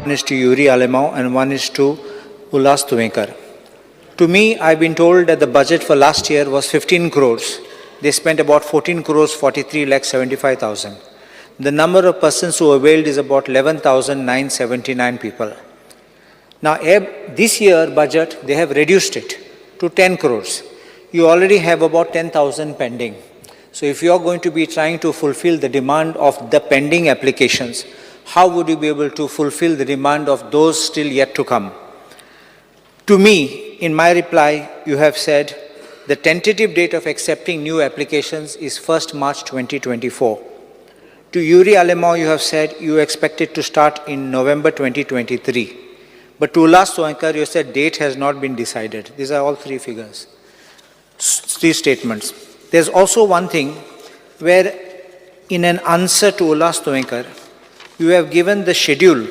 One is to Yuri Alemão and one is to Ullas Tuvenkar. To me, I've been told that the budget for last year was 15 crores. They spent about 14 crores 43 lakh 75,000. The number of persons who availed is about 11,979 people. Now, this year budget, they have reduced it to 10 crores. You already have about 10,000 pending. So if you are going to be trying to fulfill the demand of the pending applications, how would you be able to fulfill the demand of those still yet to come? To me, in my reply, you have said the tentative date of accepting new applications is 1st March 2024. To Yuri Alemão, you have said you expect it to start in November 2023. But to Ullas Tuvenkar, you said date has not been decided. These are all three figures, three statements. There's also one thing where in an answer to Ullas Tuvenkar, you have given the schedule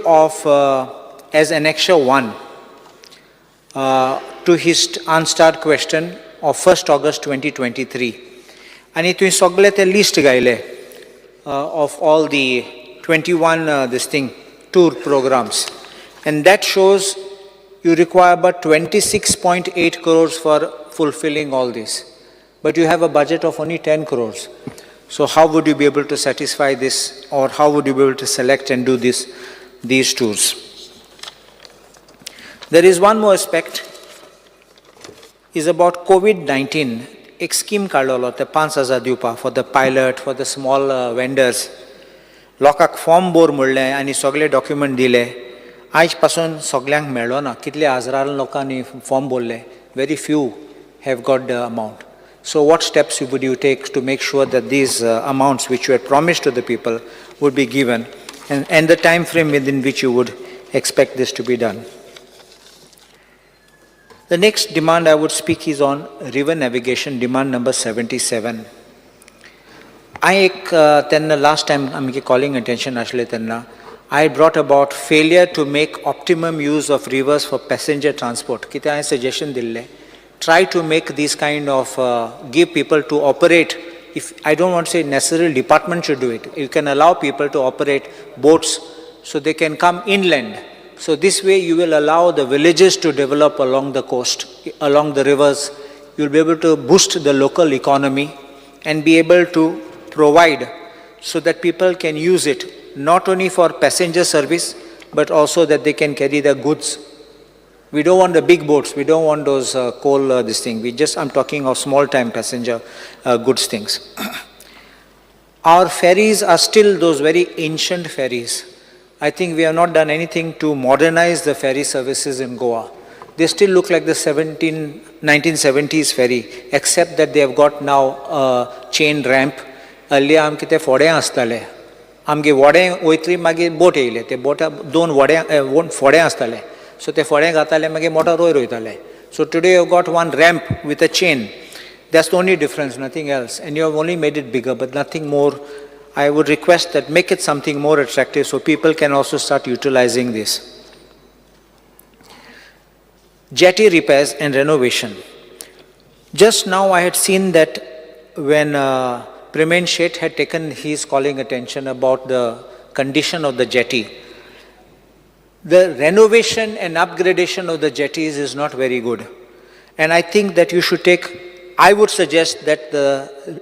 of as Annexure 1 to his unstarred question of 1st August 2023. And it is a list of all the 21 tour programs. And that shows you require about 26.8 crores for fulfilling all this. But you have a budget of only 10 crores. So how would you be able to satisfy this, or how would you be able to select and do these tours? There is one more aspect, is about COVID-19. एक scheme काढलेलो होता 5,000 दिवपा for the pilot, for the small vendors. लोकांक form bore म्हणलें आनी सगळे document दिले. आयज पासून सगळ्यांक मेळ्ळो ना. कितले हजारां लोकांनी फॉर्म भरले. Very few have got the amount. So what steps would you take to make sure that these amounts which you had promised to the people would be given, and the time frame within which you would expect this to be done? The next demand I would speak is on river navigation, demand number 77. Last time I'm calling attention I brought about failure to make optimum use of rivers for passenger transport. Kita I suggestion dille. Try to make these kind of, give people to operate. If I don't want to say necessarily department should do it. You can allow people to operate boats so they can come inland. So this way you will allow the villages to develop along the coast, along the rivers. You'll be able to boost the local economy and be able to provide so that people can use it not only for passenger service but also that they can carry their goods. We don't want the big boats, we don't want those I'm talking of small time passenger goods things. Our ferries are still those very ancient ferries. I think we have not done anything to modernize the ferry services in Goa. They still look like the 1970s ferry, except that they have got now a chain ramp. Earlier, आमचे ते फोडे आसताले. आमगे वडे वयतरी मागीर बोट येयले. ते बोटा दोन फोडे आसताले. So ते फोडे घाताले मागीर motor रोयताले. So today you've got one ramp with a chain. That's the only difference, nothing else. And you have only made it bigger, but nothing more. I would request that make it something more attractive so people can also start utilizing this. Jetty repairs and renovation. Just now I had seen that when Pramen Sheth had taken his calling attention about the condition of the jetty. The renovation and upgradation of the jetties is not very good. And I think that you should I would suggest that the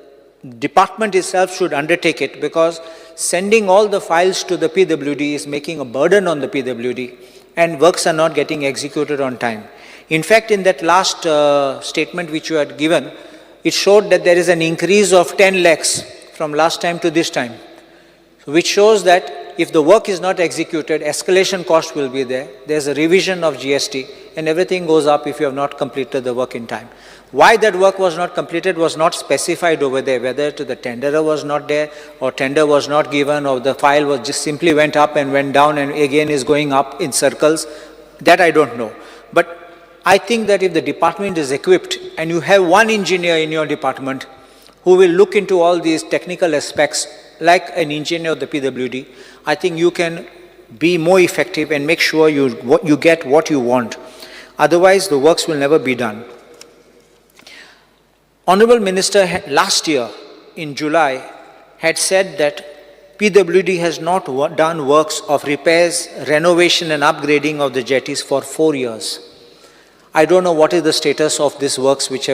department itself should undertake it, because sending all the files to the PWD is making a burden on the PWD and works are not getting executed on time. In fact, in that last statement which you had given, it showed that there is an increase of 10 lakhs from last time to this time, which shows that if the work is not executed, escalation cost will be there. There's a revision of GST and everything goes up if you have not completed the work in time. Why that work was not completed was not specified over there, whether to the tenderer was not there or tender was not given or the file was just simply went up and went down and again is going up in circles. That I don't know. But I think that if the department is equipped and you have one engineer in your department who will look into all these technical aspects like an engineer of the PWD, I think you can be more effective and make sure you get what you want. Otherwise, the works will never be done. Honorable Minister last year in July had said that PWD has not done works of repairs, renovation and upgrading of the jetties for 4 years. I don't know what is the status of these works which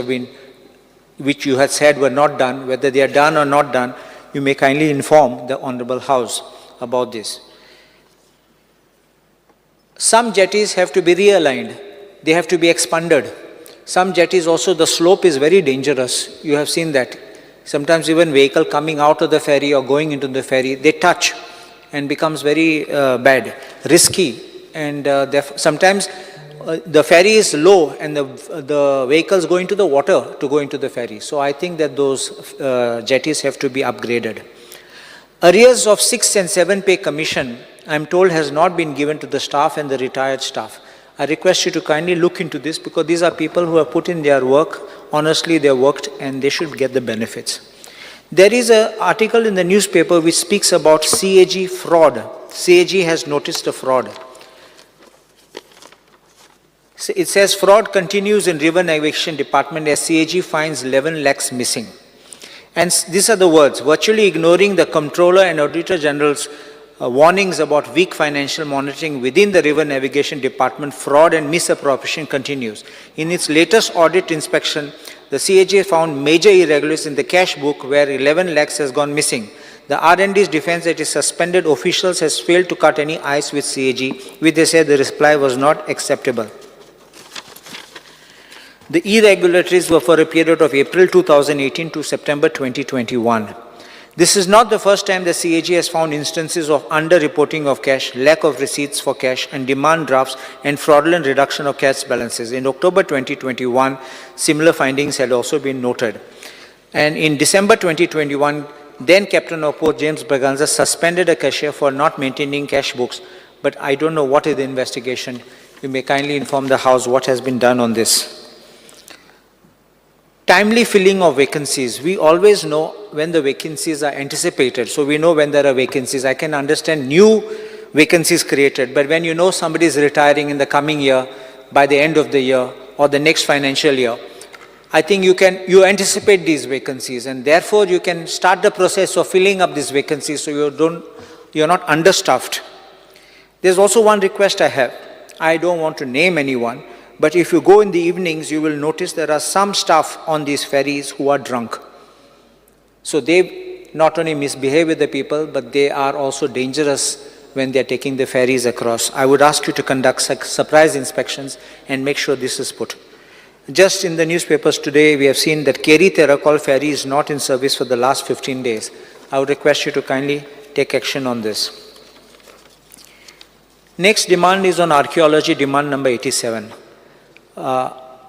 you had said were not done, whether they are done or not done. You may kindly inform the Honorable House about this. Some jetties have to be realigned. They have to be expanded. Some jetties also, the slope is very dangerous. You have seen that. Sometimes even vehicle coming out of the ferry or going into the ferry, they touch and becomes very bad, risky. And sometimes the ferry is low and the vehicles go into the water to go into the ferry. So I think that those jetties have to be upgraded. Arrears of 6th and 7th pay commission, I am told, has not been given to the staff and the retired staff. I request you to kindly look into this, because these are people who have put in their work, honestly they worked, and they should get the benefits. There is an article in the newspaper which speaks about CAG fraud. CAG has noticed a fraud. It says fraud continues in river navigation department as CAG finds 11 lakhs missing. And these are the words: virtually ignoring the Comptroller and Auditor General's warnings about weak financial monitoring within the river navigation department, fraud and misappropriation continues. In its latest audit inspection, the CAG found major irregularities in the cash book where 11 lakhs has gone missing. The R&D's defense that its suspended officials has failed to cut any ice with CAG, which they said the reply was not acceptable. The irregularities were for a period of April 2018 to September 2021. This is not the first time the CAG has found instances of under-reporting of cash, lack of receipts for cash and demand drafts, and fraudulent reduction of cash balances. In October 2021, similar findings had also been noted. And in December 2021, then Captain of Port James Braganza suspended a cashier for not maintaining cash books, but I don't know what is the investigation. You may kindly inform the House what has been done on this. Timely filling of vacancies. We always know when the vacancies are anticipated. So we know when there are vacancies. I can understand new vacancies created, but when you know somebody is retiring in the coming year, by the end of the year or the next financial year, I think you anticipate these vacancies, and therefore you can start the process of filling up these vacancies so you're not understaffed. There's also one request I have. I don't want to name anyone, but if you go in the evenings, you will notice there are some staff on these ferries who are drunk. So they not only misbehave with the people, but they are also dangerous when they are taking the ferries across. I would ask you to conduct surprise inspections and make sure this is put. Just in the newspapers today, we have seen that Keri Terakol ferry is not in service for the last 15 days. I would request you to kindly take action on this. Next demand is on archaeology, demand number 87.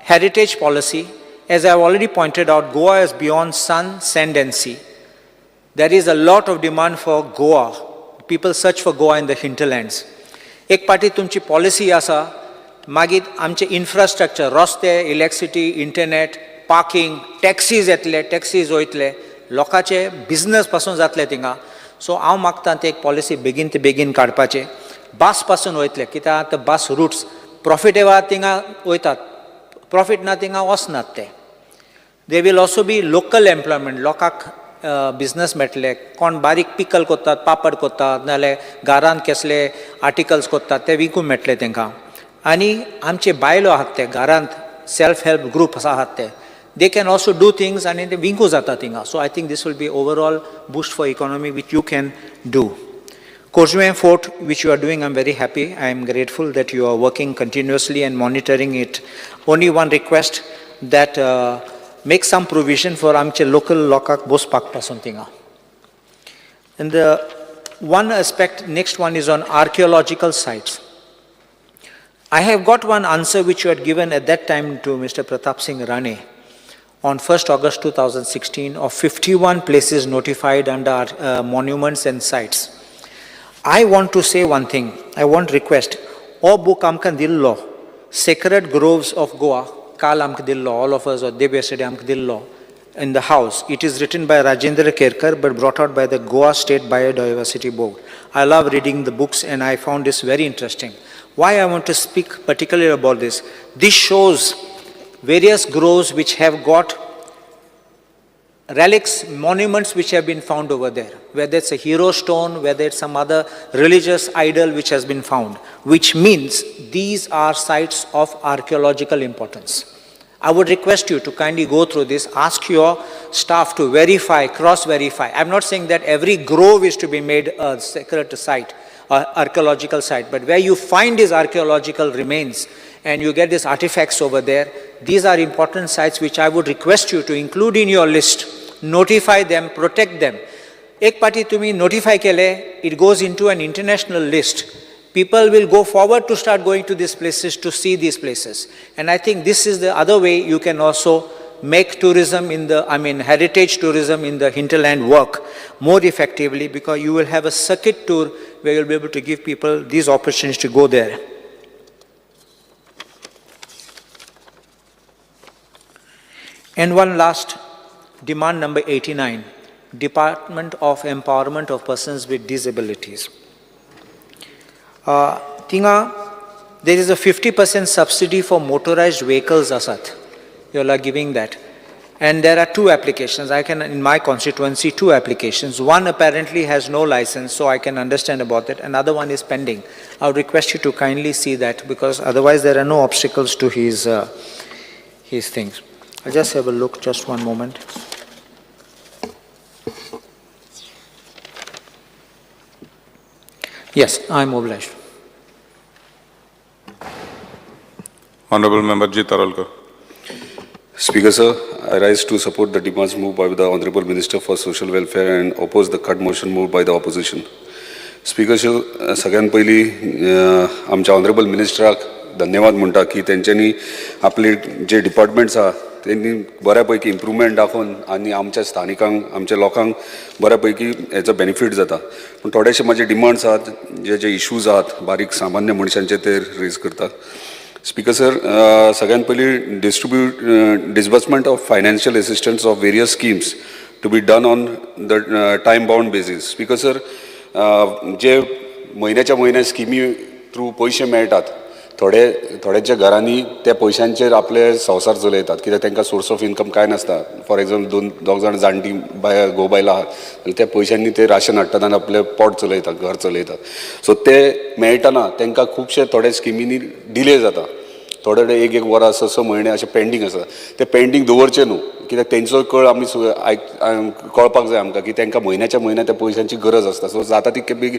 Heritage policy. As I have already pointed out, Goa is beyond sun, sand and sea. There is a lot of demand for Goa. People search for Goa in the hinterlands. एक पाटी तुमची policy आसा, मागीर आमचे infrastructure, रस्ते, electricity, internet, parking, taxis येतले, taxis वयतले, लोकांचे business पासून जातले थिंगा. सो हांव मागतां ते एक पॉलिसी बेगीन ते बेगीन काडपाचे. बस पासून वयतले, कित्याक आतां बस रूट्स प्रॉफिटेबल थिंगा वयतात, प्रॉफिट ना थिंगा वचनात ते. They will also be local employment, लोकांक बिझनेस मेळटले. कोण बारीक पिकल करतात, पापड करतात, नाजाल्यार घरांत कसले आर्टिकल्स करतात ते विकूंक मेळटले तांकां. आनी आमचे बायलो आहात ते घरांत सेल्फ हेल्प ग्रुप्स आहात ते, they can also do things आनी ते विकूं जाता थिंगा. So I think this will be overall boost for economy which you can do. Korsue Fort, which you are doing, I am very happy. I am grateful that you are working continuously and monitoring it. Only one request, that make some provision for amche local lokak bos pak pasun tinga. And the one aspect, next one is on archaeological sites. I have got one answer which you had given at that time to Mr. Pratap Singh Rane on 1st August 2016 of 51 places notified under monuments and sites. I want to say one thing. I want request. O book amkan dillo, Sacred Groves of Goa, Kal amk dillo, all of us, or Deb yesterday amk dillo, in the house. It is written by Rajendra Kerkar, but brought out by the Goa State Biodiversity Board. I love reading the books and I found this very interesting. Why I want to speak particularly about this? This shows various groves which have got relics, monuments which have been found over there, whether it's a hero stone, whether it's some other religious idol which has been found, which means these are sites of archaeological importance. I would request you to kindly go through this, ask your staff to verify, cross-verify. I'm not saying that every grove is to be made a sacred site, archaeological site, but where you find these archaeological remains and you get these artifacts over there, these are important sites which I would request you to include in your list, notify them, protect them. Ek party तुम्ही notify केले, it goes into an international list. People will go forward to start going to these places, to see these places. And I think this is the other way you can also make tourism in the, heritage tourism in the hinterland work more effectively, because you will have a circuit tour where you'll be able to give people these opportunities to go there. And one last demand, number 89, Department of Empowerment of Persons with Disabilities. There is a 50% subsidy for motorized vehicles, Asat. You all are giving that. And there are two applications. In my constituency, two applications. One apparently has no license, so I can understand about it. Another one is pending. I would request you to kindly see that, because otherwise there are no obstacles to his things. I'll just have a look, just one moment. Yes, I'm obliged. Honorable Member G. Tarolkar. Speaker sir, I rise to support the demands moved by the Honorable Minister for Social Welfare and oppose the cut motion moved by the opposition. Speaker sir, सगळ्यात पहिली आमच्या Honorable Ministराक धन्यवाद म्हणटा की त्यांच्यानी आपले जे departments आहा त्यांनी बऱ्यापैकी इम्प्रूवमेंट दाखवून आणि आमच्या स्थानिकांक आमच्या लोकांक बऱ्यापैकी याचा बेनिफिट जाता. पण थोडेशे माझे डिमांड्स आहात, जे इश्यूज आहात बारीक सामान्य मनशांचे ते रेज करता. Speaker sir, सगळ्यात पहिली disbursement of financial assistance of various schemes to be done on the time bound basis. Speaker sir, जे महिन्याच्या महिन्या स्कीमी थ्रू पैसे मेळटात, थोड्याच्या घरांनी त्या पैशांचेर आपले संसार चलयतात, कित्याक तांकां सोर्स ऑफ इन्कम काय नासता. फॉर एग्जाम्पल दोग जाण जाणटी घोव बायलां आहात, त्या पैशांनी ते राशन हाडटात आनी आपले पोट चलयतात, घर चलयतात. सो ते मेळटना तांकां खुबशे थोड्या स्किमींनी डिले जाता. थोडे एक वरां 6 म्हयने अशें पेंडींग आसा. ते पेंडींग दवरचे न्हू, कित्याक तेंचो कळ आमी कळपाक जाय आमकां की तांकां म्हयन्याच्या म्हयन्या त्या पैशांची गरज आसता. सो जाता तितके बेगीन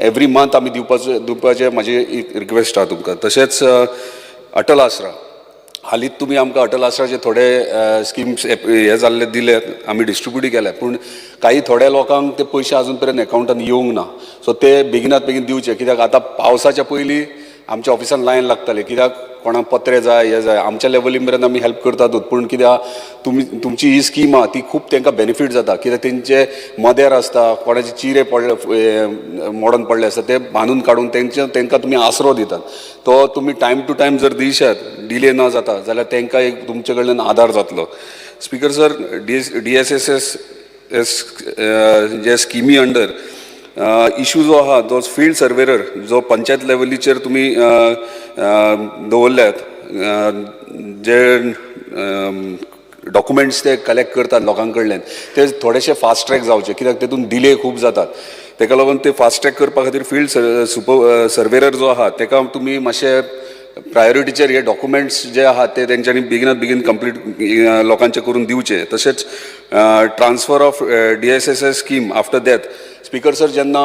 एवरी मंथ आमी दिवपाचें म्हाजी रिक्वेस्ट आहा तुमकां. तशेंच अटल आसरा, हालींच तुमी आमकां अटल आसराचे थोडे स्किम्स हे जाल्ले दिले, आमी डिस्ट्रिब्यूट केले, पूण काही थोड्या लोकांक ते पयशे अजून पर्यंत अकाउंटान येवंक ना. सो ते बेगिनात बेगीन दिवचे, कित्याक आतां पावसाच्या पयलीं आमच्या ऑफिसान लायन लागतले, कित्याक कोणाक पत्रे जाय हे जाय. आमच्या लेवलीन मेरेन आमी हेल्प करतातूच, पूण कित्याक तुमची ही स्कीम आहा ती खूब तांकां बेनिफीट जाता. कित्याक तेंचे मदेर आसता, कोणाचे चिरे पडले मोडून पडले आसता, ते बांदून काडून तांकां तुमी आसरो दितात. तो तुमी टायम टू टायम जर दिशात, डिले न जाता जाल्यार तांकां एक तुमचे कडल्यान आदार जातलो. स्पीकर सर, DSSS जे स्किमी अंडर इश्यू जो आहा तो फील्ड सर्वेयर जो पंचायत लेवलीचेर तुमी दवरल्यात, जे डॉक्युमेंट्स ते कलेक्ट करतात लोकां कडल्यान, ते थोडेशे फास्ट ट्रॅक जावचे, कित्याक तेतून डिले खूब जातात. तेका लागून ते फास्ट ट्रॅक करपा खातीर फील्ड सर्वेयर जो आहा ताका तुमी मातशे प्रायोरिटीचेर हे डॉक्युमेंट्स जे आहात ते तेंच्यांनी बेगिनात बेगीन कंप्लीट लोकांचे करून दिवचे. तशेंच transfer of DSSS scheme after death. Speaker sir, जेन्ना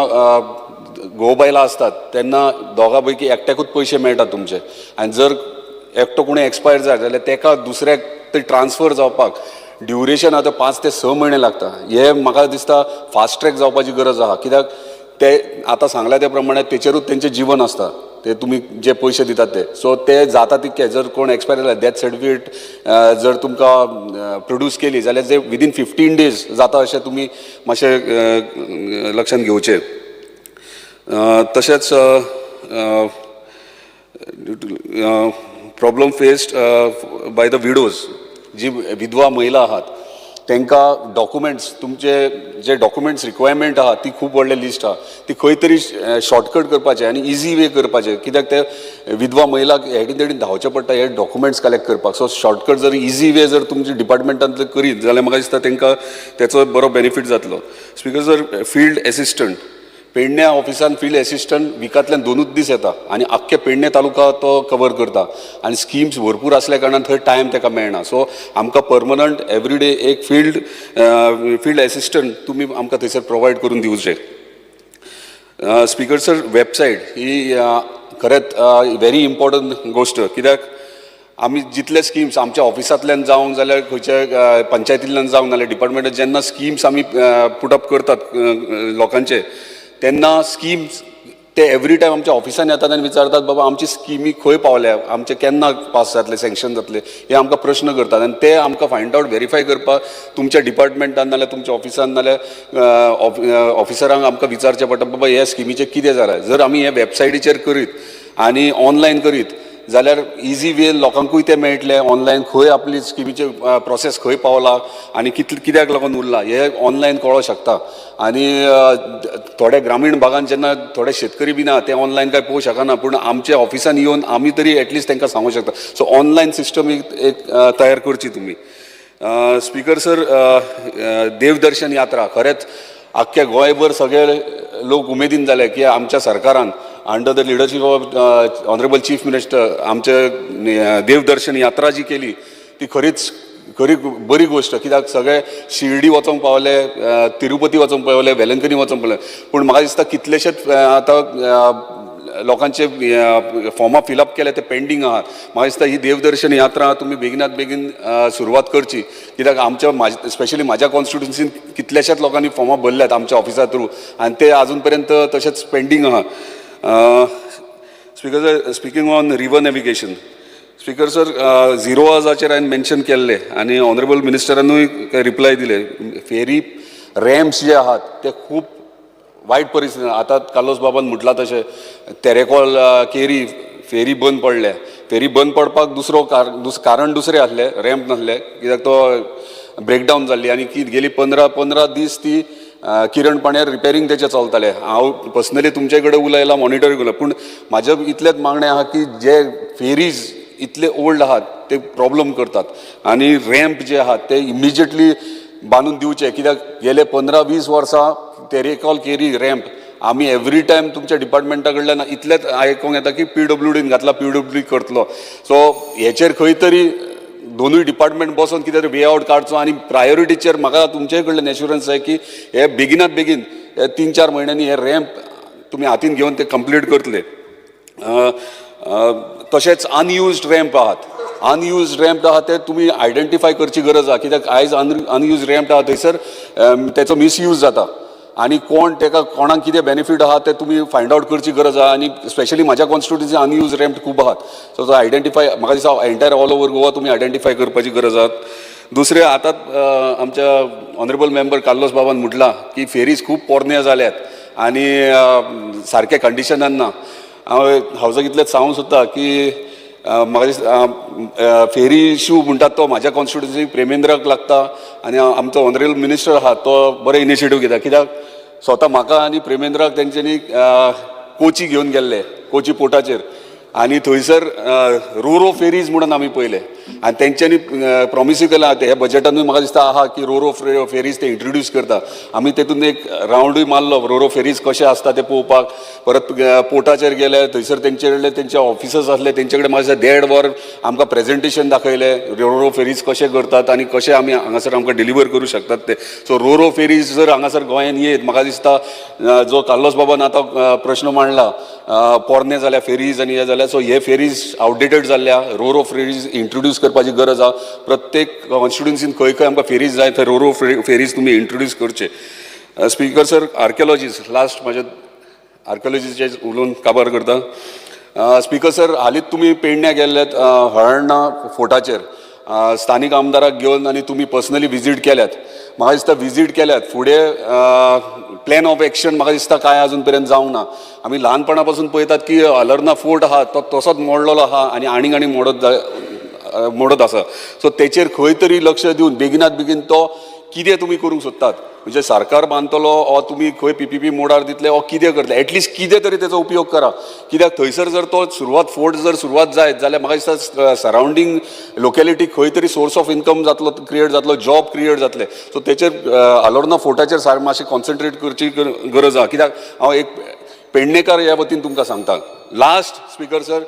घोव बायलां आसतात तेन्ना दोगां पैकी एकट्याकूच पयशे मेळटात तुमचे, आनी जर एकटो कोणी एक्सपायर जाय जाल्यार तेका दुसऱ्याक ते ट्रान्सफर जावपाक ड्युरेशन आतां 5 ते 6 म्हयने लागता. हे म्हाका दिसता फास्ट ट्रॅक जावपाची गरज आहा, कित्याक ते आतां सांगल्या त्या प्रमाणे तेचेरूच तेंचें जीवन आसता, ते तुमी जे पयशे दितात ते. सो ते जाता तितके जर कोण एक्सपायर जाला डेथ सर्टिफिकेट जर तुमकां प्रोड्यूस केली जाल्यार ते विदीन 15 days जाता अशें तुमी मातशें लक्षांत घेवचें. तशेंच problem faced by the widows, जी विधवा महिला आहात तांकां डॉक्युमेंट्स तुमचे जे डॉक्युमेंट्स रिक्वायरमेंट आहा ती खूब व्हडले लिस्ट आहा ती खंय तरी शॉर्टकट करपाचें आनी इजी वे करपाचें कित्याक ते विधवा महिलाक हेडीन तेडीन धांवचें पडटा हे डॉक्युमेंट्स कलेक्ट करपाक सो शॉर्टकट जर इजी वे जर तुमच्या डिपार्टमेंटांतले करीत जाल्यार म्हाका दिसता तांकां त्याचो बरो बेनिफीट जातलो स्पीकर सर फील्ड एसिस्टंट पेडण्या ऑफिसान फील्ड एसिस्टंट विकांतल्यान 2 दीस येता आनी आख्ख्या पेडणे तालुका तो कवर करता आनी स्किम्स भरपूर असल्या कारणान थंय टायम ताका मेळना सो आमकां परमनंट एवरीडे एक फील्ड एसिस्टंट तुमी आमकां थंयसर प्रोवायड करून दिवचे स्पीकर सर वेबसायट ही खरेंच व्हेरी इम्पॉर्टंट गोश्ट कित्याक आमी जितले स्किम्स आमच्या ऑफिसांतल्यान जावं जाल्यार खंयच्या पंचायतींतल्यान जावं नाल्यार डिपार्टमेंटान जेन्ना स्किम्स आमी पुटअप करतात लोकांचे तेन्ना स्किम्स ते एवरी टायम आमच्या ऑफिसान येतात आनी विचारतात बाबा आमची स्किमी खंय पावल्या आमचे केन्ना पास जातले सँक्शन जातले हे आमकां प्रश्न करतात आनी ते आमकां फायंड आउट व्हेरीफाय करपाक तुमच्या डिपार्टमेंटान नाल्यार तुमच्या ऑफिसान नाल्यार ऑफिसरांक आमकां विचारचें पडटा बाबा ह्या स्किमीचें कितें जालां जर आमी हे वेबसायटीचेर करीत आनी ऑनलायन करीत जाल्यार इजी वे लोकांकूय ते मेळटले ऑनलायन खंय आपली स्किमीचे प्रोसेस खंय पावला आनी कित्याक लागून उरला हे ऑनलायन कळोंक शकता आनी थोड्या ग्रामीण भागांत जेन्ना थोडे शेतकरी बी ना ते ऑनलायन काय पळोवंक शकना पूण आमच्या ऑफिसान येवन आमी तरी एटलिस्ट तांकां सांगूंक शकता सो ऑनलायन सिस्टम एक तयार करची तुमी स्पीकर सर देवदर्शन यात्रा खरेंच आख्ख्या गोंयभर सगळे लोक उमेदीन जाले की आमच्या सरकारान under the leadership of honourable chief minister आमचे देवदर्शन यात्रा जी केली ती खरी बरी गोष्ट कित्याक सगळे शिर्डी वचोंक पावले तिरुपती वचोंक पावले वेलंकनी वचोंक पावले पूण म्हाका दिसता कितलेशेच आतां लोकांचे फॉर्मां फिलअप केले ते पेंडींग आहात म्हाका दिसता ही देवदर्शन यात्रा तुमी बेगिनात बेगीन सुरवात करची कित्याक आमच्या स्पेशली म्हाज्या कॉन्स्टिट्युन्सीन कितल्याशाच लोकांनी फॉर्मां भरल्यात आमच्या ऑफिसा थ्रू आनी ते अजून पर्यंत तशेंच पेंडींग आहा speaker sir speaking on river navigation speaker sir 0 आवर्साचेर हांवें मेन्शन केल्ले आनी ऑनरेबल मिनिस्टरानूय रिप्लाय दिले फेरी रॅम्प्स जे आहात ते खूब वायट परिस्थिती आतां कार्लोस बाबान म्हटलां तशें तेरेकॉल केरी फेरी बंद पडल्या फेरी बंद पडपाक कारण दुसरें आसलें रॅम्प नासलें कित्याक तो ब्रेकडावन जाल्ली आनी गेली 15 दीस ती किरण पाण्यार रिपेरींग तेचें चलतालें हांव पर्सनली तुमचे कडेन उलयलां मॉनिटरींग उलयलां पूण म्हाजें इतलेंच मागणें आहा की जे फेरीज इतले ओल्ड आहात ते प्रॉब्लम करतात आनी रॅम्प जे आहात ते इमिजिएटली बांदून दिवचे कित्याक गेले 15-20 वर्सां तेरेकॉल केरी रॅम्प आमी एवरी टायम तुमच्या डिपार्टमेंटा कडल्यान इतलेंच आयकूंक येता की PWDन घातला PWD करतलो सो हेचेर खंय तरी दोनूय डिपार्टमेंट बसून कितें तरी वे आउट काडचो आनी प्रायोरिटीचेर म्हाका तुमचे कडल्यान एश्युरन्स जाय की हे बेगिनात बेगीन हे 3-4 म्हयन्यांनी हे रॅम्प तुमी हातीन घेवन ते कंप्लीट करतले तशेंच अनयुज्ड रॅम्प आहात ते तुमी आयडेंटिफाय करची गरज आहा कित्याक आयज अनयुज्ड रॅम्प आहा थंयसर तेचो मिसयूज जाता आनी कोणाक कितें बेनिफीट आहा ते तुमी फायंड आउट करची गरज आहा आनी स्पेशली म्हाज्या कॉन्स्टिट्युन्सी अनयूज रॅम्प खूब आहात सो तो आयडेंटिफाय म्हाका दिसता एंटायर ऑल ओवर गोवा तुमी आयडेंटिफाय करपाची गरज आहा दुसरें आतां आमच्या ऑनरेबल मेंबर कार्लोस बाबान म्हटलां की फेरीज खूब पोरण्यो जाल्यात आनी सारके कंडिशनान ना हांव जर इतलेंच सांगूंक सोदता की म्हाका दिसता फेरी इशू म्हणटात तो म्हाज्या कॉन्स्टिट्युन्सी प्रेमेंद्राक लागता आनी आमचो ऑनरेबल मिनिस्टर आहा तो बरो इनिशिएटीव घेता कित्याक स्वता म्हाका आनी प्रेमेंद्राक तेंच्यांनी कोची घेवन गेल्ले कोची पोर्टाचेर आनी थंयसर रोरो फेरीज म्हणून आमी पळयले आनी तेंच्यांनी प्रॉमिसूय केला हे बजेटानूय म्हाका दिसता आहा की रोरो फेरीज ते इंट्रोड्यूस करता आमी तेतून एक रावंडूय मारलो रोरो फेरीज कशे आसता ते पळोवपाक परत पोर्टाचेर गेले थंयसर तेंचे कडले तेंचे ऑफिसर्स आसले तेंचे कडेन म्हाका दिसता 1.5 वर आमकां प्रेजेंटेशन दाखयलें रोरो फेरीज कशे करतात आनी कशे आमी हांगासर आमकां डिलिव्हर करूं शकतात ते सो रोरो फेरीज जर हांगासर गोंयांत येत म्हाका दिसता जो कार्लोस बाबान आतां प्रश्न मांडला पोरणे जाल्या फेरीज आनी हे जाल्या सो हे फेरीज आउटडेटेड जाल्ल्या रोरो फेरीज इंट्रोड्यूस करपाची गरज आहा प्रत्येक कॉन्स्टिट्युन्सीन खंय खंय आमकां फेरीज जाय थंय रोरो फेरीज तुमी इंट्रोड्यूस करचे स्पीकर सर आर्किओलॉजीस्ट लास्ट म्हाजे आर्किओलॉजीचे उलोवन काबार करता स्पीकर सर हालींच तुमी पेडण्या गेल्ल्यात हळर्णा फोर्टाचेर स्थानीक आमदाराक घेवन आनी तुमी पर्सनली विजीट केल्यात म्हाका दिसता विजीट केल्यात फुडें प्लॅन ऑफ एक्शन म्हाका दिसता कांय अजून पर्यंत जावंक ना आमी ल्हानपणा पासून पळयतात की हलर्ना फोर्ट आहा तो तसोच मोडलेलो आहा आनी आनी मोडत आसा सो तेचेर खंय तरी लक्ष दिवन बेगिनात बेगीन तो कितें तुमी करूंक सोदतात म्हणजे सरकार बांदतलो वा तुमी खंय PPP मोडार दितले वा कितें करतले एटलिस्ट कितें तरी तेचो उपयोग करा कित्याक थंयसर जर तो फोर्ट जर सुरवात जायत जाल्यार म्हाका दिसता सरावंडींग लोकेलिटीक खंय तरी सोर्स ऑफ इनकम जातलो क्रिएट जातलो जॉब क्रिएट जातले सो तेचेर अलोर्ना फोर्टाचेर मातशें कॉन्सन्ट्रेट करची गरज आहा कित्याक हांव एक पेडणेकार ह्या वतीन तुमकां सांगता लास्ट स्पीकर सर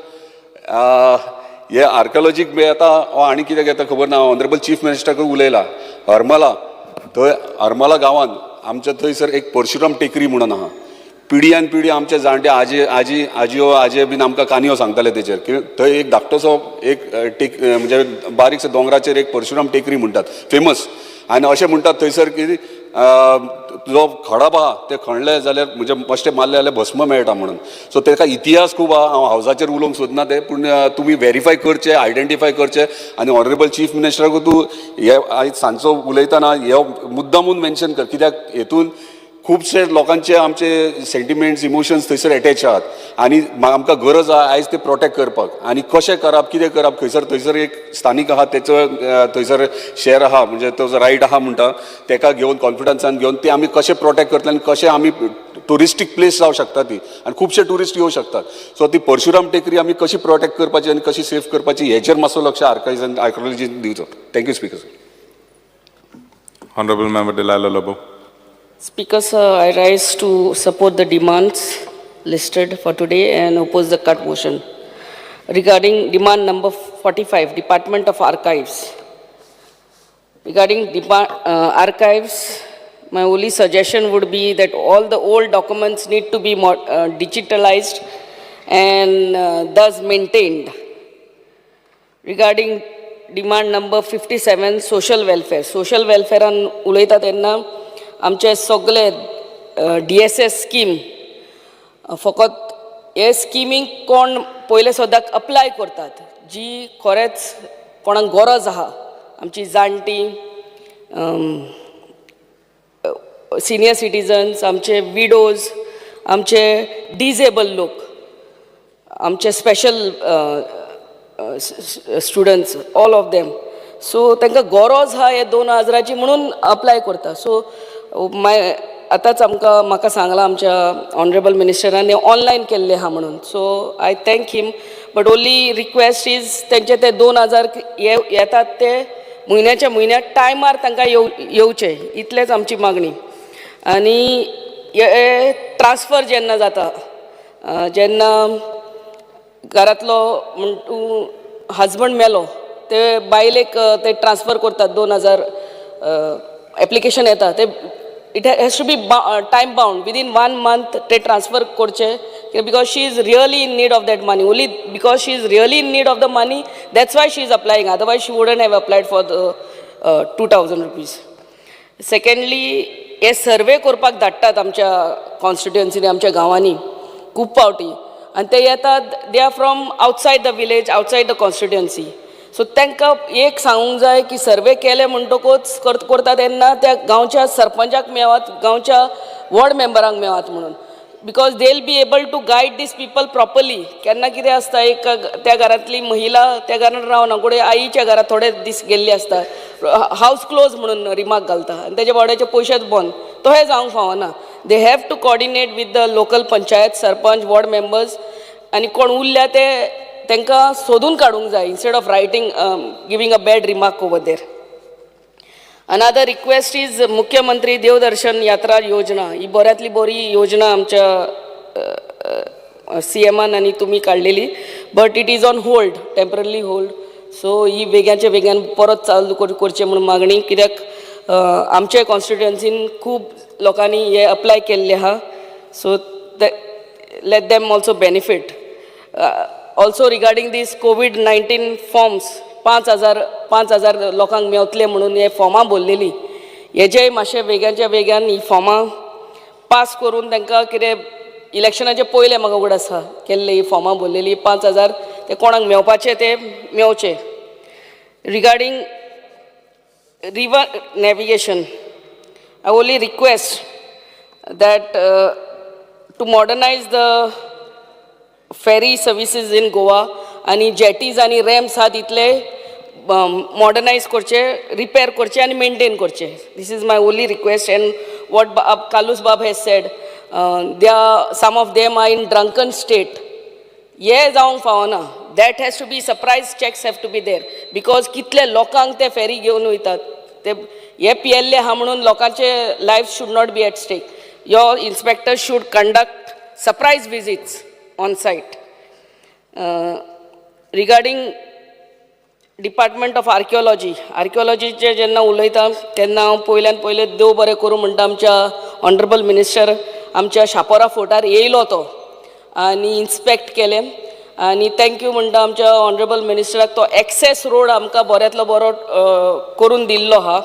हे आर्किओलॉजीक बी येता आनी कितें घेता खबर ना ऑनरेबल चीफ मिनिस्टर कडेन उलयला हरमला थंय हरमला गांवांत आमच्या थंयसर एक परशुराम टेकरी म्हणून आहा पिढयान पिढी आमचे जाणटे आजये बीन आमकां काणयो सांगताले तेचेर की थंय एक धाकटोसो एक म्हणजे बारीकसो दोंगराचेर एक परशुराम टेकरी म्हणटात फेमस आनी अशें म्हणटात थंयसर की जो खडप आहा ते खणले जाल्यार म्हणजे मश्टे मारले जाल्यार भस्म मेळटा म्हणून सो तेका इतिहास खूब आहा हांव हावजाचेर उलोवंक सोदना ते पूण तुमी व्हेरीफाय करचे आयडेंटिफाय करचे आनी ऑनरेबल चीफ मिनिस्टराक तूं हे आयज सांजचो उलयतना हे मुद्दामून मेन्शन कर कित्याक हेतून खुबशे लोकांचे आमचे सेंटिमेंट्स इमोशन्स थंयसर एटॅच आहात आनी आमकां गरज आहा आयज ते प्रोटेक्ट करपाक आनी कशें करप कितें करप थंयसर एक स्थानीक आहा तेचो थंयसर शेअर आहा म्हणजे तो जो रायट आहा म्हणटा तेका घेवन कॉन्फिडन्सान घेवन ते आमी कशें प्रोटेक्ट करतले आनी कशें आमी टुरिस्टीक प्लेस जावं शकता ती आनी खुबशे टुरिस्ट येवं शकतात सो ती परशुराम टेकरी आमी कशी प्रोटेक्ट करपाची आनी कशी सेफ करपाची हेचेर मातसो लक्ष आर्किओलॉजीन दिवचो thank you speaker sir Honorable Member Delilah Lobo. Speaker, sir, I rise to support the demands listed for today and oppose the cut motion. Regarding demand number 45, Department of Archives. Regarding archives, my only suggestion would be that all the old documents need to be digitalized and thus maintained. Regarding demand number 57, social welfare. Social welfare an उलयता तेन्ना आमचे सगळे DSS scheme फकत हे स्किमीक कोण पयले सदांच apply करतात जी खरेंच कोणाक गरज आहा आमची जाणटी सिनियर सिटीजन्स आमचे विडोज आमचे डिजेबल लोक आमचे special students all of them so तांकां गरज आहा हे 2000ची म्हणून अप्लाय करता सो आतांच म्हाका सांगलां आमच्या ऑनरेबल मिनिस्टरान ऑनलायन केल्लें आहा म्हणून so I thank him but only request is तेंचे ते 2000 येतात ते म्हयन्यात टायमार तांकां येवचे इतलेच आमची मागणी आनी हे ट्रान्सफर जेन्ना जाता जेन्ना घरांतलो तूं हजबंड मेलो ते बायलेक ते ट्रान्सफर करतात 2000 एप्लिकेशन येता ते it has to be time bound within 1 month ते ट्रान्सफर करचे because she is really in need of that money only because she is really in need of the money that's why she is applying otherwise she wouldn't have applied for the 2000 rupees secondly हे survey करपाक धाडटात आमच्या कॉन्स्टिट्युएन्सीनी आमच्या गांवांनी खूब फावटी आनी ते येतात they R from outside the village outside the constituency so तांकां एक सांगूंक जाय की सर्वे केले म्हणटकूच करता तेन्ना त्या गांवच्या सरपंचाक मेळात गांवच्या वॉर्ड मेंबरांक मेळात म्हणून because they will be able to guide these people properly केन्ना कितें आसता एक त्या घरांतली महिला त्या घरांत रावना फुडें आईच्या घरांत थोडे दीस गेल्ली आसता हावस क्लोज म्हणून रिमार्क घालता आनी तेच्या भाड्याचे पयशेच बंद तशें जावंक फावना they have to coordinate with the local panchayat sarpanch ward members आनी कोण उरल्या ते तांकां सोदून काडूंक जाय instead of writing giving a bad remark over there another request is मुख्यमंत्री देवदर्शन यात्रा योजना ही बऱ्यांतली बरी योजना आमच्या CMन आनी तुमी काडलेली but it is on hold temporary hold so ही बेग्याचे बेग्यान परत चालू करचे म्हणून मागणी कित्याक आमच्या कॉन्स्टिट्युएन्सीन खूब लोकांनी हे अप्लाय केल्ले आहा so let them also benefit also regarding this COVID-19 forms 5000 लोकांक मेवतले म्हणून हे फॉर्मां भरलेली हेजेय मातशें बेग्याच्या बेग्यान ही फॉर्मां पास करून तांकां कितें इलेक्शनाचे पयले म्हाका उगड आसा केल्ले ही फॉर्मां भरलेली 5000 ते कोणाक मेवपाचे ते मेवचे regarding river navigation I only request that to modernise the ferry services in Goa आनी जेटीज आनी रॅम्स आहा तितले मॉडर्नायज करचे, रिपेर करचे आनी मेंटेन करचे. This is my only request. And what Carlos बाब has said, some of them are in drunken state. हे जावंक फावना. That has to be surprise checks have to be there, because कितले लोकांक ते फेरी घेवन वयतात. ते हे पियेल्ले आहा म्हणून लोकांचे life should not be at stake. Your inspector should conduct surprise visits on site. Regarding department of आर्किओलॉजीचे जेन्ना उलयता तेन्ना हांव पयले देव बरें करूं म्हणटा आमच्या ऑनरेबल मिनिस्टर आमच्या शापोरा फोर्टार येयलो तो आनी इन्स्पेक्ट केलें. आनी थँक्यू म्हणटा आमच्या ऑनरेबल मिनिस्टराक. तो एक्सेस रोड आमकां बऱ्यांतलो बरो करून दिल्लो आहा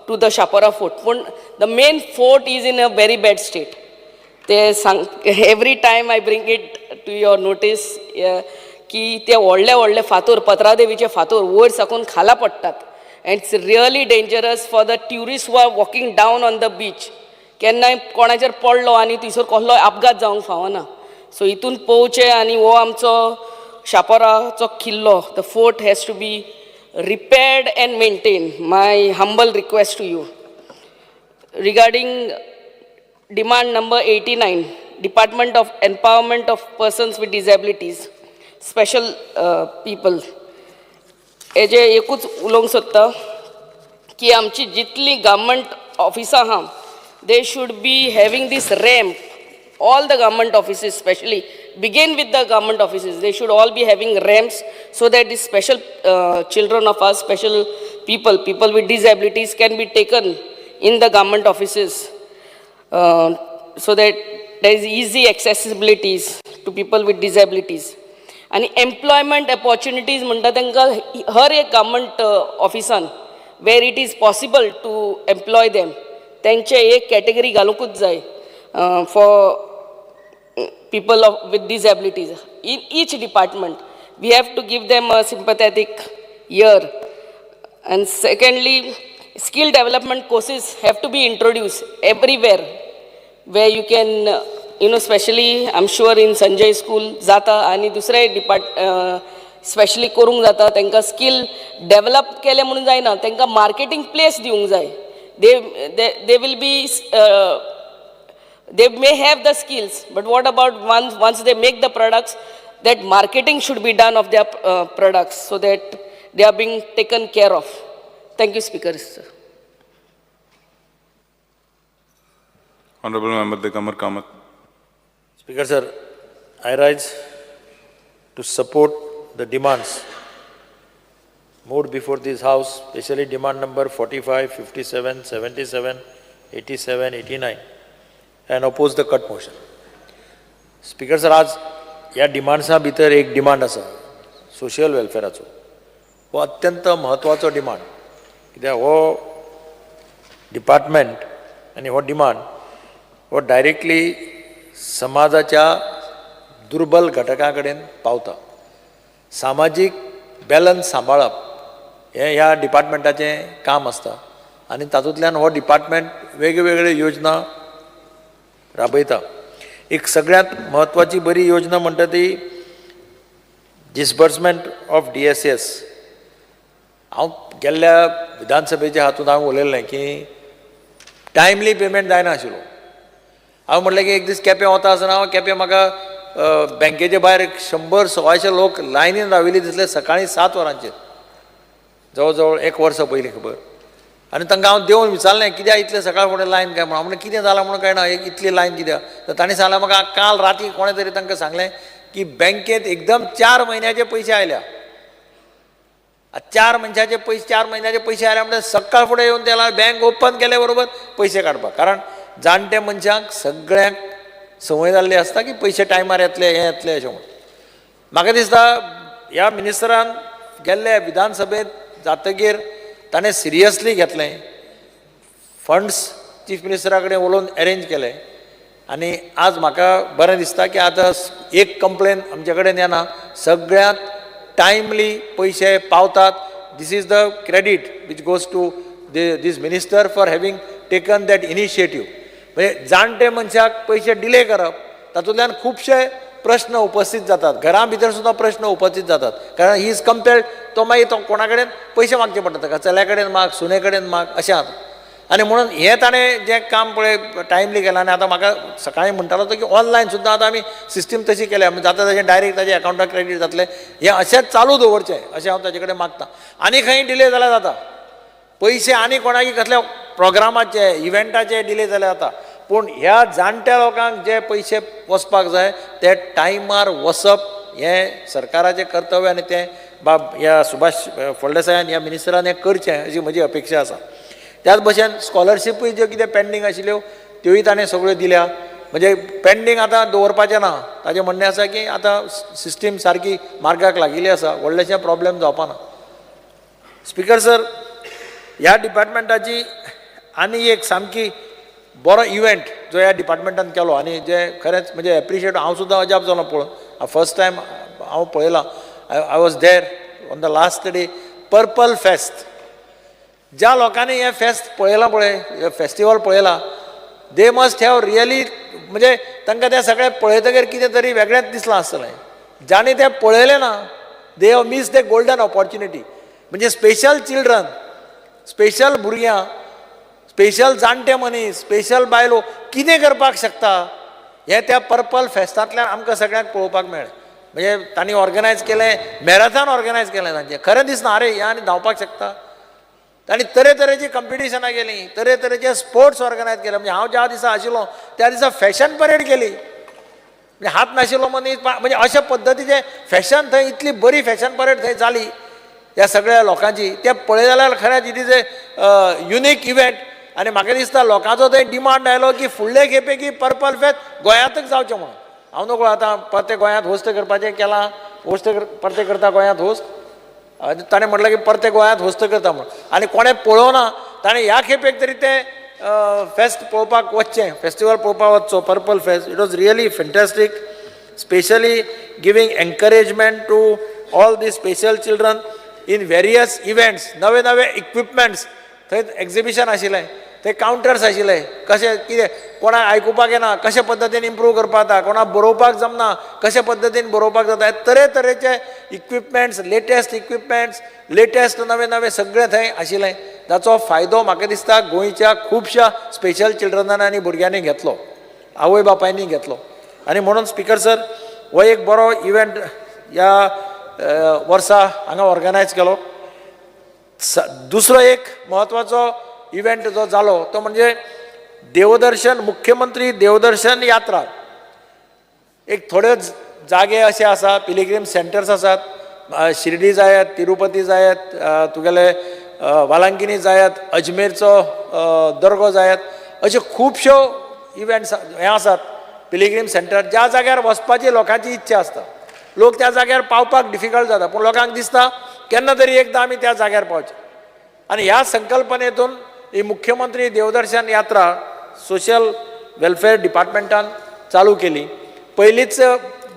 टू द शापोरा फोर्ट. पूण the main fort is in a very bad state. ते सांग every time I bring it to your notice की ते व्हडले फातोर, पत्रादेवीचे फातोर वयर साकून खाला पडटात. End it's really dangerous for the tourist who are walking down on the beach. केन्नाय कोणाचेर पडलो आनी थंयसर कसलोय अपघात जावंक फावना. सो हितून पोवचें. आनी हो आमचो शापोराचो किल्लो, the fort has to be repaired and maintained. My humble request to you. Regarding demand number 89, Department of Empowerment of Persons with Disabilities, Special People. हेजे एकूच उलोवंक सोदता की आमची जितली गव्हर्मेंट ऑफिसां आहा, they should be having this ramp. All the government offices, especially begin with the government offices, they should all be having ramps so that the special children of us, special people with disabilities can be taken in the government offices, so that there is easy accessibilities to people with disabilities. And employment opportunities म्हणटा तांकां हर एक government officean where it is possible to employ them, तांचे एक category घालूंकूच जाय for people with disabilities. In each department, we have to give them a sympathetic ear. And secondly, skill development courses have to be introduced everywhere where you can, especially I'm sure in Sanjay school जाता आनी दुसरे specially करूंक जाता. तांकां skill develop केले म्हणून जायना, तांकां मार्केटिंग प्लेस दिवंक जाय. They will be they may have the skills, but what about once they make the products, that marketing should be done of their products so that they are being taken care of. Thank you, Speaker. Sir. Honorable Member Dekamar Kamat. Speaker sir, I rise to support the demands moved before this House, especially demand number 45, 57, 77, 87, 89. and oppose the cut motion. Speaker sir, आज या डिमांड्सा भितर एक demand आसा social वेलफेराचो. हो अत्यंत महत्वाचो demand, कित्याक हो डिपार्टमेंट आनी हो डिमांड हो डायरेक्टली समाजाच्या दुर्बल घटकां कडेन पावता. सामाजीक बॅलन्स सांबाळप हें ह्या डिपार्टमेंटाचें काम आसता आनी तातूंतल्यान हो डिपार्टमेंट वेगवेगळे योजना राबयता. एक सगळ्यांत महत्वाची बरी योजना म्हणटा ती डिसबर्समेंट ऑफ DSS. हांव गेल्ल्या विधानसभेच्या हातूंत हांव उलयल्लें की टायमली पेमेंट जायना आशिल्लो. हांव म्हणलें की एक दीस केपें वता आसतना केपें म्हाका बँकेचे भायर 100-125 लोक लायनीन राविल्ले दिसले सकाळीं 7 वरांचेर, जवळ जवळ 1 वर्स पयलीं खबर. आनी तांकां हांव देवन विचारलें कित्याक इतलें सकाळ फुडें लायन काय म्हणून. हांव कितें जालां म्हणून कळना, एक इतली लायन कित्याक. तर तांणी सांगलें म्हाका काल राती कोणें तरी तांकां सांगलें की बँकेंत एकदम 4 म्हयन्याचे पयशे आयल्या. 4 मनशाचे पयशे 4 म्हयन्याचे पयशे आयल्या म्हणजे सकाळ फुडें येवन त्याला बँक ओपन केले बरोबर पयशे काडपाक. कारण जाणटे मनशांक सगळ्यांक संवय जाल्ली आसता की पयशे टायमार येतले हें येतलें अशें म्हणून. म्हाका दिसता ह्या मिनिस्टरान गेल्ले विधानसभेंत जातकीर ताणें सिरियसली घेतलें. फंड्स चीफ मिनिस्टरा कडेन उलोवन अरेंज केले आनी आज म्हाका बरें दिसता की आतां एक कंप्लेन आमचे कडेन येना, सगळ्यांत टायमली पयशे पावतात. This is the credit which goes to this minister for having taken that initiative. म्हणजे जाणटे मनशाक पयशे डिले करप तातूंतल्यान खुबशे प्रश्न उपस्थित जातात, घरां भितर सुद्दां प्रश्न उपस्थित जातात, कारण ही इज कंपेल्ड तो मागीर तो कोणा कडेन पयशे मागचे पडटा, ताका चल्या कडेन माग, सुने कडेन माग अशें जाता. आनी म्हणून हें ताणें जें काम पळय टायमली केलां, आनी आतां म्हाका सकाळीं म्हणटालो तो की ऑनलायन सुद्दां आतां आमी सिस्टम तशी केल्या, जाता तशें डायरेक्ट ताच्या अकावंटाक क्रेडीट जातलें, हें अशेंच चालू दवरचें अशें हांव ताचे कडेन मागतां. आनी खंय डिले जाल्यार जाता, पयशे आनी कोणाक कसल्या प्रोग्रामाचे इव्हेंटाचे डिले जाल्यार जाता, पूण ह्या जाणट्या लोकांक जे पयशे वचपाक जाय ते टायमार वचप हें सरकाराचें कर्तव्य, आनी तें बाब ह्या सुभाष फळदेसायान ह्या मिनिस्टरान हें करचें अशी म्हजी अपेक्षा आसा. त्याच भशेन स्कॉलरशिपूय ज्यो कितें पेंडींग आशिल्ल्यो त्योय ताणें सगळ्यो दिल्या, म्हणजे पेंडींग आतां दवरपाचें ना. ताजें म्हणणें आसा की आतां सिस्टीम सारकी मार्गाक लागिल्ली आसा, व्हडलेशें प्रॉब्लेम जावपाना. स्पिकर सर, ह्या डिपार्टमेंटाची आनी एक सामकी बरो इव्हेंट जो ह्या डिपार्टमेंटान केलो, आनी जे खरेंच म्हणजे एप्रिशिएट, हांव सुद्दां अजाप जालो पळोवन. फर्स्ट टायम हांव पळयलां, I was there on the last day, purple fest. ज्या लोकांनी हें फेस्त पळयलां पळय, फेस्टिवल पळयलां, दे मस्ट हॅव रियली, म्हणजे तांकां तें सगळें पळयतकीर कितें तरी वेगळेंच दिसलां आसतलें. जाणी तें पळयलें ना, they have miss the golden opportunity. म्हणजे स्पेशल चिल्ड्रन, स्पेशल भुरग्यां, स्पेशल जाणटे मनीस, स्पेशल बायलो कितें करपाक शकता हें त्या पर्पल फेस्टांतल्यान आमकां सगळ्यांक पळोवपाक मेळ्ळें. म्हणजे तांणी ऑर्गनायज केलें, मॅरेथॉन ऑर्गनायज केलें तांचें. खरें दिसना अरे ह्या आनी धांवपाक शकता. तांणी तरेतरेची कंपिटिशनां केलीं, तरेतरेचे स्पोर्ट्स ऑर्गनायज केले. म्हणजे हांव ज्या दिसा आशिल्लो त्या दिसा फॅशन परेड केली. म्हणजे हात नाशिल्लो मनीस, म्हणजे अशा पद्दतीचे फॅशन थंय, इतली बरी फॅशन परेड थंय जाली ह्या सगळ्या लोकांची. तें पळय जाल्यार खरेंच it is a unique event. आनी म्हाका दिसता लोकांचो थंय डिमांड आयलो की फुडले खेपे की पर्पल फेस्ट गोंयांतच जावचें म्हणून. हांव नकळो आतां परते गोंयांत होस्ट करपाचें केलां, होस्ट परते करता गोंयांत होस्ट. ताणें म्हटलें की परते गोंयांत होस्ट करता म्हणून, आनी कोणें पळोवना. ताणें ह्या खेपेक तरी तें फेस्ट पळोवपाक वचचें, फेस्टिवल पळोवपाक वचचो, purple fest. It was really fantastic, specially giving encouragement to all the special children in various events. नवे नवे इक्विपमेंट्स थंय एक्झिबिशन आशिल्लें, थंय कावंटर्स आशिल्ले, कशें कितें कोणाक आयकुपाक येना कशे पद्दतीन इम्प्रूव करपा जाता, कोणाक बरोवपाक जमना कशे पद्दतीन बरोवपाक जाता, तरेतरेचे इक्विपमेंट्स, लेटेस्ट इक्विपमेंट्स, लेटेस्ट नवे नवे सगळें थंय आशिल्लें. जाचो फायदो म्हाका दिसता गोंयच्या खुबश्या स्पेशल चिल्ड्रनांनी आनी भुरग्यांनी घेतलो, आवय बापायनी घेतलो. आनी म्हणून स्पिकर सर, हो एक बरो इव्हेंट ह्या वर्सा हांगा ऑर्गनायज केलो. दुसरो एक म्हत्वाचो इव्हेंट जो जालो तो म्हणजे देवदर्शन, मुख्यमंत्री देवदर्शन यात्रा. एक थोडे जागे असे आसा, पिलिग्रीम सेंटर्स आसात, शिर्डी जायत, तिरुपती जायत, तुगेले वालांकिनी जायत, अजमेरचो दर्गो जायत, अशे खुबश्यो इव्हेंट्स हे आसात पिलिग्रीम सेंटर, ज्या जाग्यार वचपाची लोकांची इच्छा आसता. लोक त्या जाग्यार पावपाक डिफिकल्ट जाता, पूण लोकांक दिसता केन्ना तरी एकदां आमी त्या जाग्यार पावचे. आनी ह्या संकल्पनेतून ही मुख्यमंत्री देवदर्शन यात्रा सोशल वेलफेअर डिपार्टमेंटान चालू केली. पयलींच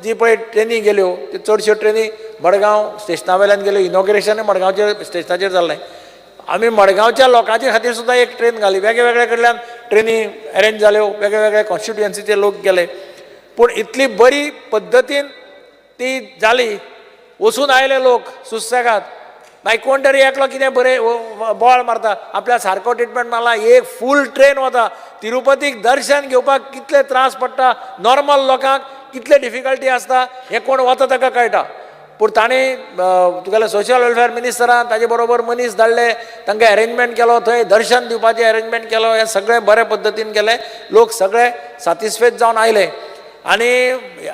जी पळय ट्रेनी गेल्यो त्यो चडश्यो ट्रेनी मडगांव स्टेशना वयल्यान गेल्यो. इनॉग्रेशन मडगांवच्या स्टेशनाचेर जाल्लें. आमी मडगांवच्या लोकांचे खातीर सुद्दां एक ट्रेन घाली. वेगवेगळे कडल्यान ट्रेनी अरेंज जाल्यो, वेगवेगळे कॉन्स्टिट्युएन्सीचे लोक गेले. पूण इतली बरी पद्दतीन ती जाली, वचून आयले लोक सुसेगाद. मागीर कोण तरी एकलो कितें बरें बोवाळ मारता, आपल्या सारको ट्रिटमेंट मारला, एक फूल ट्रेन वता. तिरुपतीक दर्शन घेवपाक कितले त्रास पडटा, नॉर्मल लोकांक कितले डिफिकल्टी आसता हें कोण वता ताका कळटा. पूण ताणें तुगेले सोशल वेलफेअर मिनिस्टरान ताजे बरोबर मनीस धाडले, तांकां अरेंजमेंट केलो, थंय दर्शन दिवपाचें अरेंजमेंट केलो. हें सगळें बरे पद्दतीन केलें. लोक सगळे सॅटिस्फायड जावन आयले. आनी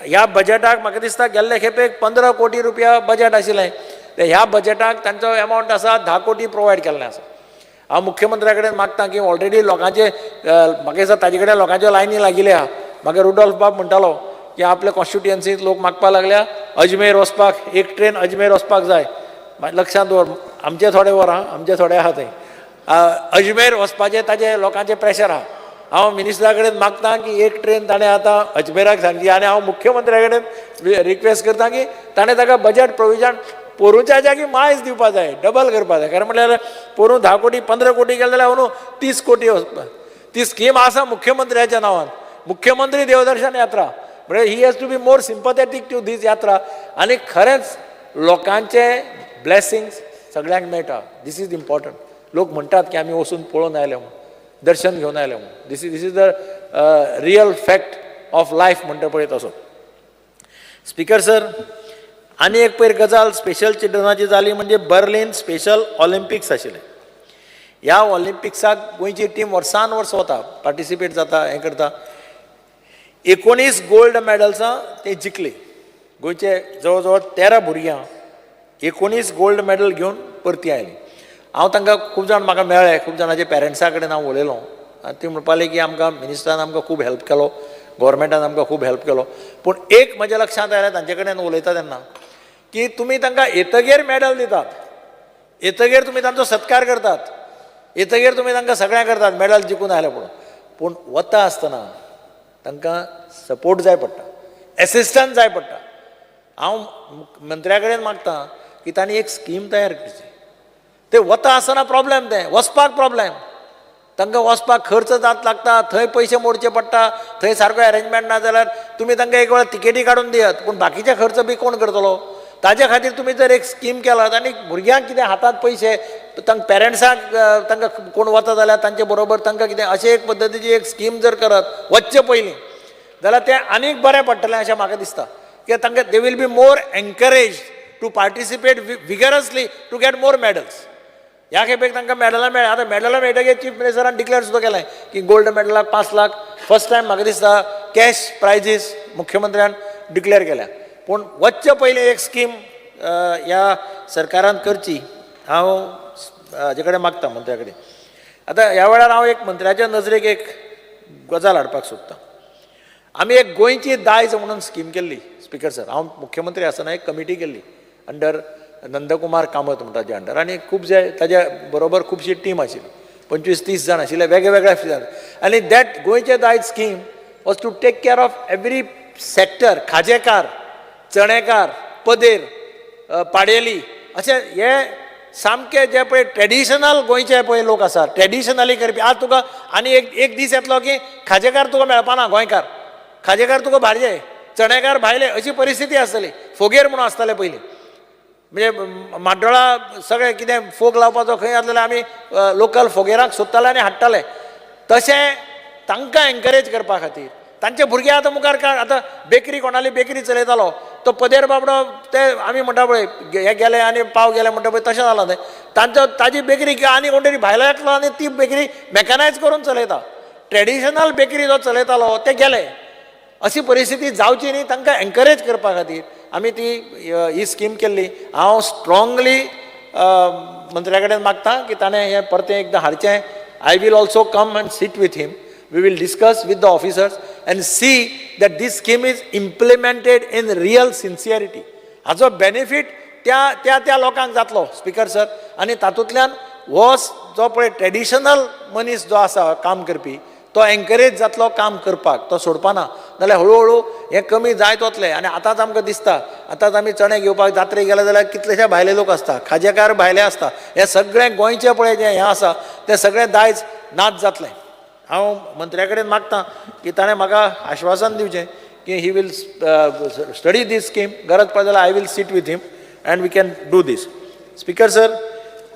ह्या बजेटाक म्हाका दिसता गेल्ले खेपेक 15 कोटी रुपया बजेट आशिल्लें. ह्या बजेटाक तांचो एमावंट आसा 10 कोटी प्रोवायड केल्लें आसा. हांव मुख्यमंत्र्या कडेन मागतां की ऑलरेडी लोकांचे म्हाका दिसता ताजे कडेन लोकांच्यो लायनी लागिल्ले आहा. म्हाका रुडॉल्फ बाब म्हणटालो की आपल्या कॉन्स्टिट्युएन्सींत लोक मागपाक लागल्या अजमेर वचपाक, एक ट्रेन अजमेर वचपाक जाय. लक्षांत दवर, आमचे थोडे वरां, आमचे थोडे आहा थंय अजमेर वचपाचें, ताजे लोकांचें प्रेशर आहा. हांव मिनिस्टरा कडेन मागतां की एक ट्रेन ताणें आतां अजमेराक सांगची. आनी हांव मुख्यमंत्र्या कडेन रिक्वेस्ट करतां की ताणें ताका बजेट प्रोविजन पोरूच्या जागी मायज दिवपा जाय, डबल करपा जाय. कारण म्हटल्यार पोरूं 10 कोटी 15 कोटी गेले जाल्यार अंदू 30 कोटी वचपा. ती स्कीम आसा मुख्यमंत्र्याच्या नांवान, मुख्यमंत्री देवदर्शन यात्रा. म्हणजे he has to be more sympathetic to this यात्रा आनी खरेंच लोकांचे ब्लेसिंग्स सगळ्यांक मेळटा. This is important. लोक म्हणटात की आमी वचून पळोवन आयले म्हणून, दर्शन घेवन आयले म्हणून. This is the real fact of life म्हणटा पळय तसो. स्पीकर सर, आनी एक पयर गजाल स्पेशल चिल्ड्रनाची जाली म्हणजे बर्लिन स्पेशल ऑलिंपिक्स आशिल्ले. ह्या ऑलिंपिक्साक गोंयची टीम वर्सान वर्स वता, पार्टिसिपेट जाता, हें करता. 19 गोल्ड मॅडल्सां ते जिखली. गोंयचे जवळ जवळ 13 भुरग्यां 19 गोल्ड मॅडल घेवन परती आयलीं. हांव तांकां खूब जाण म्हाका मेळ्ळे, खूब जाणांच्या पेरंट्सा कडेन हांव उलयलो. ती म्हणपाली की आमकां मिनिस्टरान आमकां खूब हेल्प केलो, गव्हर्मेंटान आमकां खूब हेल्प केलो. पूण एक म्हज्या लक्षांत आयलें तांचे कडेन उलयता तेन्ना की तुमी तांकां येतगीर मॅडल दितात, येतगीर तुमी तांचो सत्कार करतात, येतगीर तुमी तांकां सगळें करतात मॅडल जिखून आयले पळोवन. पूण वता आसतना तांकां सपोर्ट जाय पडटा, एसिस्टन्स जाय पडटा. हांव मंत्र्या कडेन मागतां की तांणी एक स्कीम तयार करची. ते वता आसतना प्रॉब्लेम, ते वचपाक प्रॉब्लेम, तांकां वचपाक खर्च जात लागता, थंय पयशे मोडचे पडटा, थंय सारको अरेंजमेंट ना जाल्यार तुमी तांकां एक वेळ तिकेटी काडून दियात, पूण बाकीचे खर्च बी कोण करतलो? ताजे खातीर तुमी जर एक स्कीम केलात आनी भुरग्यांक कितें हातांत पयशे, तांकां पेरंट्सांक तांकां कोण वता जाल्यार तांचे बरोबर तांकां कितें अशे एक पद्दतीची एक स्कीम जर करत वच्चे पयलीं जाल्यार तें आनीक बरें पडटलें अशें म्हाका दिसता. कित्याक तांकां they will be more encourage to participate vigorously to get more medals. ह्या खेपेक तांकां मेडलां मेळ्ळ्या. आतां मेडलां मेळटकीर चीफ मिनिस्टरान डिक्लेअर सुद्दां केलें की गोल्ड मेडलाक 5 लाख फर्स्ट टायम म्हाका दिसता कॅश प्रायजीस मुख्यमंत्र्यान डिक्लेअर केल्या. पूण वच्चे पयलीं एक स्कीम ह्या सरकारान करची, हांव हाजे कडेन मागतां मंत्र्या कडेन. आतां ह्या वेळार हांव एक मंत्र्याच्या नजरेक एक गजाल हाडपाक सोदतां. आमी एक गोंयची दायज म्हणून स्कीम केल्ली. स्पिकर सर, हांव मुख्यमंत्री आसतना एक कमिटी केल्ली अंडर नंदकुमार कामत म्हणटा ताजे अंडर, आनी खुबशे ताज्या बरोबर खुबशी टीम आशिल्ली, 25-30 जाण आशिल्ले वेगळ्या फिल्डांत. आनी दॅट गोंयचे दायज scheme was to take care of every sector. खाजेकार, चणेकार, पदेर, पाडेली, अशे हे सामके जे पळय ट्रेडिशनल गोंयचे पळय लोक आसात, ट्रेडिशनली करपी. आज तुका आनी एक दीस येतलो की खाजेकार तुका मेळपाना, गोंयकार खाजेकार तुका भायले, चणेकार भायले, अशी परिस्थिती आसतली. फोगेर म्हणून आसताले पयलीं, म्हणजे माड्डोळा सगळे कितें फोग लावपाचो खंय आसलेले आमी लोकल फोगेराक सोदताले आनी हाडटाले. तशें तांकां एनकरेज करपा खातीर तांचे भुरगे आतां मुखार आतां बेकरी कोणाली बेकरी चलयतालो तो पदेर बाबडो, ते आमी म्हणटा पळय हे गेले आनी पाव गेले म्हणटा पळय, तशें जालां तें. ताजी बेकरी आनी कोण तरी भायलो येतलो आनी ती बेकरी मॅकनायज करून चलयता. ट्रेडिशनल बेकरी जो चलयतालो ते गेले. अशी परिस्थिती जावची न्ही, तांकां एनकरेज करपा खातीर आमी ही स्कीम केल्ली. हांव स्ट्रॉंगली मंत्र्या कडेन मागतां की ताणें हें परतें एकदां हाडचें. I will also come and sit with him. We will discuss with the officers and see that this scheme is implemented in real sincerity. Hajo benefit त्या लोकांक जातलो स्पीकर सर. आनी तातूंतल्यान हो जो पळय ट्रेडिशनल मनीस जो आसा काम करपी तो एनकरेज जातलो काम करपाक, तो सोडपाना. नाल्यार हळू हें कमी जायत वतलें. आनी आतांच आमकां दिसता, आतांच आमी चणे घेवपाक जात्रेक गेले जाल्यार कितलेशे भायले लोक आसता, खाजेकार भायले आसता. हे सगळें गोंयचें पळय जें हें आसा तें सगळें दायज नाच जातलें. हांव मंत्र्या कडेन मागतां की ताणें म्हाका आश्वासन दिवचें की he will study this scheme. गरज पडली जाल्यार I will sit with him and we can do this. Speaker sir,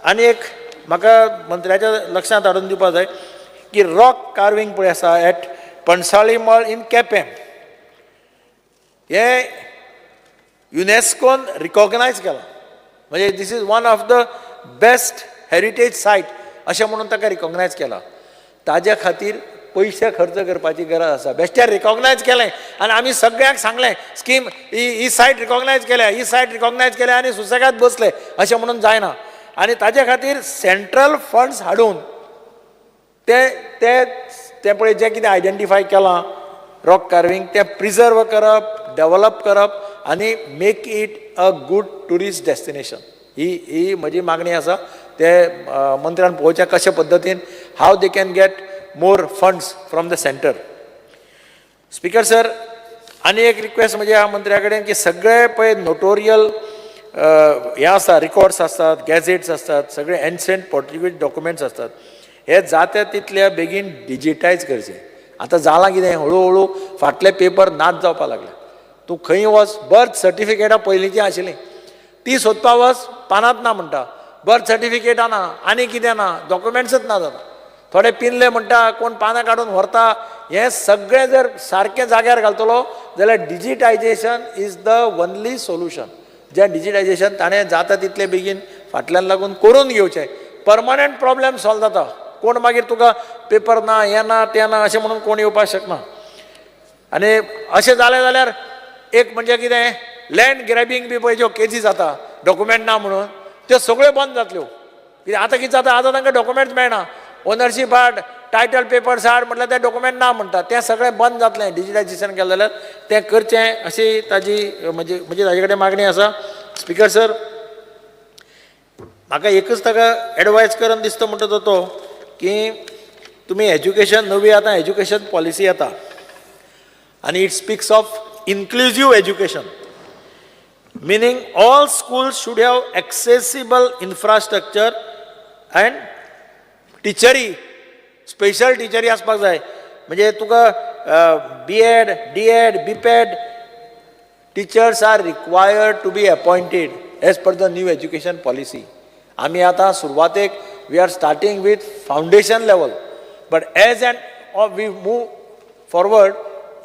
आनी एक म्हाका मंत्र्याच्या लक्षांत हाडून दिवपाक जाय की रॉक कार्विंग पळय आसा एट पणसाळी मळ इन केपें, हे युनेस्कोन रिकॉग्नायज केलां. म्हणजे this is one of the best heritage site अशें म्हणून ताका रिकॉग्नायज केलां. ताज्या खातीर पयशे खर्च करपाची गरज आसा. बेश्टें रिकॉग्नायज केलें आनी आमी सगळ्यांक सांगलें स्कीम ही सायट रिकॉग्नायज केल्या, ही सायट रिकॉग्नायज केल्या आनी सुसेगाद बसले अशें म्हणून जायना. आनी ताजे खातीर सेंट्रल फंड्स हाडून ते पळय जें कितें आयडेंटिफाय केलां रॉक कार्विंग तें प्रिजर्व करप, डेवलप करप आनी make it a good tourist destination. ही म्हजी मागणी आसा. ते मंत्र्यान पळोवचें कशे पद्दतीन how they can get more funds from the centre. Speaker sir, आनी एक रिक्वेस्ट म्हणजे ह्या मंत्र्या कडेन की सगळे पळय नोटोरियल हे आसा, रिकॉर्ड्स आसतात, गॅझेट्स आसतात, सगळे एन्शंट पोर्ट्युगीज डॉक्युमेंट्स आसतात, हे जाता तितल्या बेगीन डिजिटायज करचे. आतां जालां कितें हळू फाटले पेपर नाच जावपाक लागले. तूं खंय वच बर्थ सर्टिफिकेटां पयलींची आशिल्लीं ती सोदपा वच पानांत ना म्हणटा, बर्थ सर्टिफिकेटां ना, आनी कितें ना, डॉक्युमेंट्सच ना जाता. थोडे पिनले म्हणटा, कोण पानां काडून व्हरता. हें सगळें जर सारकें जाग्यार घालतलो जाल्यार digitisation is the only solution. जें डिजिटायजेशन ताणें जाता तितले बेगीन फाटल्यान लागून करून घेवचें. परमनंट प्रॉब्लेम सॉल्व जाता. कोण मागीर तुका पेपर ना, हें ना, तें ना अशें म्हणून कोण येवपाक शकना. आनी अशें जालें जाल्यार एक म्हणजे कितें, लँड ग्रॅबिंग बी पळय ज्यो केसी जाता डॉक्युमेंट ना म्हणून, त्यो सगळ्यो बंद जातल्यो. कित्याक आतां कितें जाता, आतां तांकां डॉक्युमेंट्स मेळना. ओनरशीप हाड, टायटल पेपर्स हाड म्हटल्यार ते डॉक्युमेंट ना म्हणटा. तें सगळें बंद जातलें डिजिटायजेशन केलें जाल्यार. तें करचें अशी ताजी म्हणजे ताजे कडेन मागणी आसा. स्पिकर सर, म्हाका एकच ताका एडवायज करन दिसता म्हणटा तो की तुमी एज्युकेशन, नवी आतां एज्युकेशन पॉलिसी येता आनी it speaks of inclusive education, meaning all schools should have accessible infrastructure and टिचरी, स्पेशल टिचरी आसपाक जाय. म्हणजे तुका B.Ed, D.Ed, B.Ped teachers are required to be appointed as per the new education policy. आमी आतां सुरवातेक we are starting with foundation level, but as and we move forward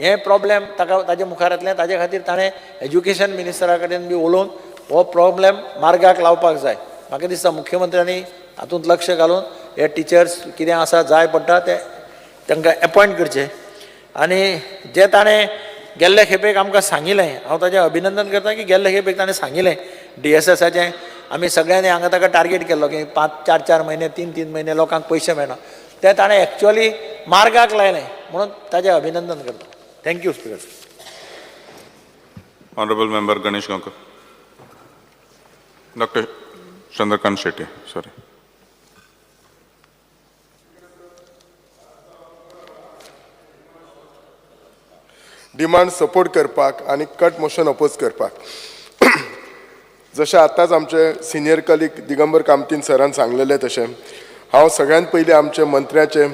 हे प्रॉब्लेम ताजे मुखार येतलें. ताजे खातीर ताणें एज्युकेशन मिनिस्टरा कडेन बी उलोवन हो प्रॉब्लेम मार्गाक लावपाक जाय. म्हाका दिसता मुख्यमंत्र्यांनी हातूंत लक्ष घालून हे टिचर्स कितें आसा जाय पडटा ते तांकां अपॉयंट करचें. आनी जें ताणें गेल्ले खेपेक आमकां सांगिल्लें, हांव ताचें अभिनंदन करता की गेल्ले खेपेक ताणें सांगिल्लें DSSाचें आमी सगळ्यांनी हांगा ताका टार्गेट केल्लो की 5-4 म्हयने 3-3 म्हयने लोकांक पयशे मेळना. ते ताणें एक्चुअली मार्गाक लायलें म्हणून ताचें अभिनंदन करता. Thank you speaker. Honorable Member Ganesh Gankar. Dr. Chandrakant Shetty, sorry. Demand support करपाक आनी कट मोशन अपोज करपाक. जशें आतांच आमचे सिनियर कलीग दिगंबर कामतीन सरान सांगलेलें तशें हांव सगळ्यांत पयलीं आमचे मंत्र्याचें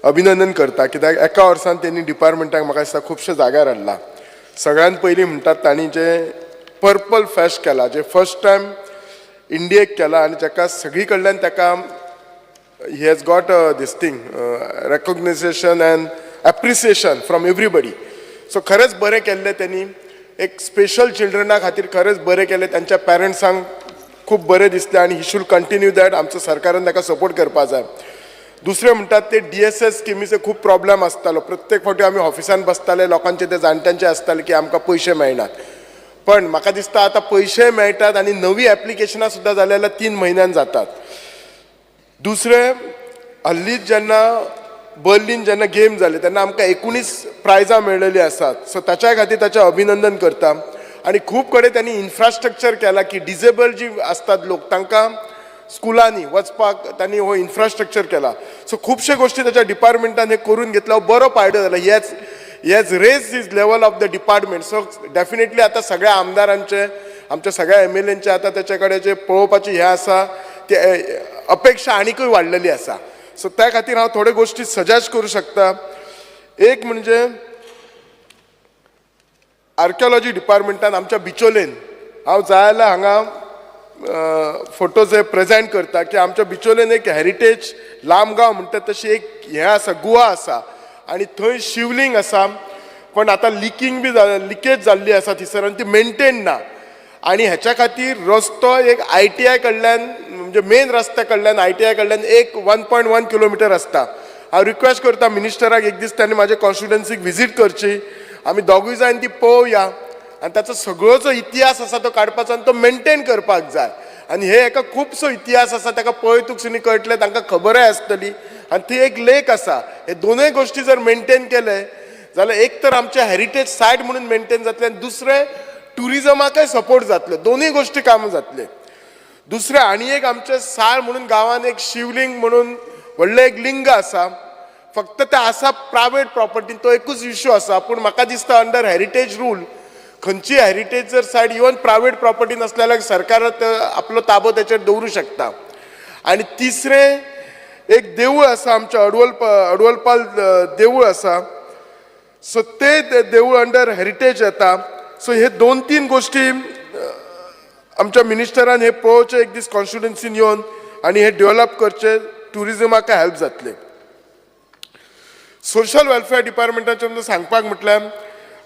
अभिनंदन करता, कित्याक एका वर्सान त्यांनी डिपार्टमेंटाक म्हाका दिसता खुबशे जाग्यार हाडला. सगळ्यांत पयलीं म्हणटात तांणी जें पर्पल फेस्ट केला, जें फर्स्ट टायम इंडियेक केला आनी जाका सगळी कडल्यान ताका he has got this thing recognition and appreciation from everybody. So खरेंच बरें केल्लें त्यांनी. एक स्पेशल चिल्ड्रना खातीर खरेंच बरें केलें. तांच्या पेरंट्सांक खूब बरें दिसलें आनी ही शूड कंटिन्यू दॅट. आमच्या सरकारान ताका सपोर्ट करपा जाय. दुसरें म्हणटात ते DSS स्किमीचे खूब प्रॉब्लेम आसतालो. प्रत्येक फावटी आमी ऑफिसान बसताले, लोकांचे ते जाणट्यांचे आसताले की आमकां पयशे मेळनात. पण म्हाका दिसता आतां पयशे मेळटात आनी नवी एप्लिकेशनां सुद्दां जाली जाल्यार 3 म्हयन्यान जातात. दुसरें, हल्लीच जेन्ना बर्लिन जेन्ना गेम जाले तेन्ना आमकां 19 प्रायजां मेळिल्लीं आसात. सो ताच्या खातीर ताचें अभिनंदन करता. आनी खूब कडेन त्यांनी इन्फ्रास्ट्रक्चर केला की डिजेबल जी असतात लोक तांकां स्कुलांनी वचपाक तांणी हो इन्फ्रास्ट्रक्चर केला. सो खुबशे गोष्टी ताच्या डिपार्टमेंटान हे करून घेतला. बरो फायदो जाला. हेच raise this level of the department. So definitely आता सगळ्या आमदारांचे, आमच्या सगळ्या MLAंचे आता त्याच्या कडेन जे पळोवपाची हे आसा ते अपेक्षा आनीकूय वाडलेली आसा. सो त्या खातीर हांव थोड्यो गोष्टी सजेस्ट करूं शकता. एक म्हणजे आर्किओलॉजी डिपार्टमेंटान आमच्या बिचोलेन हांव जाय जाल्यार हांगा फोटोज हे प्रेजेंट करता की आमच्या बिचोलेन एक हेरिटेज लांबगांव म्हणटा तशी एक हे आसा, गुहा आसा आनी थंय शिवलिंग आसा. पण आतां लिकेज जाल्ली आसा थिसर आनी ती मेंटेन ना. आनी हेच्या खातीर रस्तो एक ITI कडल्यान म्हणजे मेन रस्त्या कडल्यान ITI कडल्यान एक 1.1 किलोमिटर आसता. हांव रिक्वेस्ट करता मिनिस्टराक एक दीस तांणी म्हाज्या कॉन्स्टिट्युएन्सीक विजीट करची. आमी दोगूय जाण ती पळोवया आनी ताचो सगळो जो इतिहास आसा तो काडपाचो आनी तो मेंटेन करपाक जाय. आनी हे एका खुबसो इतिहास आसा ताका पळयतूक सुनी कळटलें, तांकां खबरूय आसतली. आनी थंय एक लेक आसा. हे दोनूय गोश्टी जर मेंटेन केले जाल्यार एक तर आमचे हेरिटेज सायट म्हणून मेंटेन जातले आनी दुसरें टुरिजमाकय सपोर्ट जातले. दोनूय गोश्टी काम जातले. दुसरें आनी एक आमचे साळ म्हणून गांवान एक शिवलिंग म्हणून व्हडलें एक लिंग आसा. फक्त ते आसा प्रायवेट प्रॉपर्टीन, तो एकूच इश्यू आसा. पूण म्हाका दिसता अंडर हेरिटेज रूल खंयची हेरिटेज जर सायट इवन प्रायवेट प्रॉपर्टीन आसल्या जाल्यार सरकार आपलो ताबो तेचेर दवरूं शकता. आनी तिसरें एक देवूळ आसा आमच्या अडवलपाल देवूळ आसा. सो ते देवूळ अंडर हेरिटेज येता. सो हे 2-3 गोष्टी आमच्या मिनिस्टरान हे पळोवचे एक दीस कॉन्स्टिट्युन्सीन येवन आनी हे डेव्हलप करचे, ट्युरिजमाक हेल्प जातले. सोशल वेलफेअर डिपार्टमेंटाचे आमकां सांगपाक म्हटल्यार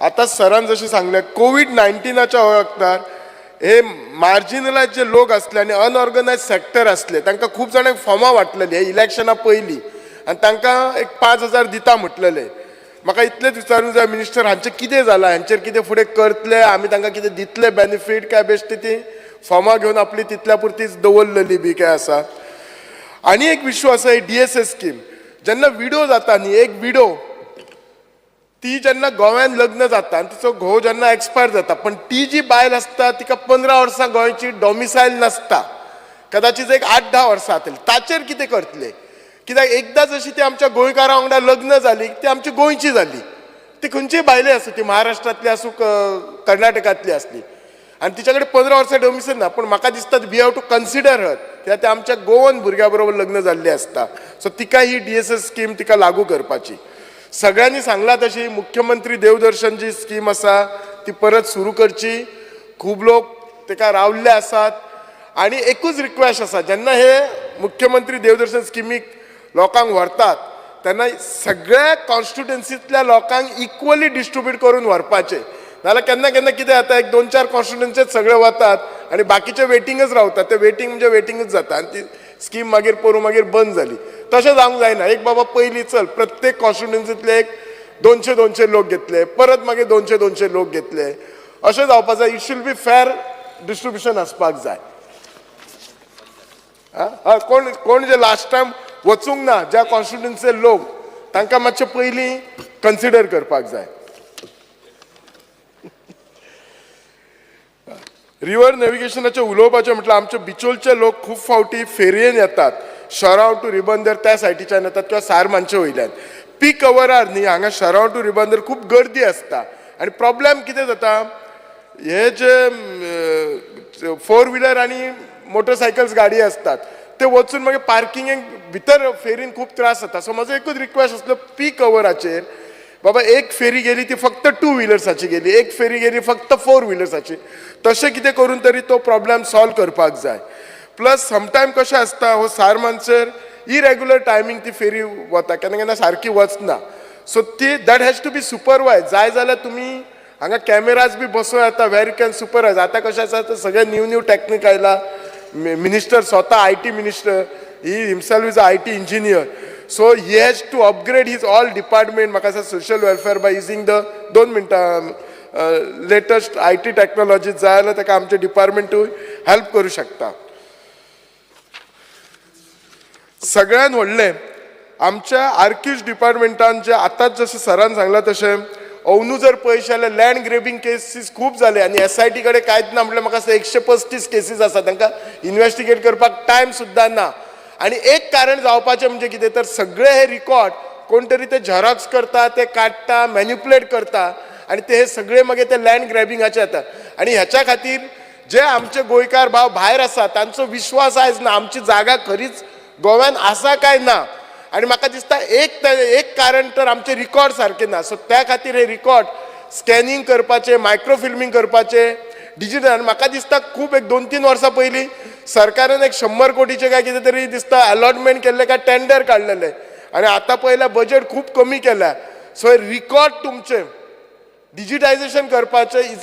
आतां सरान जशें सांगलें कोविड-19च्या वखदार हे मार्जिनलायज जे लोक असले आनी अनऑर्गनायज सेक्टर असले तांकां खूब जाणांक फॉर्मां वाटलेली हे इलेक्शना पयलीं आनी तांकां एक 5,000 दिता म्हटलेले. म्हाका इतलेंच विचारूंक जाय मिनिस्टर हांचें कितें जालां, हांचेर कितें फुडें करतले, आमी तांकां कितें दितले बेनिफीट काय बेश्टी ती फॉर्मां घेवन आपली तितल्या पुरतीच दवरलेली बी काय आसा. आनी एक इश्यू आसा ही DSS स्कीम. जेन्ना विडो जाता न्ही, एक विडो ती जेन्ना गोव्यान लग्न जाता आनी तिचो घोव जेन्ना एक्सपायर जाता, पण ती जी बायल आसता तिका 15 वर्सां गोंयची डॉमिसायल नासता, कदाचित एक 8-10 वर्सां जातली. ताचेर कितें करतले? कित्याक एकदां जशी ती आमच्या गोंयकारां वांगडा लग्न जाली ती आमची गोंयची जाली. ती खंयचीय बायले आसूं, ती महाराष्ट्रांतली आसूं कर्नाटकांतली आसली आनी तिच्या कडेन 15 वर्सां डॉमिसायल ना, पण म्हाका दिसता वी हॅव टू कन्सिडर हर, कित्याक ते आमच्या गोवन भुरग्या बरोबर लग्न जाल्ली आसता. सो तिका ही DSS स्कीम तिका लागू करपाची. सगळ्यांनी सांगला तशी मुख्यमंत्री देवदर्शन जी स्कीम आसा ती परत सुरू करची. खूब लोक तेका रावल्ले आसात आनी एकूच रिक्वेस्ट आसा, जेन्ना हे मुख्यमंत्री देवदर्शन स्किमीक लोकांक व्हरतात तेन्ना सगळ्या कॉन्स्टिट्युएन्सींतल्या लोकांक इक्वली डिस्ट्रिब्यूट करून व्हरपाचे. नाल्यार केन्ना केन्ना कितें जाता, एक 2-4 कॉन्स्टिट्युएन्सीच सगळे वतात आनी बाकीचे वेटिंगच रावतात. ते वेटिंग म्हणजे वेटिंगच जाता आनी ती स्कीम मागीर मागीर बंद जाली. तशें जावंक जायना. एक बाबा पयलीं चल प्रत्येक कॉन्स्टिट्युएन्सींतले एक 200 लोक घेतले, परत मागीर 200 लोक घेतले, अशें जावपाक जाय. It should be fair distribution आसपाक जाय. कोण जे लास्ट टायम वचूंक ना ज्या कॉन्स्टिट्युएन्सीचे लोक तांकां मातशें पयलीं कन्सिडर करपाक जाय. रिवर नेविगेशनाचे उलोवपाचें म्हटल्यार आमचे बिचोलचे लोक खूब फावटी फेरयेन येतात, शराव टू रिबंदर त्या सायटीच्यान येतात किंवा सारमानचे वयल्यान. पीक अवरार न्ही हांगा शराव टू रिबंदर खूब गर्दी आसता आनी प्रॉब्लेम कितें जाता, हे जे 4 व्हिलर आनी मोटरसायकल्स गाडी असतात ते वचून मागीर पार्किंगेक भितर फेरीन खूब त्रास जाता. सो म्हजो एकूच रिक्वेस्ट आसलो पीक अवराचेर बाबा एक फेरी गेली ती फक्त 2 व्हिलर्साची गेली, एक फेरी गेली फक्त 4 व्हिलर्साची. तशें कितें करून तरी तो प्रॉब्लेम सॉल्व करपाक जाय. प्लस समटायम कशें आसता हो सारमानसर इरेग्युलर टायमींग ती फेरी वता, केन्ना केन्ना सारकी वचना. सो ती दॅट हॅज टू बी सुपरवायज. जाय जाल्यार तुमी हांगा कॅमेराज बी बसोवन येता वेर यू कॅन सुपरवायज. आतां कशें आसा तर सगळे न्यू टॅक्नीक आयला. मिनिस्टर स्वता IT minister, he himself is a IT engineer. So he has to upgrade his all department, म्हाका दिसता social welfare by using the 2 मिनटां latest IT technology. जाय जाल्यार ताका आमचे डिपार्टमेंटूय हेल्प करूं शकता. सगळ्यान व्हडलें आमच्या आर्किव्ज डिपार्टमेंटान जे आतांच जशें सरान सांगलां तशें अंदू जर पळयशे जाल्यार लँड ग्रेबिंग केसीस खूब जाले आनी SIT कडेन कांयच ना म्हटल्यार म्हाका दिसता 135 केसीस आसा, तांकां इन्व्हेस्टिगेट करपाक टायम सुद्दां ना. आणि एक कारण जावपाचें म्हणजे कितें तर सगळे हे रिकॉर्ड कोण तरी ते झेरॉक्स करता, ते काडटा, मॅन्युप्युलेट करता आणि ते हे सगळे मागीर ते लँड ग्रॅबिंगाचे येता. आणि ह्याच्या खातीर जे आमचे गोंयकार भाव भायर आसा तांचो विश्वास आयज ना, आमची जागा खरीच गोव्यान आसा काय ना. आणि म्हाका दिसता एक कारण तर आमचे रिकॉर्ड सारके ना. सो त्या खातीर हे रिकॉर्ड स्कॅनिंग करपाचे, मायक्रो फिल्मिंग करपाचे, डिजिटल. आनी म्हाका दिसता खूब एक 2-3 वर्सां पयलीं सरकारान एक 100 कोटीचे काय कितें तरी दिसता अलॉटमेंट केल्ले काय टेंडर काडलेले आनी आतां पळयल्यार बजेट खूब कमी केल्या. सो हे रिकॉर्ड तुमचे डिजिटायझेशन करपाचें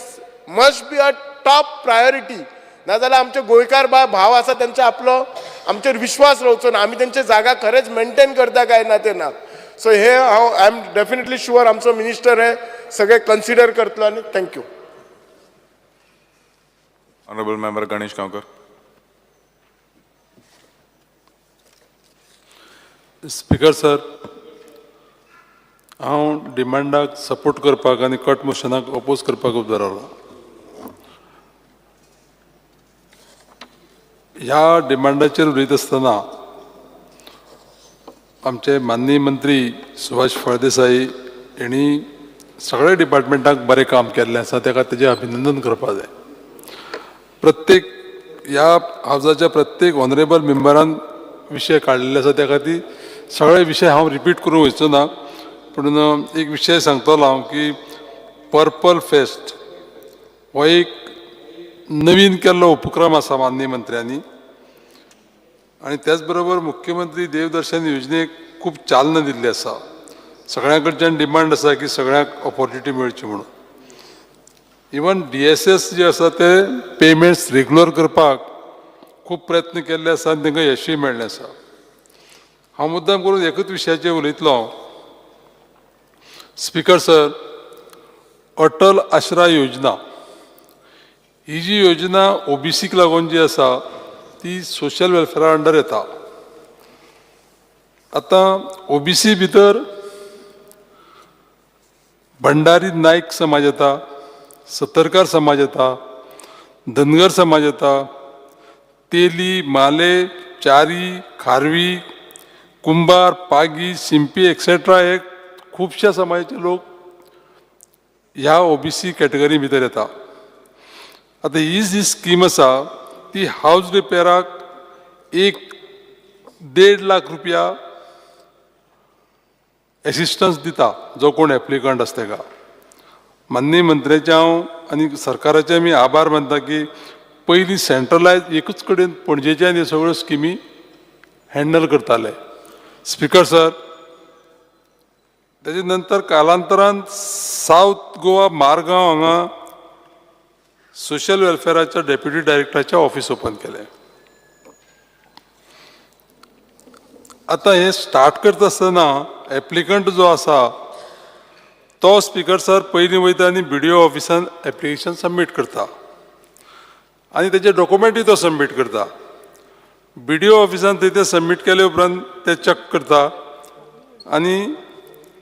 must be a top priority. नाजाल्यार आमचे गोंयकार भाव आसा तेंचे आपलो आमचेर विश्वास रावचो ना, आमी तेंचे जागा खरेंच मेंटेन करता काय ना ते ना. सो हे हांव आय एम डेफिनेटली शुअर आमचो मिनिस्टर हे सगळे कन्सिडर करतलो. आनी thank you. Honorable Member Ganesh Gaonkar. Speaker sir, हांव डिमांडाक सपोर्ट करपाक आनी कट मोशनाक अपोज करपाक उबो रावलो. ह्या डिमांडाचेर उलयत आसतना आमचे माननीय मंत्री सुभाष फळदेसाई हेणी सगळ्या डिपार्टमेंटाक बरें काम केल्लें आसा, ताका तेजें अभिनंदन करपाक जाय. प्रत्येक ह्या हावजाच्या प्रत्येक ऑनरेबल मेंबरान विशय काडिल्ले आसा त्या खातीर सगळे विशय हांव रिपीट करूंक वचचो ना, पूण एक विशय सांगतलो हांव की पर्पल फेस्ट हो एक नवीन केल्लो उपक्रम आसा माननीय मंत्र्यांनी, आनी त्याच बरोबर मुख्यमंत्री देवदर्शन योजनेक खूब चालना दिल्ली आसा. सगळ्यां कडच्यान डिमांड आसा की सगळ्यांक ऑपॉर्च्युनिटी मेळची म्हणून. इवन DSS जे आसा ते पेमेंट्स रेग्युलर करपाक खूब प्रयत्न केल्ले आसा आनी तांकां यशूय मेळ्ळें आसा. हांव मुद्दाम करून एकूच विशयाचेर उलयतलो. स्पीकर सर, अटल आश्रा योजना ही जी योजना OBCक लागून जी आसा ती सोशल वेलफेअरा अंडर येता. आतां OBC भितर भंडारी नायक समाज येता, सतरकार समाज येता, धनगर समाज येता, तेली, माले, चारी, खारवी, कुंभार, पागी, शिंपी एक्सेट्रा हे खुबशा समाजाचे लोक ह्या OBC कॅटेगरी भितर येता. आतां ही जी स्कीम आसा ती हावज रिपेराक 1.5 लाख रुपया एसिस्टन्स दिता जो कोण एप्लिकंट आसा ताका. माननीय मंत्र्याचे हांव आनी सरकाराचे आमी आभार मानता की पयलीं सेंट्रलायज एकूच कडेन पणजेच्यान ह्यो सगळ्यो स्किमी हँडल करताले. स्पीकर सर, तेजे नंतर कालांतरान सावथ गोवा मारगांव हांगा सोशल वेलफेअराच्या डेप्युटी डायरेक्टराचें ऑफिस ओपन केलें. आतां हें स्टार्ट करता आसतना एप्लिकंट जो आसा तो स्पीकर सर पयलीं वयता आनी BDO ऑफिसान एप्लिकेशन सबमीट करता आनी तेजे डॉक्युमेंटूय तो सबमीट करता. BDO ऑफिसान थंय ते सबमीट केले उपरांत ते चेक करता आनी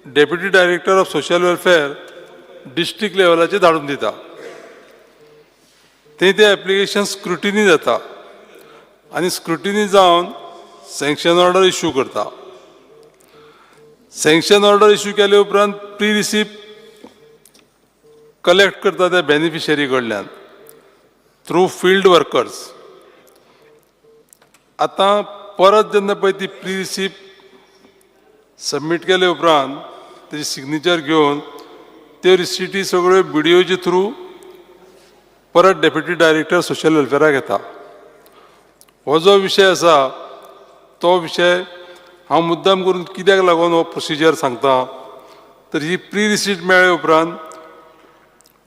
deputy director of social welfare district लेवलाचेर धाडून दिता. थंय ते एप्लिकेशन स्क्रुटिनी जाता आनी स्क्रुटिनी जावन सँक्शन ऑर्डर इश्यू करता. सँक्शन ऑर्डर इश्यू केले उपरांत प्री रिसिप्ट कलेक्ट करता त्या बेनिफिशरी कडल्यान थ्रू फील्ड वर्कर्स. आतां परत जेन्ना पळय ती प्री रिसिप्ट सबमीट केले उपरांत तेजी सिग्नेचर घेवन त्यो रिसिटी सगळ्यो BDOचे थ्रू परत डेप्युटी डायरेक्टर सोशल वेलफेअराक येता. हो जो विशय आसा तो विशय हांव मुद्दाम करून कित्याक लागून हो प्रोसिजर सांगता तर ही प्री रिसीट मेळ्ळे उपरांत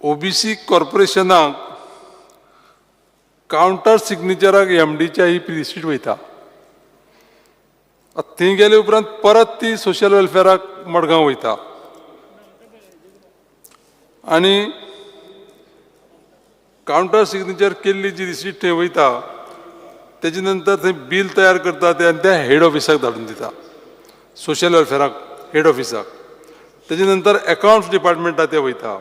OBC कॉर्पोरेशनाक कावंटर सिग्नेचराक MDच्या ही प्री रिसीट वयता. थंय गेले उपरांत परत ती सोशल वेलफेअराक मडगांव वयता आनी कावंटर सिग्नेचर केल्ली जी रिसीट थंय वयता तेजे नंतर थंय बील तयार करता ते आनी त्या हेड ऑफिसाक धाडून दिता, सोशल वेलफेअराक हेड ऑफिसाक. तेजे नंतर अकाउंट्स डिपार्टमेंटाक ते वयता.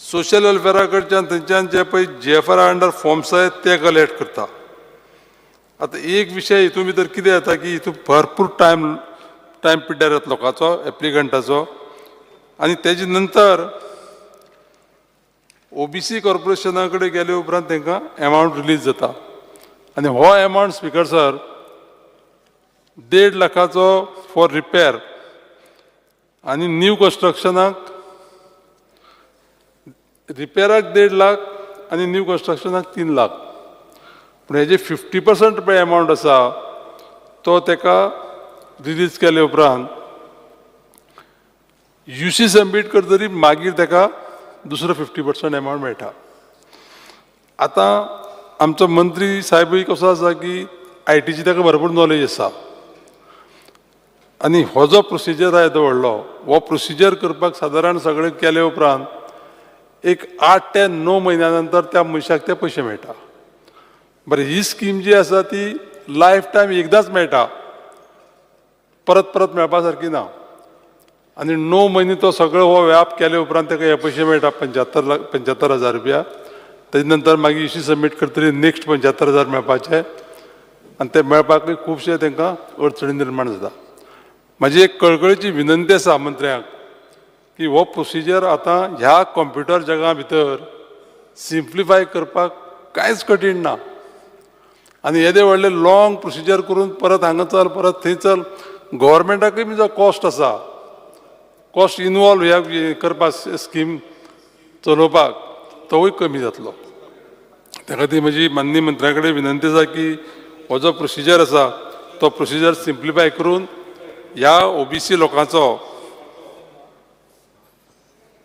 सोशल वेलफेअरा कडच्यान थंयच्यान जे पळय GFR अंडर फॉर्म्स आहेत ते कलेक्ट करता. आतां एक विशय हितून भितर कितें जाता की हितून भरपूर टायम पिड्ड्यार येता लोकांचो, एप्लिकंटाचो आनी तेजे नंतर OBC कॉर्पोरेशना कडेन गेले उपरांत तांकां एमावंट रिलीज जाता आनी हो एमावंट स्पीकर सर 1.5 लाखाचो फॉर रिपेर आनी न्यू कन्स्ट्रक्शनाक रिपेराक 1.5 लाख आनी न्यू कन्स्ट्रक्शनाक 3 लाख. पूण हेजे 50% पळय एमावंट आसा तो ताका रिलीज केले उपरांत UC सबमीट करतरी मागीर ताका दुसरो 50% एमावंट मेळटा. आतां आमचो मंत्री साहेबूय कसो आसा की ITची ताका भरपूर नॉलेज आसा आनी हो जो प्रोसिजर आसा येदो व्हडलो हो प्रोसिजर करपाक सादारण सगळें केले उपरांत एक 8 ते 9 म्हयन्या नंतर त्या मनशाक ते पयशे मेळटा. बरें, ही स्कीम जी आसा ती लायफ टायम एकदांच मेळटा, परत परत मेळपा सारकी ना. आनी 9 म्हयने तो सगळो हो व्याप केले उपरांत ताका हे पयशे मेळटा 75,000 रुपया. तेजे नंतर मागीर UC सबमीट करतरी नेक्स्ट 75,000 मेळपाचे आनी ते मेळपाकूय खुबशे तांकां अडचणी निर्माण जाता. म्हाजी एक कळकळीची विनंती आसा मंत्र्याक की हो प्रोसिजर आतां ह्या कॉम्प्युटर जगा भितर सिम्प्लिफाय करपाक कांयच कठीण ना. आनी येदे व्हडले लॉंग प्रोसिजर करून परत हांगा चल परत थंय चल गव्हर्मेंटाकूय बी जो कॉस्ट आसा कॉस्ट इनवॉल्व ह्या करपाक स्कीम चलोवपाक तोवूय कमी जातलो. त्या खातीर म्हजी माननीय मंत्र्या कडेन विनंती आसा की हो जो प्रोसिजर आसा तो प्रोसिजर सिम्प्लिफाय करून ह्या ओबीसी लोकांचो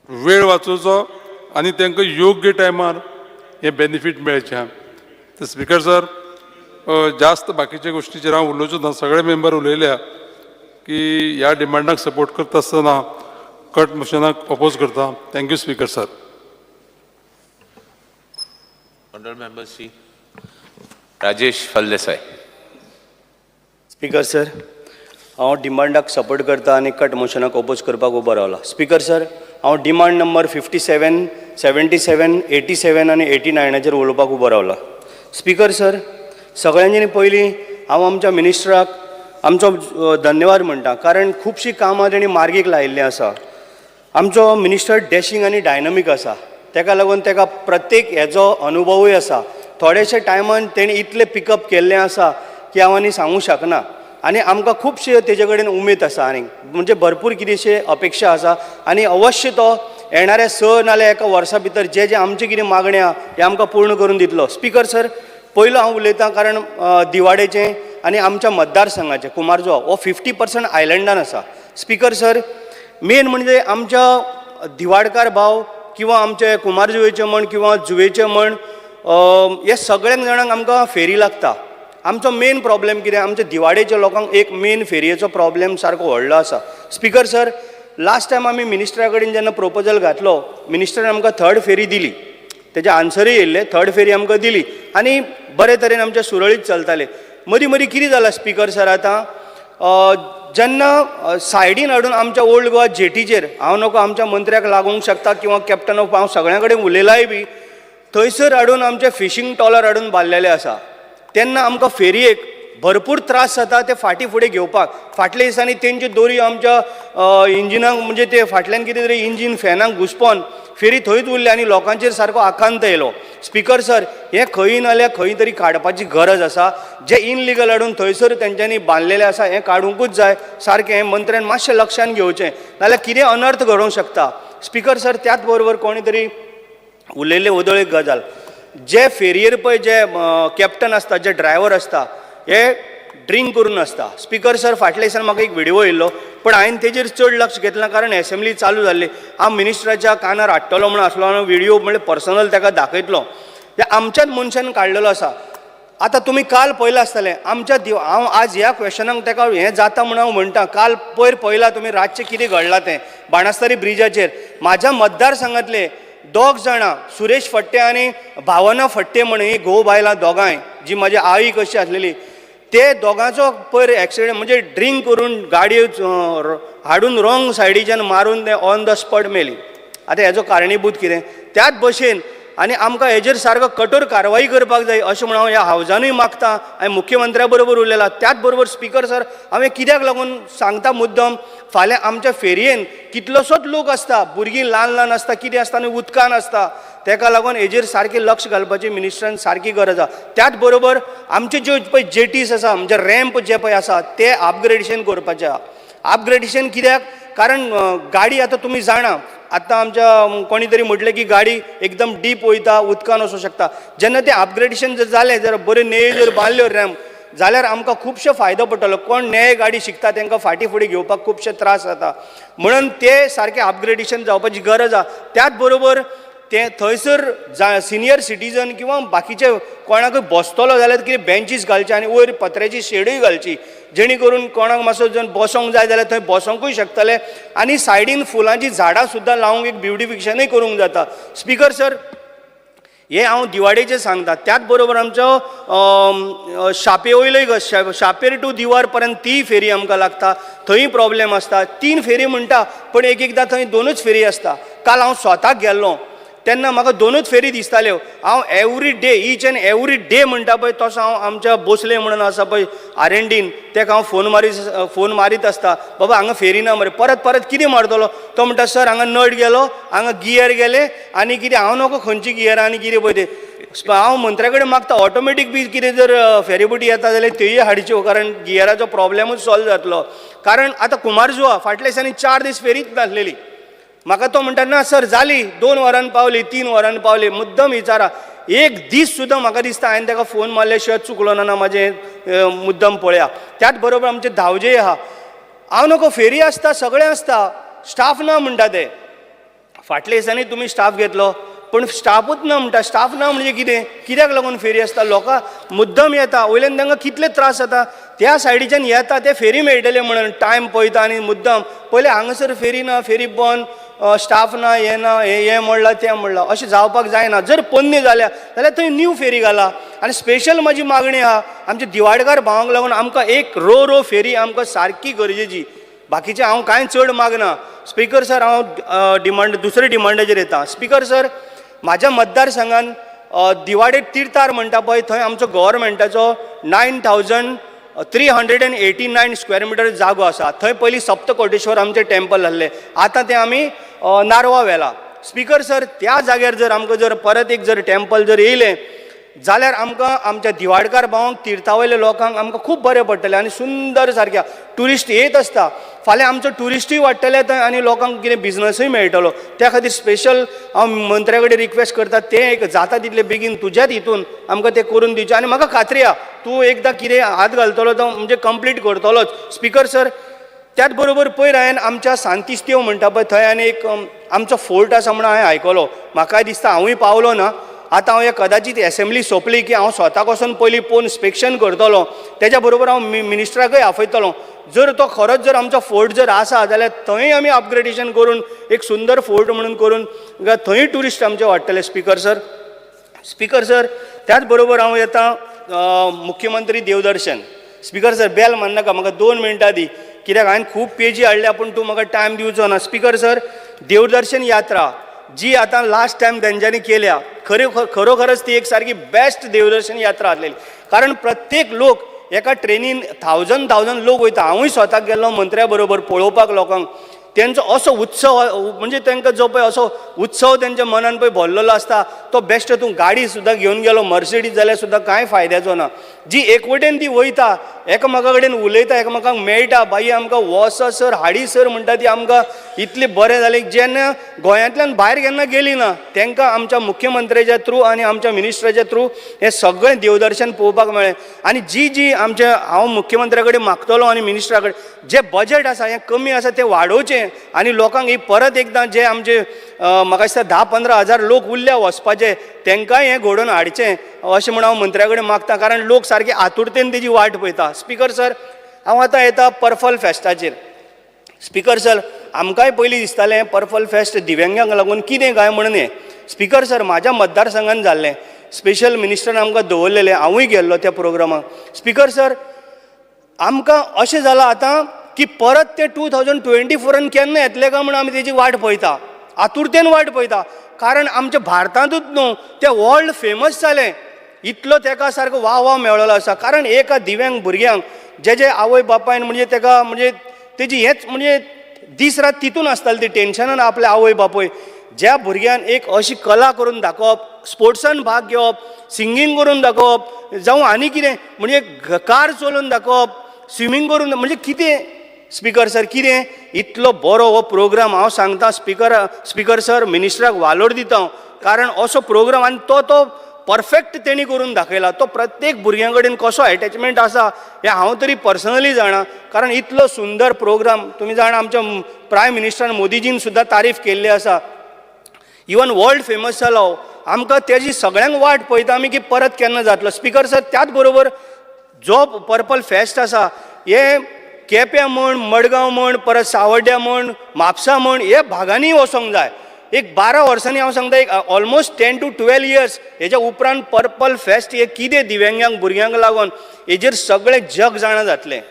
वेळ वाचोवचो आनी तांकां योग्य टायमार हे बेनिफीट मेळचें. तर स्पीकर सर जास्त बाकीच्या गोष्टीचेर हांव उलोवचो ना. सगळे मेंबर उलयल्या की ह्या डिमांडाक सपोर्ट करता आसतना कट मोशनाक अपोज करता. Thank you speaker sir. Honorable Member C. Rajesh Faldesai. Speaker sir हांव डिमांडाक सपोर्ट करता आनी कट मोशनाक ओपोज करपाक उबो रावला. स्पीकर सर हांव डिमांड नंबर 57, 77, 87 आनी 89 उलोवपाक उबो रावला. स्पीकर सर सगळ्यांनी पयलीं हांव आमच्या मिनिस्टराक आमचो धन्यवाद म्हणटा कारण खुबशीं कामां तेणी मार्गीक लायिल्लीं आसा. आमचो मिनिस्टर डॅशिंग आनी डायनमीक आसा तेका लागून तेका प्रत्येक हेजो अनुभवूय आसा. थोडेशे टायमान तेणी इतलें पिकअप केल्लें आसा की हांव आनी सांगूं शकना आनी आमकां खुबशे तेजे कडेन उमेद आसा आनी म्हणजे भरपूर कितेंशे अपेक्षा आसा आनी अवश्य तो येणाऱ्या 6 नाल्यार 1 वर्सा भितर जे आमचे कितें मागणी आहा ते आमकां पूर्ण करून दितलो. स्पीकर सर पयलो हांव उलयतां कारण दिवाडेचें आनी आमच्या मतदारसंघाचें कुमारजुवा हो 50% आयलंडान आसा. स्पीकर सर मेन म्हणजे आमच्या दिवाडकार भाव किंवा आमचे कुमारजुवेचे म्हण किंवा जुवेचे म्हण हे सगळ्यांक जाणांक आमकां फेरी लागता. आमचो मेन प्रॉब्लेम कितें आमच्या दिवाडेच्या लोकांक एक मेन फेरयेचो प्रॉब्लेम सारको व्हडलो आसा. स्पीकर सर लास्ट टायम आमी मिनिस्टरा कडेन जेन्ना प्रोपोजल घातलो मिनिस्टरान आमकां 3rd फेरी दिली. तेजे आन्सरूय येयल्ले 3rd फेरी आमकां दिली आनी बरे तरेन आमचे सुरळीत चलताले. मदीं मदीं कितें जालां स्पीकर सर आतां जेन्ना सायडीन हाडून आमच्या ओल्ड गोवा जेटीचेर हांव नको आमच्या मंत्र्याक लागूंक शकता किंवा कॅप्टन ऑफ हांव सगळ्यां कडेन उलयलाय बी थंयसर हाडून आमचे फिशींग टॉलर हाडून बांदलेले आसा. तेन्ना आमकां फेरयेक भरपूर त्रास जाता ते फाटीं फुडें घेवपाक. फाटल्या दिसांनी तेंच्यो दोरी आमच्या इंजिनाक म्हणजे ते फाटल्यान कितें तरी इंजीन फॅनाक घुस्पोन फेरी थंयच उरली आनी लोकांचेर सारको आकांत येयलो. स्पीकर सर हें खंय नाल्यार खंय तरी काडपाची गरज आसा. जे इनलिगल हाडून थंयसर तेंच्यांनी बांदलेलें आसा हें काडूंकूच जाय. सारकें हें मंत्र्यान मातशें लक्षान घेवचें नाल्यार कितें अनर्थ घडोवंक शकता. स्पीकर सर त्याच बरोबर कोणी तरी उलयल्ले वदळ एक गजाल जे फेरयेर पळय जे कॅप्टन आसता जे ड्रायव्हर आसता हे ड्रिंक करून आसता. स्पीकर सर फाटल्या दिसांनी म्हाका एक व्हिडिओ येयल्लो पण हांवें तेजेर चड लक्ष घेतलें कारण एसेंब्ली चालू जाल्ली. हांव मिनिस्टराच्या कानार हाडटलो म्हण आसलो आनी व्हिडिओ म्हणजे पर्सनल ताका दाखयतलो. ते आमच्याच मनशान काडलेलो आसा. आतां तुमी काल पळयलां आसतलें आमच्या हांव आज ह्या क्वेश्चनाक ताका हें जाता म्हण हांव म्हणटा काल पळयलां तुमी रातचें कितें घडलां तें बाणस्तारी ब्रिजाचेर. म्हाज्या मतदारसंघांतले 2 जाणां सुरेश फट्टे आनी भावना फट्टे म्हण ही घोव बायलां दोगांय जी म्हाजी आई कशी आसलेली ते दोगांचो पयर एक्सिडेंट म्हणजे ड्रिंक करून गाडयो हाडून रॉंग सायडीच्यान मारून ते ऑन द स्पॉट मेली. आतां हेजो कारणीभूत कितें त्याच भशेन आनी आमकां हेजेर सारको कठोर कारवाई करपाक जाय अशें म्हण हांव ह्या हावजानूय मागता. हांवें मुख्यमंत्र्या बरोबर उलयलां. त्याच बरोबर स्पीकर सर हांवें कित्याक लागून सांगता मुद्दम फाल्यां आमच्या फेरयेन कितलोसोच लोक आसता भुरगीं ल्हान ल्हान आसता कितें आसता आनी उदकान आसता तेका लागून हेजेर सारकें लक्ष घालपाची मिनिस्टरान सारकी गरज आसा. त्याच बरोबर आमचे ज्यो पळय जेटीस आसा म्हणजे रॅम्प जे पळय आसा ते अपग्रेडेशन करपाचें आहा. अपग्रेडेशन कित्याक कारण गाडी आतां तुमी जाणा आतां आमच्या कोणी तरी म्हटलें की गाडी एकदम डीप वयता उदकान वचूं शकता. जेन्ना तें अपग्रेडेशन जर जालें जर बऱ्यो नेय जर बांदल्यो रॅम्प जाल्यार आमकां खुबशो फायदो पडटलो. कोण नये गाडी शिकता तांकां फाटीं फुडें घेवपाक खुबशे त्रास जाता म्हणून ते सारकें अपग्रेडेशन जावपाची गरज आहा. त्याच बरोबर ते थंयसर सिनियर सिटीजन किंवा बाकीचे कोणाकूय बसतलो जाल्यार कितें बेंचीस घालचे आनी वयर पत्र्याची शेडूय घालची जेणे करून कोणाक मातसो जर बसोंक जाय जाल्यार थंय बसोंकूय शकतले आनी सायडीन फुलांची झाडां सुद्दां लावंक एक ब्युटिफिकेशनूय करूंक जाता. स्पीकर सर हे हांव दिवाडेचें सांगता. त्याच बरोबर आमचो शापे वयलोय शापेर टू दिवार पर्यंत ती फेरी आमकां लागता. थंय प्रॉब्लेम आसता. 3 फेरी म्हणटा पण एकदां थंय 2च फेरी आसता. काल हांव स्वताक गेल्लो तेन्ना म्हाका 2च फेरी दिसताल्यो. हांव every day each end every day म्हणटा पळय तसो हांव आमच्या भोसले म्हणून आसा पळय आरेंडीन तेका हांव फोन मारीत आसता बाबा हांगा फेरी ना मरे परत परत कितें मारतलो तो म्हणटा सर हांगा नट गेलो हांगा गियर गेले आनी कितें हांव नको खंयची गियर आनी कितें पळय ते हांव मंत्र्या कडेन मागता ऑटोमॅटीक बी कितें जर फेरीबोटी येता जाल्यार त्योय हाडच्यो, कारण गियराचो प्रॉब्लेमूच सॉल्व जातलो. कारण आतां कुमारजुआ फाटल्या दिसांनी 4 दीस फेरीच नासलेली. म्हाका तो म्हणटा ना सर जाली 2 वरांनी पावली 3 वरांनी पावली. मुद्दम विचारा, एक दीस सुद्दां म्हाका दिसता हांवें ताका फोन मारल्या शिवाय चुकलो ना म्हाजें मुद्दम पळया. त्याच बरोबर आमचे धांवजे आहा, हांव नको फेरी आसता सगळें आसता, स्टाफ ना म्हणटा ते. फाटल्या दिसांनी तुमी स्टाफ घेतलो पण स्टाफूच ना म्हणटा. स्टाफ ना म्हणजे कितें, कित्याक लागून फेरी आसता? लोकां मुद्दम येता, वयल्यान तांकां कितले त्रास जाता. त्या सायडीच्यान येता ते फेरी मेळटले म्हणून टायम पळयता आनी मुद्दम पयले हांगासर फेरी ना, फेरी बंद, स्टाफ ना, हें म्हणलां तें म्हणलां. अशें जावपाक जायना. जर पोन्नी जाल्या जाल्यार थंय न्यू फेरी घाला. आनी स्पेशल म्हाजी मागणी आहा आमच्या दिवाडकार भावांक लागून, आमकां एक रो फेरी आमकां सारकी गरजेची. बाकीचें हांव कांय चड मागना. स्पिकर सर हांव दुसऱ्या डिमांडाचेर येता. स्पिकर सर, म्हाज्या मतदारसंघान दिवाडे तीर्थार म्हणटा पळय थंय आमचो गव्हर्मेंटाचो 9389 स्क्वेअर मिटर जागो आसा. थंय पयलीं सप्तकोटेश्वर आमचें टेम्पल आहलें, आतां तें आमी नारवा व्हेला. स्पिकर सर, त्या जाग्यार जर आमकां जर परत एक जर टेम्पल जर येयलें जाल्यार आमकां आमच्या दिवाडकार भावांक तीर्थावयल्या लोकांक आमकां खूब बरें पडटलें आनी सुंदर सारक्या ट्युरिस्ट येत आसता. फाल्यां आमचो ट्युरिस्टूय वाडटले थंय आनी लोकांक कितें बिजनसूय मेळटलो. त्या खातीर स्पेशल हांव मंत्र्या कडेन रिक्वेस्ट करता, तें एक जाता तितले बेगीन तुज्याच हितून आमकां तें करून दिवचें. आनी म्हाका खात्री आहा तूं एकदां कितें हात घालतलो तो म्हणजे कंप्लीट करतलोच. स्पिकर सर, त्याच बरोबर पयर हांवें आमच्या सांतिस्तेव म्हणटा पळय थंय आनी एक आमचो फोर्ट आसा म्हणून हांवें आयकलो. म्हाकाय दिसता हांवूय पावलो ना. आतां हांव कदाचित एसेंब्ली सोंपली की हांव स्वताक वचून पयलीं पोवन इन्स्पेक्शन करतलो. तेच्या बरोबर हांव मिनिस्टराकय आपयतलो. जर तो खरोच जर आमचो फोर्ट जर आसा जाल्यार थंय आमी अपग्रेडेशन करून एक सुंदर फोर्ट म्हणून करून थंय ट्युरिस्ट आमचे वाडटले. स्पिकर सर, त्याच बरोबर हांव येता मुख्यमंत्री देवदर्शन. स्पिकर सर, बेल मारनाका, म्हाका 2 मिनटां दी, कित्याक हांवें खूब पेजी हाडल्या पूण तूं म्हाका टायम दिवचो ना. स्पिकर सर, देवदर्शन यात्रा जी आतां लास्ट टायम तेंच्यांनी केल्या, खरोखरच ती एक सारकी बेस्ट देवदर्शन यात्रा आसलेली. कारण प्रत्येक लोक एका ट्रेनीन 1000 लोक वयता. हांवूय स्वताक गेल्लो मंत्र्या बरोबर पळोवपाक लोकांक. तेंचो असो उत्सव म्हणजे तांकां जो पळय असो उत्सव तेंच्या मनान पळय भरलेलो आसता तो बेस्ट. तूं गाडी सुद्दां घेवन गेलो मर्सिडीज जाल्यार सुद्दां कांय फायद्याचो ना. जी एकवटेन ती वयता, एकामेका कडेन उलयता, एकामेकांक मेळटा, बाई आमकां वोसा सर हाडी सर म्हणटा ती आमकां इतलें बरें जालें. जेन्ना गोंयांतल्यान भायर केन्ना गेली ना तांकां आमच्या मुख्यमंत्र्याच्या थ्रू आनी आमच्या मिनिस्टराच्या थ्रू हें सगळें देवदर्शन पळोवपाक मेळ्ळें. आनी जी आमच्या हांव मुख्यमंत्र्या कडेन मागतलो आनी मिनिस्टरा कडेन जें बजेट आसा हें कमी आसा तें वाडोवचें आनी लोकांक ही परत एकदां जे आमचे म्हाका दिसता 10-15 हजार लोक उरल्या वचपाचे तांकांय हें घडोवन हाडचें अशें म्हूण हांव मंत्र्या कडेन मागता. कारण लोक सारके आतुरतेन तेजी वाट पळयता. स्पिकर सर, हांव आतां येता पर्पल फेस्टाचेर. स्पिकर सर, आमकांय पयलीं दिसतालें पर्पल फेस्ट दिव्यांगांक लागून कितें काय म्हणून हें. स्पिकर सर, म्हाज्या मतदारसंघान जाल्लें, स्पेशल मिनिस्टरान आमकां दवरलेलें, हांवूय गेल्लो त्या प्रोग्रामाक. स्पिकर सर, आमकां अशें जालां आतां की परत ते 2024 केन्ना येतले काय म्हणून आमी तेजी वाट पळयता, आतुरतेन वाट पळयता. कारण आमच्या भारतांतूच न्हू तें वर्ल्ड फेमस जालें, इतलो तेका सारको वाव मेळ्ळो आसा. कारण एका दिव्यांग भुरग्यांक जे आवय बापायन म्हणजे तेका म्हणजे तेजी हेच म्हणजे दीस रात तितून आसताली ती टेन्शनान आपले आवय बापूय. ज्या भुरग्यान एक अशी कला करून दाखोवप, स्पोर्ट्सान भाग घेवप, सिंगींग करून दाखोवप, जावं आनी कितें म्हणजे कार चलोवन दाखोवप, स्विमींग करून म्हणजे कितें. स्पिकर सर, कितें इतलो बरो हो प्रोग्राम हांव सांगता. स्पिकर सर, मिनिस्टराक वालोर दिता कारण असो प्रोग्राम आनी तो परफेक्ट तेणी करून दाखयला. तो प्रत्येक भुरग्यां कडेन कसो एटॅचमेंट आसा हें हांव तरी पर्सनली जाणा. कारण इतलो सुंदर प्रोग्राम तुमी जाणा आमच्या प्रायम मिनिस्टर मोदीजीन सुद्दां तारीफ केल्ली आसा. इवन वर्ल्ड फेमस जालो. आमकां तेजी सगळ्यांक वाट पळयता आमी की परत केन्ना जातलो. स्पिकर सर, त्याच बरोबर जो पर्पल फेस्ट आसा हे केप्यां म्हण, मडगांव म्हण, परत सावड्ड्या म्हण, म्हापसा म्हण हे भागांनी वचोंक जाय. एक 12 वर्सांनी हांव सांगता, एक ऑलमोस्ट 10 to 12 years हेच्या उपरांत पर्पल फेस्ट हे कितें दिव्यांगांक भुरग्यांक लागून हेजेर सगळें जग जाणा जातलें.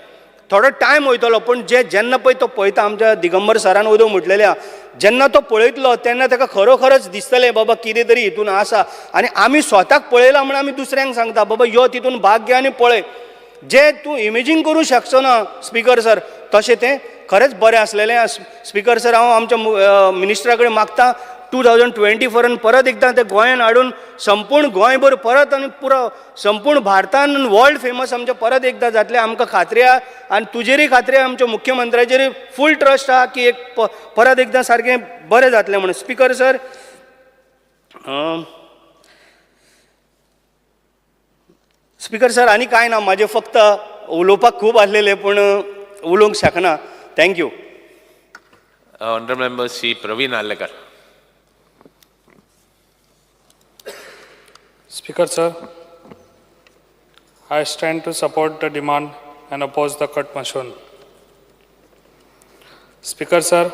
थोडो टायम वयतलो पूण जेन्ना पळय तो पळयता, आमच्या दिगंबर सरान उदो म्हटलेल्या, जेन्ना तो पळयतलो तेन्ना ताका खरोखरच दिसतलें बाबा कितें तरी हितून आसा. आनी आमी स्वताक पळयलां म्हणून आमी दुसऱ्यांक सांगता बाबा यो तितून भाग घे आनी पळय. जे तूं इमेजीन करूं शकचो ना स्पिकर सर तशें तें खरेंच बरें आसलेलें. स्पिकर सर, हांव आमच्या मिनिस्टरा कडेन मागता 2024 परत एकदां ते गोंयान हाडून संपूर्ण गोंयभर परत आनी पुरो संपूर्ण भारतान वर्ल्ड फेमस आमचे परत एकदां जातले आमकां खात्री आहा आनी तुजेरय खात्री आहा आमच्या मुख्यमंत्र्याचेर फूल ट्रस्ट आहा की एक परत एकदां सारकें बरें जातलें म्हणून. स्पीकर सर, स्पीकर सर आनी कांय ना, म्हाजें फक्त उलोवपाक खूब आसलेलें पूण उलोवंक शकना. Thank you. Honorable Member C. Praveen Allekar. Speaker sir, I stand to support the demand and oppose the cut motion. Speaker sir,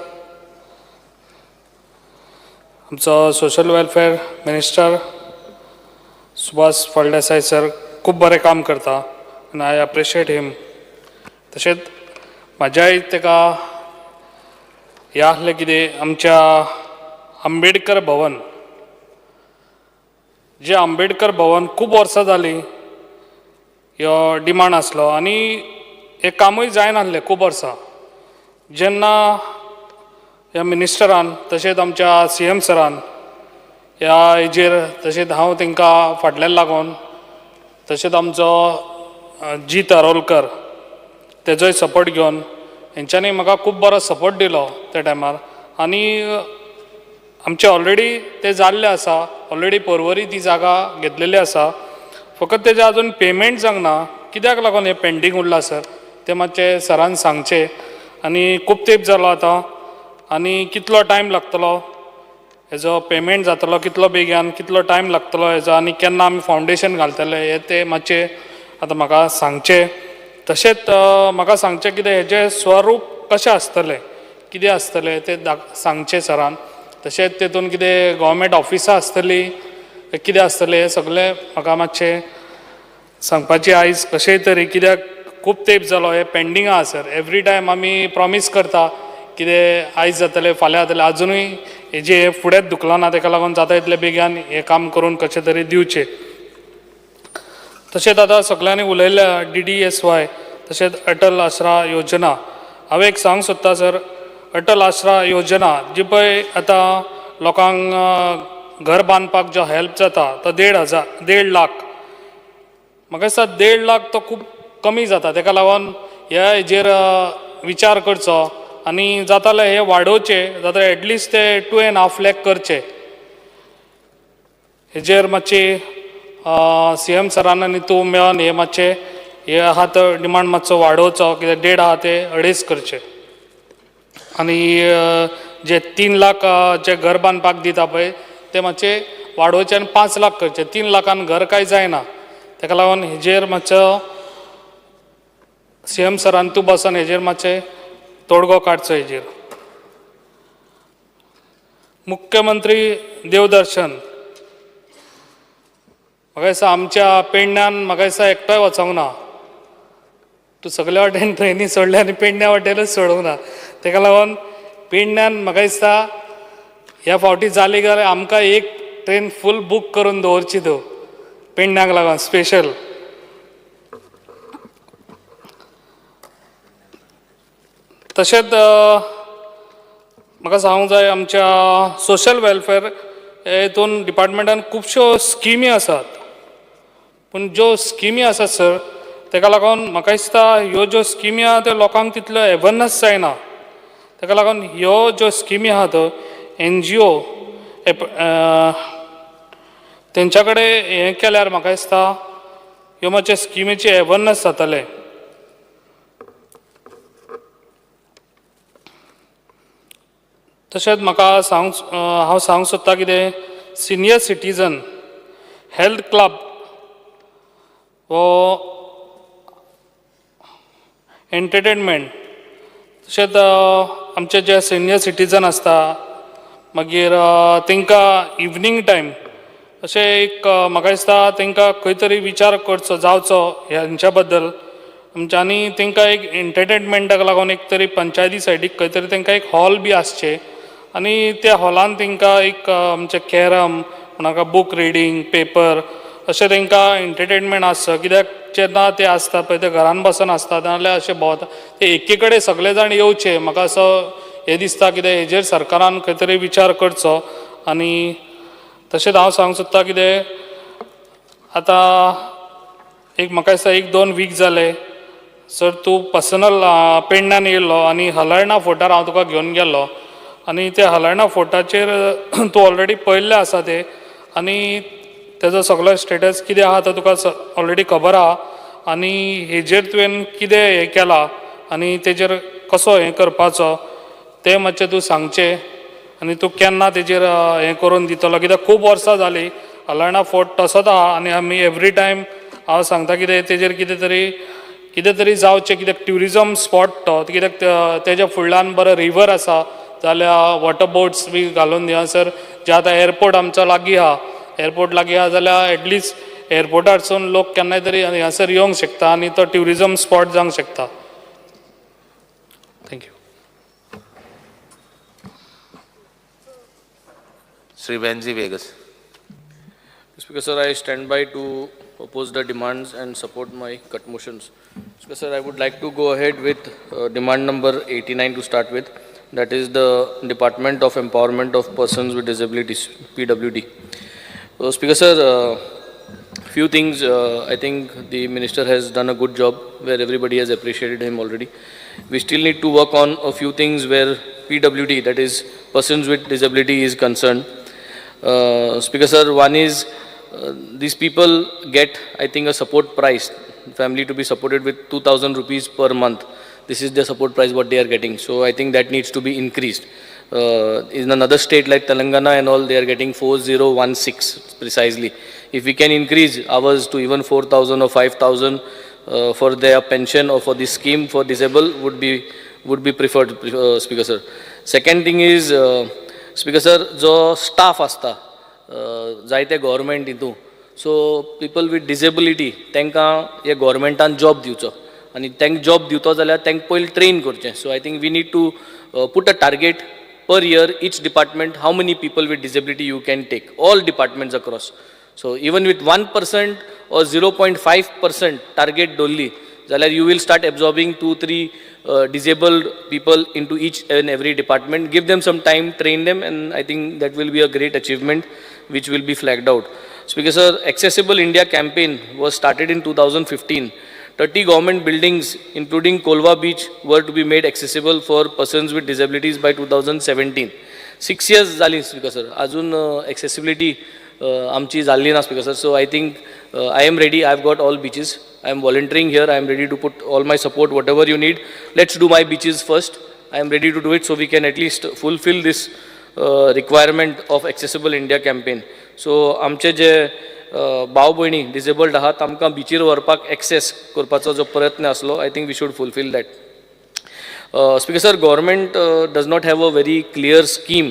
आमचो social welfare minister Subhash Phaldesai sir खूब बरें काम करता and I appreciate him. तशेंच म्हाज्याय तेका हें आसलें कितें आमच्या आंबेडकर भवन, जे आंबेडकर भवन खूब वर्सां जालीं ह्यो डिमांड आसलो आनी हें कामूय जायनासलें खूब वर्सां. जेन्ना ह्या मिनिस्टरान तशेंच आमच्या CM सरान ह्या हेजेर तशेंच हांव तांकां फाटल्यान लागून तशेंच आमचो जी तारोलकर तेजोय सपोर्ट घेवन हेंच्यांनी म्हाका खूब बरो सपोर्ट दिलो त्या टायमार आनी आमचे ऑलरेडी ते जाल्ले आसा. ऑलरेडी पर्वरी ती जागा घेतलेली आसा, फकत तेजे अजून पेमेंट जावंक ना. कित्याक लागून हें पेंडींग उरलां सर तें मातशें सरान सांगचें. आनी खूब तेंप जालो आतां आनी कितलो टायम लागतलो हेजो पेमेंट जातलो, कितलो बेगीन, कितलो टायम लागतलो हेजो आनी केन्ना आमी फावंडेशन घालतले हें तें मातशें आतां म्हाका सांगचें. तशेंच म्हाका सांगचें कितें हेजें स्वरूप कशें आसतलें, कितें आसतलें तें सांगचें सरान. तशेंच तेतून कितें गव्हर्मेंट ऑफिसां आसतलीं कितें आसतलें हें सगळें म्हाका मातशें सांगपाचें आयज कशेंय तरी, कित्याक खूब तेंप जालो हें पेंडींग आहा सर. एवरी टायम आमी प्रॉमीस करता कितें आयज जातलें फाल्यां जातलें, आजुनूय हेजें फुडेंच दुखलां ना. ताका लागून जाता तितलें बेगीन हें काम करून कशें तरी दिवचें. तशेंच आतां सगळ्यांनी उलयल्या DDSY तशेंच अटल आसरा योजना. हांव एक सांग सोदता सर, अटल आसरा योजना जी पळय आतां लोकांक घर बांदपाक जो हेल्प जाता तो 1.5 लाख. म्हाका दिसता 1.5 लाख तो खूब कमी जाता. ताका लागून ह्या हेजेर विचार करचो आनी जाताले हे वाडोवचें, जाल्यार एटलिस्ट ते 2.5 लाख करचे. हेजेर मातशी CM सरान आनी तूं मेळोन हे मातशें हे आहा तो डिमांड मातसो वाडोवचो, कित्याक 1.5 आहा ते 2.5 करचे. आनी जे 3 लाख जे घर बांदपाक दिता पळय ते मातशे वाडोवचे आनी 5 लाख करचे. 3 लाखान घर कांय जायना. ताका लागून हेजेर मातसो CM सरान तूं बसून हेजेर मातशें तोडगो काडचो. हेजेर मुख्यमंत्री देवदर्शन म्हाका दिसता आमच्या पेडण्यान म्हाका दिसता एकटोय वचोंक ना. तूं सगळे वाटेन ट्रेनी सोडले आनी पेडण्या वाटेनूच सोडूंक ना. ताका लागून पेडण्यान म्हाका दिसता ह्या फावटी जाली जाल्यार आमकां एक ट्रेन फूल बूक करून दवरची त्यो पेडण्याक लागून स्पेशल. तशेंच म्हाका सांगूंक जाय आमच्या सोशल वेलफेअर हेतून डिपार्टमेंटान खुबश्यो स्किमी आसात, पूण ज्यो स्किमी आसात सर ताका लागून म्हाका दिसता ह्यो ज्यो स्किमी आहा त्यो लोकांक तितल्यो अवेरनस जायना. ताका लागून ह्यो ज्यो स्किमी आहा त्यो NGO तेंच्या कडेन हें केल्यार म्हाका दिसता ह्यो मातशे स्किमीची अवेरनस जातलें. तशेंच म्हाका हांव सांगूंक सोदता कितें सिनियर सिटीजन हेल्थ क्लब वो एंटरटेनमेंट. तशेंच आमचे जे सिनियर सिटीजन आसता मागीर तांकां इवनिंग टायम अशें एक म्हाका दिसता तांकां खंय तरी विचार करचो जावचो ह्यांच्या बद्दल आनी तांकां एक एंटरटेनमेंटाक लागून एक तरी पंचायती सायडीक खंय तरी तांकां एक हॉल बी आसचे आनी त्या हॉलान तांकां एक आमचे कॅरम नाका बूक रिडींग पेपर अशें तांकां एंटरटेनमेंट आसचो. कित्याक जेन्ना ते आसता पळय ते घरान बसून आसता नाजाल्यार अशें भोंवता ते एके कडेन सगळे जाण येवचे. म्हाका असो हें दिसता कितें हेजेर सरकारान खंय तरी विचार करचो आनी तशेंच हांव सांगूंक सोदता कितें आतां एक म्हाका दिसता 1-2 वीक जाले सर तूं पर्सनल पेडण्यान येयल्लो आनी हलर्णा फोर्टार हांव तुका घेवन गेल्लो आनी त्या हलर्णा फोर्टाचेर तूं ऑलरेडी पळयल्लें आसा तें आनी तेजो सगळो स्टेटस कितें आहा तो तुका ऑलरेडी खबर आहा आनी हेजेर तुवें कितें हें केलां आनी तेजेर कसो हें करपाचो तें मातशें तूं सांगचें आनी तूं केन्ना तेजेर हें करून दितलो कित्याक खूब वर्सां जालीं हलर्णा फोर्ट तसोच आहा आनी आमी एवरी टायम हांव सांगता कितें तेजेर कितें तरी जावचें कित्याक ट्युरिजम स्पॉट तो कित्याक तेज्या फुडल्यान बरो रिवर आसा जाल्यार वॉटर बोट्स बी घालून दियासर जे आतां एअरपोर्ट आमचो लागीं आहा एअरपोर्ट लागीं आहा जाल्यार एटलिस्ट एअरपोर्टारसून लोक केन्नाय तरी हांगासर येवंक शकता आनी तो ट्युरिजम स्पॉट जावंक शकता. Thank you. Sri Benji Vegas. Speaker sir, I stand by to oppose the demands and support my cut motions. Speaker sir, I would like to go ahead with demand number 89 to start with. That is the Department of Empowerment of Persons with Disabilities, PWD. Speaker sir, few things I think the minister has done a good job where everybody has appreciated him already. We still need to work on a few things where PWD, that is persons with disability, is concerned. Speaker sir, one is these people get, I think, a support price, family to be supported with 2,000 rupees per month. This is the support price what they are getting. So I think that needs to be increased. In another state like Telangana and all, they are getting 4,016 precisely. If we can increase ours to even 4,000 or 5,000 for their pension or for this scheme for disabled would be preferred, Speaker sir. Second thing is, Speaker sir, जो staff असता जायते government हितू, so people with disability तांकां हे गव्हर्मेंटान job दिवचो आनी तांकां job दिवचो जाल्यार तांकां पयलीं ट्रेन करचें. So I think we need to put a target per year, each department, how many people with disability you can take, all departments across. So even with 1% or 0.5% target dolly, you will start absorbing 2-3 disabled people into each and every department. Give them some time, train them, and I think that will be a great achievement which will be flagged out. Speaker sir, Accessible India campaign was started in 2015. 30 government buildings, including Kolwa Beach, were to be made accessible for persons with disabilities by 2017. 6 years zali, Speaker sir. Ajun accessibility amchi zalli na, Speaker sir. So I think I am ready. I've got all beaches. I am volunteering here. I am ready to put all my support, whatever you need. Let's do my beaches first. I am ready to do it so we can at least fulfill this requirement of Accessible India campaign. So amche je भाव भयणी disabled आहात तांकां बिचीर व्हरपाक access करपाचो जो प्रयत्न आसलो, I think we should fulfil that. Speaker sir, government does not have a very clear scheme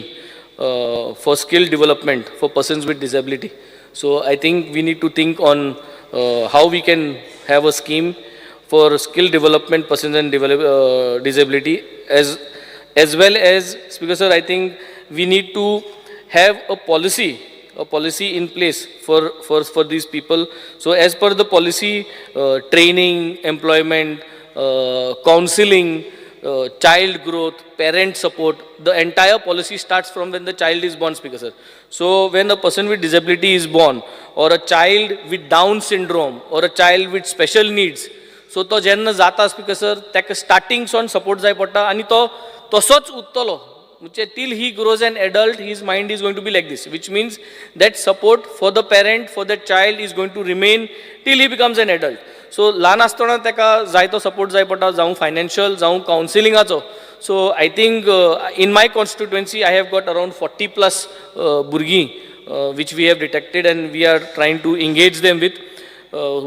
for skill development for persons with disability. So I think we need to think on how we can have a scheme for skill development persons and disability as well as, Speaker sir, I think we need to have a policy in place for these people. So as per the policy, training, employment, counseling, child growth, parent support, the entire policy starts from when the child is born, Speaker sir. So when a person with disability is born, or a child with Down syndrome, or a child with special needs, so to jenna jata, Speaker sir, ताका starting son support जाय पडटा आनी तो तसोच उरतलो. Till he grows an adult, his mind is going to be like this, which means that support for the parent, for the child is going to remain till he becomes an adult. So ल्हान आसतना ताका जाय तो support जाय पडटा, जावं financial, जावं counselingaचो. So I think in my constituency I have got around 40 plus burgi which we have detected, and we are trying to engage them with.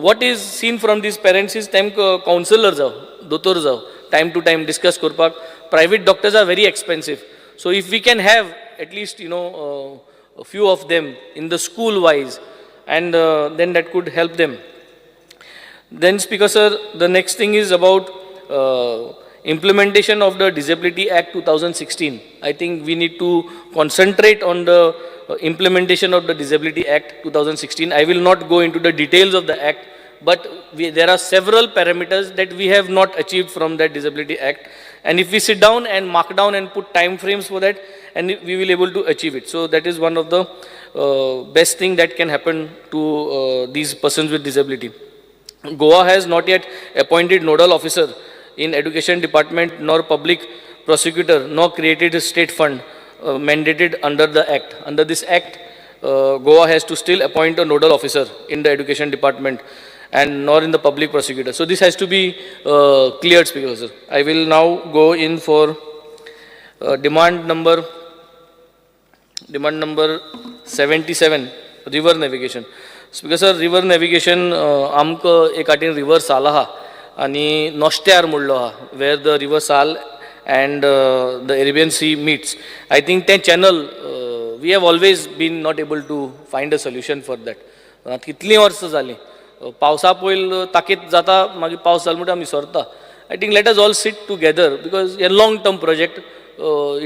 What is seen from these parents is तांकां counselor जाव, दोतोर जाव, time to time discuss करपाक. Private doctors are very expensive. So if we can have at least, a few of them in the school wise, and then that could help them. Then, Speaker sir, the next thing is about implementation of the Disability Act 2016. I think we need to concentrate on the implementation of the Disability Act 2016. I will not go into the details of the act, but there are several parameters that we have not achieved from that Disability Act. And if we sit down and mark down and put time frames for that, and we will able to achieve it. So that is one of the best thing that can happen to these persons with disability. Goa has not yet appointed nodal officer in education department nor public prosecutor nor created a state fund mandated under the act. Under this act, Goa has to still appoint a nodal officer in the education department and nor in the public prosecutor. So this has to be cleared, Speaker sir. I will now go in for demand number 77, river navigation. Speaker sir, river navigation आमकां एक आटेन river साल आहा आनी नोस्त्यार म्हणलो आहा, where the river Sal and the Arabian Sea meets. I think that channel we have always been not able to find a solution for that. कितलीं वर्सां जालीं पावसा पयल ताकीत जाता मागीर पावस जालो म्हणटा आमी सरता. I think let us all sit together because a long term project,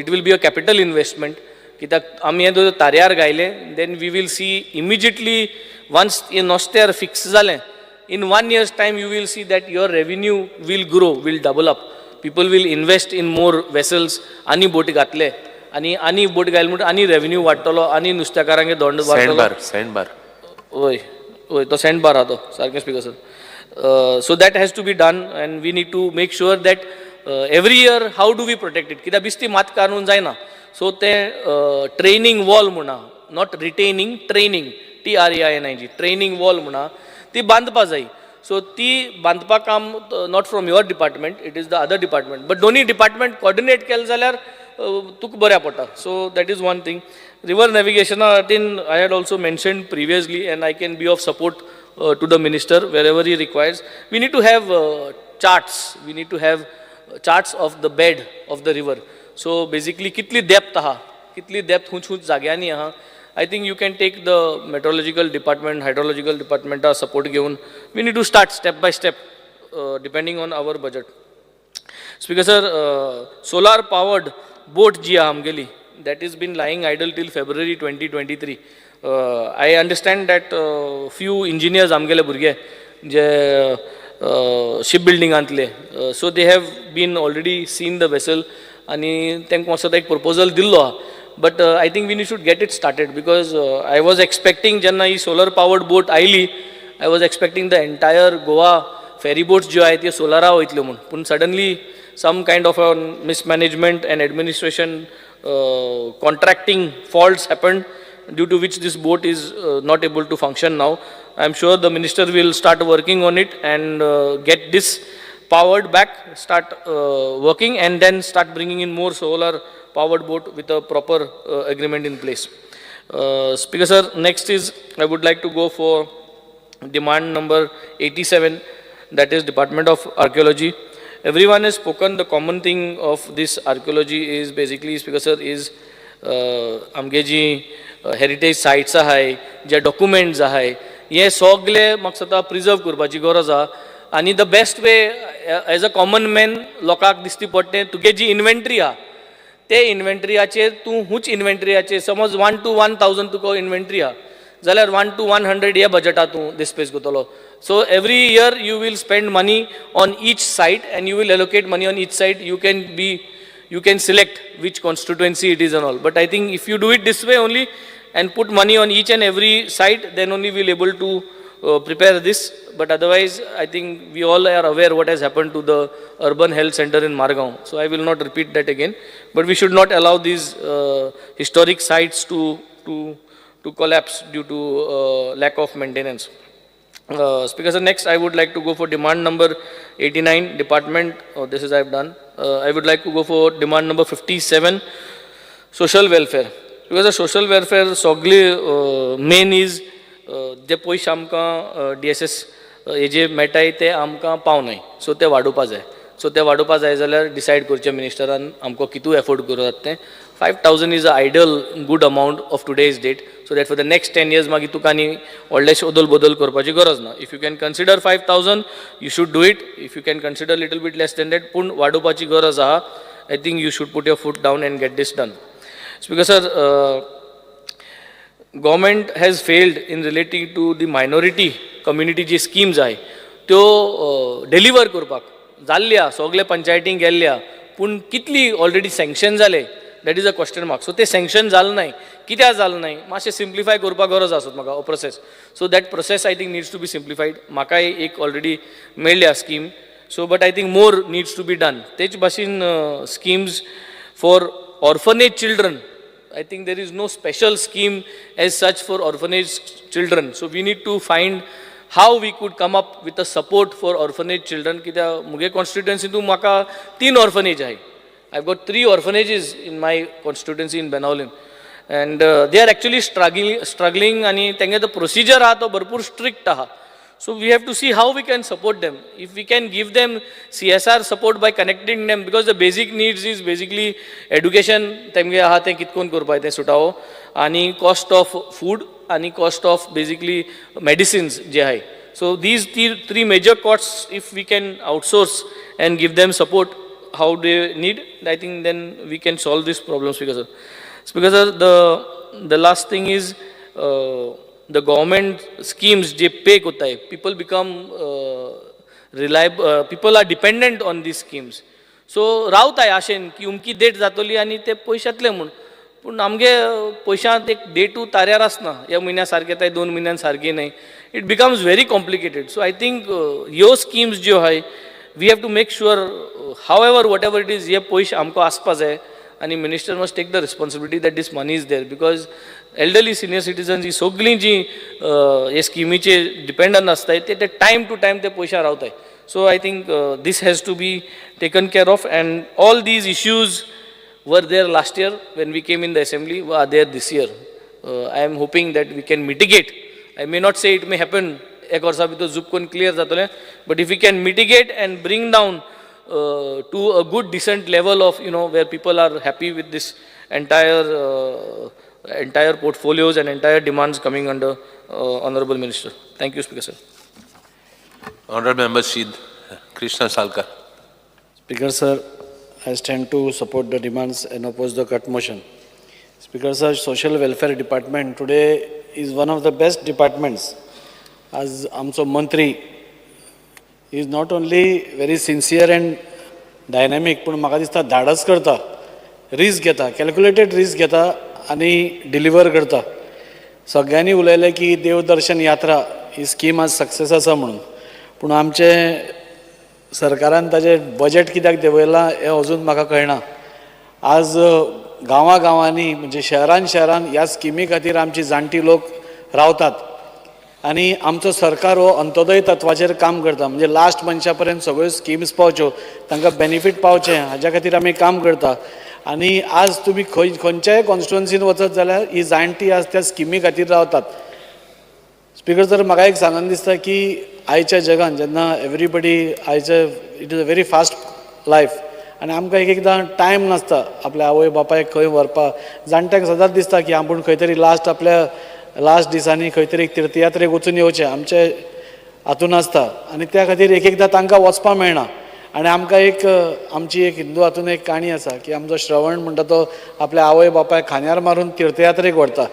it will be a capital investment. कित्याक आमी हे तार्यार गायले, then we will see immediately once in Noster fix जालें, in 1 year's time you will see that your revenue will grow, will double up. People will invest in more vessels, आनी बोट घातले आनी बोट घायले म्हणटा आनी revenue वाडटलो आनी नुस्तेकारांगे दोंड वाडटलो. सँडबार वय तो सँडबार आहा तो सारकें speaker sir. So that has to be done and we need to make sure that every year how do we protect it. कित्याक बिस्ती मात काडून जायना. So ते ट्रेनिंग वॉल म्हणा, not retaining, training, TRAINING, training wall म्हणा ती बांदपा जाय. सो ती बांदपा काम not from your department, it is the other department, but दोन्ही डिपार्टमेंट कोऑर्डिनेट केले जाल्यार तुका बऱ्या पडटा. So that is one thing. River नॅविगेशना खातीर I had also mentioned previously and I can be of support to the minister wherever he requires. We need to have charts. We need to have charts of the bed of the river. So basically, kitli depth aha, kitli depth hunch जाग्यांनी aha. I think you can take the meteorological department, hydrological department support given. We need to start step by step, depending on our budget. Speaker sir, solar powered boat ji amgeli that has been lying idle till February 2023. I understand that few engineers amgele burge je shipbuilding antle, so they have been already seen the vessel आणि तांकां असो एक proposal दिल्लो. But I think we should get it started because I was expecting जेन्ना ही solar powered boat oily, I was expecting the entire Goa ferry boats ज्यो आहेत त्यो सोलारा वयतल्यो म्हणून. पूण suddenly some kind of a mismanagement and administration contracting faults happened, due to which this boat is not able to function now. I am sure the minister will start working on it and get this powered back, start working and then start bringing in more solar powered boat with a proper agreement in place. Speaker sir, next is I would like to go for demand number 87, that is Department of Archaeology. Everyone has spoken. The common thing of this archaeology is basically, Speaker sir, is आमगे जी heritage sites आहाय, जे documents आहाय, हे सगळे म्हाका दिसता preserve करपाची गरज आहा. आनी the best way as a common man लोकांक दिसती पडटे तुगे जी इन्व्हेंटरी आहा ते इन्व्हेंटरीयाचेर तूं हुंच इन्व्हेंटरीयाचेर समज 1 to 1000 तुका इन्व्हेंटरी आहा जाल्यार 1 to 100 हे बजेटा तूं डिस्पेस करतलो. So every year you will spend money on each site and you will allocate money on each site. You can select which constituency it is and all. But I think if you do it this way only and put money on each and every site, then only we'll able to prepare this. But otherwise, I think we all are aware what has happened to the urban health center in Margaon. So I will not repeat that again. But we should not allow these historic sites to collapse due to lack of maintenance. Speaker sir, next I would like to go for demand number 89, department, this is I have done. I would like to go for demand number 57, social welfare. Because the social welfare सगळे main is जे पयशे आमकां DSS हेजे मेळटाय ते आमकां पावनाय, so ते वाडोवपा जाय. सो ते वाडोवपा जाय जाल्यार डिसायड करचें मिनिस्टरान आमकां कितू एफोर्ड करतात तें. 5000 is an ideal good amount of today's date, so that for the next 10 years मागीर तुका आनी व्हडलेशें ओदल बदल करपाची गरज ना. If you can consider 5000, you should do it. If you can consider little bit less than that, पूण वाडोवपाची गरज आहा. I think you should put your foot down and get this done. Speaker sir, government has failed in relating to the minority community G schemes आहाय त्यो deliver करपाक. जाल्ल्या सगळे पंचायतींक गेल्ल्या पूण कितली ऑलरेडी सँक्शन जाले that is a question mark. So ते सँक्शन जालें नाही, कित्याक जालें नाही, मातशें सिम्प्लिफाय करपाक गरज आसत म्हाका हो process. So that process I think needs to be simplified. म्हाकाय एक ऑलरेडी मेळ्ळ्या scheme. So but I think more needs to be done. तेच भाशेन schemes for orphanage children. I think there is no special scheme as such for orphanage children. So we need to find how we could come up with a support for orphanage children. कित्याक मुगे constituency तू म्हाका 3 orphanage आहे. I've got 3 orphanages in my constituency in Benaulim. And they are actually struggling आणि तेंगे the procedure आहा तो भरपूर strict आहा. So we have to see how we can support them. If we can give them CSR support by connecting them, because the basic needs is basically education, तेमगे आहा ते कितकोन करपाय ते सुटावो, आणि cost of food, आणि cost of basically medicines जे आहे. So these 3 major costs, if we can outsource and give them support how they need, I think then we can solve these problems. Because the last thing is the government schemes जे पे कोत्ताय, people become reliable, people are dependent on these schemes. So रावताय आशेन की उमकी date जातली आनी ते पयशे येतले म्हूण, पूण आमगे पयशांत एक डेटू ताऱ्यार आसना, ह्या म्हयन्या सारके येताय 2 म्हयन्यान सारके न्हय. It becomes very complicated. So I think ह्यो स्किम्स ज्यो आहाय we have to make sure however whatever it is, हे पयशे आमकां आसपा जाय. आणि minister must take the responsibility that this money is there. Because elderly senior citizens ही सगळीं जी हे स्किमीचे डिपेंडंट आसताय ते टायम टू टायम ते पयशा रावताय. So I think this has to be taken care of. And all these issues were there last year when we came in the assembly, are there this year. I am hoping that we can mitigate. I may not say it may happen एक वर्सा भितर झूप करून clear जातलें, but if we can mitigate and bring down to a good decent level of, you know, where people are happy with this entire portfolios and entire demands coming under honorable minister. Thank you, Speaker sir. Honorable Member Shid Krishna Salkar. Speaker sir, I stand to support the demands and oppose the cut motion. Speaker sir, social welfare department today is one of the best departments. As amso mantri is not only very sincere and dynamic, पण म्हाका दिसता धाडस करता, risk घेता, calculated risk घेता आनी deliver करता. सगळ्यांनी उलयलें की देवदर्शन यात्रा ही स्कीम आज सक्सेस आसा म्हणून, पूण आमचे सरकारान ताजें बजेट कित्याक देंवयलां हें अजून म्हाका कळना. आज गांवांनी म्हणजे शहरान ह्या स्किमी खातीर आमची जाणटी लोक रावतात आणि आमचो सरकार हो अंत्योदय तत्वाचेर काम करता. म्हणजे लास्ट मनशा पर्यंत सगळ्यो स्किम्स पावच्यो, तांकां बेनिफीट पावचें हाज्या खातीर आमी काम करता. आनी आज तुमी खंयच्याय कॉन्स्टिट्युएन्सीन वचत जाल्यार ही जाणटी आज त्या स्किमी खातीर रावतात. स्पिकर सर, म्हाका एक सांगन दिसता की आयच्या जगान जेन्ना एवरीबडी आयचे it is a very fast life आनी आमकां एकदां टायम नासता आपल्या आवय बापायक खंय व्हरपाक. जाणट्यांक सदांच दिसता की आपूण खंय तरी लास्ट दिसांनी खंय तरी तीर्थयात्रेक वचून येवचें आमचे हातून आसता आनी त्या खातीर एकदां तांकां वचपाक मेळना. आनी आमकां आमची एक हिंदू हातून एक काणी आसा की आमचो श्रवण म्हणटा तो आपल्या आवय बापायक खांद्यार मारून तीर्थयात्रेक व्हरता.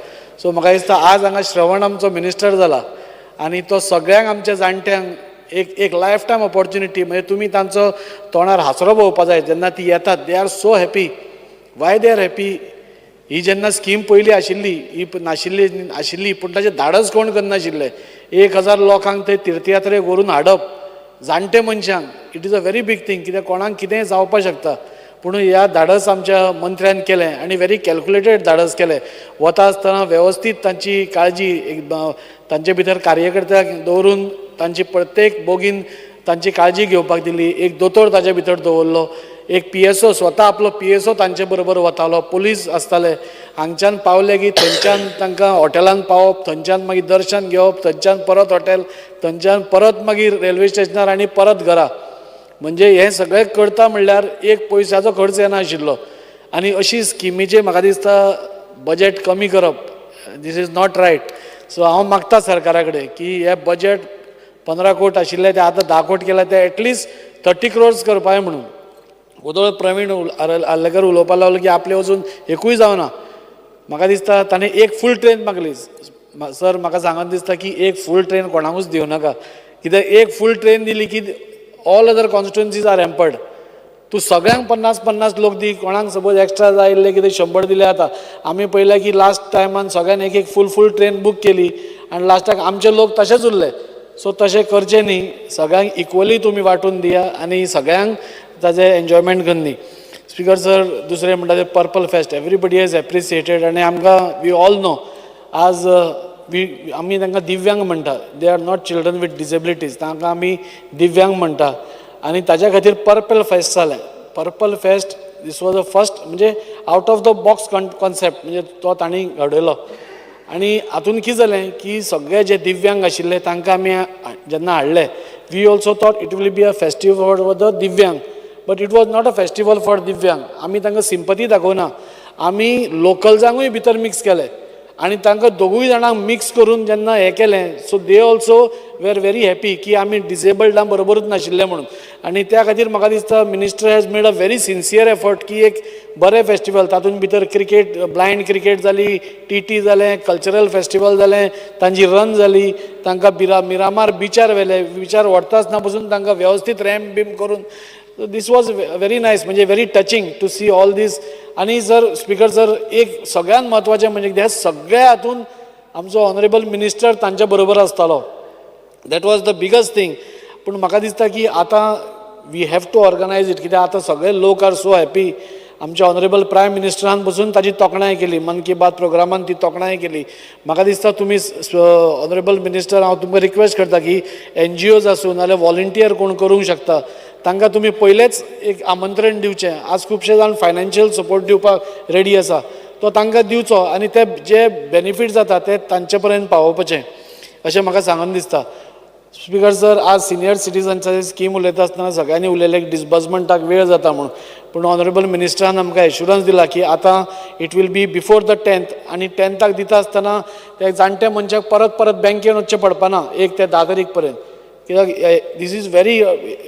सो म्हाका दिसता आज हांगा श्रवण आमचो मिनिस्टर जाला आनी तो सगळ्यांक आमच्या जाणट्यांक एक लायफ टायम ऑपॉर्च्युनिटी. म्हणजे तुमी तांचो तोंडार हासरो भोंवपा जाय जेन्ना ती येतात. They are so happy. Why they are happy? ही जेन्ना स्कीम पयली ही आशिल्ली पूण ताचें धाडस कोण करनाशिल्ले. 1000 लोकांक थंय तीर्थयात्रेक व्हरून हाडप जाणटे मनशांक, it is a very big thing. कित्याक कोणाक कितेंय जावपाक शकता, पूण ह्या धाडस आमच्या मंत्र्यान केलें आनी व्हेरी कॅल्क्युलेटेड धाडस केलें. वता आसतना वेवस्थीत तांची काळजी तांचे भितर कार्यकर्त्याक दवरून तांची प्रत्येक बोगीन तांची काळजी घेवपाक दिली. एक दोतोर ताचे भितर दवरलो, एक PSO स्वता आपलो PSO तांचे बरोबर वतालो, पुलीस आसताले. हांगच्यान पावले की थंयच्यान तांकां हॉटेलान पावप, थंयच्यान मागीर दर्शन घेवप, थंयच्यान परत हॉटेल, थंयच्यान परत मागीर रेल्वे स्टेशनार आनी परत घरा. म्हणजे हें सगळें करता म्हणल्यार एक पयशाचो खर्च येनाशिल्लो. आनी अशी स्किमीचे म्हाका दिसता बजेट कमी करप this is not right. So हांव मागता सरकारा कडेन की हे बजेट 15 कोट आशिल्ले ते आतां 10 कोट केला, ते एटलिस्ट 30 crores करपाय म्हणून. उदोळ प्रवीण आल्लेकर उलोवपाक लागलो की आपले अजून एकूय जावना. म्हाका दिसता ताणें एक फूल ट्रेन मागली. सर, म्हाका सांगन दिसता की एक फूल ट्रेन कोणाकूच दिवं नाका. कित्याक एक फूल ट्रेन दिली की ऑल अदर कॉन्स्टिट्युएन्सीज आर एम्पर्ड. तूं सगळ्यांक 50-50 लोक दी, कोणाक सपोज एक्स्ट्रा जाय आसले कितें 100 दिले जाता. आमी पळयलें की लास्ट टायमान सगळ्यांनी एक फूल ट्रेन बूक केली आनी लास्टाक आमचे लोक तशेंच उरले. सो तशें करचें न्ही, सगळ्यांक इक्वली तुमी वांटून दिया आनी सगळ्यांक ताजें एन्जॉयमेंट करनी. स्पीकर सर, दुसरें म्हणटा तें purple fest everybody has appreciated आनी आमकां वी ऑल नो आज आमी तांकां दिव्यांग म्हणटा. They are not children with disabilities, तांकां आमी दिव्यांग म्हणटा आनी ताच्या खातीर पर्पल फेस्ट जालें. Purple fest this was the first म्हणजे out of the box concept म्हणजे तो तांणी घडयलो. आनी हातून कितें जालें की सगळे जे दिव्यांग आशिल्ले तांकां आमी जेन्ना हाडले, we also thought it will be a festival for the divyang, but it was not a festival for divyang. आमी तांकां सिंपथी दाखोवना, आमी लोकल्सांकूय भितर मिक्स केले आनी तांकां दोगूय जाणांक मिक्स करून जेन्ना हें केलें, so they also were very happy की आमी डिसेबल्डां बरोबरूच नाशिल्ले म्हणून. आनी त्या खातीर म्हाका दिसता minister has made a very sincere effort की एक बरें फेस्टिवल, तातूंत भितर क्रिकेट, ब्लायंड क्रिकेट जाली, टी जालें, कल्चरल फेस्टिवल जालें, तांची रन जाली, तांकां मिरामार बिचार व्हेले, बिचार व्हरता आसतना पसून तांकां वेवस्थीत रॅम्प बीम करून. दीस वॉज व्हेरी नायस, म्हणजे very touching to see all this. आनी सर स्पीकर सर, एक सगळ्यात म्हत्वाचें म्हणजे कितें, सगळ्या हातून आमचो ऑनरेबल मिनिस्टर तांच्या बरोबर आसतालो. That was the biggest thing. पूण म्हाका दिसता की आतां we have to organise it, कित्याक आतां सगळे लोक आर सो हॅपी. आमच्या ऑनरेबल प्रायम मिनिस्टरान पसून ताची तोखणाय केली, मन की बात प्रोग्रामान ती तोखणाय केली. म्हाका दिसता तुमी ऑनरेबल मिनिस्टर, हांव तुमकां रिक्वेस्ट करता की NGOs आसूं नाल्यार व्हॉलंटियर कोण करूंक शकता तांकां तुमी पयलेच एक आमंत्रण दिवचें. आज खुबशे जाण फायनान्शियल सपोर्ट दिवपाक रेडी आसा, तो तांकां दिवचो आनी ते जे बेनिफीट जाता ते तांचे पर्यंत पावोवपाचें अशें म्हाका सांगून दिसता. स्पीकर सर, आज सिनियर सिटीजन्साची स्कीम उलयता आसतना सगळ्यांनी उलयलें की डिसबर्समेंटाक वेळ जाता म्हणून, पूण ऑनरेबल मिनिस्टरान आमकां एश्युरन्स दिला की आतां it will be before the 10th आनी 10थाक दिता आसतना त्या जाणट्या मनशाक परत बँकेन वचचें पडपाना 1 ते 10 तारीख पर्यंत. कित्याक दीस इज व्हेरी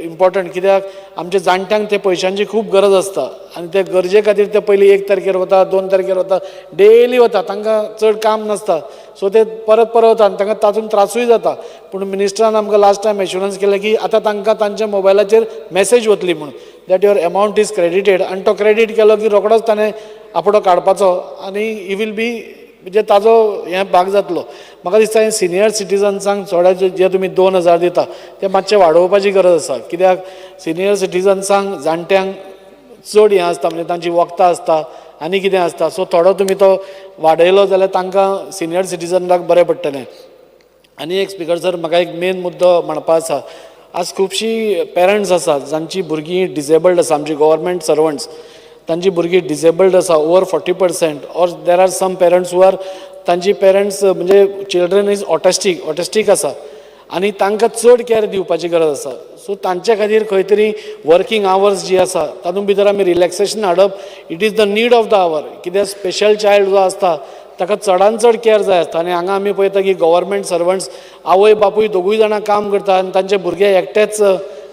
इम्पॉर्टंट, कित्याक आमच्या जाणट्यांक ते पयशांची खूब गरज आसता आनी ते गरजे खातीर ते पयलीं 1 तारखेर वता, 2 तारखेर वता, डेली वता, तांकां चड काम नासता. सो ते परत वता आनी तांकां तातूंत त्रासूय जाता. पूण मिनिस्टरान आमकां लास्ट टायम एश्युरन्स केलें की आतां तांकां तांच्या मोबायलाचेर मॅसेज वतली म्हणून that your amount is credited, आनी तो क्रेडीट केलो की रोखडोच ताणें आपणो काडपाचो आनी ही वील बी म्हणजे ताजो हें भाग जातलो. म्हाका दिसता हें सिनियर सिटीजन्सांक थोडे जे तुमी 2000 दिता ते मातशें वाडोवपाची गरज आसा. कित्याक सिनियर सिटीजन्सांक, जाणट्यांक चड हें आसता, म्हणजे तांची वखदां आसता आनी कितें आसता. सो थोडो तुमी तो वाडयलो जाल्यार तांकां सिनियर सिटीजनाक बरें पडटलें. आनी एक स्पीकर सर, म्हाका एक मेन मुद्दो म्हणपा आसा. आज खुबशीं पेरंट्स आसात जांची भुरगीं डिसेबल्ड आसा, आमची गव्हर्मेंट सर्वंट्स तांची भुरगीं डिसेबल्ड आसा over 40%, or there are some parents who are तांची पेरंट्स म्हणजे चिल्ड्रन इज ऑटिस्टीक आसा आनी तांकां चड केअर दिवपाची गरज आसा. सो तांचे खातीर खंय तरी वर्कींग आवर्स जी आसा तातूंत भितर आमी रिलॅक्सेशन हाडप, it is the need of the hour. कित्याक स्पेशल चायल्ड जो आसता ताका चडान चड केअर जाय आसता आनी हांगा आमी पळयता की गव्हर्मेंट सर्वंट्स आवय बापूय दोगूय जाणां काम करता आनी तांचे भुरगे एकटेच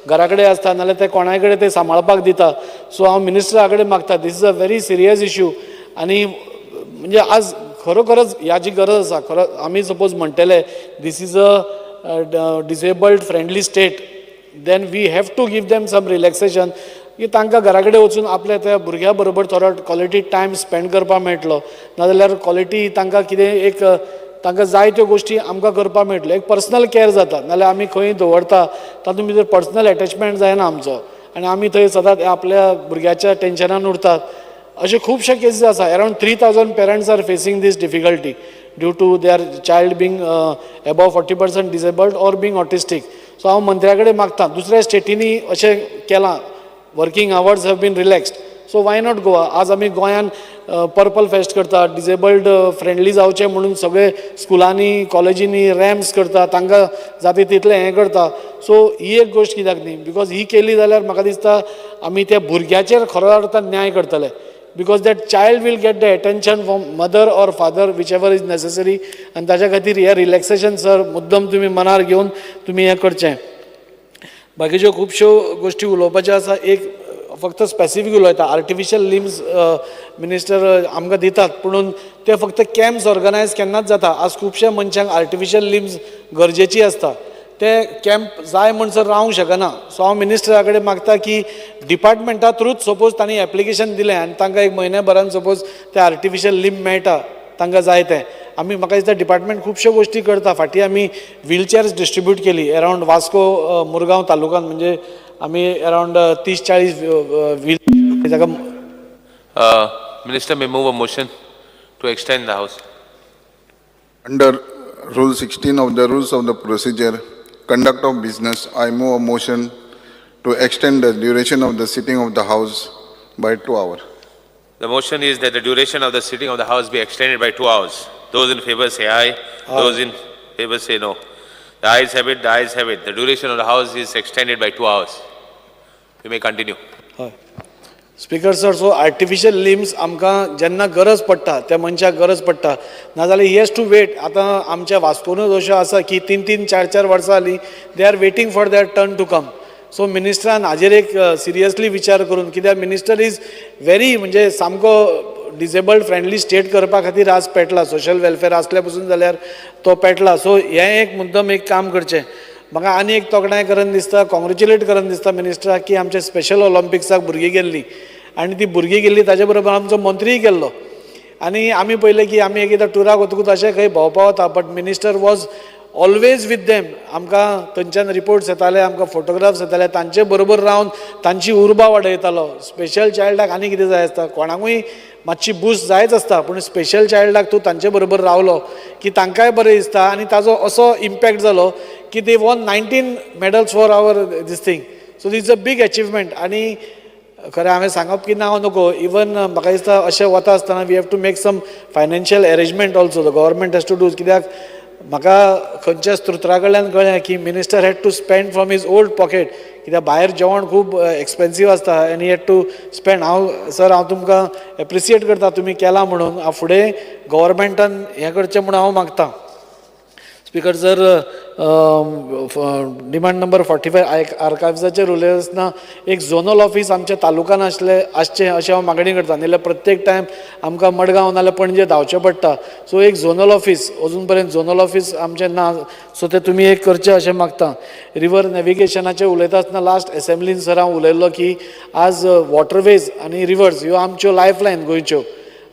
घरा कडेन आसता नाल्यार ते कोणाय कडेन ते सांबाळपाक दिता. सो हांव मिनिस्टरा कडेन मागता, this is a very serious issue आनी म्हणजे आज खरोखरच ह्याची गरज आसा. खरो आमी सपोज म्हणटले this is a disabled friendly state, then we have to give them some relaxation की तांकां घरा कडेन वचून आपल्या त्या भुरग्या बरोबर थोडो क्वॉलिटी टायम स्पेंड करपाक मेळटलो, नाजाल्यार क्वॉलिटी तांकां कितें एक तांकां जाय त्यो गोश्टी आमकां करपाक मेळटल्यो. एक पर्सनल केअर जाता, नाल्यार आमी खंय दवरता तातूंत भितर पर्सनल एटॅचमेंट जायना आमचो आनी आमी थंय सदांच आपल्या भुरग्याच्या टेन्शनान उरतात. अशे खुबशे केसीस आसा. Around 3000 parents are facing this difficulty due to their child being above 40% disabled or being autistic. So हांव मंत्र्या कडेन मागता, दुसऱ्या स्टेटींनी अशें केलां, working hours have been relaxed, so why not Goa. आज आमी गोंयान पर्पल फेस्ट करता, डिसेबल्ड फ्रेंडली जावचें म्हणून सगळे स्कुलांनी कॉलेजींनी रॅम्प्स करता, तांकां जाता तितलें हें करता. सो ही एक गोश्ट कित्याक न्ही, बिकॉज ही केली जाल्यार म्हाका दिसता आमी त्या भुरग्याचेर खरो अर्थान न्याय करतले. Because that child will get the attention from mother or father whichever is necessary. आनी ताच्या खातीर हे रिलॅक्सेशन सर मुद्दम तुमी मनार घेवन तुमी हें करचें. बाकीच्यो खुबश्यो गोश्टी उलोवपाच्यो आसा. एक फक्त स्पेसिफीक उलयता, आर्टिफिशियल लिम्स मिनिस्टर आमकां दितात पूण ते फक्त कॅम्प्स ऑर्गनायज केन्नाच जाता. आज खुबश्या मनशांक आर्टिफिशियल लिम्स गरजेची आसता. ते कॅम्प जाय म्हणसर रावंक शकना. सो हांव मिनिस्टरा कडेन मागता की डिपार्टमेंटा थ्रूच सपोज तांणी एप्लिकेशन दिलें आनी तांकां एक म्हयन्याभरान सपोज ते आर्टिफिशियल लिंब मेळटा तांकां जाय तें, आमी म्हाका दिसता डिपार्टमेंट खुबश्यो गोश्टी करता. फाटीं आमी व्हीलचेअर्स डिस्ट्रिब्यूट केली अरावंड वास्को मुरगांव तालुकान, म्हणजे आमी अरावंड 30-40 व्हील जाका Minister may move a motion to extend the House. Under Rule 16 of the Rules of the Procedure, Conduct of Business, I move a motion to extend the duration of the sitting of the House by 2 hours. The motion is that the duration of the sitting of the House be extended by 2 hours. Those in favor say aye. Those in favor say no. The ayes have it, the ayes have it. The duration of the House is extended by 2 hours. You may continue. Speaker sir, so artificial limbs आमकां जेन्ना गरज पडटा त्या मनशाक गरज पडटा, नाजाल्यार ही has to weight. आतां आमच्या वास्कोनूच अश्यो आसा की 3-3, 4-4 वर्सां जालीं they are waiting for their turn to come. So मिनिस्टरान हाजेर एक सिरियसली विचार करून, कित्याक मिनिस्टर इज व्हेरी म्हणजे सामको डिसेबल्ड फ्रेंडली स्टेट करपा खातीर आज पेटला. सोशल वेलफेअर आसल्या पसून जाल्यार तो पेटला. सो हें एक मुद्दम एक काम करचें. म्हाका आनी एक तोखणाय करन दिसता, कॉंग्रेच्युलेट करन दिसता मिनिस्टराक की आमच्या स्पेशल ऑलिंपिक्साक भुरगीं गेल्लीं आनी ती भुरगीं गेल्लीं ताजे बरोबर आमचो मंत्रीय गेल्लो. आनी आमी पळयलें की आमी एकदां टुराक वतकूच अशें खंय भोंवपा वता, but minister was always with them. आमकां थंयच्यान रिपोर्ट्स येताले, आमकां फोटोग्राफ्स येताले, तांचे बरोबर रावन तांची उर्बा वाडयतालो. स्पेशल चायल्डाक आनी कितें जाय आसता, कोणाकूय मातशी बूस्ट जायच आसता, पूण स्पेशल चायल्डाक तूं तांचे बरोबर रावलो की तांकांय बरें दिसता. आनी ताजो असो इम्पॅक्ट जालो की they won 19 medals for our this thing. So this is a big achievement. आनी खरें हांवें सांगप की नांव नको, इवन म्हाका दिसता अशें वता आसतना we have to make some financial arrangement also. The government has to do. कित्याक म्हाका खंयच्या स्त्रोत्रा कडल्यान कळ्ळें की minister had to spend from his old pocket, कित्याक भायर जेवण खूब एक्सपेन्सीव आसता आनी ही हॅड टू स्पेंड. हांव तुमकां एप्रिसिएट करता तुमी केलां म्हणून. हांव फुडें गव्हर्मेंटान हें करचें म्हणून हांव मागतां. स्पीकर सर, डिमांड नंबर 45 आर्कायव्साचेर उलयता आसतना एक झोनल ऑफीस आमच्या तालुकान आसचें अशें हांव मागणी करतां. नाजाल्यार प्रत्येक टायम आमकां मडगांव नाजाल्यार पणजे धांवचें पडटा. सो एक झोनल ऑफीस, अजून पर्यंत झोनल ऑफीस आमचें ना, सो तें तुमी एक करचें अशें मागतां. रिवर नॅविगेशनाचेर उलयता आसतना लास्ट एसेंब्लीन सर हांव उलयल्लो की आज वॉटरवेज आनी रिवर्स ह्यो आमच्यो लायफलायन गोंयच्यो,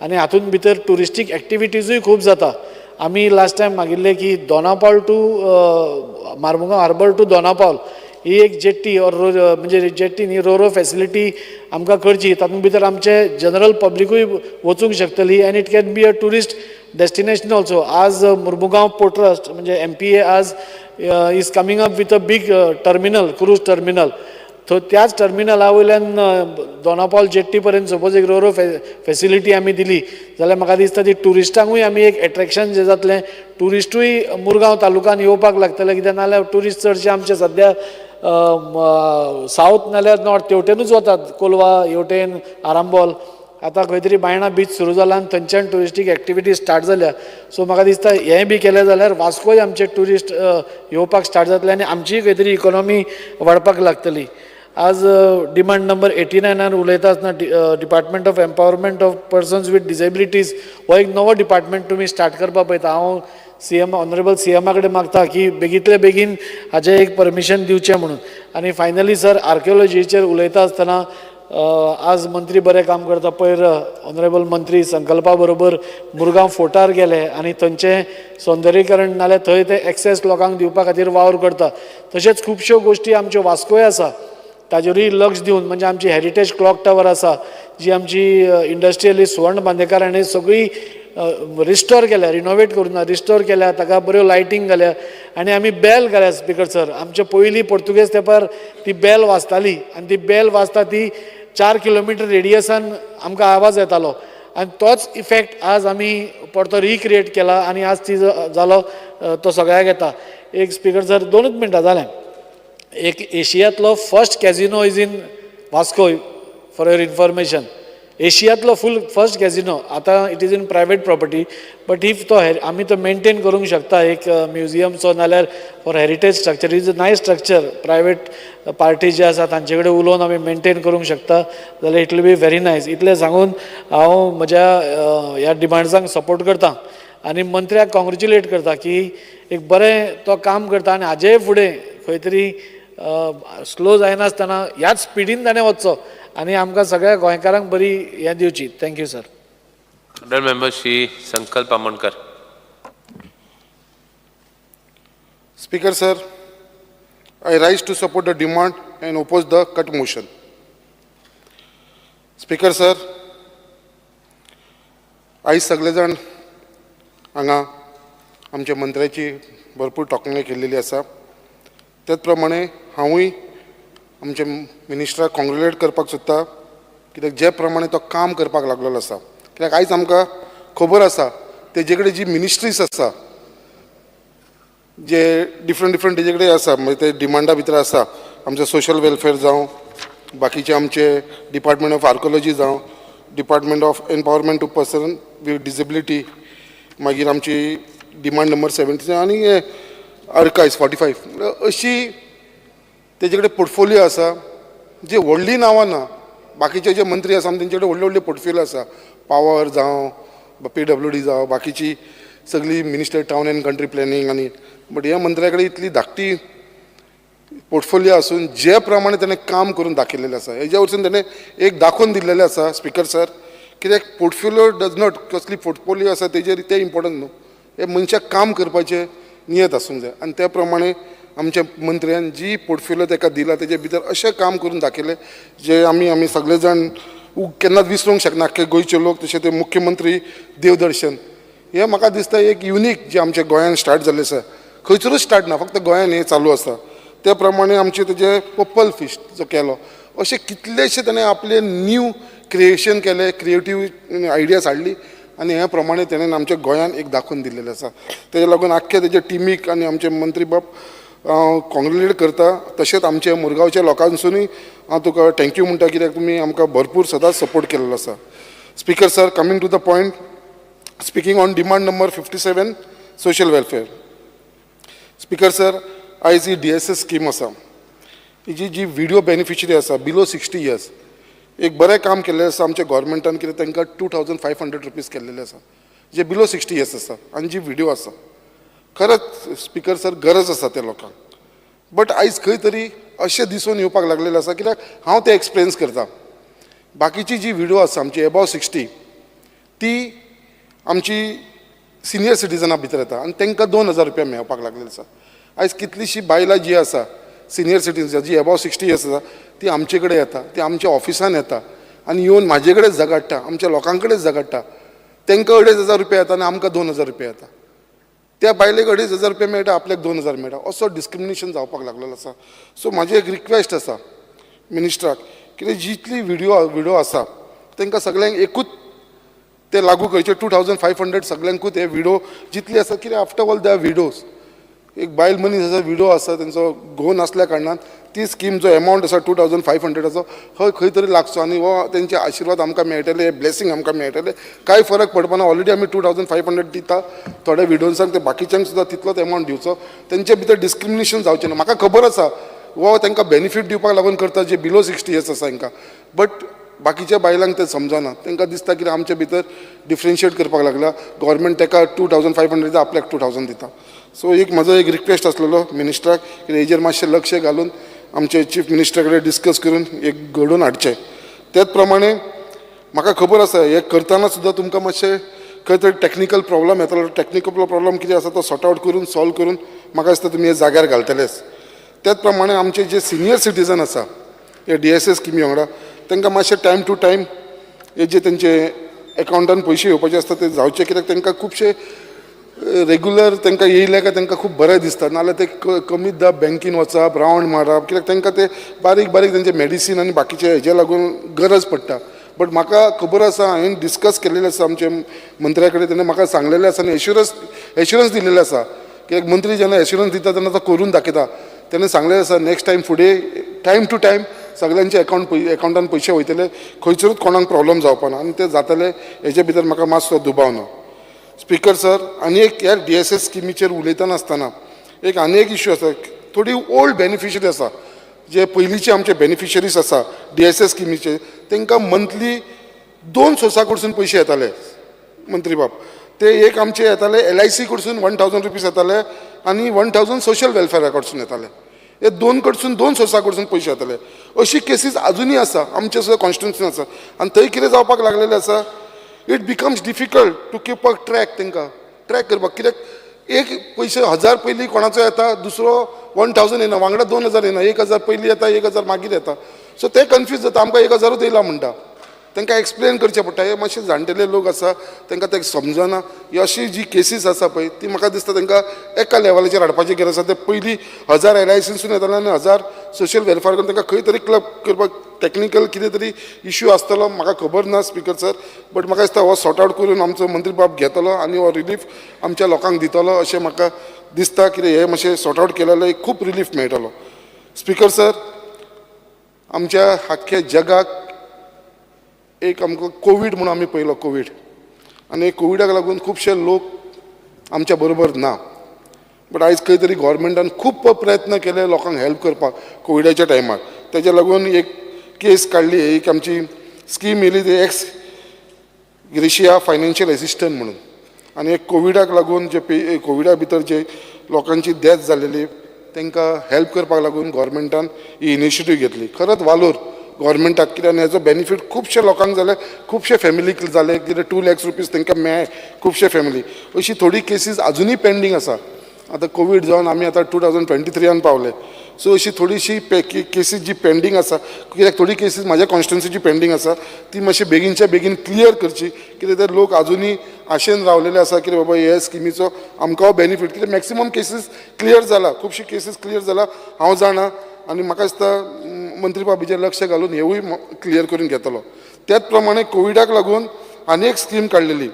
आनी हातूंत भितर ट्युरिस्टीक एक्टिविटीजूय खूब जाता. आमी लास्ट टायम मागिल्लें की Dona Paula to Mormugao harbour to Dona Paula ही एक जेट्टी ऑर म्हणजे जेट्टी न्ही, रोरो फेसिलिटी आमकां करची. तातूंत भितर आमचे जनरल पब्लिकूय वचूंक शकतली आनी it can be a tourist destination also. आज मुरमुगांव पोर्ट ट्रस्ट म्हणजे MPA आज is coming up with a big terminal, cruise terminal. तो त्याच टर्मिनला वयल्यान दोनापावल जेट्टी पर्यंत सपोज एक रोरो फेसिलिटी आमी दिली जाल्यार म्हाका दिसता ती टुरिस्टांकूय आमी एक एट्रॅक्शन जें जातलें. टुरिस्टूय मुरगांव तालुकान येवपाक लागतले, कित्याक नाजाल्यार टुरिस्ट चडशे आमचे सद्या सावथ नाल्यार नॉर्थ तेवटेनूच वतात, कोलवा, हेवटेन, आरांबोल. आतां खंय तरी बायणा बीच सुरू जाला आनी थंयच्यान टुरिस्टीक एक्टिविटी स्टार्ट जाल्या. सो म्हाका दिसता हें बी केलें जाल्यार वास्कोय आमचे टुरिस्ट येवपाक स्टार्ट जातले आनी आमचीय खंय तरी इकॉनॉमी वाडपाक लागतली. आज डिमांड नंबर 89 उलयता आसतना department of empowerment of persons with disabilities हो एक नवो डिपार्टमेंट तुमी स्टार्ट करपा पळयता. हांव CM ऑनरेबल CMा कडेन मागता की बेगींतले बेगीन हाचें एक परमिशन दिवचें म्हणून. आनी फायनली सर आर्किओलॉजीचेर उलयता आसतना आज मंत्री बरें काम करता. पयर ऑनरेबल मंत्री संकल्पा बरोबर मुरगांव फोर्टार गेले आनी थंयचें सौंदर्यीकरण नाल्यार थंय ते एक्सेस लोकांक दिवपा खातीर वावर करता. तशेंच खुबश्यो गोश्टी आमच्यो वास्कोय आसा ताजेरूय लक्ष दिवन, म्हणजे आमची हेरिटेज क्लॉक टावर आसा जी आमची इंडस्ट्रियलिस्ट सुवर्ण बांदेकार हाणें सगळी रिस्टोर केल्या, रिनोवेट करून रिस्टोर केल्या, ताका बऱ्यो लायटींग घाल्या आनी आमी बेल घाल्या. स्पीकर सर, आमचे पयलीं पोर्तुगेज तेंपार ती बेल वाजताली आनी ती बेल वाजता ती 4 किलोमिटर रेडियसान आमकां आवाज येतालो आनी तोच इफेक्ट आज आमी परतो रिक्रिएट केला आनी आज ती जालो तो सगळ्याक येता. एक स्पीकर सर 2 मिनटां जालें. एक एशियांतलो first casino is in Vasco for your information. एशियांतलो फर्स्ट कॅझिनो. आतां it is in private property, but if तो आमी तो मेंटेन करूंक शकता एक म्युझियमचो नाल्यार for heritage structure is a nice structure. Private party जे आसा तांचे कडेन उलोवन आमी मेंटेन करूंक शकता जाल्यार it will be very nice. इतलें सांगून हांव म्हज्या ह्या डिमांड्सांक सपोर्ट करतां आनी मंत्र्याक कॉंग्रेच्युलेट करता की एक बरें तो काम करता आनी हाजे फुडें खंय तरी स्लो जायनासतना ह्याच स्पिडीन ताणें वचचो आनी आमकां सगळ्या गोंयकारांक बरी हें दिवची. Thank you sir. Honourable Member Shri Sankalp Amankar. Speaker sir, I rise to support the demand and oppose the cut motion. Speaker sir, आयज सगळे जाण हांगा आमच्या मंत्र्याची भरपूर टॉकिंग केल्लेली आसा. त्याच प्रमाणे हांवूय आमच्या मिनिस्टराक कॉंग्रेच्युलेट करपाक सोदता कित्याक जे प्रमाणे तो काम करपाक लागलेलो आसा. कित्याक आयज आमकां खबर आसा तेजे कडेन जी मिनिस्ट्रीज आसा जे डिफरंट तेजे कडेन आसा म्हणजे ते डिमांडा भितर आसा. आमचे सोशल वेलफेअर जावं बाकीचे आमचे डिपार्टमेंट ऑफ आर्कोलॉजी जावं department of empowerment to person with disability मागीर आमची डिमांड नंबर 70 आनी हे आर्कायव्स 45 अशी तेजे कडेन पोर्टफोलियो आसा जे व्हडलीं नांवां ना. बाकीचे जे मंत्री आसा तेंचे कडेन व्हडले व्हडले पोर्टफोलियो आसा. पावर जावं PWD जावं बाकीची सगळी minister town end country planning आनी बट ह्या मंत्र्या कडेन इतली धाकटी पोर्टफोलियो आसून जे प्रमाणे ताणें काम करून दाखयलेलें आसा हेज्या वरसून ताणें एक दाखोवन दिल्लेलें आसा. स्पिकर सर कित्याक पोर्टफोलियो डज नॉट कसली पोर्टफोलियो आसा तेजेर तें इम्पॉर्टंट न्हू. हे मनशाक काम करपाचें नियत आसूंक जाय आनी त्या प्रमाणे आमच्या मंत्र्यान जी पोर्टफोलियो ताका दिला तेजे भितर अशें काम करून दाखयलें जे आमी सगळे जाण केन्नाच विसरूंक शकना. आख्खे गोंयचे लोक तशें ते मुख्यमंत्री देवदर्शन हें म्हाका दिसता एक युनीक जे आमच्या गोंयान स्टार्ट जाल्लें आसा. खंयसरूच स्टार्ट ना फक्त गोंयान हें चालू आसा. त्या प्रमाणे आमचे तेजे पर्पल फिश जो केलो अशें कितलेशे ताणें आपले न्यू क्रिएशन केलें क्रिएटीव आयडियाज हाडली आनी ह्या प्रमाणे ताणें आमच्या गोंयान एक दाखोवन दिल्लेलें आसा. तेजे लागून आख्खे तेजे टिमीक आनी आमचे मंत्री बाब हांव कॉंग्रेच्युलेट करता. तशेंच आमच्या मुरगांवच्या लोकांसूनय हांव तुका थँक्यू म्हणटा कित्याक तुमी आमकां भरपूर सदांच सपोर्ट केल्लो आसा. Speaker sir coming to the point speaking on demand number 57 social welfare. Speaker sir आयज ही DSS स्कीम आसा ही जी व्हिडिओ बेनिफिशरी आसा बिलो 60 इयर्स एक बरें काम केल्लें आसा आमच्या गोवोरमेंटान कित्याक तांकां 2500 रुपीज केल्लेले आसा जे बिलो 60 इयर्स आसा आनी जी व्हिडिओ आसा खरंच स्पिकर सर गरज आसा त्या लोकांक. बट आयज खंय तरी अशें दिसून येवपाक लागलेलें आसा कित्याक हांव तें एक्सपिरियन्स करता. बाकीची जी व्हिडिओ आसा आमची एबाव 60 ती आमची सिनियर सिटिजना भितर येता आनी तांकां 2000 रुपया मेळपाक लागलेली आसा. आयज कितलीशीं बायलां जी आसा सिनियर सिटिजन जी एबाव 60 इयर्स आसा ती आमचे कडेन येता ती आमच्या ऑफिसान येता आनी येवन म्हाजे कडेन झगडटा आमच्या लोकां कडेन झगडटा. तांकां 2500 रुपया येता आनी आमकां 2000 रुपया येता. त्या बायलेक 2500 रुपया मेळटा आपल्याक 2000 मेळटा असो डिस्क्रिमिनेशन जावपाक लागलेलो आसा. सो म्हाजी एक रिक्वेस्ट आसा मिनिस्टराक कितें जितली व्हिडिओ आसा तांकां सगळ्यांक एकूच ते लागू करचे 2500 सगळ्यांकूच हे व्हिडिओ जितली आसा कितें आफ्टर ऑल द व्हिडिओज एक बायल मनीस आसा व्हिडिओ आसा तेंचो घोवन आसल्या कारणान ती स्कीम जो एमावंट आसा 2500 आसा खंय तरी लागचो आनी हो तेंचे आशिर्वाद आमकां मेळटले ब्लेसिंग आमकां मेळटले. कांय फरक पडपाना ऑलरेडी आमी 2500 दिता थोड्या व्हिडिओजांक ते बाकीच्यांक सुद्दां तितलोच एमावंट दिवचो. तेंचे भितर डिस्क्रिमिनेशन जावचें ना. म्हाका खबर आसा हो तांकां बेनिफीट दिवपाक लागून करता जे बिलो 60 इयर्स आसा तांकां. बट बाकीच्या बायलांक ते समजना तांकां दिसता की आमच्या भितर डिफरन्शिएट करपाक लागला गोवोरमेंट ताका 2500 दिता आपल्याक 2000 दिता. सो एक म्हजो एक रिक्वेस्ट आसलेलो मिनिस्टराक की हेजेर मातशें लक्ष घालून आमचे चीफ मिनिस्टरा कडेन डिस्कस करून एक घडोवन हाडचें. त्याच प्रमाणे म्हाका खबर आसा हे करतना सुद्दां तुमकां मातशें खंय तरी टॅक्निकल प्रॉब्लम येतलो. टॅक्निकल प्रॉब्लम कितें आसा तो सॉर्ट आवट करून सॉल्व करून म्हाका दिसता तुमी हे जाग्यार घालतलेच. त्याच प्रमाणे आमचे जे सिनियर सिटीजन आसा हे DSS स्किमी वांगडा तांकां मातशें टायम टू टायम हे जे तेंचे एकावंटान पयशे येवपाचे आसता ते जावचे कित्याक तांकां खुबशे रेगुलर तांकां येयले काय तांकां खूब बरें दिसता. नाजाल्यार ते कमीत दा बँकीन वचप रावंड मारप कित्याक तांकां ते बारीक तेंचे मेडिसीन आनी बाकीचे हेजे लागून गरज पडटा. बट म्हाका खबर आसा हांवें डिस्कस केल्लेलें आसा आमचे मंत्र्या कडेन तेणें म्हाका सांगलेलें आसा आनी एश्युरन्स दिल्लेलें आसा की एक मंत्री जेन्ना एश्युरन्स दिता तेन्ना तो करून दाखयता. तेणें सांगलेलें आसा नेक्स्ट टायम फुडें टायम टू टायम सगळ्यांचे एकावंटान पयशे वयतले खंयसरूच कोणाक प्रॉब्लम जावपाना आनी ते जातले हेजे भितर म्हाका मातसो दुबाव ना. स्पिकर सर आनी एक ह्या DSS स्किमीचेर उलयतना आसतना एक आनी एक इश्यू आसा. थोडी ओल्ड बेनिफिशरी आसा जे पयलींचे आमचे बेनिफिशरीज आसा DSS स्किमीचे तांकां मंथली 2 सोर्सा कडसून पयशे येताले मंत्री बाब. ते एक आमचे येताले LIC कडसून 1000 रुपीज येताले आनी 1000 सोशल वेलफेअरा कडसून येताले. हे दोन कडसून 2 सोर्सा कडसून पयशे येताले. अशी केसीस अजूनही आसा आमच्या सुद्दां कॉन्स्टिट्युन्सीन आसा. आनी थंय कितें जावपाक लागलेलें आसा, it becomes difficult to keep a track तांकां ट्रॅक करपाक. कित्याक एक पयशे 1000 पयलीं कोणाचो येता, दुसरो 1000 येना, वांगडा 2000 येना, 1000 पयलीं येता, 1000 मागीर येता. सो ते कन्फ्यूज जाता, आमकां 1000च येयला म्हणटा. तांकां एक्सप्लेन करचें पडटा. हे मातशे जाणटेले लोक आसा तांकां ते समजना. ही अशी जी केसीस आसा पळय ती म्हाका दिसता तांकां एका लेवलाचेर हाडपाची गरज आसा. ते पयलीं 1000 LICसून येताले आनी 1000 सोशल वेलफेअर करून तांकां खंय तरी क्लब करपाक टॅक्निकल कितें तरी इश्यू आसतलो, म्हाका खबर ना स्पिकर सर. बट म्हाका दिसता हो सॉर्ट आवट करून आमचो मंत्री बाब घेतलो आनी हो रिलीफ आमच्या लोकांक दितलो अशें म्हाका दिसता. कितें हे मातशें सॉर्ट आवट केलें जाल्यार खूब रिलीफ मेळटलो. स्पिकर सर, आमच्या आख्ख्या जगाक एक आमकां कोवीड म्हणून आमी पयलो कोवीड, आनी कोविडाक लागून खुबशे लोक आमच्या बरोबर ना. बट आयज खंय तरी गोवोरमेंटान खूब प्रयत्न केले लोकांक हेल्प करपाक कोविडाच्या टायमार. तेज्या लागून एक केस काडली, एक आमची स्कीम येयली ती एक्स ग्रेशिया फायनान्शियल एसिस्टंट म्हणून. आनी एक कोविडाक लागून जे कोविडा भितर जे लोकांची डेथ जालेली तांकां हेल्प करपाक लागून गोवोरमेंटान ही इनिशिएटीव घेतली. खरंच वालोर गोवोरमेंटाक, कित्याक हेजो बेनिफीट खुबशे लोकांक जाले, खुबशे फॅमिलीक जाले. कितें 2 लाख रुपीज तांकां मेळ्ळे खुबशे फॅमिली. अशी थोडी केसीस अजुनूय पेंडींग आसा. आतां कोवीड जावन आमी आतां 2023 पावले. सो अशी थोडीशी केसीस जी पेंडींग आसा, कित्याक थोडी केसीस म्हाज्या कॉन्स्टिट्युन्सीची पेंडींग आसा, ती मातशी बेगीनच्या बेगीन क्लियर करची. कित्याक ते लोक अजुनूय आशेन रावलेले आसा की बाबा हे स्किमीचो आमकां बेनिफीट. कित्याक मॅक्सिमम केसीस क्लियर जाला, खुबशी केसीस क्लियर जाला हांव जाणा. आनी म्हाका दिसता मंत्री बाबीचेर लक्ष घालून हेवूय क्लियर करून घेतलो. त्याच प्रमाणे कोविडाक लागून आनी एक स्कीम काडलेली,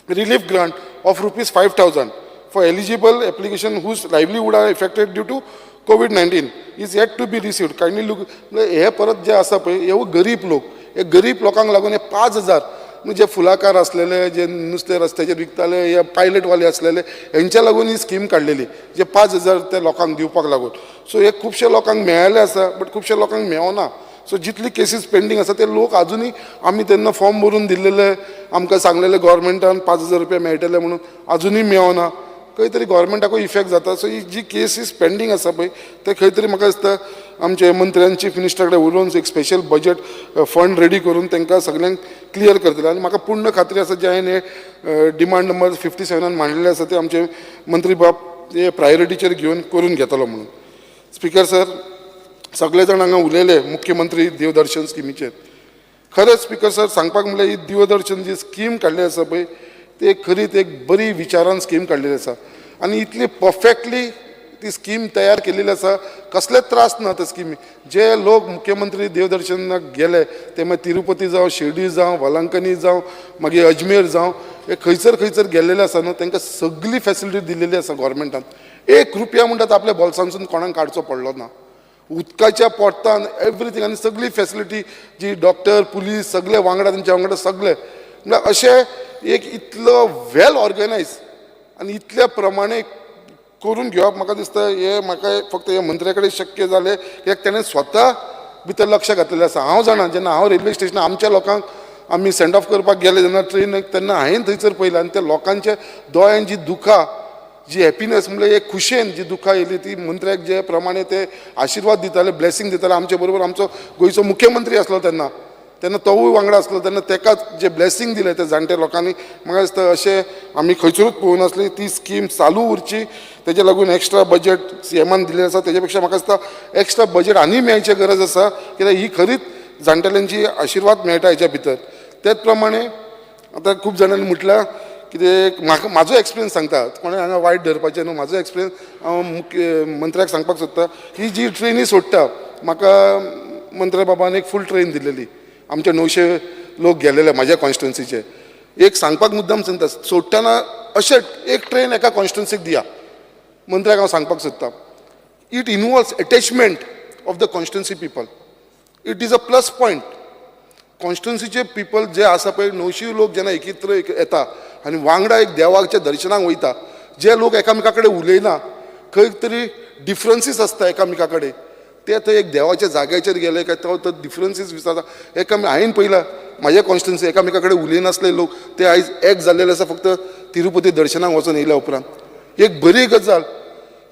relief grant of ₹5000 for eligible application whose livelihood are affected due to COVID-19 is yet to be received. Kindly look हे परत जे आसा पळय हे गरीब लोक, हे गरीब लोकांक लागून हे 5000 म्हणजे फुलाकार असलेले, जे नुस्तें रस्त्याचेर विकताले, हे पायलटवाले असलेले, हेंच्या लागून ही स्कीम काडलेली, जे 5000 ते लोकांक दिवपाक लागून. सो हे खुबशे लोकांक मेळ्ळे आसा, बट खुबशे लोकांक मेळना. सो जितली केसीस पेंडींग आसा ते लोक अजुनूय आमी तेन्ना फॉर्म भरून दिल्लेले, आमकां सांगलेले गोवोरमेंटान 5000 रुपया मेळटले म्हणून, अजुनूय मेळना. खंय तरी गोवोरमेंटाकूय इफेक्ट जाता. सो ही जी केसीस पेंडींग आसा पळय ते खंय तरी म्हाका दिसता आमचे मंत्र्यान चीफ मिनिस्टरा कडेन उलोवन एक स्पेशल बजेट फंड रेडी करून तांकां सगळ्यांक क्लियर करतले. आनी म्हाका पूर्ण खात्री आसा जे हांवें हे डिमांड नंबर 57 मांडलेले आसा ते आमचे मंत्री बाब हे प्रायोरिटीचेर घेवन करून घेतलो म्हणून. स्पिकर सर, सगळे जाण हांगा उलयले मुख्यमंत्री देवदर्शन स्किमीचेर. खरेंच स्पिकर सर सांगपाक म्हणल्यार ही देवदर्शन जी स्कीम काडली आसा पळय ते खरीच एक बरी विचारान स्कीम काडलेली आसा. आनी इतली परफेक्टली ती स्कीम तयार केलेली आसा, कसलेच त्रास ना त्या स्किमी. जे लोक मुख्यमंत्री देवदर्शनाक गेले ते मागीर तिरुपती जावं, शिर्डी जावं, वलांकनी जावं, मागीर अजमेर जावं, हे खंयसर गेलेले आसा न्हू तांकां सगळी फॅसिलिटी दिलेली आसा गोवोरमेंटान. 1 रुपया म्हणटा आपल्या बोल्सांसून कोणाक काडचो पडलो ना. उदकाच्या पोरतान एवरीथींग आनी सगळी फॅसिलिटी जी डॉक्टर, पुलीस सगळे वांगडा तेंच्या वांगडा सगळे म्हणल्यार अशें एक इतलो वेल ऑर्गनायज आनी इतल्या प्रमाणे करून घेवप म्हाका दिसता हे म्हाका फक्त हे मंत्र्या कडेन शक्य जालें कित्याक ताणें स्वता भितर लक्ष घातलेलें आसा. हांव जाणा जेन्ना हांव रेल्वे स्टेशनार आमच्या लोकांक आमी सेंड ऑफ करपाक गेले जेन्ना ट्रेनीक तेन्ना हांवें थंयसर पळयलें आनी त्या लोकांच्या दोळ्यांत जी दुखां, जी हॅपिनस म्हणजे एक खुशेन जी दुखां येयली ती मंत्र्याक जे प्रमाणे ते आशिर्वाद दिताले, ब्लेसिंग दिताले. आमचे बरोबर आमचो गोंयचो मुख्यमंत्री आसलो तेन्ना तोवूय वांगडा आसलो तेन्ना ताका जे ब्लेसिंग दिलें त्या जाणट्या लोकांनी म्हाका दिसता अशें आमी खंयसरूच पळोवंक नासली. ती स्कीम चालू उरची, तेजे लागून एक्स्ट्रा बजेट CMान दिलें आसा. तेजे पेक्षा म्हाका दिसता एक्स्ट्रा बजेट आनी मेळची गरज आसा कित्याक ही खरीच जाणटेल्यांची आशिर्वाद मेळटा हेच्या भितर. तेच प्रमाणे आतां खूब जाणांनी म्हटलां कितें म्हाजो एक्सपिरियन्स सांगता, कोणें हांगा वायट धरपाचें न्हू. म्हाजो एक्सपिरियन्स हांव मंत्र्याक सांगपाक सोदता ही जी ट्रेनी सोडटा, म्हाका मंत्र्या बाबान एक फूल ट्रेन दिलेली. आमचे 900 लोक गेलेले म्हाज्या कॉन्स्टिट्युन्सीचे. एक सांगपाक मुद्दाम सांगता सोडटाना अशें एक ट्रेन एका कॉन्स्टिट्युन्सीक दिया. मंत्र्याक हांव सांगपाक सोदता it involves attachment of the constituency people. It is a plus point. कॉन्स्टिट्युन्सीचे पीपल जे आसा पळय 900 लोक जेन्ना एकत्र येता आनी वांगडा एक देवाच्या दर्शनाक वयता, जे लोक एकामेका कडेन उलयना, खंय तरी डिफरन्सीस आसता एकामेका कडेन, ते थंय एक देवाच्या जाग्याचेर गेले काय तो डिफरन्सीस विचारता. हांवें पळयलां म्हाज्या कॉन्स्टिट्युन्सी एकामेका कडेन उलयनासले लोक ते आयज एक जाल्लेले आसा फक्त तिरुपती दर्शनाक वचून येयल्या उपरांत एक बरी गजाल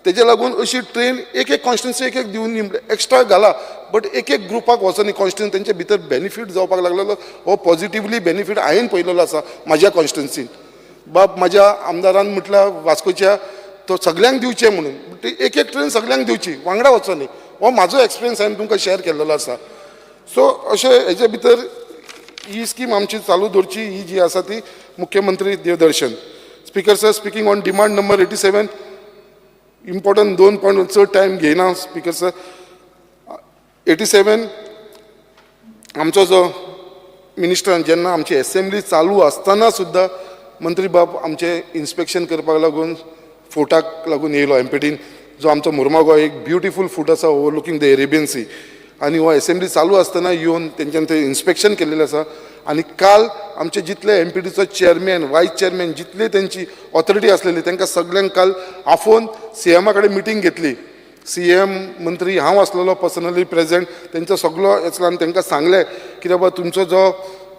तेजे लागून अशी ट्रेन एक कॉन्स्टिट्युन्सी एक दिवन एक्स्ट्रा घाला बट एक ग्रुपाक वचून कॉन्स्टिट्युन्सी तेंचे भितर बेनिफीट जावपाक लागलेलो हो पॉझिटिव्हली बेनिफीट हांवें पळयलेलो आसा म्हाज्या कॉन्स्टिट्युन्सीन बाब म्हाज्या आमदारान म्हटल्यार वास्कोच्या तो सगळ्यांक दिवचें म्हणून एक ट्रेन सगळ्यांक दिवची वांगडा वचोनी हो म्हाजो एक्सपिरियन्स हांवें तुमकां शेअर केल्लो आसा सो अशें हेजे भितर ही स्कीम आमची चालू दवरची ही जी आसा ती मुख्यमंत्री देवदर्शन speaker sir speaking on demand number 87 important 2 point चड टायम घेयना स्पीकर सर 87 आमचो जो मिनिस्टरान जेन्ना आमची असेंब्ली चालू आसतना सुद्दां मंत्री बाब आमचे इन्स्पेक्शन करपाक लागून फोर्टाक लागून येयलो एमपीटीन जो आमचो मुर्मागो एक ब्युटिफूल फूट आसा ओवरलुकींग द एरेबियन सी आनी हो असेंब्ली चालू आसतना येवन तेंच्यान थंय इन्स्पेक्शन केल्लेलें आसा आनी काल आमचे जितले एमपीटीचो चेअरमॅन वायस चेअरमॅन जितले तेंची ऑथॉरिटी आसलेली तांकां सगळ्यांक काल आफोवन सीएमा कडेन मिटींग घेतली सीएम मंत्री हांव आसलेलो पर्सनली प्रेजेंट तेंचो सगळो येचलान तांकां सांगलें की बाबा तुमचो जो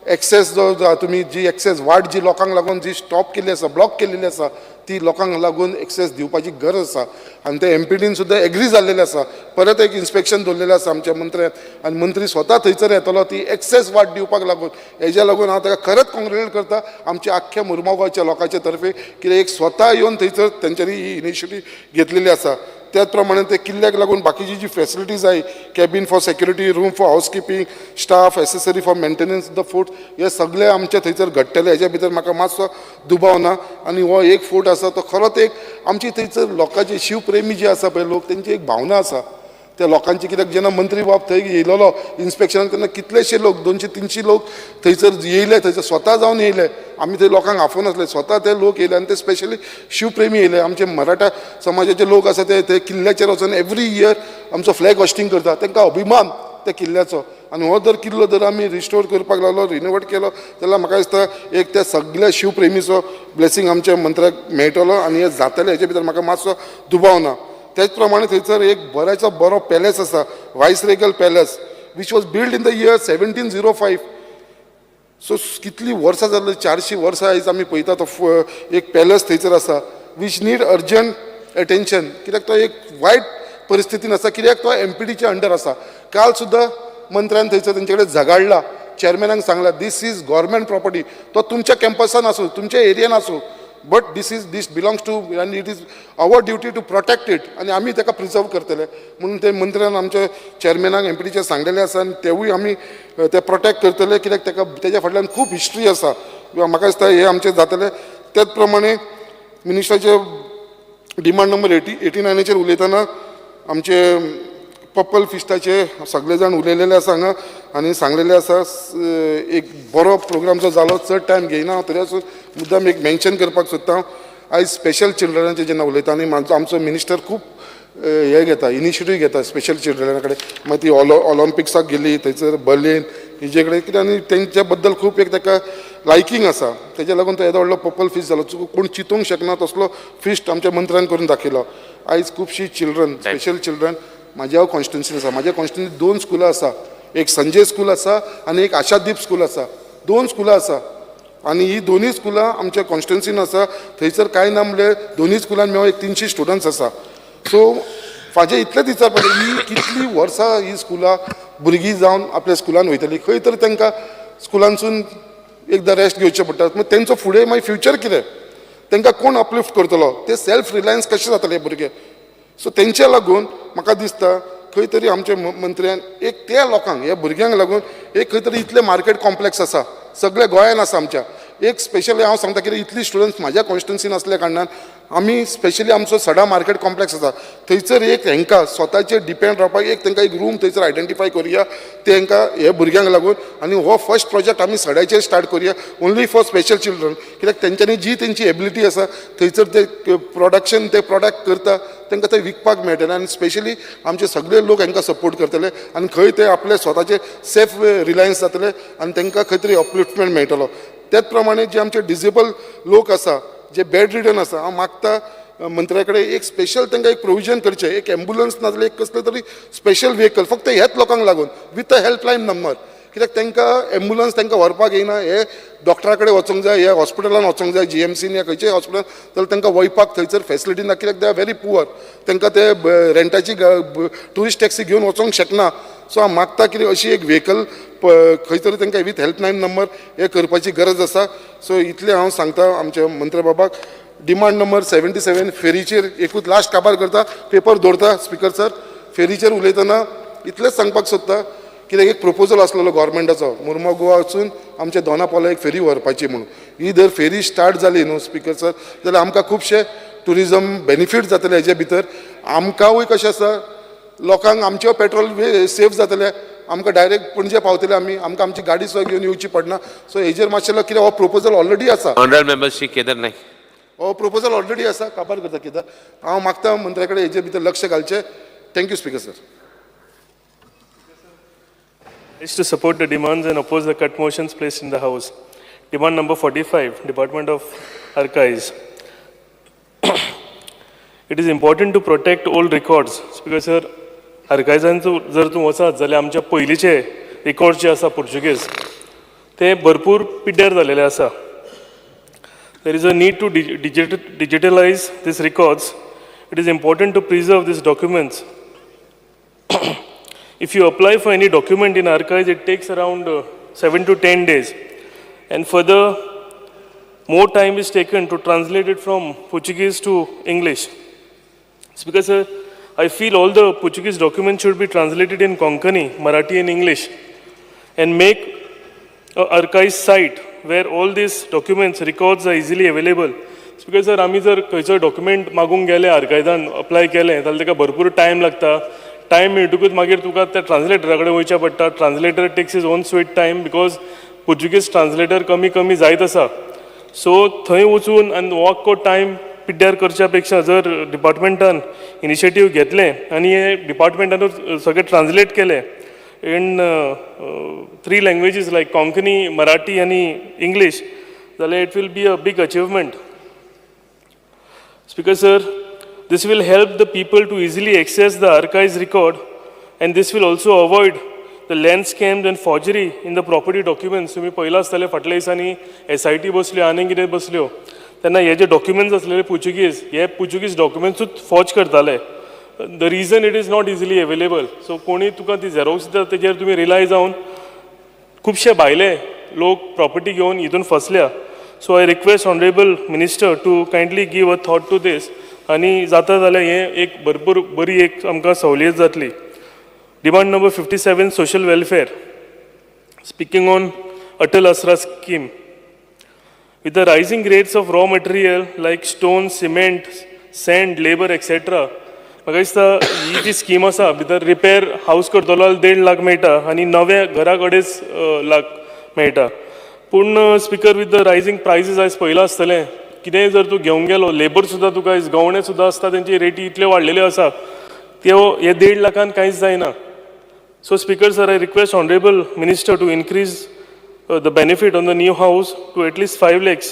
एक्सेस जो तुमी जी एक्सेस वाट जी लोकांक लागून जी स्टॉप केल्ली आसा ब्लॉक केल्ली आसा ती लोकांक लागून एक्सेस दिवपाची गरज आसा आनी ते एमपीटीन सुद्दां एग्री जाल्लेले आसा परत एक इन्स्पेक्शन दवरलेलें आसा आमच्या मंत्र्यान आनी मंत्री स्वता थंयसर येतलो ती एक्सेस वाट दिवपाक लागून हेज्या लागून हांव ताका खरेंच कॉंग्रेच्युलेट करता आमच्या आख्ख्या मुर्मागांवच्या लोकांच्या तर्फे कित्याक एक स्वता येवन थंयसर तेंच्यांनी ही इनिशिएटीव घेतलेली आसा त्याच प्रमाणे ते किल्ल्याक लागून बाकीची जी फॅसिलिटीज आहे cabin for security room for housekeeping staff accessory for maintenance the fort हे सगळे आमचे थंयसर घडटले हेज्या भितर म्हाका मातसो दुबाव ना आनी हो एक फोर्ट आसा तो खरोच एक आमची थंयसर लोकांचे शिवप्रेमी जे आसा पळय लोक तेंची एक भावना आसा त्या लोकांची कित्याक जेन्ना मंत्री बाब थंय येयलो इन्स्पेक्शनाक तेन्ना कितलेशे लोक 200-300 लोक थंयसर येयले थंयसर स्वता जावन येयले आमी थंय लोकांक आफोवन आसले स्वता ते लोक येयले आनी ते स्पेशली शिवप्रेमी येयले आमचे मराठा समाजाचे लोक आसा ते किल्ल्याचेर वचून एवरी इयर आमचो फ्लॅग होस्टिंग करता तांकां अभिमान त्या किल्ल्याचो आनी हो जर किल्लो जर आमी रिस्टोर करपाक लागलो रिनोवेट केलो जाल्यार म्हाका दिसता एक त्या सगळ्या शिवप्रेमीचो ब्लेसिंग आमच्या मंत्र्याक मेळटलो आनी हे जातले हेजे भितर म्हाका मातसो दुबाव ना त्याच प्रमाणे थंयसर एक बऱ्याचो बरो पॅलेस आसा viceregal palace which was build in the year 1705 so कितली वर्सां जाली 400 वर्सां आयज आमी पळयता तो एक पॅलेस थंयसर आसा वीच नीड अर्जंट अटेन्शन कित्याक तो एक वायट परिस्थितीन आसा कित्याक तो एमपीटीच्या अंडर आसा काल सुद्दां मंत्र्यान थंयसर तेंचे कडेन झगाडला चेअरमॅनाक सांगला दीस इज गव्हर्मेंट प्रॉपर्टी तो तुमच्या कॅम्पसान आसूं तुमच्या एरियेन आसूं बट दीस बिलोंग्स टू आनी it is our duty to protect it आनी आमी ताका प्रिजर्व करतले म्हणून ते मंत्र्यान आमच्या चेअरमॅनाक एमपीटीचे सांगलेले आसा आनी तेवूय आमी ते प्रोटेक्ट करतले कित्याक ताका तेज्या फाटल्यान खूब हिस्ट्री आसा म्हाका दिसता हे आमचे जातले त्याच प्रमाणे मिनिस्टराचे डिमांड नंबर 89चेर उलयतना आमचे पर्पल फिस्टाचे सगळे जाण उलयलेले आसा हांगा आनी सांगलेले आसा एक बरो प्रोग्राम जो जालो चड टायम घेयना तरी आसून मुद्दाम एक मेन्शन करपाक सोदता आयज स्पेशल चिल्ड्रनाचे जेन्ना उलयता आनी आमचो मिनिस्टर खूब हे घेता इनिशिएटीव घेता स्पेशल चिल्ड्रना कडेन मागीर ती ऑलिंपिक्साक गेली थंयसर बर्लिन हेजे कडेन कितें आनी तेंच्या बद्दल खूब एक ताका लायकींग आसा तेज्या लागून तो येदो व्हडलो पर्पल फिस्ट जालो कोण चिंतूंक शकना तसलो फिस्ट आमच्या मंत्र्यान करून दाखयलो आयज खुबशीं चिल्ड्रन स्पेशल चिल्ड्रन म्हाज्या कॉन्स्टिट्युन्सीन आसा म्हाज्या कॉन्स्टिट्युन्सीन 2 स्कुलां आसा एक संजय स्कूल आसा आनी एक आशादीप स्कूल आसा 2 स्कुलां आसा आनी ही दोनूय स्कुलां आमच्या कॉन्स्टिट्युन्सीन आसा थंयसर कांय ना म्हणल्यार दोनूय स्कुलान मेळून एक 300 स्टुडंट्स आसा सो म्हाजें इतलेंच विचारपाचें ही कितलीं वर्सां ही स्कुलां भुरगीं जावन आपल्या स्कुलान वयतलीं खंय तरी तांकां स्कुलांसून एकदां रेस्ट घेवचें पडटा मागीर तेंचो फुडें मागीर फ्युचर कितें तांकां कोण अपलिफ्ट करतलो ते सेल्फ रिलायन्स कशें जातले भुरगे सो तेंच्या लागून म्हाका दिसता खंय तरी आमच्या मंत्र्यान एक त्या लोकांक ह्या भुरग्यांक लागून एक खंय तरी इतले मार्केट कॉम्प्लेक्स आसा सगळे गोंयान आसा आमच्या एक स्पेशली हांव सांगता कितें इतली स्टुडंट्स म्हाज्या कॉन्स्टिट्युन्सीन आसल्या कारणान आमी स्पेशली आमचो सडा मार्केट कॉम्प्लेक्स आसा थंयसर एक हांकां स्वताचेर डिपेंड रावपाक एक तांकां एक रूम थंयसर आयडेंटिफाय करुया तांकां हे भुरग्यांक लागून आनी हो फर्स्ट प्रोजेक्ट आमी सड्याचेर स्टार्ट करुया ओन्ली फॉर स्पेशल चिल्ड्रन कित्याक तेंच्यांनी जी तेंची एबिलिटी आसा थंयसर ते प्रोडक्शन ते प्रोडक्ट करता तांकां ते विकपाक मेळटलें आनी स्पेशली आमचे सगळे लोक हांकां सपोर्ट करतले आनी खंय ते आपले स्वताचे सेल्फ रिलायन्स जातले आनी तांकां खंय तरी अपलिफ्टमेंट मेळटलो त्याच प्रमाणे जे आमचे डिसेबल लोक आसा जे बेड रिडन आसा हांव मागता मंत्र्या कडेन एक स्पेशल तांकां एक प्रोविजन करचें एक एम्बुलन्स नाजाल्यार एक कसलें तरी स्पेशल व्हेकल फक्त ह्याच लोकांक लागून विथ अ हेल्पलायन नंबर कित्याक तांकां एम्बुलन्स तांकां व्हरपाक येयना, हे डॉक्टरा कडेन वचोंक जाय, हे हॉस्पिटलान वचोंक जाय, GMCन या खंयच्याय हॉस्पिटलान, जाल्यार तांकां वयपाक थंयसर फेसिलिटी ना, कित्याक दे आर व्हेरी पुअर, तांकां ते रेंटाची टुरिस्ट टॅक्सी घेवन वचोंक शकना. सो हांव मागता की अशी एक व्हेकल खंय तरी तांकां विथ हेल्पलायन नंबर हे करपाची गरज आसा. सो इतलें हांव सांगता आमच्या मंत्री बाबाक. डिमांड नंबर 77 फेरीचेर एकूच लास्ट काबार करता, पेपर दवरता स्पिकर सर. फेरीचेर उलयतना इतलेंच सांगपाक सोदता, कित्याक एक प्रपोजल आसलेलो गव्हर्मेंटाचो मुर्मा गोवा वचून आमच्या दोना पावला एक फेरी व्हरपाची म्हणून. ही जर फेरी स्टार्ट जाली न्हू स्पिकर सर, जाल्यार आमकां खुबशे टुरिजम बेनिफीट जातले हेजे भितर. आमकांय कशें आसा, लोकांक आमचें पेट्रोल सेफ जातलें, आमकां डायरेक्ट पणजे पावतले आमी, आमकां आमची गाडी सुद्दां घेवन येवची पडना. सो हेजेर मातशें कित्याक हो प्रपोजल ऑलरेडी आसा, ऑनरेबल मेंबर श्री केदार नायक. हो प्रपोजल ऑलरेडी आसा, काबार करता कित्याक. हांव मागता मंत्र्या कडेन हेजे भितर लक्ष घालचें. Thank you speaker sir. Is to support the demands and oppose the cut motions placed in the House. Demand number 45, Department of Archives. It is important to protect old records. Because sir, archivesanचो जर तूं वचत जाल्यार आमच्या पयलींचे records जे आसा Portuguese ते भरपूर पिड्ड्यार जालेले आसा. There is a need to digitalize these records. It is important to preserve these documents. If you apply for any document in archives, it takes around 7 to 10 days. And further, more time is taken to translate it from Portuguese to English. It's because I feel all the Portuguese documents should be translated in Konkani, Marathi and English, and make an archive site where all these documents, records are easily available. It's because sir, आमी जर खंयचो document मागूंक गेले आर्कायजान apply केलें जाल्यार ताका भरपूर time लागता. Time मेळटकूच मागीर तुका त्या ट्रान्सलेटरा कडेन वयचें पडटा. Translator takes is own sweet time because Portuguese translator कमी जायत आसा. सो थंय वचून आनी वॉक टायम पिड्ड्यार करच्या पेक्षा जर डिपार्टमेंटान इनिशिएटीव घेतलें आनी हे डिपार्टमेंटानूच सगळें ट्रान्सलेट केलें in 3 languages like Konkani, Marathi आनी इंग्लीश, जाल्यार it will be a big achievement. Speaker sir, this will help the people to easily access the archives record, and this will also avoid the land scams and forgery in the property documents. तुम्ही पहिला आसतले फाटल्या दिसांनी SIT बसल्यो आनी कितें बसल्यो तेन्ना हे जे डॉक्युमेंट्स आसलेले पुर्चुगीज, हे पुर्चुगीज डॉक्युमेंट्सूच फॉर्ज करताले. The region it is not easily available. So कोणी तुका ती झेरॉक्स दिता तेजेर तुमी रिलाय जावन खुबशे भायले लोक प्रॉपर्टी घेवन हितून फसल्या. So I request honourable minister to kindly give a thought to this, आनी जाता जाल्यार हे एक भरपूर बरी एक आमकां सवलत जातली. Demand number 57, social welfare. Speaking on Atal आसरा scheme. With the rising rates of raw material like stone, cement, sand, labor, etc., म्हाका दिसता ही जी स्कीम आसा भितर रिपेर हाऊस करतलो जाल्यार 1.5 लाख मेळटा आनी नव्या घरा कडेच लाख मेळटा. पूण speaker with the rising prices आयज पयला आसतलें कितेंय जर तूं घेवंक गेलो, लेबर सुद्दां तुका आयज गवणे सुद्दां आसता तेंची रेटी इतल्यो वाडलेल्यो आसा त्यो हे 1.5 लाखान कांयच जायना. So Speaker sir, I request honourable minister to increase the benefit on the new house to at least 5 lakhs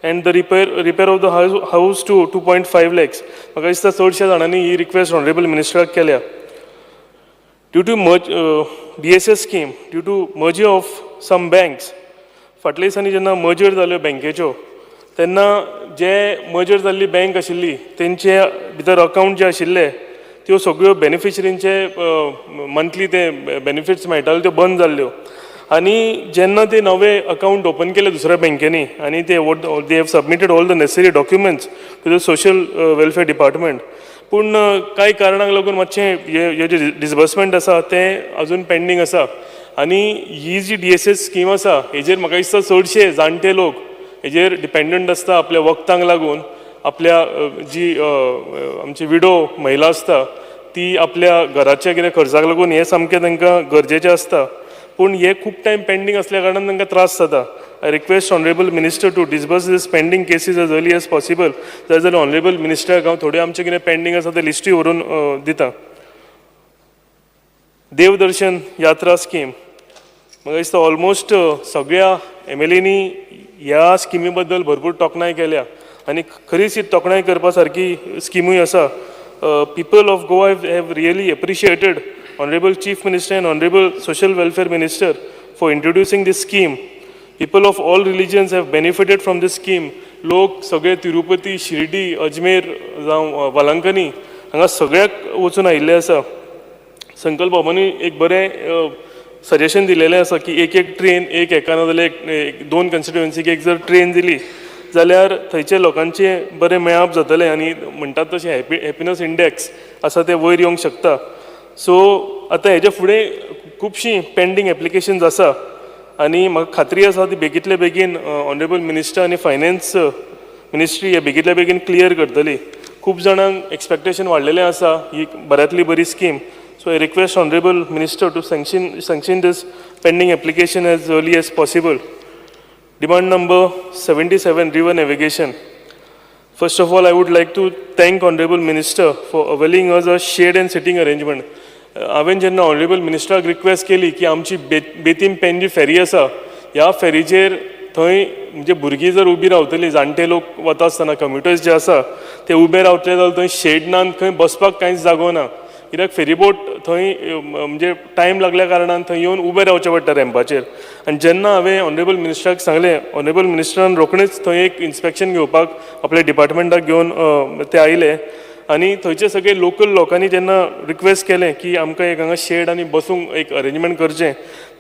and the repair of the house to 2.5 lakhs. म्हाका दिसता चडशा जाणांनी ही रिक्वेस्ट ऑनरेबल मिनिस्टराक केल्या. Due to DSS scheme, due to merger of some banks, फाटल्या दिसांनी जेन्ना merger जाल्यो बँकेच्यो तेन्ना जे मर्जर जाल्ली बँक आशिल्ली तेंचे भितर अकावंट जे आशिल्ले त्यो सगळ्यो बेनिफिशरींचे मंथली ते बेनिफिट्स मेळटाल्यो त्यो बंद जाल्ल्यो. आनी जेन्ना ते नवे अकाउंट ओपन केले दुसऱ्या बँकेनी आनी they have submitted all the necessary documents to the social welfare department. पूण कांय कारणाक लागून मातशें हे जे डिसबर्समेंट आसा तें अजून पेंडींग आसा. आनी ही जी DSS स्कीम आसा हेजेर म्हाका दिसता चडशे जाणटे लोक हेजेर डिपेंडंट आसता आपल्या वखदांक लागून. आपल्या जी आमची विडो महिला आसता ती आपल्या घराच्या कितें खर्चाक लागून हे सामकें तांकां गरजेचें आसता. पूण हे खूब टायम पेंडींग असल्या कारणान तांकां त्रास जाता. I request honourable minister to disburse this pending cases as early as possible. जाल्यार ऑनरेबल मिनिस्टराक हांव थोडे आमचे कितें पेंडींग आसा ते लिस्टूय व्हरून दिता. देवदर्शन यात्रा स्कीम. म्हाका दिसता ऑलमोस्ट सगळ्या MLAंनी ह्या स्किमी बद्दल भरपूर तोखणाय केल्या आनी खरीच ही तोखणाय करपा सारकी स्किमूय आसा. People of Goa have really appreciated Honorable Chief Minister and Honorable Social Welfare Minister for introducing this scheme. People of all religions have benefited from this scheme. लोक सगळे तिरुपती, शिर्डी, अजमेर जावं वालांकनी हांगा सगळ्याक वचून आयिल्ले आसा. संकल्प बाबांनी एक बरें सजेशन दिलेलें आसा की एक ट्रेन एका नाजाल्यार एक 2 कन्स्टिट्युएन्सीक एक जर ट्रेन दिली जाल्यार थंयच्या लोकांचें बरें मेळप जातलें आनी म्हणटात तशें हॅपिनस इंडेक्स आसा तें वयर येवंक शकता. सो आतां हेजे फुडें खुबशीं पेंडींग एप्लिकेशन्स आसा आनी म्हाका खात्री आसा ती बेगींतले बेगीन ऑनरेबल मिनिस्टर आनी फायनान्स मिनिस्ट्री हे बेगींतले बेगीन क्लियर करतली. खूब जाणांक एक्सपेक्टेशन वाडलेलें आसा ही बऱ्यांतली बरी scheme. So I request Honorable Minister to sanction this pending application as early as possible. Demand number 77, river navigation. First of all, I would like to thank Honorable Minister for availing us a shade and sitting arrangement. हांवें जेन्ना honourable मिनिस्टराक request केली की आमची Betim pen जी फेरी आसा ह्या फेरीचेर थंय म्हणजे भुरगीं जर उबी रावतलीं जाणटे लोक वता आसतना कम्युटर्स जे आसा ते उबे रावतले जाल्यार थंय शेड ना खंय बसपाक कांयच जागो ना. कित्याक फेरीबोट थंय म्हणजे टायम लागल्या कारणान थंय येवन उबे रावचें पडटा रॅम्पाचेर. आनी जेन्ना हांवें ऑनरेबल मिनिस्टराक सांगलें ऑनरेबल मिनिस्टरान रोखडेंच थंय एक इन्स्पेक्शन घेवपाक आपल्या डिपार्टमेंटाक घेवन ते आयले आनी थंयचे सगळे लोकल लोकांनी जेन्ना रिक्वेस्ट केलें की आमकां एक हांगा शेड आनी बसूंक एक अरेंजमेंट करचें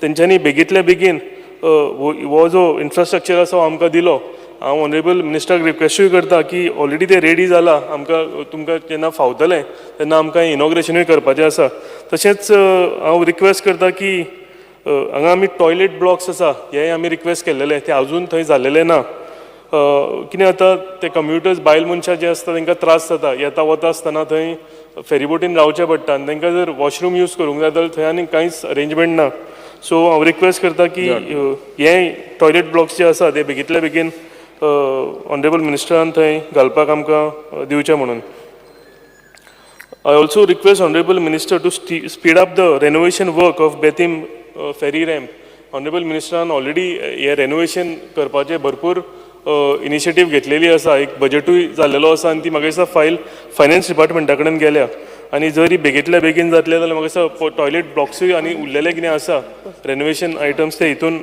तेंच्यांनी बेगींतल्या बेगीन हो जो इन्फ्रास्ट्रक्चर आसा आमकां दिलो. हांव ऑनरेबल मिनिस्टराक रिक्वेस्टूय करता की ऑलरेडी ते रेडी जाला आमकां तुमकां जेन्ना फावतलें तेन्ना आमकां इनॉग्रेशनूय करपाचें आसा. तशेंच हांव रिक्वेस्ट करता की हांगा आमी टॉयलेट ब्लॉक्स आसा हेय आमी रिक्वेस्ट केल्लेले ते अजून थंय जाल्लेले ना. कितें जाता ते कम्युटर्स बायल मनशां जे आसता तांकां त्रास जाता येता वता आसतना थंय फेरीबोटीन रावचें पडटा आनी तांकां जर वॉशरूम यूज करूंक जाय जाल्यार थंय आनी कांयच अरेंजमेंट ना. सो हांव रिक्वेस्ट करता की हे टॉयलेट ब्लॉक्स जे आसा ते बेगींतल्या बेगीन ऑनरेबल मिनिस्टरान थंय घालपाक आमकां दिवचें म्हणून. I also request Honorable Minister to speed up the renovation work of Betim ferry ramp. Honorable Minister already हे renovation करपाचे भरपूर इनिशिएटीव घेतलेली आसा. एक बजेटूय जाल्लेलो आसा आनी ती म्हाका दिसता फायल फायनान्स डिपार्टमेंटा कडेन गेल्या आनी जर ही बेगींतल्या बेगीन जातलें जाल्यार म्हाका दिसता टॉयलेट ब्लॉक्सूय आनी उरलेले कितें आसा रेनोवेशन आयटम्स ते हितून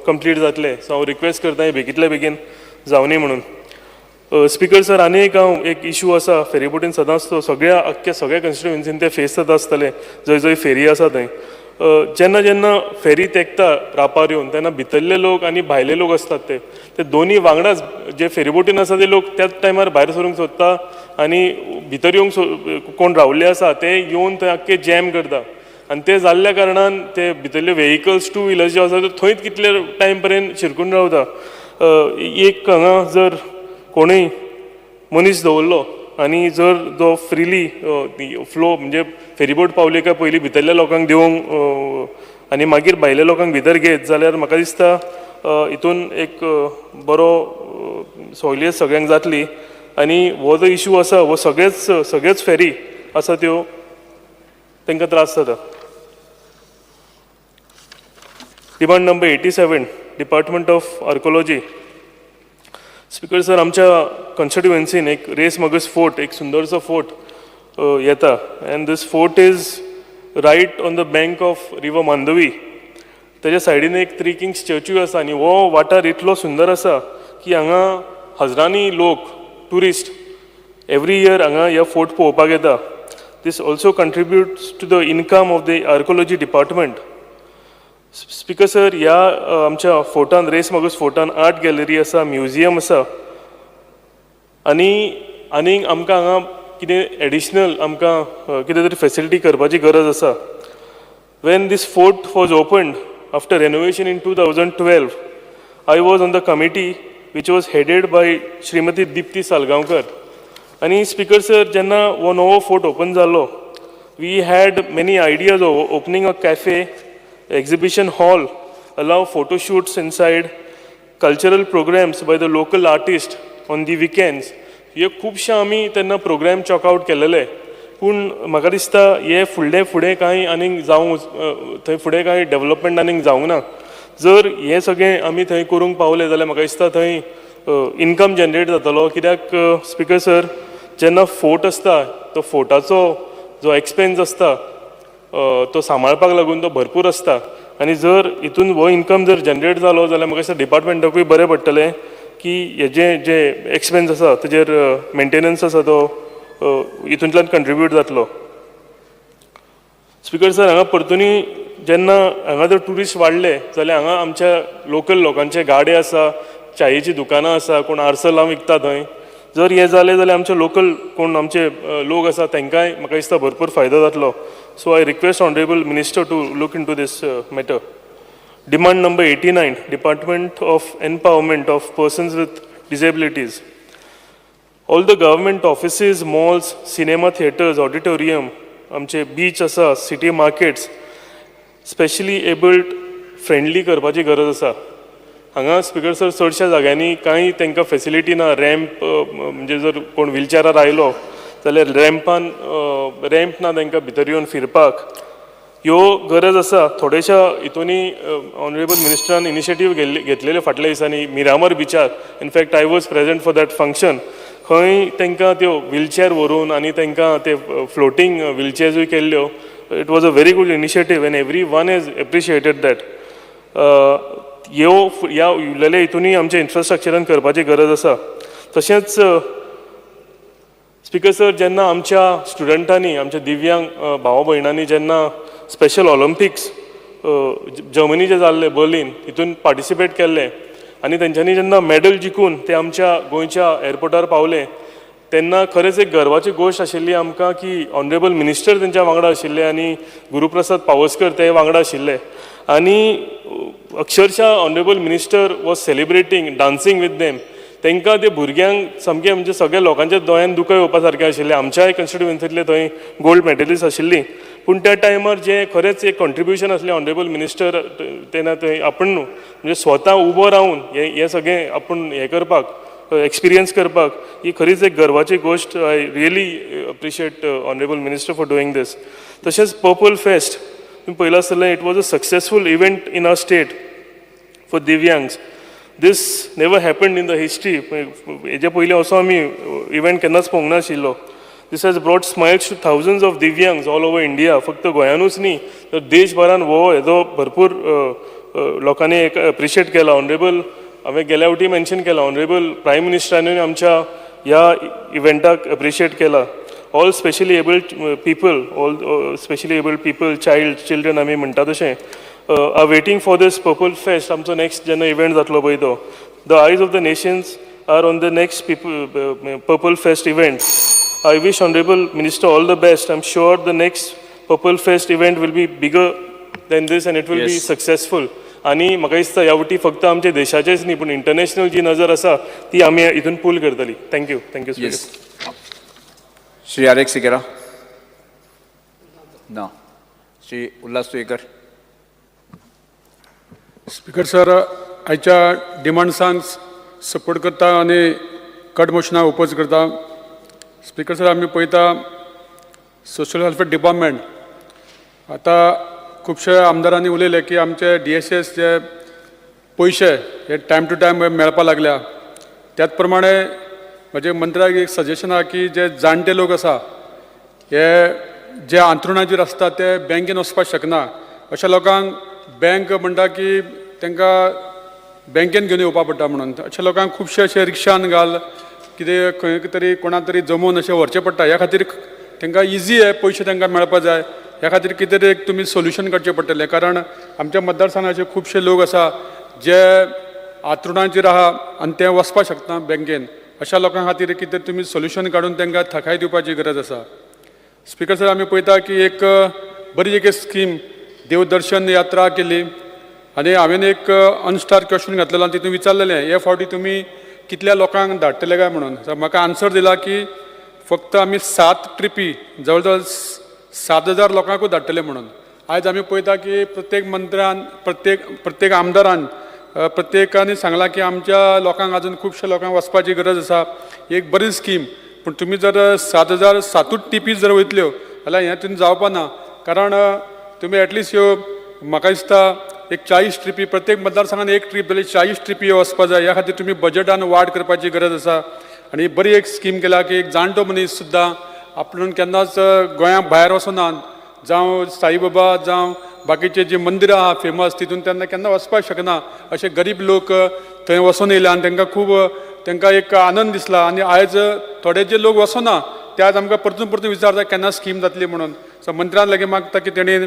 कंप्लीट जातले. सो हांव रिक्वेस्ट करता हे बेगींतल्या बेगीन जावनी म्हणून. स्पीकर सर आनी एक इशू आसा फेरीबोटीन सदांच तो सगळ्या कन्स्टिट्युएन्सीन ते फेस जाता आसतले जंय जंय फेरी आसा थंय. जेन्ना जेन्ना फेरी तेंकता रापार येवन तेन्ना भितरले लोक आनी भायले लोक आसतात ते दोनी वांगडाच जे फेरीबोटीन आसा ते लोक त्याच टायमार भायर सरूंक सोदता आनी भितर येवंक कोण रावल्ले आसा ते येवन थंय आख्खे जॅम करता आनी ते जाल्ल्या कारणान ते भितरले व्हेकल्स 2 व्हिलर्स जे आसा ते थंयच कितले टायम पर्यंत शिरकून रावता. एक हांगा जर कोणूय मनीस दवरलो आनी जर जो फ्रिली फ्लो म्हणजे फेरीबोट पावली काय पयलीं भितरल्या लोकांक दिवंक आनी मागीर भायल्या लोकांक भितर घेत जाल्यार म्हाका दिसता हितून एक बरो सवलियत सगळ्यांक जातली आनी हो जो इशू आसा हो सगळेच फेरी आसा त्यो तांकां त्रास जाता. Demand number 87, department of archaeology. Speaker sir आमच्या कॉन्स्टिट्युएन्सीन एक रेस मगस फोर्ट एक सुंदरसो फोर्ट येता and this fort is right on the bank of river Mandovi. तेज्या सायडीन एक 3 किंग्स चर्चूय आसा आनी हो वाठार इतलो सुंदर आसा की हांगा हजारांनी लोक टुरिस्ट एवरी इयर हांगा ह्या फोर्ट पळोवपाक येता. This also contributes to the income of the archaeology department. Speaker sir ह्या आमच्या फोर्टान रेस मगस फोर्टान आर्ट गॅलरी आसा म्युजियम आसा आनी आमकां हांगा कितें एडिशनल आमकां कितें तरी फेसिलिटी करपाची गरज आसा. When this fort was opened after renovation in 2012 I was on the committee which was headed by Shrimati Dipti Salgaonkar. आनी स्पीकर सर जेन्ना हो नवो फोर्ट ओपन जाल्लो we had many ideas of opening a cafe, exhibition hall, allow photo shoots inside, cultural programs by the local artists on the weekends. हे खूबशे आमी तेन्ना programme chalk out केलेले पूण म्हाका दिसता हे फुडें कांय आनीक जावंक थंय फुडें कांय डेवलपमेंट आनीक जावंक ना. जर हे सगळें आमी थंय करूंक पावले जाल्यार म्हाका दिसता थंय इनकम जनरेट जातलो. कित्याक स्पीकर सर जेन्ना फोर्ट आसता तो फोर्टाचो जो एक्सपेन्स आसता तो सांबाळपाक लागून तो भरपूर आसता आनी जर हितून हो इनकम जर जनरेट जालो जाल्यार म्हाका दिसता डिपार्टमेंटाकूय बरें पडटलें की हेजे जे एक्सपेन्स आसा तेजेर मेंटेनन्स आसा तो हितूंतल्यान कंट्रिब्यूट जातलो. स्पिकर सर, हांगा परतूनी जेन्ना हांगा जर ट्युरिस्ट वाडले जाल्यार हांगा आमच्या लोकल लोकांचे गाडे आसा, च्यायेची दुकानां आसा, कोण आर्सल लावन विकता थंय. जर हे जालें जाल्यार आमचे लोकल कोण आमचे लोक आसा तांकांय म्हाका दिसता भरपूर फायदो जातलो. So I request honourable minister to look into this matter. Demand number 89, Department of Empowerment of Persons with Disabilities. All the government offices, malls, cinema theatres, auditorium, आमचे बीच आसा, city markets, specially abled friendly करपाची गरज आसा. हांगा speaker sir चडशा जाग्यांनी कांय तांकां फेसिलिटी ना. रॅम्प म्हणजे जर कोण व्हिलचॅरार आयलो जाल्यार रॅम्प ना तांकां भितर येवन फिरपाक. ह्यो गरज आसा. थोड्याशा हितूनी ऑनरेबल मिनिस्टरान इनिशिएटीव घेतलेले फाटल्या दिसांनी मिरामार बिचार. In fact I was present for that function. खंय तांकां त्यो व्हिलचॅर व्हरून आनी तांकां ते फ्लोटींग व्हिलचॅर्सूय केल्ल्यो. It was a very good initiative end every one has appreciated that. ह्या उरलेल्या हितूनय आमच्या इन्फ्रास्ट्रक्चरान करपाची गरज आसा. तशेंच स्पिकर सर, जेन्ना आमच्या स्टुडंटांनी, आमच्या दिव्यांग भावा भयणांनी जेन्ना स्पेशल ऑलिंपिक्स जर्मनी जे जाल्ले बर्लिन हितून पार्टिसिपेट केल्ले आनी तेंच्यांनी जेन्ना मॅडल जिखून ते आमच्या गोंयच्या एअरपोर्टार पावले तेन्ना खरेंच एक गर्वाची गोश्ट आशिल्ली आमकां की ऑनरेबल मिनिस्टर तेंच्या वांगडा आशिल्ले आनी गुरुप्रसाद पावसकर ते वांगडा आशिल्ले. आनी अक्षरशः honourable minister was सेलिब्रेटींग, dancing with them. तांकां ते भुरग्यांक सामकें म्हणजे सगळ्या लोकांच्या दोळ्यान दुकां येवपा सारकें आशिल्लें. आमच्याय कॉन्स्टिट्युएन्सींतले थंय गोल्ड मेडलिस्ट आशिल्लीं. पूण त्या टायमार जे खरेंच एक कॉन्ट्रिब्युशन आसलें ऑनरेबल मिनिस्टर तेन्ना थंय आपण म्हणजे स्वता उबो रावन हे सगळें आपूण हें करपाक, एक्सपिरियन्स करपाक, ही खरीच एक गर्वाची गोश्ट. I really appreciate honourable minister for doing this. तशेंच पर्पल फेस्ट तुम्ही पळयलां आसतलें, it was a successful event in our state for divyangs. This never happened in the history. हेजे पयलीं असो आमी इव्हेंट केन्नाच पळोवंक नाशिल्लो. This has brought smiles to thousands of divyangs all over India. फक्त गोंयानूच न्ही तर देशभरान हेजो भरपूर लोकांनी एप्रिशिएट केला. ऑनरेबल हांवें गेल्या फावटी मेन्शन केला, ऑनरेबल प्रायम मिनिस्टरानूय आमच्या ह्या इव्हेंटाक एप्रिशिएट केला. All specially abled people, children आमी म्हणटा तशें are waiting for this Purple Fest. आमचो नेक्स्ट जेन्ना इव्हेंट जातलो पळय तो, the eyes of the nations are on the next Purple Fest event. I wish Honorable Minister all the best. I'm sure the next Purple Fest event will be bigger than this and it will be successful. आणि म्हाका दिसता ह्या फावटी फक्त आमच्या देशाचेच न्ही पूण international जी नजर आसा ती आमी हितून पूल करतली. थँक्यू. थँक्यू. श्री आरेक सिकेरा ना, श्री उल्हास तुयेकर. स्पीकर सर, आयच्या डिमांड्सांक सपोर्ट करता आनी कट मोशनाक ओपोज करता. स्पीकर सर, आमी पळयता सोशल वेलफेअर डिपार्टमेंट आतां खुबशे आमदारांनी उलयले की आमचे DSS जे पयशे हे टायम टू टायम मेळपा लागल्या. त्याच प्रमाणे म्हजे मंत्र्याक एक सजेशन आहा की जे जाणटे लोक आसा हे जे अंथरुणाचेर आसता ते बँकेन वचपाक शकना, अशा लोकांक बँक म्हणटा की तांकां बँकेन घेवन येवपा पडटा म्हणून. अशा लोकांक खुबशे अशे रिक्षान घाल कितें खंय तरी कोणाक तरी जमोवन अशें व्हरचें पडटा. ह्या खातीर तांकां इजी हे पयशे तांकां मेळपा जाय. ह्या खातीर कितें तरी एक तुमी सोल्युशन करचें पडटलें. कारण आमच्या मतदारसंघात अशे खुबशे लोक आसा जे अंथरुणाचेर आहा आनी ते वचपाक शकना बँकेन. अशा लोकां खातीर कितें तुमी सोल्युशन काडून तांकां थाकाय दिवपाची गरज आसा. स्पीकर सर, आमी पळयता की एक बरी एक स्कीम देवदर्शन यात्रा केली आनी हांवें एक अनस्टार क्वेश्चन घातलेलो आनी तितून विचारलेलें हे फावटी तुमी कितल्या लोकांक धाडटले काय म्हणून. म्हाका आन्सर दिला की फक्त आमी 7 ट्रिपी जवळ जवळ 7,000 लोकांकूच धाडटले म्हणून. आयज आमी पळयता की प्रत्येक मंत्र्यान प्रत्येक आमदारान प्रत्येकानी सांगलां की आमच्या लोकांक अजून खुबशे लोकांक वचपाची गरज आसा. एक बरी स्कीम, पूण तुमी जर 7,000 टिपी जर वयतल्यो जाल्यार हें तुमी जावपा ना. कारण तुमी एटलिस्ट ह्यो म्हाका दिसता एक 40 ट्रिपी प्रत्येक मतदारसंघान एक ट्रीप जाल्यार 40 ट्रिपी वचपा जाय. ह्या खातीर तुमी बजेटान वाड करपाची गरज आसा. आनी बरी एक स्कीम केल्या की एक जाणटो मनीस सुद्दां आपूण केन्नाच गोंया भायर वचनात, जावं साईबाबा जावं बाकीचे जी मंदिरां आहा फेमस तितून तेन्ना केन्ना वचपाक शकना अशे गरीब लोक थंय वचून येयले आनी तांकां खूब तांकां एक आनंद दिसला आनी आयज थोडे जे लोक वचना ते आज आमकां परतून परतून विचारता केन्ना स्कीम जातली म्हणून. सो मंत्र्यान लागीं मागता की तेणी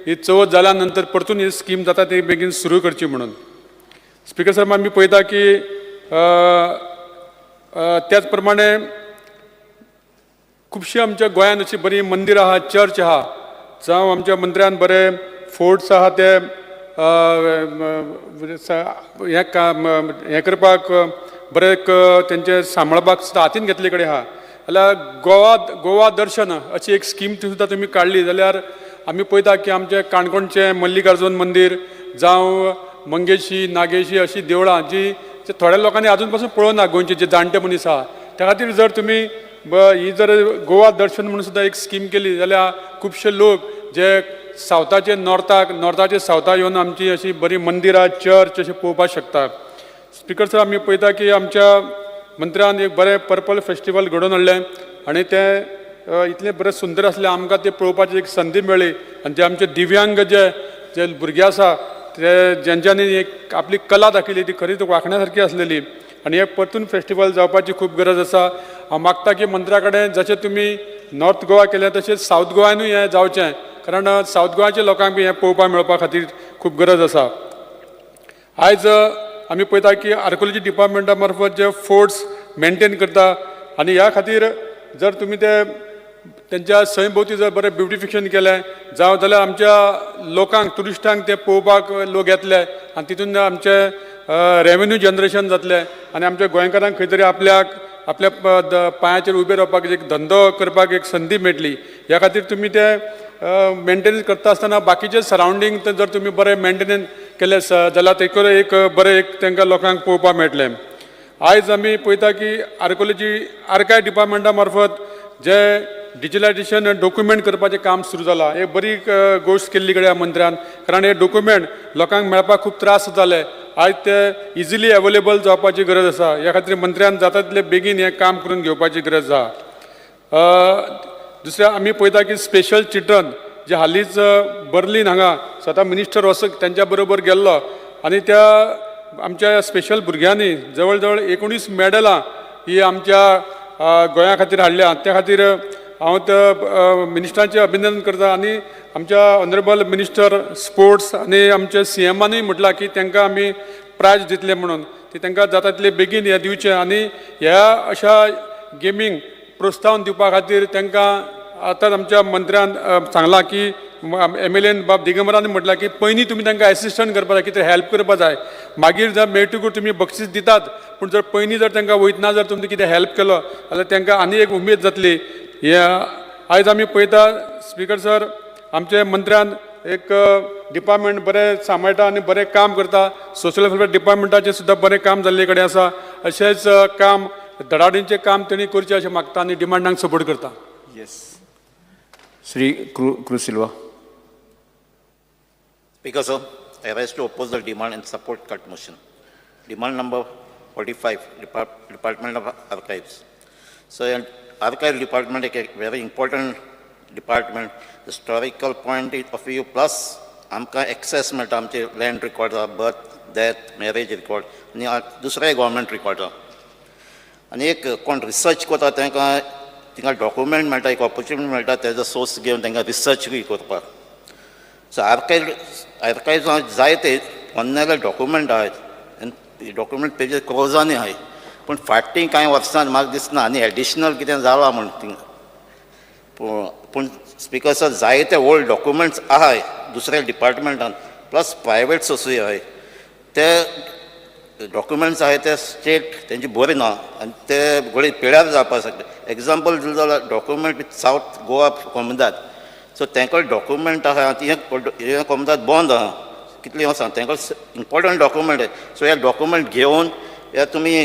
ही चवथ जाल्या नंतर परतून ही स्कीम जाता ती बेगीन सुरू करची म्हणून. स्पिकर साहेब आमी पळयता की त्याच प्रमाणे खुबशीं आमच्या गोंयांत अशी बरी मंदिरां आहा चर्च आहा जावं आमच्या मंत्र्यान बरे फोर्ट्स आहा ते हें करपाक बरे तेंचे सांबाळपाक सुद्दां हातीन घेतले कडेन आहा. जाल्यार गोवा दर्शन अशी एक स्कीम सुद्दां तुमी काडली जाल्यार आमी पळयता की आमचे काणकोणचें मल्लिकार्जून मंदीर जावं मंगेशी नागेशी अशीं देवळां जी थोड्या लोकांनी आजून पासून पळोवना गोंयचे जे जाणटे मनीस आहा त्या खातीर जर तुमी ही जर गोवा दर्शन म्हणून सुद्दां एक स्कीम केली जाल्यार खुबशे लोक जे सावथाचे नॉर्थाचे सावथा येवन आमची अशी बरी मंदिरां चर्च अशें पळोवपाक शकता. स्पिकर सर आमी पळयता की आमच्या मंत्र्यान एक बरें पर्पल फेस्टिवल घडोवन हाडलें आनी तें इतलें बरें सुंदर आसलें आमकां तें पळोवपाची एक संदी मेळ्ळी आनी ते आमचे दिव्यांग जे भुरगे आसा ते जेंच्यांनी एक आपली कला दाखयली ती खरीच वाखण्या सारकी आसलेली आनी हे परतून फेस्टिवल जावपाची खूब गरज आसा. हांव मागता की मंत्र्या कडेन जशें तुमी नॉर्थ गोवा केलें तशेंच सावथ गोवानूय हें जावचें कारण सावथ गोवाच्या लोकांक बी हें पळोवपाक मेळपा खातीर खूब गरज आसा. आयज आमी पळयता की आर्कोलॉजी डिपार्टमेंटा मार्फत जे फोर्ट्स मेंटेन करता आनी ह्या खातीर जर तुमी तेंच्या सय भोवती जर बरें ब्युटिफिकेशन केलें जाल्यार आमच्या लोकांक टुरिस्टांक ते पळोवपाक लोक येतले आनी तितून आमचें रेवेन्यू जनरेशन जातलें आनी आमच्या गोंयकारांक खंय तरी आपल्या पांयाचेर उबे रावपाक एक धंदो करपाक एक संदी मेळटली. ह्या खातीर तुमी ते मेंटेनन्स करता आसतना बाकीचे सरावंडींग जर तुमी बरें मेंटेनन्स केलें जाल्यार तेका एक बरें एक तांकां लोकांक पळोवपाक मेळटलें. आयज आमी पळयता की आर्कायव डिपार्टमेंटा मार्फत जे डिजिटलायजेशन डॉक्युमेंट करपाचें काम सुरू जालां एक बरी गोश्ट केल्ली कडेन मंत्र्यान कारण हे डॉक्युमेंट लोकांक मेळपाक खूब त्रास जाले आयज ते इजिली अवेलेबल जावपाची गरज आसा. ह्या खातीर मंत्र्यान जाता तितले बेगीन हें काम करून घेवपाची गरज आसा. दुसरें आमी पळयता की स्पेशल चिल्ड्रन जे हालींच बर्लीन हांगा स्वता मिनिस्टर वचक तेंच्या बरोबर गेल्लो आनी त्या आमच्या स्पेशल भुरग्यांनी जवळ जवळ 19 मेडलां ही आमच्या गोंया खातीर हाडल्या. त्या खातीर हांव मिनिस्टरांचें अभिनंदन करता आनी आमच्या ऑनरेबल मिनिस्टर स्पोर्ट्स आनी आमच्या CMानूय म्हटलां की तांकां आमी प्रायज दितले म्हणून ती तांकां जाता तितले बेगीन हें दिवचें आनी ह्या अशा गेमींक प्रोत्साहन दिवपा खातीर तांकां आतांच आमच्या मंत्र्यान सांगलां की MLAन बाब दिगंबरान म्हटलां की पयलीं तुमी तांकां एसिस्टंट करपा जाय कितें हेल्प करपा जाय मागीर जर मेळटकूच तुमी बक्षीस दितात पूण जर पयलीं जर तांकां वयतना जर तुमी कितें हेल्प केलो जाल्यार तांकां आनी एक उमेद जातली. आयज आमी पळयता स्पिकर सर आमच्या मंत्र्यान एक डिपार्टमेंट बरें सांबाळटा आनी बरें काम करता. सोशल वेलफेअर डिपार्टमेंटाचें सुद्दां बरें काम जाल्ले कडेन आसा. अशेंच काम धडाडीचें काम तेणी करचें अशें मागता आनी डिमांडांक सपोर्ट करता. Yes Shri cruise Silva. Speaker, sir, I rise to oppose the demand and support cut motion. Demand number 45, Department of Archives. So, Archive Department is a very important department. Historical point of view plus, आमकां access मेळटा आमचे land records, birth, death, marriage record, आनी दुसरे government records. आनी एक कोण research करता तांकां तिंगा document मेळटा एक opportunity मेळटा तेजो source घेवन तांकां research बी करपाक. सो आर्कायव्जांत जायते ऑनलायन डॉक्युमेंट आहेत आनी डॉक्युमेंट पेजीस क्रोजांनी आहाय पूण फाटीं कांय वर्सां म्हाका दिसना आनी एडिशनल कितें जालां म्हण थिंगा पूण स्पिकर सर जायते ओल्ड डॉक्युमेंट्स आहाय दुसऱ्या डिपार्टमेंटान प्लस प्रायवेट सोर्सूय आहाय ते डॉक्युमेंट्स आहाय ते स्टेट तेंची बरी ना आनी ते घडी पिड्यार जावपाक शकता. एग्जाम्पल दिलें जाल्यार डॉक्युमेंट विथ सावथ गोवा कोमुदात सो तांकां डॉक्युमेंट आहा ती हे कोमतात बंद आहा कितली हांव सांग तांकां इम्पॉर्टंट डॉक्युमेंट सो हे डॉक्युमेंट घेवन हे तुमी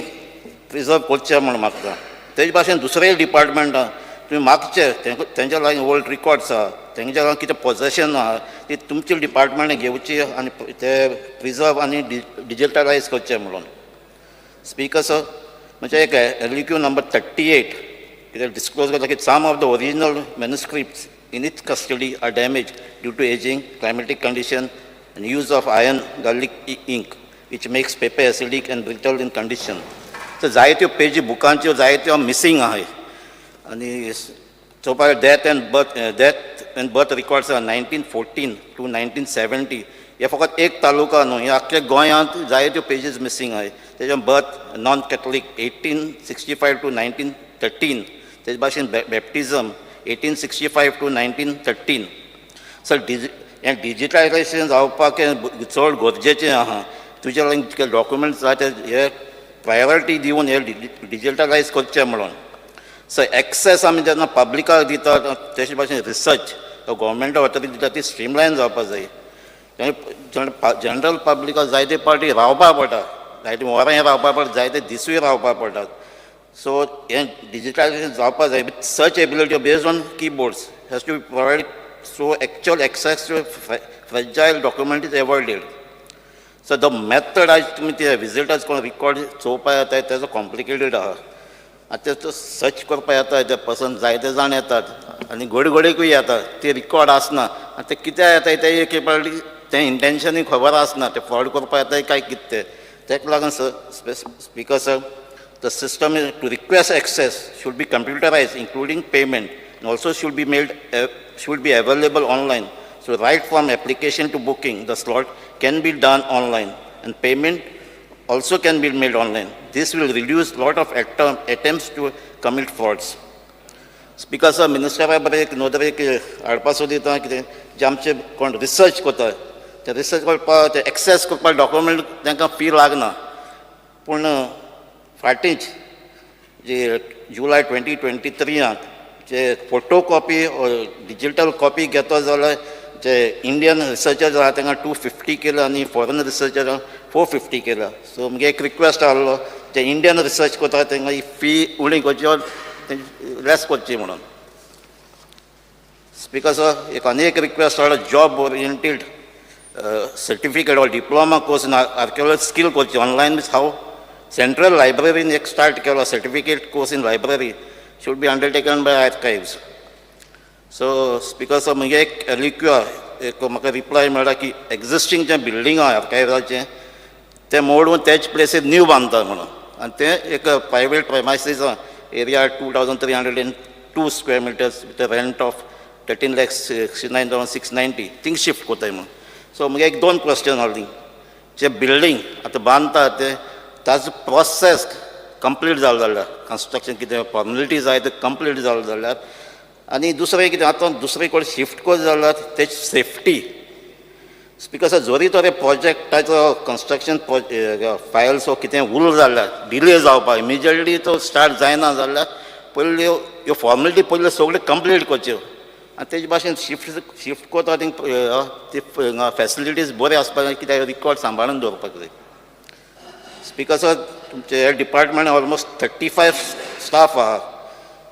प्रिजर्व करचे म्हण मागता. तेजे भाशेन दुसरे डिपार्टमेंट आहा तुमी मागचे तेंच्या लागीं ओल्ड रिकॉर्ड्स आहा तेंच्या लागीं कितें पोजेशन आहा ती तुमचे डिपार्टमेंट घेवची आनी ते प्रिजर्व आनी डिजिटलायज करचे म्हणून. स्पिकर सर म्हणजे एक LQ नंबर 38 कितें डिस्क्लोज करता की some of the original manuscripts in its custody are damaged due to aging, climatic condition, and use of iron garlic ink, which makes paper acidic and brittle in condition. So जायत्यो पेजी बुकांच्यो जायत्यो missing आहे आणि so far death and birth records are 1914 to 1970. हे फकत एक तालुका न्हू, हे आख्ख्या गोंयांत जायत्यो पेजीस मिसिंग आहे. तेजे बर्थ नॉन कॅथोलिक 1865 to 1913. तेजे भाशेन बॅप्टिझम 1865 to 1913. सर हें डिजिटलायजेशन जावपाक चड गरजेचें आहा. तुजे लागीं डॉक्युमेंट्स जाय ते हे प्रायोरिटी दिवन हे डिजिटलायज करचें म्हणून. सो एक्सेस आमी जेन्ना पब्लिकाक दितात तेचे भाशेन रिसर्च गव्हर्मेंट ऑथॉरिटी दिता ती स्ट्रीमलायन जावपाक जाय. जनरल पब्लिकाक जायते पार्टी रावपाक पडटा, जायते वरां रावपाक पडटा, जायते दिसूय रावपाक पडटात. सो हें डिजिटलायजेशन जावपाक जाय with such ability based on keyboards has to be provided so actual access to fragile document is avoided. So the method आज तुमी ते विजिटर्स कोण रिकॉर्ड चोवपाक येता तेजो कॉम्प्लिकेटेड आहा. आतां तो सर्च करपाक येता ते पर्सन जायते जाण येतात आनी घोडेकूय येतात ते रिकॉर्ड आसना. आतां ते कित्याक येताय ते एक पार्टी तें इंटेन्शनूय खबर आसना, ते फ्रॉड करपाक येताय काय कितें तेका लागून speaker sir the system is to request access should be computerise including payment and also should be available online. So right from application to booking, the slot can be done online and payment also can be made online. This will reduce lot of attempts to commit frauds. Speaker sir, Minister बरें एक नोदर एक हाडपा सोदिता कितें जे आमचे कोण research करता ते रिसर्च करपाक ते एक्सेस करपाक डॉक्युमेंट तांकां फी लागना. पूण फाटींच जे जुलय 2023 जे फोटो कॉपी डिजिटल कॉपी घेतो जाल्यार जे इंडियन रिसर्चर्स आहा तांकां 250 केला आनी फॉरेन रिसर्चरांक 450 केला. सो म्हगे एक रिक्वेस्ट आहलो जे इंडियन रिसर्च करता तांकां ही फी उणी करची और लेस करची म्हणून. स्पीकर सर एक आनी एक रिक्वेस्ट आहलो जॉब ओरिएंटेड सर्टिफिकेट और diploma course in archaeology skill करची ऑनलायन मीन्स हांव सेंट्रल लायब्ररीन एक स्टार्ट केलो certificate course in library should be undertaken by archives. So speaker sir म्हगे एक लिक्वा एक म्हाका रिप्लाय मेळ्ळा की एक्जिस्टींग जे बिल्डींग आहा आर्कायव्साचें ते मोडून तेच प्लेसीर न्यू बांदता म्हणून आनी ते एक private premises area 2302 square metres with a rent of 13,69,690 thing shift कोताय म्हणून. सो म्हगे एक दोन क्वेश्चन आहली. जे बिल्डींग आतां बांदता ते ताजो प्रोसेस कंप्लीट जालो जाल्यार कन्स्ट्रक्शन कितें फॉर्मेलिटी जाय ते कंप्लीट जालो जाल्यार आनी दुसरें कितें आतां दुसरे कडेन शिफ्ट कर जाल्यार तेची सेफ्टी. स्पीकर सर जोरी तो प्रोजेक्टाचो कन्स्ट्रक्शन फायल्स वो कितें उरलो जाल्यार डिले जावपाक इमिजिएटली तो स्टार्ट जायना जाल्यार पयल्यो ह्यो फॉर्मेलिटी पयल्यो सगळ्यो कंप्लीट करच्यो आनी तेजे भाशेन शिफ्ट करता ती फॅसिलिटीज बऱ्यो आसपाक जाय कित्याक रिकॉर्ड सांबाळून दवरपाक जाय. स्पीकर सर तुमचे हे डिपार्टमेंट ऑलमोस्ट 35 स्टाफ आहा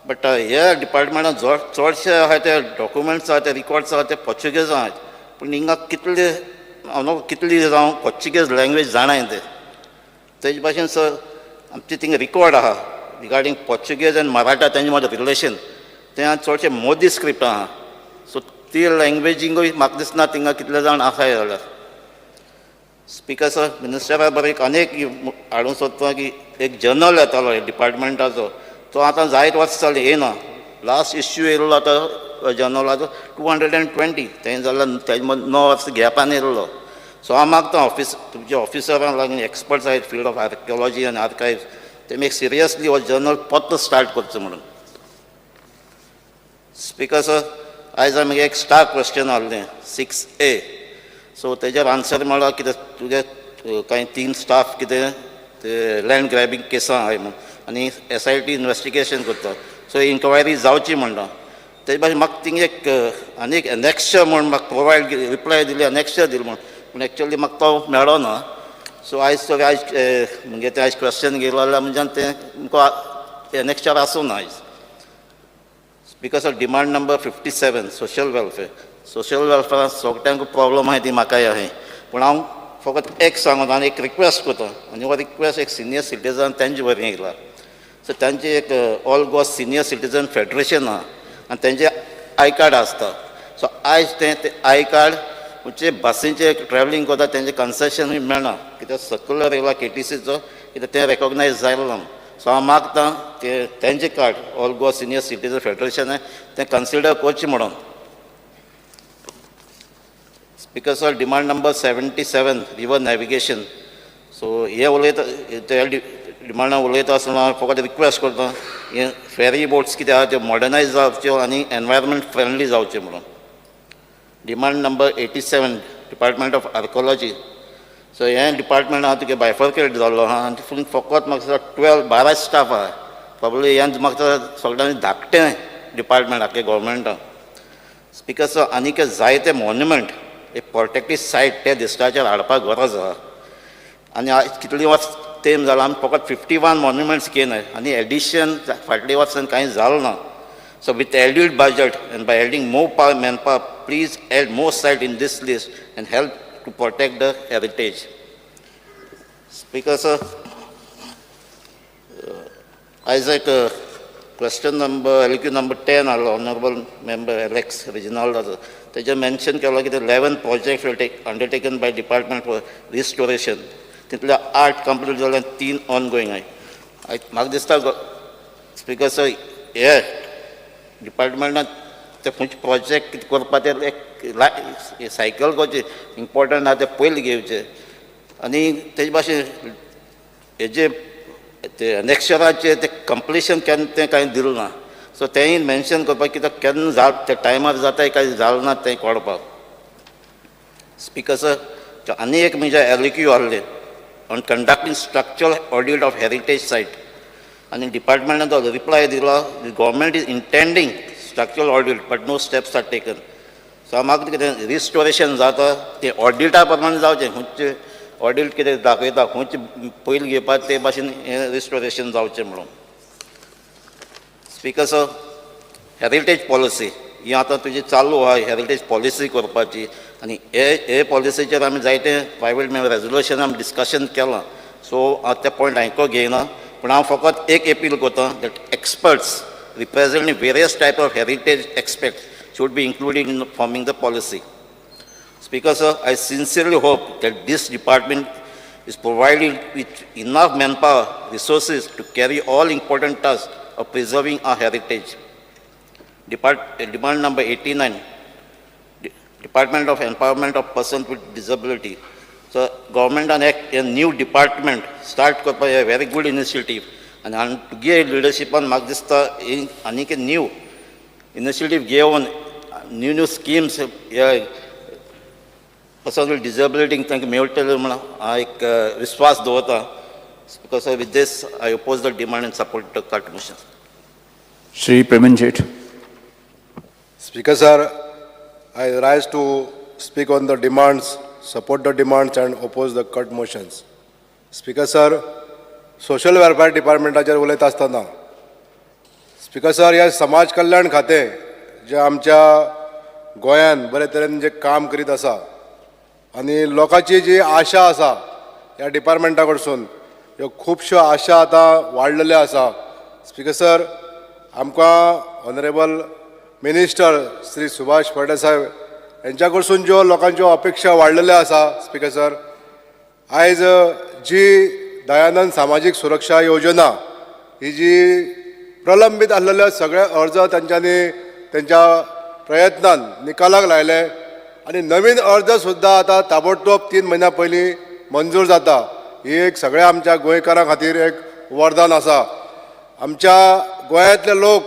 बट ह्या डिपार्टमेंटान चडशे आहा ते डॉक्युमेंट्स आहा ते रिकॉर्ड्स आहा ते पोर्चुगेज आहात. पूण हिंगा कितली जावं पोर्चुगेज लँग्वेज जाणाय ते तेजे भाशेन सर आमचे थिंगा रिकॉर्ड आहा रिगार्डींग पोर्चुगेज आनी मराठा तेंचे मदें रिलेशन ते चडशे मोदी स्क्रिप्ट आहा. सो ती लँग्वेजींगूय म्हाका दिसना थिंगा कितले जाण आसाय जाल्यार. स्पीकर सर मिनिस्टरा बरें एक अनेक हाडूंक सोदता की एक जर्नल येतालो डिपार्टमेंटाचो तो आतां जायत वर्सां जालीं येना. लास्ट इश्यू येयल्लो आतां जर्नलाचो 220 तें जाल्यार तेजे 9 वर्सां गॅपान येयल्लो. सो हांव मागता तुमच्या ऑफिसरांक लागून एक्सपर्ट्स आहात फिल्ड ऑफ आर्किओलॉजी आनी आर्कायव्स तेमी सिरियसली हो जर्नल परत स्टार्ट करचो म्हणून. स्पीकर सर आयज हांवें एक स्टार क्वेश्चन आहलें 6A. सो तेजेर आन्सर मेळ्ळा कितें तुगे कांय 3 स्टाफ कितें ते लँड ग्रॅबिंग केसां आहाय म्हणून आनी SIT इन्वेस्टिगेशन करता. सो इन्क्वायरी जावची म्हणटा तेजे भाशेन म्हाका थिंग एक आनी एक एनेक्शर म्हूण म्हाका प्रोवायड रिप्लाय दिली एनेक्शर दिली म्हूण पूण एक्चुअली म्हाका तो मेळ्ळो ना. सो आयज म्हणजे ते आयज क्वेश्चन घेयलो जाल्यार म्हणजे तें तुमकां एनेक्शर आसूं ना आयज. Because of demand number 57 social वेलफेअरान सगळ्यांक प्रॉब्लम आहाय ती म्हाकाय आहाय. पूण हांव फकत एक सांगून आनी एक रिक्वेस्ट करता आनी हो रिक्वेस्ट एक सिनियर सिटीजन तेंचे वरवीं येयला. सो तांचे एक all Goa senior citizen federation आहा आनी तेंचे आय कार्ड आसता. सो आयज ते आय कार्ड म्हणजे बसींचे ट्रॅव्हलिंग करता तेंचे कन्सेशन मेळना कित्याक सर्क्युलर येयला KTCचो कित्याक ते रेकॉग्नायज जालें ना. सो हांव मागतां ते तेंचे card all Goa senior citizen federation तें कन्सिडर करचें म्हणून. Speaker sir, demand number 77 river navigation. So हे उलयता ते डिमांडां उलयता आसतना फकत रिक्वेस्ट करता हे फेरी बोट्स कितें आहा त्यो मॉडर्नायज जावच्यो आनी एनवायरमेंट फ्रेंडली जावचे म्हणून. Demand number 87 department of archaeology. So हे डिपार्टमेंट आहा तुगे बायफर्केट जाल्लो आहा आनी फूल फकत म्हाका 12 स्टाफ आहा. प्रॉब्ली हें म्हाका सगळ्यांनी धाकटें डिपार्टमेंट आहा गव्हर्मेंटान. स्पीकर सर, आनीक जायते मॉन्युमेंट एक प्रोटेक्टेड सायट ते लिस्टाचेर हाडपाक गरज आहा. आनी आयज कितली वर्स तेम जाला आमी फकत 51 मॉन्युमेंट्स केनाय आनी एडिशन फाटल्या वर्सान कांय जालो ना. So with reduced budget and by adding more manpower, please add more sites in this list and help to protect the heritage. Speaker sir, Isaac, question number LQ number 10, Honorable Member Alex Reginald, they mentioned that 11 projects will take undertaken by Department for Restoration. Title 8 complete जाले आनी 3 ongoing आहाय. म्हाका दिसता speaker sir हे डिपार्टमेंटान ते खंयचे project कितें करपा ते एक सायकल करचे इम्पोर्टंट आहा ते पयलीं घेवचे आनी तेजे भाशेन हेजे ते नेक्स्टराचे ते कंप्लिशन केन्ना तें कांय दिलें ना. सो तेंय मेन्शन करपाक कित्याक केन्ना जा ते टायमार जाताय काय जालें ना तें कळपाक. स्पीकर सर, आनी एक म्हज्या LQ आहलें on conducting structural audit of heritage site. And in department the reply the government is intending structural audit but no steps are taken. So amag the restoration jata the audit प्रमाणे जावचे खंयचे audit कितें दाखयता खंयचे पयलीं घेवपाक ते भाशेन रिस्टोरेशन जावचें म्हणून. स्पीकर सर, हेरिटेज पॉलिसी ही आतां तुजी चालू आहा हेरिटेज पॉलिसी करपाची आनी हे पॉलिसीचेर आमी जायते प्रायवेट रेजोल्युशन आमी डिस्कशन केलां. सो हांव ते पॉयंट आयको घेयना पूण हांव फकत एक अपील करता that experts representing various type of heritage expect should be included in forming the policy. Speaker sir, I sincerely hope that this department is provided with enough manpower resources to carry all important tasks of preserving our heritage. Demand number 89, Department of Empowerment of Persons with Disability. So government and a new department start a very good initiative and to give leadership on Magdista in a new initiative given new schemes persons with disability thank you Vishwas Dovata. Because with this I oppose the demand and support the cut motion. Shri Premanjit. Speaker sir, I rise to speak on the demands, support the demands and oppose the cut motions. Speaker sir, social welfare departmentaचेर उलयता आसतना speaker sir ह्या समाज कल्याण खातें जे आमच्या गोंयान बरे तरेन जे काम करीत आसा आनी लोकांची जी आशा आसा ह्या डिपार्टमेंटा कडसून ह्यो खुबश्यो आशा आतां वाडलेल्यो आसा. स्पीकर सर, आमकां ऑनरेबल मिनिस्टर श्री सुभाष फळडे साहेब यांच्या कडसून ज्यो लोकांच्यो अपेक्षा वाडलेल्यो आसा स्पीकर सर, आयज जी दयानंद सामाजीक सुरक्षा योजना ही जी प्रलंबीत आसलेले सगळे अर्ज तांच्यांनी त्यांच्या प्रयत्नान निकालाक लायले आनी नवीन अर्ज सुद्दां आतां ताबडतोब 3 म्हयन्या पयलीं मंजूर जाता. ही एक सगळ्या आमच्या गोंयकारां खातीर एक वरदान आसा. आमच्या गोंयांतले लोक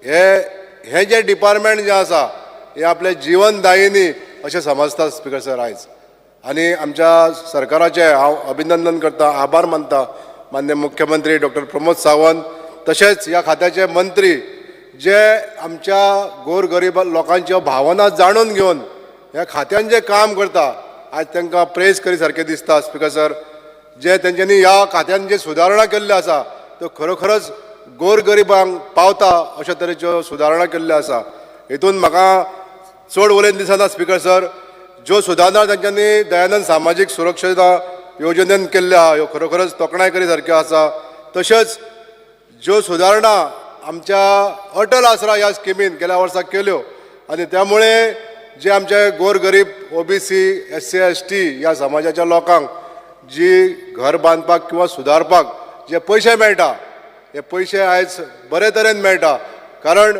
हे जे डिपार्टमेंट जे आसा हे आपले जीवनदायिनी अशें समजता स्पीकर सर आयज. आनी आमच्या सरकाराचे हांव अभिनंदन करता, आभार मानता मान्य मुख्यमंत्री डॉक्टर प्रमोद सावंत तशेंच ह्या खात्याचे मंत्री जे आमच्या गोरगरीब लोकांच्यो भावना जाणून घेवन ह्या खात्यान जे काम करता आज तांकां प्रेज करी सारकें दिसता. स्पीकर सर, जे तेंच्यांनी ह्या खात्यान जे सुदारणा केल्ल्यो आसा त्यो खरोखरच गोरगरिबांक पावता अशा तरेच्यो सुदारणा केल्ल्यो आसा. हेतून म्हाका चड उलयन दिसना स्पीकर सर, ज्यो सुदारणा तांच्यांनी दयानंद सामाजीक सुरक्षा योजनेन केल्ल्यो आहा ह्यो खरोखरच तोखणाय करी सारक्यो आसा. तशेंच ज्यो सुदारणा आमच्या अटल आसरा ह्या स्किमीन गेल्या वर्सा केल्यो आनी त्यामुळे जे आमचे गोरगरीब OBC SC ST ह्या समाजाच्या लोकांक जी घर बांदपाक किंवा सुदारपाक जे पयशे मेळटा हे पयशे आयज बरे तरेन मेळटा कारण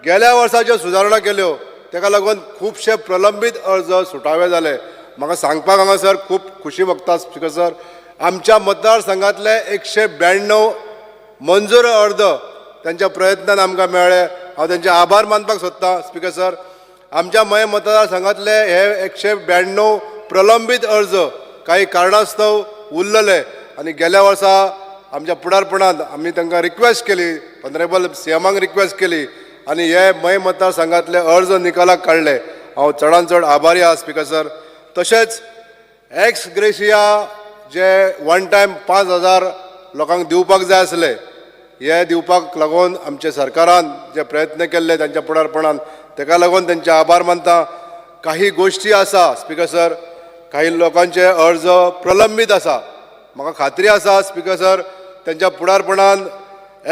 गेल्या वर्सा ज्यो सुदारणा केल्यो ताका लागून खुबशे प्रलंबीत अर्ज सुटावे जाले म्हाका सांगपाक हांगासर खूब खुशी भोगता स्पीकर सर आमच्या मतदारसंघातले 192 मंजूर अर्ज त्यांच्या प्रयत्नान आमकां मेळ्ळे हांव त्यांचे आभार मानपाक सोदतां स्पीकर सर आमच्या मये मतदारसंघातले हे 192 प्रलंबीत अर्ज काही कारणास्तव उरलेले आनी गेल्या वर्सा आमच्या फुडारपणान आमी तांकां रिक्वेस्ट केली ऑनरेबल CMाक रिक्वेस्ट केली आनी हे मये मतदारसंघातले अर्ज निकालाक काडले हांव चडांत चड आभारी आहा स्पीकर सर तशेंच एक्स ग्रेशिया जे वन टायम 5,000 लोकांक दिवपाक जाय आसले हे दिवपाक लागून आमच्या सरकारान जे प्रयत्न केल्ले त्यांच्या फुडारपणान ताका लागून त्यांचे आभार मानता काही गोष्टी आसा स्पीकर सर काही लोकांचे अर्ज प्रलंबीत आसा म्हाका खात्री आसा स्पीकर सर त्यांच्या फुडारपणान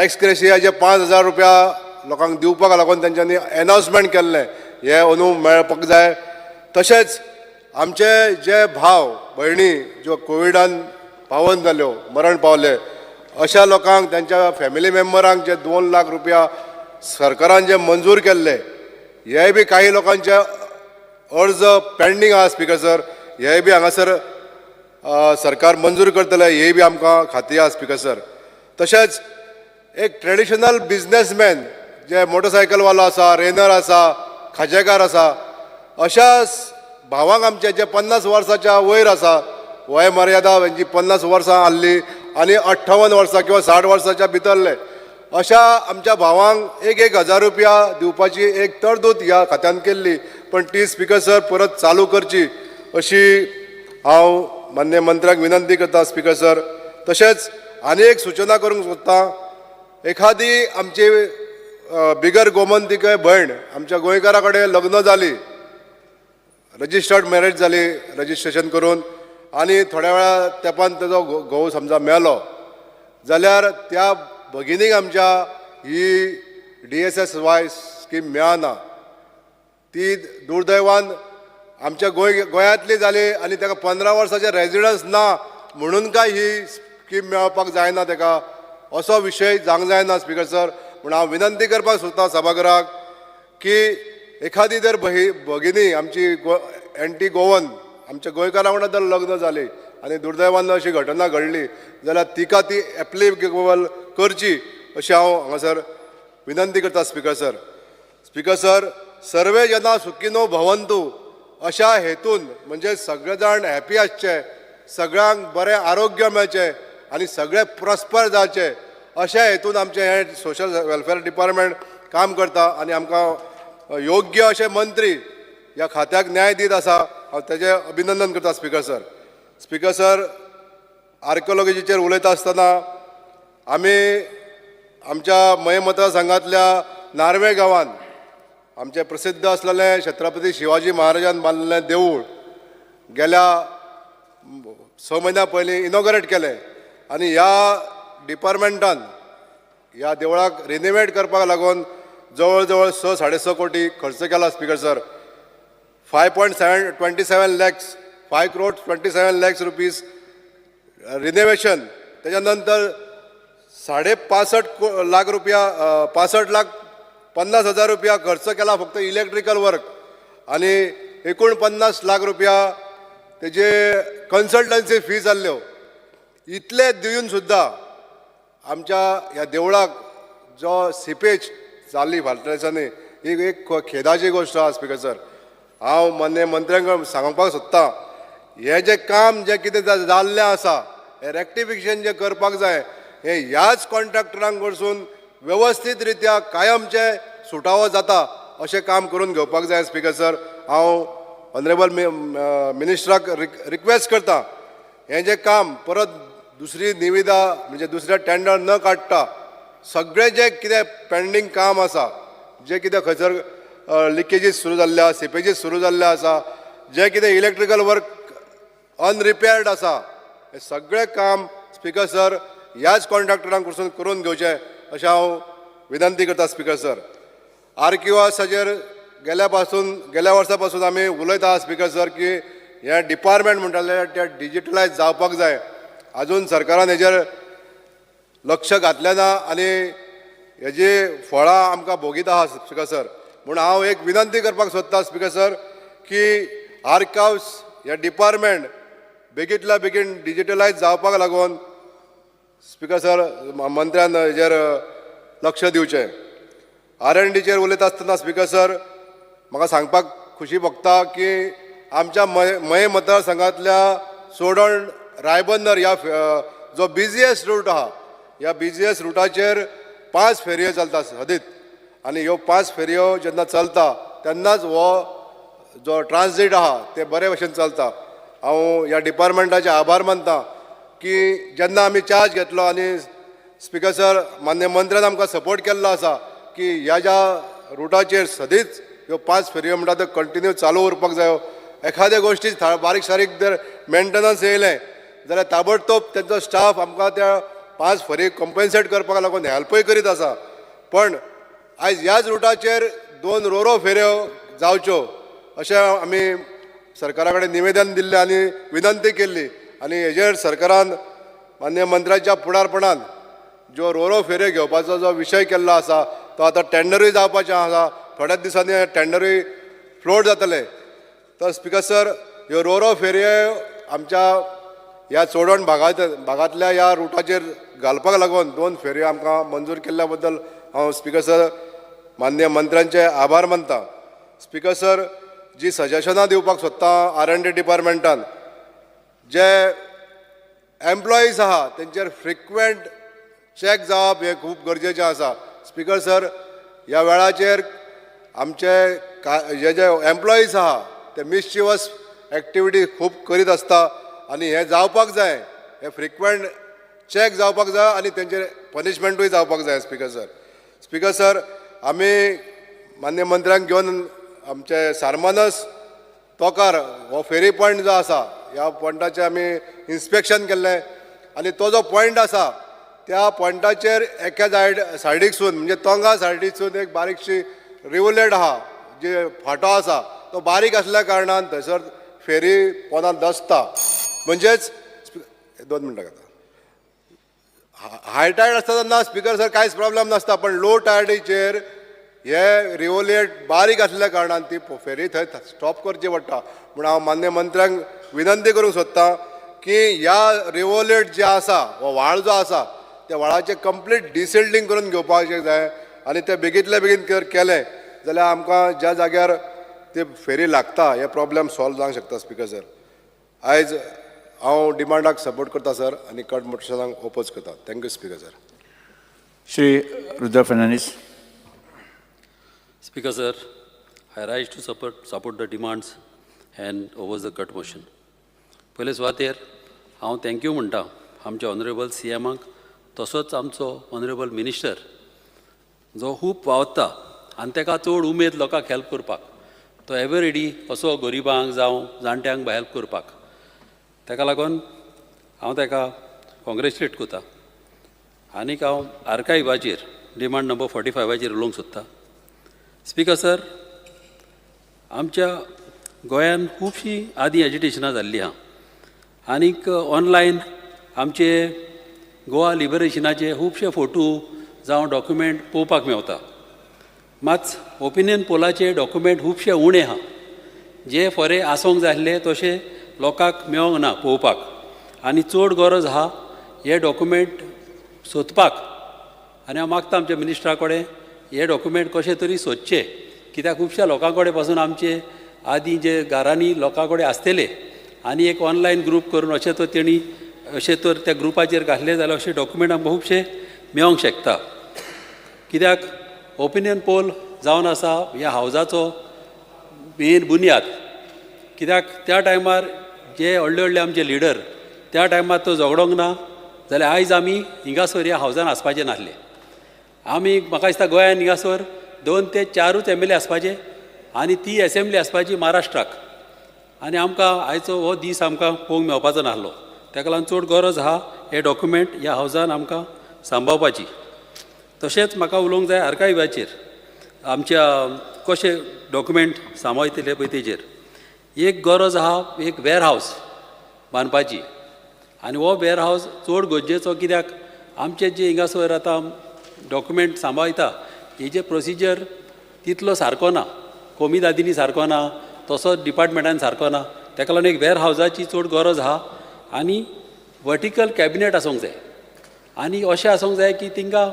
एक्स ग्रेशिया जे 5,000 रुपया लोकांक दिवपाक लागून तेंच्यांनी अनाउन्समेंट केल्लें हे अंदू मेळपाक जाय तशेंच आमचे जे भाव भयणी ज्यो कोविडान पावन जाल्यो मरण पावले अशा लोकांक त्यांच्या फॅमिली मेंबरांक जे 2 लाख रुपया सरकारान जे मंजूर केल्ले हे बी काही लोकांचे अर्ज पेंडींग आहा स्पीकर सर हे बी हांगासर सरकार मंजूर करतले हे बी आमकां खात्री आहा स्पीकर सर तशेंच एक ट्रेडिशनल बिझनेसमॅन जे मोटरसायकलवालो आसा रेनर आसा खाजेकार आसा अशा भावांक आमचे जे 50 वर्साच्या वयर आसा वय मर्यादा हेंची 50 वर्सां आसली आनी 58 वर्सां किंवा 60 वर्साच्या भितरले अशा आमच्या भावांक 1,000 रुपया दिवपाची एक तरतूद ह्या खात्यान केल्ली पण ती स्पीकर सर परत चालू करची अशी हांव मान्य मंत्र्याक विनंती करता स्पीकर सर तशेंच आनी एक सूचना करूंक सोदतां एखादी आमची बिगर गोमंतकीय भयण आमच्या गोंयकारा कडेन लग्न जाली रजिस्टर्ड मॅरेज जाली रजिस्ट्रेशन करून आनी थोड्या वेळा तेंपान तेजो घोव समजा मेलो जाल्यार त्या भगिनीक आमच्या ही DSSY स्कीम मेळना ती दुर्दैवान आमच्या गोंयांतली जाली आनी ताका 15 वर्सांचे रेजिडन्स ना म्हणून काय ही स्कीम मेळपाक जायना ताका असो विशय जावंक जायना स्पीकर सर म्हण हांव विनंती करपाक सोदतां सभागृहाक की एखादी जर भगिनी आमची एंटी गोवन आमच्या गोंयकारा वांगडा जर लग्न जाली आनी दुर्दैवान अशी घटना घडली जाल्यार तिका ती एप्लिकेबल करची अशी हांव हांगासर विनंती करता स्पीकर सर स्पीकर सर सर्वे जना सुखिनो भवंतु अशा हेतून म्हणजे सगळे जाण हॅपी आसचे सगळ्यांक बरें आरोग्य मेळचें आनी सगळे प्रॉस्पर जावचे अशा हेतून आमचे हे सोशल वेलफेअर डिपार्टमेंट काम करता आनी आमकां योग्य अशे मंत्री ह्या खात्याक न्याय दीत आसा हांव तेजें अभिनंदन करता स्पीकर सर स्पीकर सर आर्किओलॉजीचेर उलयता आसतना आमी आमच्या मये मतदारसंघातल्या नार्वे गांवांत आमचे प्रसिद्ध असलेले छत्रपती शिवाजी महाराजान बांदलेलें देवूळ गेल्या 6 म्हयन्या पयलीं इनॉग्रेट केलें आनी ह्या डिपार्टमेंटान ह्या देवळाक रिनोवेट करपाक लागून जवळ जवळ 6-6.5 कोटी खर्च केला speaker sir 5.27 lakhs 5 crores 27 lakhs rupees renovation त्याच्या नंतर 65.5 लाख रुपया 65,50,000 रुपया खर्च केला फक्त इलेक्ट्रिकल वर्क आणि 49 लाख रुपया तेजे कन्सल्टन्सी फी जाल्ल्यो इतले दिवन सुद्दां आमच्या ह्या देवळाक जो सिपेज जाल्ली फाटल्या दिसांनी ही एक खेदाची गोष्ट आहा स्पीकर सर हांव मान्य मंत्र्यांक सांगपाक सोदतां हे जे काम जे कितें जाल्लें आसा हे रेक्टिफिकेशन जे करपाक जाय हे ह्याच कॉन्ट्रॅक्टरांक कडसून व्यवस्थीत रित्या कायमचे सुटावो जाता अशें काम करून घेवपाक जाय स्पीकर सर हांव ऑनरेबल मिनिस्टराक रिक्वेस्ट करता हें जें काम परत दुसरी निविदा म्हणजे दुसऱ्या टेंडर न काडटा सगळें जें कितें पेंडींग काम आसा जे कितें खंयसर लिकेजीस सुरू जाल्ले आसा सिपेजीस सुरू जाल्ले आसा जे कितें इलेक्ट्रिकल वर्क अनरिपेर्ड आसा हे सगळें काम स्पीकर सर ह्याच कॉन्ट्रॅक्टरांक कडसून करून घेवचें अशें हांव विनंती करता स्पीकर सर. आर्किवासाचेर गेल्या वर्सा पासून आमी उलयता स्पीकर सर की हे डिपार्टमेंट म्हणटाले ते डिजिटलायज जावपाक जाय. अजून सरकारान हेजेर लक्ष घातलें ना आनी हेजी फळां आमकां भोगीत आहा स्पीकर सर. म्हूण हांव एक विनंती करपाक सोदता स्पीकर सर की आर्काव्स हे डिपार्टमेंट बेगींतल्या बेगीन डिजिटलायज जावपाक लागून स्पीकर सर मंत्र्यान हेजेर लक्ष दिवचें. R&Dचेर उलयता आसतना स्पीकर सर म्हाका सांगपाक खुशी भोगता की आमच्या मये मतदारसंघांतल्या सोडण रायबंदर ह्या जो बिझिएस्ट रूट आहा ह्या बिझिएस्ट रुटाचेर 5 फेरयो चलता सदीत. आनी ह्यो 5 फेरयो जेन्ना चलता तेन्नाच हो जो ट्रान्झीट आहा ते बरे भशेन चलता. हांव ह्या डिपार्टमेंटाचे आभार मानता की जेन्ना आमी चार्ज घेतलो आनी स्पीकर सर मान्य मंत्र्यान आमकां सपोर्ट केल्लो आसा की ह्या ज्या रुटाचेर सदीच ह्यो 5 फेरयो म्हणटा त्यो कंटिन्यू चालू उरपाक जायो. एखाद्या गोश्टी बारीक सारीक जर मेंटेनन्स येयलें जाल्यार ताबडतोब तेंचो स्टाफ आमकां त्या 5 फेरी कॉम्पेन्सेट करपाक लागून हेल्पय करीत आसा. पण आयज ह्याच रुटाचेर 2 रोरो फेऱ्यो जावच्यो अशें आमी सरकारा कडेन निवेदन दिल्लें आनी विनंती केल्ली. आनी हेजेर सरकारान मान्य मंत्र्याच्या फुडारपणान ज्यो रोरो फेऱ्यो घेवपाचो जो विशय केल्लो आसा तो आतां टेंडरूय जावपाचें आसा. थोड्याच दिसांनी टेंडरूय फ्लोट जातले. तर स्पीकर सर ह्यो रोरो फेरयो आमच्या ह्या चोडण भागांतल्या ह्या रुटाचेर घालपाक लागून 2 फेरयो आमकां मंजूर केल्ल्या बद्दल हांव स्पीकर सर मान्य मंत्र्यांचे आभार मानता. स्पीकर सर जी सजेशनां दिवपाक सोदता R&D डिपार्टमेंटान जे एम्प्लॉईज आहा तेंचेर फ्रिक्वेंट चॅक जावप हें खूब गरजेचें आसा. स्पीकर सर ह्या वेळाचेर आमचे जे एम्प्लॉईज आहा ते मिसचिवस एक्टिविटी खूब करीत आसता आनी हें जावपाक जाय. हे फ्रिक्वेंट चॅक जावपाक जाय आनी तेंचेर पनिशमेंटूय जावपाक जाय. स्पीकर सर आमी मान्य मंत्र्यांक घेवन आमचे सारमानस तोकार हो फेरी पॉयंट जो आसा ह्या पॉयंटाचें आमी इन्स्पेक्शन केल्लें आनी तो जो पॉयंट आसा त्या पॉयंटाचेर एका सायडीकसून म्हणजे तोंगा सायडीकसून एक बारीकशी रिवलेट आहा जे फाटो आसा तो बारीक आसल्या कारणान थंयसर फेरी पोंदां दसता. म्हणजेच 2 मिनटां घेता. हाय टायड आसता तेन्ना स्पीकर सर कांयच प्रॉब्लेम नासता. पण लो टायडीचेर हे रिवोलेट बारीक आसल्या कारणान ती फेरी थंय स्टॉप करची पडटा. म्हूण हांव मान्य मंत्र्यांक विनंती करूंक सोदतां की ह्या रिवोलेट जे आसा हो व्हाळ जो आसा त्या व्हाळाचें कंप्लीट डिसिल्टींग करून घेवपाचें जाय. आनी तें बेगींतल्या बेगीन जर केलें जाल्यार आमकां ज्या जाग्यार ते फेरी लागता हे प्रॉब्लेम सॉल्व जावंक शकता. स्पीकर सर आयज हांव डिमांडाक सपोर्ट करता सर आनी कट मोशनाक ओपोज करता. Thank you speaker sir. Shri Rudra Fernandes. Speaker sir, I rise to support the demands and oppose the cut motion. पयले सुवातेर हांव थँक्यू म्हणटा आमच्या ऑनरेबल CMाक तसोच आमचो ऑनरेबल मिनिस्टर जो खूब वावरता आनी ताका चड उमेद लोकांक हेल्प करपाक. तो एवर रेडी असो गरिबांक जावं जाणट्यांक हेल्प करपाक. ताका लागून हांव ताका कॉंग्रेच्युलेट करता. आनीक हांव आर्कायवाचेर डिमांड नंबर 45चेर उलोवंक सोदता. स्पीकर सर आमच्या गोंयान खुबशीं आदी एजिटेशनां जाल्लीं आहा आनीक ऑनलायन आमचे गोवा लिबरेशनाचे खुबशे फोटो जावं डॉक्युमेंट पळोवपाक मेवता. मात ओपिनियन पोलाचे डॉक्युमेंट खुबशे उणे आहा जे खरे आसूंक जाय आसले तशे लोकांक मेळोंक ना पळोवपाक. आनी चड गरज आहा हे डॉक्युमेंट सोदपाक. आनी हांव मागता आमच्या मिनिस्टरा कडेन हे डॉक्युमेंट कशे तरी सोदचे कित्याक खुबश्या लोकां कडेन पासून आमचे आदी जे घरांनी लोकां कडेन आसतले आनी एक ऑनलायन ग्रूप करून अशें तर तेणी अशें तर त्या ग्रुपाचेर घातले जाल्यार अशे डॉक्युमेंट आमकां खुबशे मेळोंक शकता. कित्याक ओपिनियन पोल जावन आसा ह्या हावजाचो मेन बुनयाद. कित्याक त्या टायमार जे व्हडले व्हडले आमचे लिडर त्या टायमार तो झगडोंक ना जाल्यार आयज आमी हिंगासर ह्या हावजान आसपाचे नासले. आमी म्हाका दिसता गोंयान हिंगासर 2 ते 4 MLA आसपाचे आनी ती असेंब्ली आसपाची महाराष्ट्राक. आनी आमकां आयचो हो दीस आमकां पळोवंक मेळपाचो नासलो. ताका लागून चड गरज आहा हे डॉक्युमेंट ह्या हावजान आमकां सांबाळपाची. तशेंच म्हाका उलोवंक जाय आर्कायवाचेर आमच्या कशे डॉक्युमेंट सांबाळटले पळय तेजेर एक गरज आहा एक वेअर हावस बांदपाची आनी हो वेअर हावस चड गरजेचो कित्याक आमचे जे हिंगासर आतां डॉक्युमेंट सांबाळटा हेजे प्रोसिजर तितलो सारको ना कोमीदादीनी सारको ना तसोच डिपार्टमेंटान सारको ना तेका लागून एक वेअर हावजाची चड गरज आहा आनी वर्टिकल कॅबिनेट आसूंक जाय आनी अशें आसूंक जाय की तिंका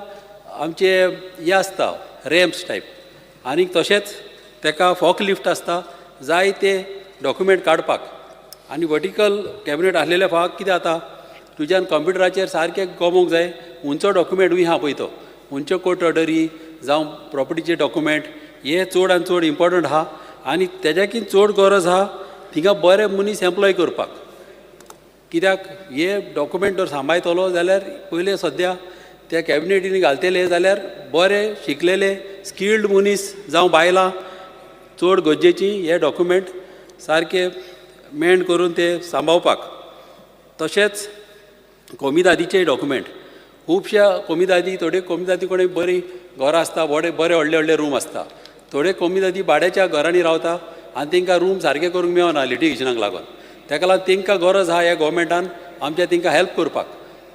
आमचे हे आसता रॅम्प्स टायप आनी तशेंच तेका फॉक लिफ्ट आसता जाय ते डॉक्युमेंट काडपाक आनी वर्टिकल कॅबिनेट आसलेल्या फाक कितें जाता तुज्यान कंप्युटराचेर सारकें गमोवंक जाय उंचो डॉक्युमेंटूय आहा पळय तो उंच्यो कोर्ट ऑर्डरी जावं प्रॉपर्टीचे डॉक्युमेंट हे चड आनी चड इम्पॉर्टंट आहा आनी तेज्याकीन चड गरज आहा थिंगा बरे मनीस एम्प्लॉय करपाक कित्याक हे डॉक्युमेंट जर सांबाळटलो जाल्यार पयले सद्या त्या कॅबिनेटींनी घालतले जाल्यार बरे शिकलेले स्किल्ड मनीस जावं बायलां चड गरजेची हे डॉक्युमेंट सारके मेंड करून ते सांबाळपाक तशेंच कोमीदादीचे डॉक्युमेंट खुबश्या कोमीदादी थोडे कोमीदादी कोणी बरी घरां आसता बरे बरे व्हडले व्हडले रूम आसता थोडे कोमीदादी भाड्याच्या घरांनी रावता आनी तांकां रूम सारके करूंक मेळना लिटिगेशनाक लागून तेका लागून तांकां गरज आहा ह्या गोवमेंटान आमच्या तांकां हेल्प करपाक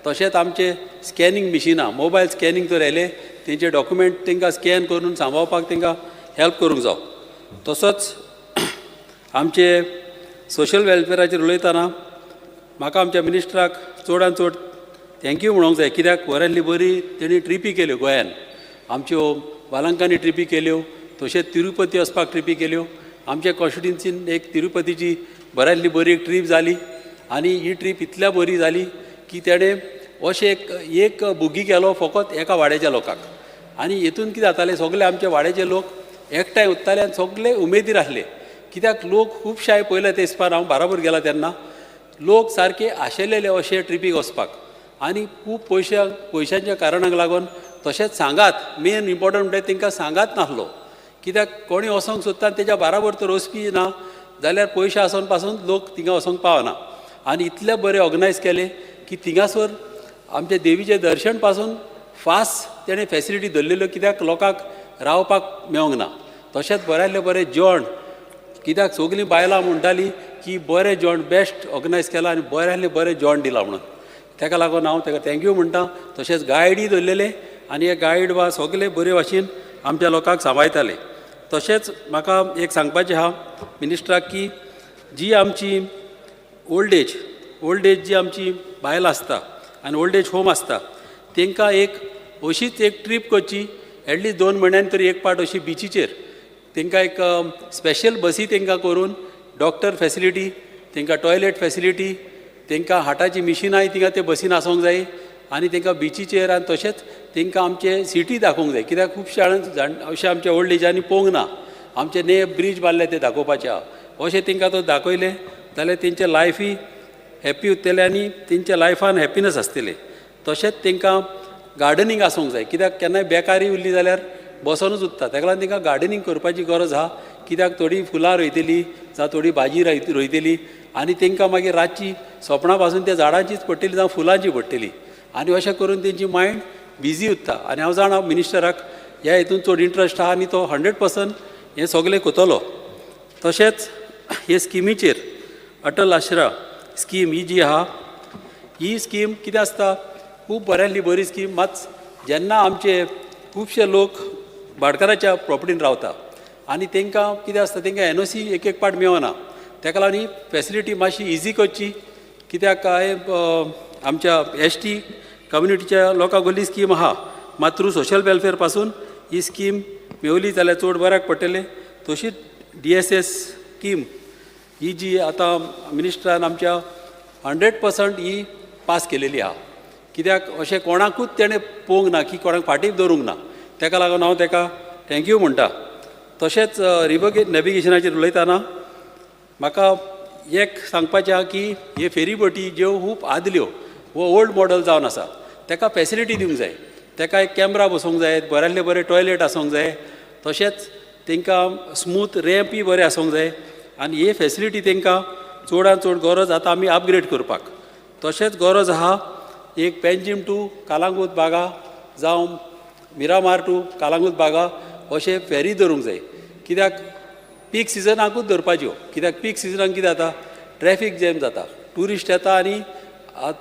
तशेंच आमचे स्कॅनिंग मिशिनां मोबायल स्कॅनिंग जर येले तेंचे डॉक्युमेंट तांकां स्कॅन करून सांबाळपाक तांकां हेल्प करूंक जाय तसोच आमचे सोशल वेलफेराचेर उलयतना म्हाका आमच्या मिनिस्टराक चडांत चड थँक्यू म्हणूंक जाय कित्याक बऱ्यांतली बरी तेणी ट्रिपी केल्यो गोंयान आमच्यो वालांकानी ट्रिपी केल्यो तशेंच तिरुपती वचपाक ट्रिपी केल्यो आमच्या कॉन्स्टिट्युन्सीन एक तिरुपतीची बऱ्यांतली बरी एक ट्रीप जाली आनी ही ट्रीप इतल्या बरी जाली की तेणें अशें एक बुगी केलो फकत एका वाड्याच्या लोकांक आनी हितून कितें जातालें सगळे आमचे वाड्याचे लोक एकठांय उरताले आनी सगळे उमेदीर आसले कित्याक लोक खुबशाय पयले ते दिसपान हांव बाराबर गेला तेन्ना लोक सारके आशेलेले अशे ट्रिपीक वचपाक आनी खूब पयशांच्या कारणाक लागून तशेंच सांगात मेन इम्पॉर्टंट म्हणटा तांकां सांगात नासलो कित्याक कोणी वचोंक सोदता तेज्या बाराबर तर वचपी ना जाल्यार पयशे आसून पासून लोक थिंगा वचोंक पावना आनी इतले बरे ऑर्गनायज केले की थिंगासर आमचे देवीचें दर्शन पासून फास्ट तेणें फॅसिलिटी धरलेल्यो कित्याक लोकांक रावपाक मेळोंक ना तशेंच बऱ्यांतलें बरें जेवण कित्याक सगळीं बायलां म्हणटालीं की बरें जेवण बेस्ट ऑर्गनायज केलां आनी बऱ्यांतलें बरें जेवण दिलां म्हणून तेका लागून हांव तेका थँक्यू म्हणटा तशेंच गायडी धरलेले आनी हे गायड वा सगळे बरे भाशेन आमच्या लोकांक सांबाळटाले तशेंच म्हाका एक सांगपाचें आहा मिनिस्टराक की जी आमची ओल्ड एज जी आमची बायलां आसता आनी ओल्ड एज होम आसता तांकां एक अशीच एक ट्रीप करची एटलिस्ट 2 म्हयन्यान तरी एक पाट अशी बिचीचेर तांकां एक स्पेशल बसी तांकां करून डॉक्टर फॅसिलिटी तांकां टॉयलेट फॅसिलिटी तांकां हार्टाची मिशिनाय थिंगा ते बसीन आसूंक जाय आनी तांकां बिचीचेर आनी तशेंच तांकां आमचे सिटी दाखोवंक जाय कित्याक खुबशे अशें आमच्या ओल्ड एजांनी पळोवंक ना आमचे ने ब्रीज बांदले ते दाखोवपाचे आहा अशें तांकां तो दाखयले जाल्यार तेंचे लायफी हॅप्पी उरतले आनी तेंच्या लायफान हॅपिनस आसतले तशेंच तांकां गार्डनींग आसूंक जाय कित्याक केन्नाय बेकारी उरली जाल्यार बसोनूच उरता ताका लागून तांकां गार्डनींग करपाची गरज आहा कित्याक थोडी फुलां रोयतली जावं थोडी भाजी रोयतली आनी तांकां मागीर रातची सपनां पासून त्या झाडांचीच पडटली जावं फुलांची पडटली आनी अशें करून तेंची मायंड बिजी उरता आनी हांव जाणा मिनिस्टराक ह्या हितून चड इंट्रस्ट आहा आनी तो 100% हें सगळें कोतलो तशेंच हे स्किमीचेर अटल आश्रा स्कीम ही जी आहा ही स्कीम कितें आसता खूब बऱ्यांतली बरी स्कीम मात जेन्ना आमचे खुबशे लोक भाटकाराच्या प्रॉपर्टीन रावता आनी तांकां कितें आसता तांकां NOC एक पाट मेळना ताका लागून ही फॅसिलिटी मातशी इजी करची कित्याक आमच्या ST कम्युनिटीच्या लोकांक व्हडली स्कीम आहा मात थ्रू सोशल वेलफेअर पासून ही स्कीम मेवली जाल्यार चड बऱ्याक पडटलें तशीच DSS स्कीम ही जी आतां मिनिस्टरान आमच्या 100% ही पास केलेली आहा कित्याक अशें कोणाकूच तेणें पळोवंक ना की कोणाक फाटीं दवरूंक ना तेका लागून हांव तेका थँक्यू म्हणटा तशेंच नॅविगेशनाचेर उलयतना म्हाका एक सांगपाचें आहा की हे फेरीबोटी ज्यो खूब आदल्यो वो ओल्ड मॉडल जावन आसा ताका फॅसिलिटी दिवंक जाय ताका एक कॅमेरा बसोवंक जाय बऱ्यांतले बरें टॉयलेट आसूंक जाय तशेंच तांकां स्मूथ रॅम्पी बरें आसूंक जाय आनी हे फॅसिलिटी तांकां चडांत चड गरज आतां आमी अपग्रेड करपाक तशेंच गरज आहा एक पेंजीम टू कालांगूट बागा जावं मिरामार टू कालांगूट बागा अशे फेरी धरूंक जाय. कित्याक पीक सिजनाकूच धरपाच्यो. कित्याक पीक सिजनाक कितें जाता, ट्रॅफिक जॅम जाता, ट्युरिस्ट येता आनी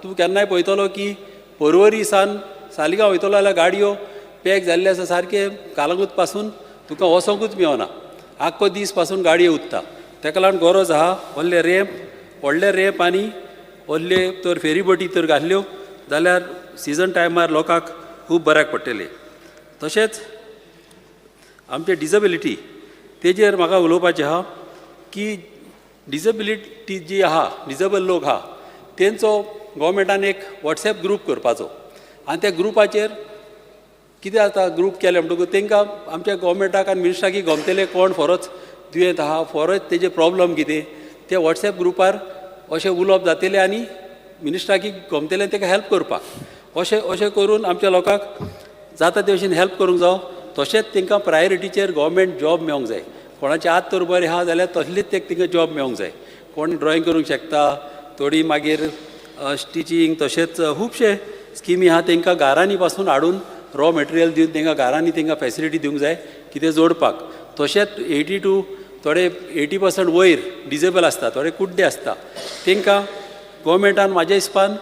तूं केन्नाय पळयतलो की पर्वरी सान सालिगांव वयतलो जाल्यार गाडयो पॅक जाल्ले आसा सारके कालांगूट पासून तुका वसोंकूच मेळना. आख्खो दीस पासून गाडयो उत्ता. ताका लागून गरज आहा व्हडले रॅम्प आनी व्हडले तर फेरी बोटी तर घाल्ल्यो जाल्यार सिजन टायमार लोकांक खूब बऱ्याक पडटलें. तशेंच आमचे डिसेबिलिटी तेजेर म्हाका उलोवपाचें आहा की डिसेबिलिटी जी आहा, डिसेबल लोक आहा तेंचो गोवमेंटान एक वॉट्सॅप ग्रूप करपाचो आनी त्या ग्रुपाचेर कितें जाता, ग्रूप केले म्हणटकूच तांकां आमच्या गोवमेंटाक आनी मिनिस्टराकी गमतले कोण फरोच दुयेंत आहा, फरोच तेजे प्रॉब्लम कितें ते वॉट्सॅप ग्रुपार अशें उलोवप जातलें आनी मिनिस्टराकी गमतलें ताका हेल्प करपाक अशें करून आमच्या लोकांक जाता ते भशेन हेल्प करूंक जावो. तशेंच तांकां प्रायोरिटीचेर गव्हर्मेंट जॉब मेळोंक जाय. कोणाचे आत तर बरें आहा जाल्यार तसलेच तांकां जॉब मेळोंक जाय. कोण ड्रॉइंग करूंक शकता, थोडी मागीर स्टिचींग, तशेंच खुबशे स्किमी आहा तांकां घरांनी पासून हाडून रॉ मटेरियल दिवन तांकां घरांनी तांकां फॅसिलिटी दिवंक जाय कितें जोडपाक. तशेंच 80 to थोडे 80% वयर डिसेबल आसता, थोडे कुड्डे आसता, तांकां गोवमेंटान म्हाज्या हिसपान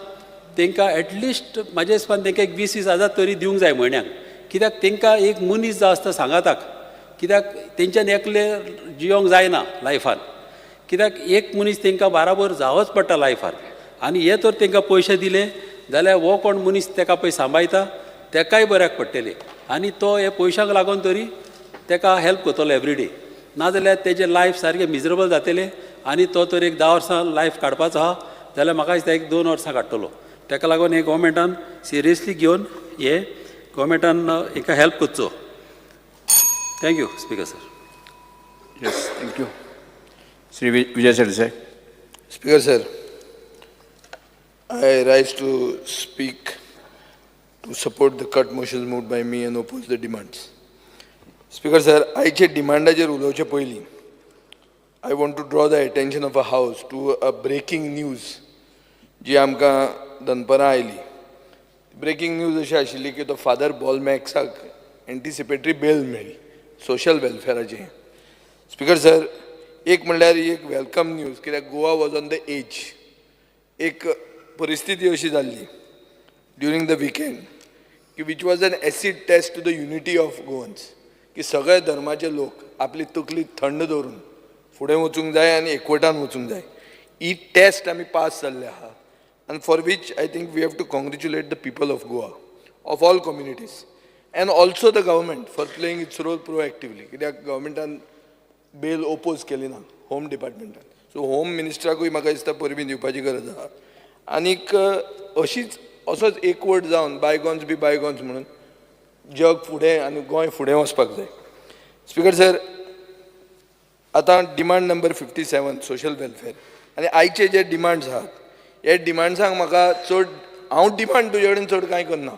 तांकां एटलिस्ट म्हाज्या हिसपान तांकां एक 20-20 हजार तरी दिवंक जाय म्हयन्याक. कित्याक तांकां एक मनीस जो आसता सांगाताक, कित्याक तेंच्यान एकले जियोंक जायना लायफान. कित्याक एक मनीस तांकां बराबर जावंच पडटा लायफान. आनी हे तर तांकां पयशे दिले जाल्यार हो कोण मनीस ताका पळय सांबाळटा ताकाय बऱ्याक पडटलें आनी तो हे पयशांक लागून तरी ताका हेल्प करतलो एवरीडे. नाजाल्यार तेजें लायफ सारकें मिजरेबल जातलें आनी तो तर एक 10 वर्सां लायफ काडपाचो आहा जाल्यार म्हाका दिसता एक 2 वर्सां काडटलो. ताका लागून हे गोवमेंटान सिरियसली घेवन हे गोवमेंटान हाका हेल्प करचो. Thank you speaker sir. Yes, thank you. Sri Vijay Sir. Speaker sir, I rise to speak to support the cut motions moved by me and oppose the demands. Speaker sir, आयचे डिमांडाचेर उलोवचे पयलीं I want to draw the attention of a house to a breaking news जी आमकां दनपरां oily. Breaking news अशी आशिल्ली की तो father बॉलमॅक्साक anticipatory bail मेळ्ळी सोशल वेलफेराचें. स्पीकर सर, एक म्हणल्यार एक वेलकम न्यूज, कित्याक Goa was on the edge. एक परिस्थिती अशी जाल्ली ड्युरींग द विकेंड की which was an acid test to the unity of Goans, की सगळे धर्माचे लोक आपली तकली थंड दवरून फुडें वचूंक जाय आनी एकवटान वचूंक जाय. ही टेस्ट आमी पास जाल्ले आहा and for which I think we have to congratulate the people of Goa, of all communities, and also the government for playing its role proactively. कित्याक गव्हर्मेंटान बेल ओपोज केली ना, होम डिपार्टमेंटान. सो होम मिनिस्टराकूय म्हाका दिसता परबीं दिवपाची गरज आहा. आनीक असोच एकवट जावन बायगॉन्स बी बायगॉन्स म्हणून जग फुडें आनी गोंय फुडें वचपाक जाय. स्पीकर सर, आतां डिमांड नंबर 57 सोशल वेलफेअर आनी आयचे जे डिमांड्स आहात हे डिमांड्सांक म्हाका चड हांव डिमांड तुजे कडेन चड कांय करना.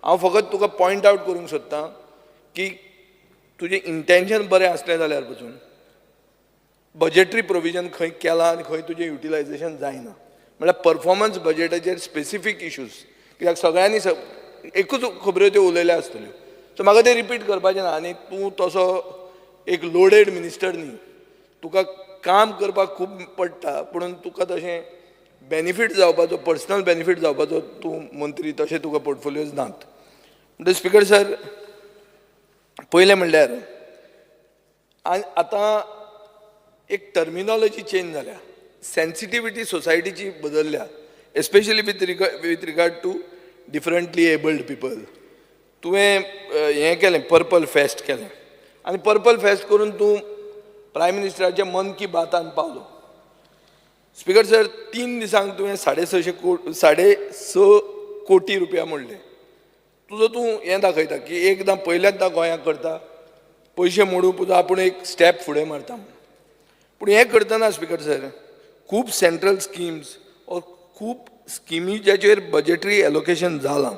हांव फकत तुका पॉयंट आवट करूंक सोदतां की तुजें इंटेन्शन बरें आसलें जाल्यार पसून बजेटरी प्रोविजन खंय केलां आनी खंय तुजें युटिलायजेशन जायना. म्हळ्यार परफॉर्मन्स बजेटाचेर स्पेसिफीक इश्यूज, कित्याक सगळ्यांनी एकूच खबऱ्यो त्यो उलयल्या आसतल्यो. सो म्हाका ते रिपीट करपाचें ना. आनी तूं तसो एक लोडेड मिनिस्टर न्ही, तुका काम करपाक खूब पडटा, पुणून तुका तशें बेनिफीट जावपाचो, पर्सनल बेनिफीट जावपाचो तूं मंत्री तशें तुका पोर्टफोलियोज नात. म्हणटकीर स्पीकर सर, पयलें म्हणल्यार आतां एक टर्मिनॉलॉजी चेंज जाल्या, सेन्सिटिविटी सोसायटीची बदलल्या, especially with regard to differently abled people. तुवें हें केलें, पर्पल फेस्ट केलें आनी पर्पल फेस्ट करून तूं प्रायम मिनिस्टराच्या मन की बातान पावलो. स्पीकर सर, 3 दिसांक तुवें 6.5 कोटी रुपया मोडले. तुजो तूं हें दाखयता की एकदां पयल्याचदां गोंयाक करता, पयशे मोडून पुजा आपूण एक स्टेप फुडें मारता. पूण हें करतना स्पीकर सर, खूब सेंट्रल स्किम्स ऑर खूब स्किमी जाचेर बजेटरी एलोकेशन जालां,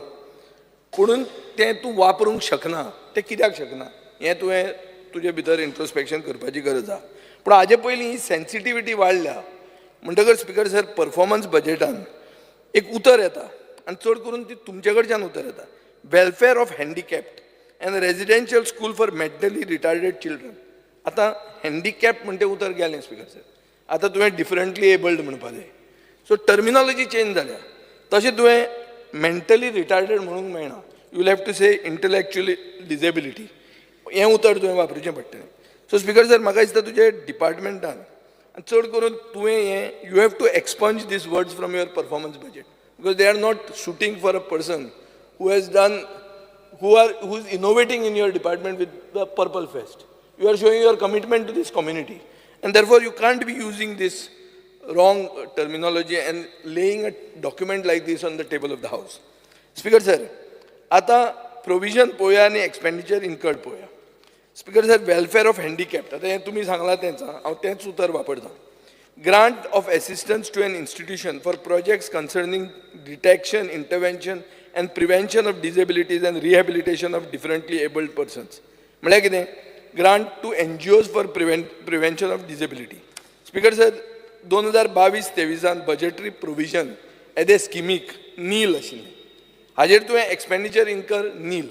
पुणून तें तूं वापरूंक शकना. तें कित्याक शकना हें तुवें तुजे भितर इंट्रोस्पेक्शन करपाची गरज आहा. पूण हाजे पयलीं ही सेन्सिटिविटी वाडल्या म्हणटकर स्पीकर सर, परफॉर्मन्स बजेटान एक उतर येता आनी चड करून ती तुमचे कडच्यान उतर येता. Welfare of handicapped and residential school for mentally retarded children. आता हँडिकॅप म्हणते उतर गेलें स्पीकर सर. आता तुवें डिफरंटली एबल्ड म्हणपा जाय. सो टर्मिनॉलॉजी चेंज जाल्या. तशें तुवें मेंटली रिटार्डेड म्हणूंक मेळना. You will have to say intellectually disability. हें उतर तुवें वापरचें पडटलें. सो स्पीकर सर म्हाका दिसता तुजे डिपार्टमेंटान चड करून तुवें हें you have to expunge this words from your performance budget because they are not suiting for a person who has done, who is innovating in your department with the Purple Fest. You are showing your commitment to this community. And therefore you can't be using this wrong terminology and laying a document like this on the table of the House. Speaker sir, आता provision पोया आणि expenditure incurred पोया. Speaker sir, welfare of handicapped. आता हे तुम्ही सांगला त्यांचा, हांव तेंच उतर वापरता. Grant of assistance to an institution for projects concerning detection, intervention and prevention of disabilities and rehabilitation of differently abled persons. म्हळ्यार कितें? Grant to NGOs for prevention of disability. Speaker sir, 2022-23 budgetary provision एदे स्किमीक नील आशिल्लें. हाजेर तुवें expenditure incur Neel.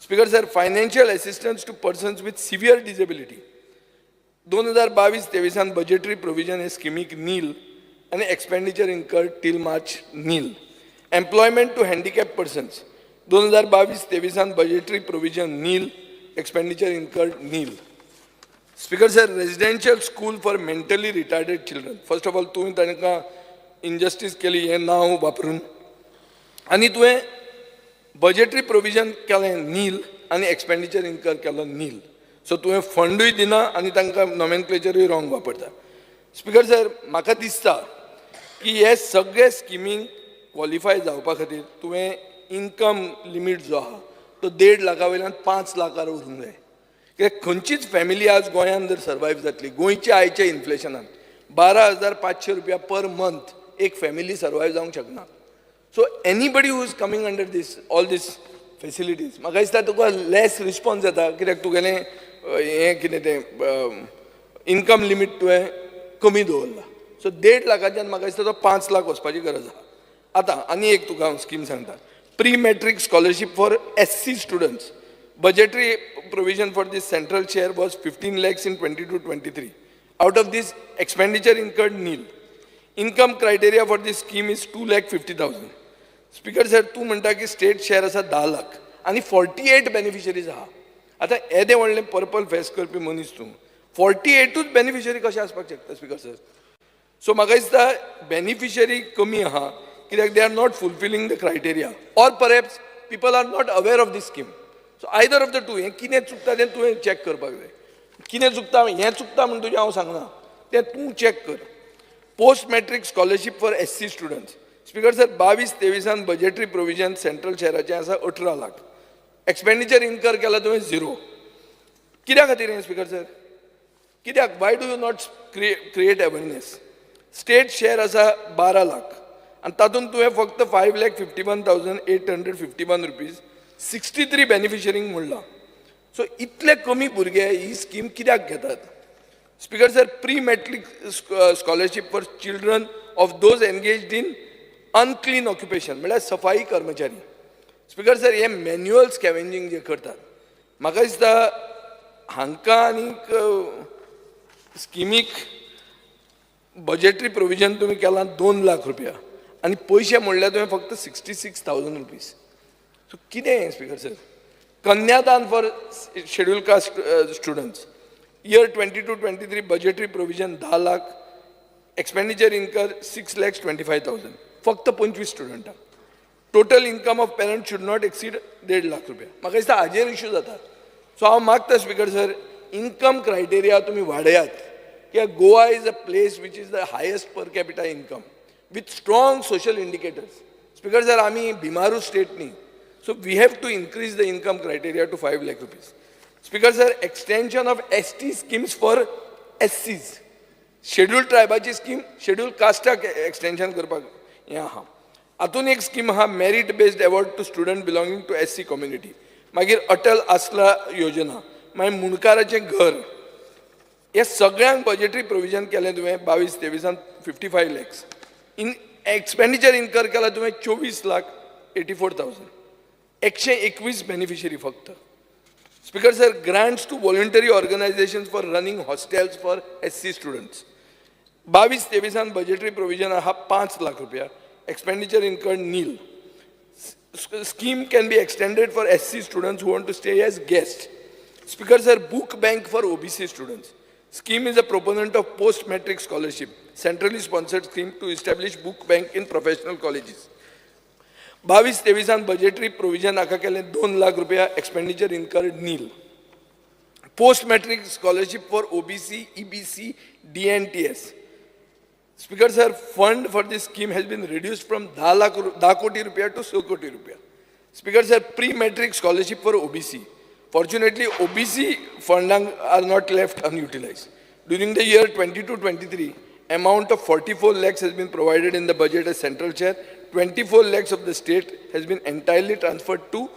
Speaker sir, financial assistance to persons with severe disability. 2022-23 budgetary provision is schemic nil and expenditure incurred till March nil. Employment to handicapped persons. 2022-23 budgetary provision nil, expenditure incurred nil. Speaker sir, residential school for mentally retarded children. First of all, तुवें तांकां injustice केली हें नांव वापरून आनी तुवें budgetary provision केलें nil आनी expenditure incur केलो nil. सो तुवें फंडूय दिना आनी तांकां नॉमेनक्लेचरूय रॉंग वापरता. स्पीकर सर, म्हाका दिसता की हे सगळे स्किमींक क्वॉलिफाय जावपा खातीर तुवें इन्कम लिमीट जो आहा तो 1.5 लाखा वयल्यान 5 लाखार व्हरूंक जाय. कित्याक खंयचीच फॅमिली आज गोंयांत जर सर्वायव जातली गोंयच्या आयच्या इन्फ्लेशनान 12,500 रुपया पर मंथ एक फॅमिली सर्वायव जावंक शकना. So anybody who is coming under this all this facilities म्हाका दिसता तुका लेस रिस्पॉन्स येता कित्याक तुगेलें हें कितें तें इन्कम लिमीट तुवें कमी दवरला. सो 1.5 लाखाच्यान म्हाका दिसता तो 5 लाख वचपाची गरज आहा. आतां आनी एक तुका हांव स्कीम सांगता. Pre matric scholarship for SC students. Budgetary provision for this central share was 15 lakhs in 22-23. Out of this, expenditure incurred nil. Income criteria for this scheme is 2,50,000. Speaker sir, तूं म्हणटा की स्टेट शेअर आसा 10 लाख आनी 48 beneficiaries आहा. आतां येदें व्हडलें purple fest करपी मनीस तूं 48ूच बेनिफिशरी कशें आसपाक शकता स्पीकर सर? सो म्हाका दिसता बेनिफिशरी कमी आहा कित्याक they are not fulfilling the criteria or perhaps people are not aware of this scheme. So either of the two. हें कितें चुकता तें तुवें चॅक करपाक जाय. कितें चुकता हें चुकता म्हण तुजें हांव सांगना, तें तूं चॅक कर. Post matric scholarship for SC students. Speaker sir, 22-23 budgetary provision central शेअराचें आसा 18 लाख. एक्सपेंडिचर इन्कर केला तुवें 0. कित्या खातीर हें स्पीकर सर? कित्याक? Why do you not create awareness? State share आसा 12 लाख आनी तातूंत तुवें फक्त 5,51,851 रुपीज 63 बेनिफिशरींक म्हणलां. सो इतले कमी भुरगे ही स्कीम कित्याक घेतात? Speaker sir, pre matric scholarship for children of those engaged in unclean occupation म्हळ्यार सफाई कर्मचारी. स्पीकर सर, हे मॅन्युअल स्कॅवेंजींग जे करतात म्हाका दिसता हांकां आनीक स्किमीक बजेटरी प्रोविजन तुमी केलां 2 लाख रुपया आनी पयशे म्हणल्यार तुवें फक्त 66,000 रुपीज. सो कितें हें speaker sir? Kanyadan for schedule caste students. Year 22-23 budgetary provision 10 lakh. Expenditure incur 6,25,000. फक्त 25 स्टुडंटांक. Total income of parent should not exceed 1.5 lakh रुपया. म्हाका दिसता हाजेर इश्यू जाता. सो हांव मागता स्पीकर सर, इन्कम क्रायटेरिया तुमी वाडयात. कित्याक Goa is a place which is the highest per capita income with strong social indicators. Speaker sir, आमी भिमारू स्टेट न्ही. So we have to increase the income criteria to 5 lakh rupees. Speaker sir, extension of ST schemes for SCs. Schedule ट्रायबाची scheme schedule कास्टाक extension करपाक हें आहा. हातून एक scheme आहा merit based award to student belonging to SC community. मागीर अटल आसला योजना, मागीर मुणकाराचें घर. हे सगळ्यांक बजेटरी प्रोविजन केलें तुवें 22-23 55 lakhs. एक्सपेंडिचर इन्कर केला तुवें 24,84,000. 121 बेनिफिशरी फक्त. Speaker sir, grants to voluntary organisation for running hostels for SC students. 22-23 budgetary provision हा 5 लाख रुपया. Expenditure incurred nil. Scheme can be extended for SC students who want to stay as guests. Speaker sir, book bank for OBC students. Scheme is a proponent of post-matric scholarship, centrally sponsored scheme to establish book bank in professional colleges. 22-23 budgetary provision aka केले 2 लाख रुपया. Expenditure incurred nil. Post-matric scholarship for OBC, EBC, DNTS. Speaker sir, fund for this scheme has been reduced from 10 koti rupiah to 100 koti rupiah. Speaker sir, pre-matric scholarship for OBC. Fortunately, OBC funding are not left unutilized. During the year 22-23, amount of 44 lakhs has been provided in the budget as central share. 24 lakhs of the state has been entirely transferred to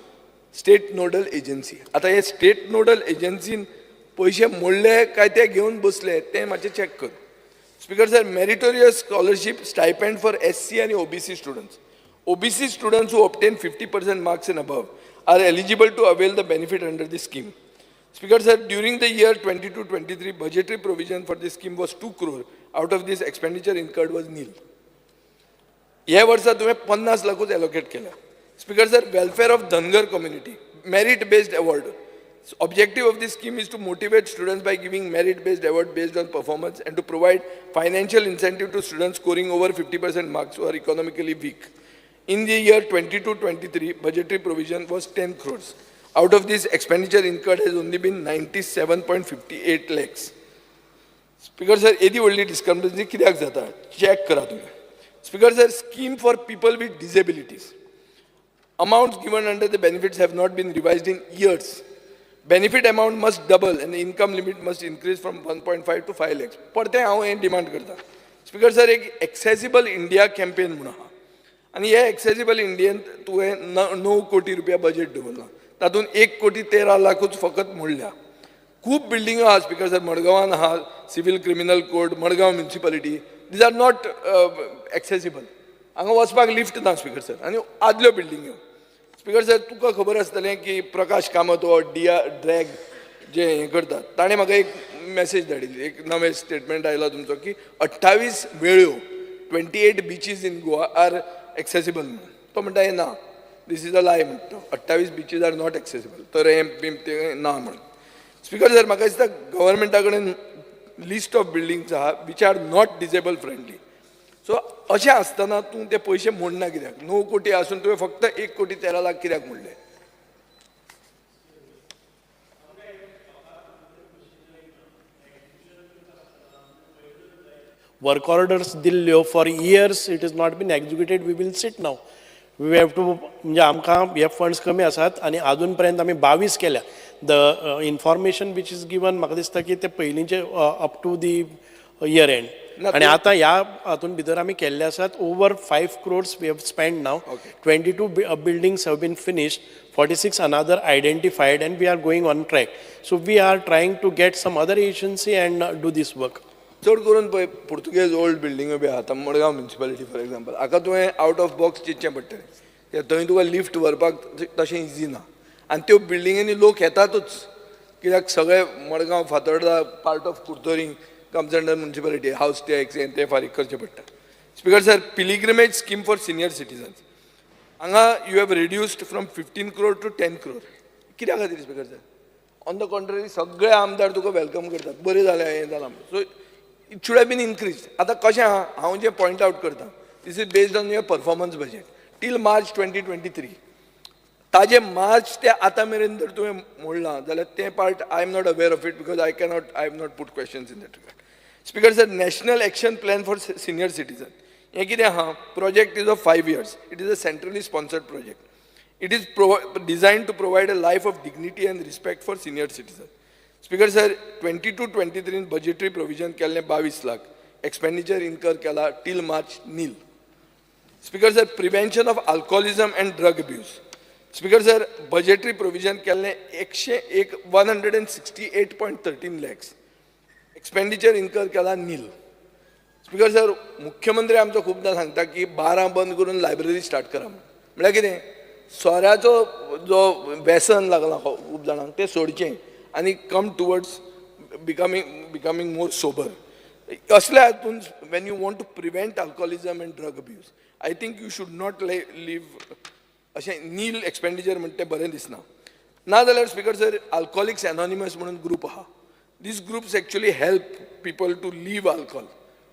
state nodal agency. आता हे state nodal agency पैसे मोडले काय ते घेऊन बसले ते मातशें check कर. Speaker sir, meritorious scholarship stipend for SC and OBC students. OBC students who obtain 50% marks and above are eligible to avail the benefit under this scheme. Speaker sir, during the year 22-23, budgetary provision for this scheme was 2 crore. Out of this, expenditure incurred was nil. या वर्षा तुम्हें 50 लाखच allocate केला. Speaker sir, welfare of Dhangar community, merit-based award. So objective of this scheme is to motivate students by giving merit-based award based on performance and to provide financial incentive to students scoring over 50% marks who are economically weak. In the year 22-23, budgetary provision was 10 crores. Out of this, expenditure incurred has only been 97.58 lakhs. Speaker sir, एदी व्हडली discrepancy कित्याक जाता? Check करा तुम्ही. Speaker sir, scheme for people with disabilities. Amounts given under the benefits have not been revised in years. Benefit amount must double and the income limit must increase from 1.5 to 5 lakhs. परते हांव हे demand करता. Speaker sir, एक accessible India campaign म्हणून आहा. आणि हे accessible Indian तुवें 9 कोटी रुपया बजेट दवरला. तातूंत 1 कोटी 13 लाखूच फकत मोडल्या. खूब बिल्डिंग आहा स्पीकर सर, मडगांवान आहा, civil criminal code, Madgaon municipality. These are not accessible. हांगा वचपाक लिफ्ट ना स्पीकर सर आनी आदल्यो बिल्डिंग्यो. स्पीकर सर, तुका खबर आसतलें की प्रकाश कामत हो ड्रॅग जे हें करतात ताणें म्हाका एक मॅसेज धाडिल्ली, एक नवें स्टेटमेंट आयला तुमचो की 28 वेळ्यो 28 beaches in Goa R accessible म्हणून. तो म्हणटा हे ना, दीस इज अ लाय म्हणटा. 28 बीचीस आर नॉट एक्सेसिबल. तर हें ते ना म्हणून. स्पीकर सर, म्हाका दिसता गव्हर्मेंटा कडेन लिस्ट ऑफ बिल्डिंग्स आहा which are not disable friendly. So अशें आसतना तूं ते पयशे मोडना कित्याक? 9 कोटी आसून तुवें फक्त 1 कोटी 13 लाख कित्याक मोडले? Work orders दिल्ल्यो for years it has not been executed. We will sit now. We have to म्हणजे आमकां हे फंड्स कमी आसात आनी अजून पर्यंत आमी 22 केल्या. The information which is given म्हाका दिसता की ते पयलींचे up to the year end. आणि आता ह्या हातून भितर आमी केल्ले आसात. Over 5 crores we have spent now. 22 buildings have been finished, 46 another identified, and we are going on track. So we are trying to get some other agency and do this work. चड करून पळय Portuguese old बिल्डिंग्यो बी आहा, Madgaon municipality for example, हाका तुवें out of box चिंतचें पडटलें. थंय तुका lift व्हरपाक तशें इजी ना. आनी त्यो बिल्डिंगेनी लोक येतातूच कित्याक सगळे Madgaon Fatorda part of Curtorim comes under municipality, house tax हें तें फारीक करचें पडटा. Speaker sir, pilgrimage scheme for senior citizens हांगा you have reduced from 15 crore to 10 crore. कित्या खातीर speaker sir? On the contrary सगळे आमदार तुका वेलकम करतात, बरें जालें हें जालां. So it should have been increase. आतां कशें आहा, हांव जें पॉयंट आउट करता this is based on your performance budget till March 2023. ताजे मार्च ते आतां मेरेन जर तुवें मोडलां जाल्यार तें part I am not aware of it because I have not put questions in that regard. Speaker sir, national action plan for senior citizen हें कितें आहा? Project is of 5 years. It is a centrally sponsored project. It is designed to provide a life of dignity and respect for senior citizen. Speaker sir, 22-23 budgetary provision केल्लें 22 lakh. Expenditure incur केला till March Neel. Speaker sir, prevention of alcoholism and drug abuse. Speaker sir, budgetary provision केल्लें 168.13 lakhs. Expenditure incur केला नील. Speaker sir, मुख्यमंत्री आमचो खूबदां सांगता की 12 बंद करून लायब्ररी स्टार्ट करा. म्हळ्यार कितें? सोऱ्याचो जो व्यसन लागला खूब जाणांक तें सोडचें आनी come towards becoming more sober. असल्या हातून when you want to prevent alcoholism and drug abuse I think you should not leave अशें नील एक्सपेंडिचर म्हणटा तें बरें दिसना. नाजाल्यार स्पीकर सर अल्कोहोलिक्स एनॉनिमस म्हणून ग्रूप आहा. These groups actually help people to leave alcohol,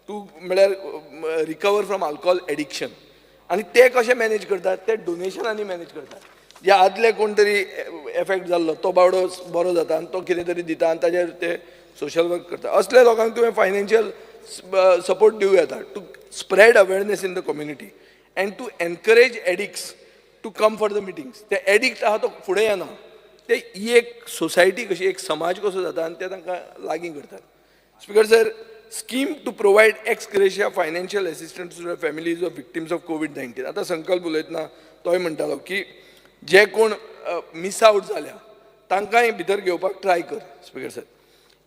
to म्हळ्यार recover from alcohol addiction. आनी ते कशें मॅनेज करतात ते डोनेशनांनी मॅनेज करतात. जे आदले कोण तरी एफेक्ट जाल्लो तो बावडो बरो जाता आनी तो कितें तरी दिता आनी ताजेर ते सोशल वर्क करता. असल्या लोकांक तुवें फायनान्शियल सपोर्ट दिवं येता to spread awareness in the community and to encourage addicts to come for the meetings. ते एडिक्ट आहा तो फुडें येना. ते ही एक सोसायटी कशी एक समाज कसो जाता आनी ते तांकां लागीं करतात. Speaker sir, scheme to provide ex gratia financial assistance to the families of victims of कोविड-19. आतां संकल्प उलयतना तोय म्हणटालो की जे कोण मिस आउट जाल्या तांकांय भितर घेवपाक ट्राय कर. Speaker sir,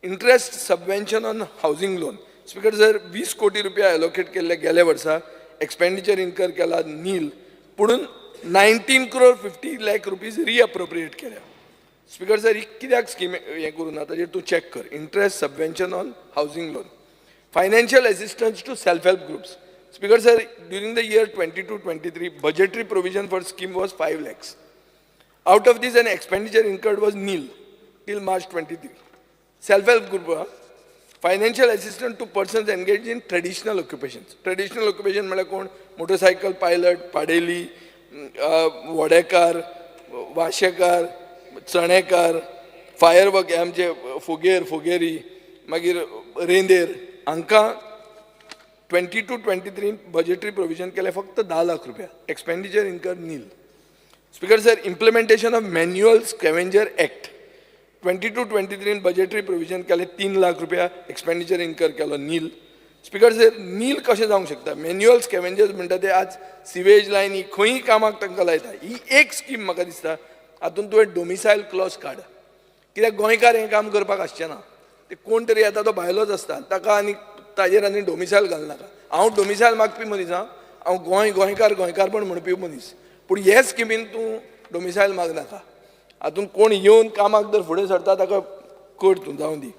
interest subvention on housing loan. Speaker sir, 20 कोटी रुपया एलोकेट केल्ले गेल्या वर्सा एक्सपेंडिचर इन्कर केला नील, पुणून 19 crore 50 lakh रुपीज रिअप्रोप्रिएट केल्या. स्पीकर सर, ही कित्याक स्कीम हें करूं ना ताजेर तूं चॅक कर. Interest subvention on housing loan. Financial assistance to self help groups. Speaker sir, during the year 22-23 budgetary provision for scheme was 5 lakhs. Out of this, an expenditure incurred was nil till March 23. Self help group, financial assistance to persons engaged in traditional occupations. Traditional occupation म्हळ्यार कोण? Motorcycle pilot, पाडेली, वडेकार, वाशेकार, चणेकार, fire work, आमचे फोगेरी, मागीर रेंदेर, हांकां 22-23 बजेटरी प्रोविजन केले फक्त 10 लाख रुपया. Expenditure incur nil. Speaker sir, implementation of manual scavenger act 22-23 budgetary provision केले 3 लाख रुपया. एक्सपेंडिचर इन्कर केलो नील. स्पीकर सर, नील कशें जावंक शकता? मॅन्युअल स्कॅव्हेंजर्स म्हणटा ते आज सिवेज लायनी खंयी कामाक तांकां लायता. ही एक स्कीम म्हाका दिसता हातून तुवें डोमिसायल क्लॉज काड. कित्याक गोंयकार हें काम करपाक आसचें ना. ते कोण तरी येता तो भायलोच आसता, ताका आनी ताजेर आनी डोमिसायल घालनाका. हांव डोमिसायल मागपी मनीस, हांव गोंयकारपण म्हणपी मनीस, पूण हे स्किमीन तूं डोमिसायल मागनाका. हातून कोण येवन कामाक जर फुडें सरता ताका कर तूं, जावं दी.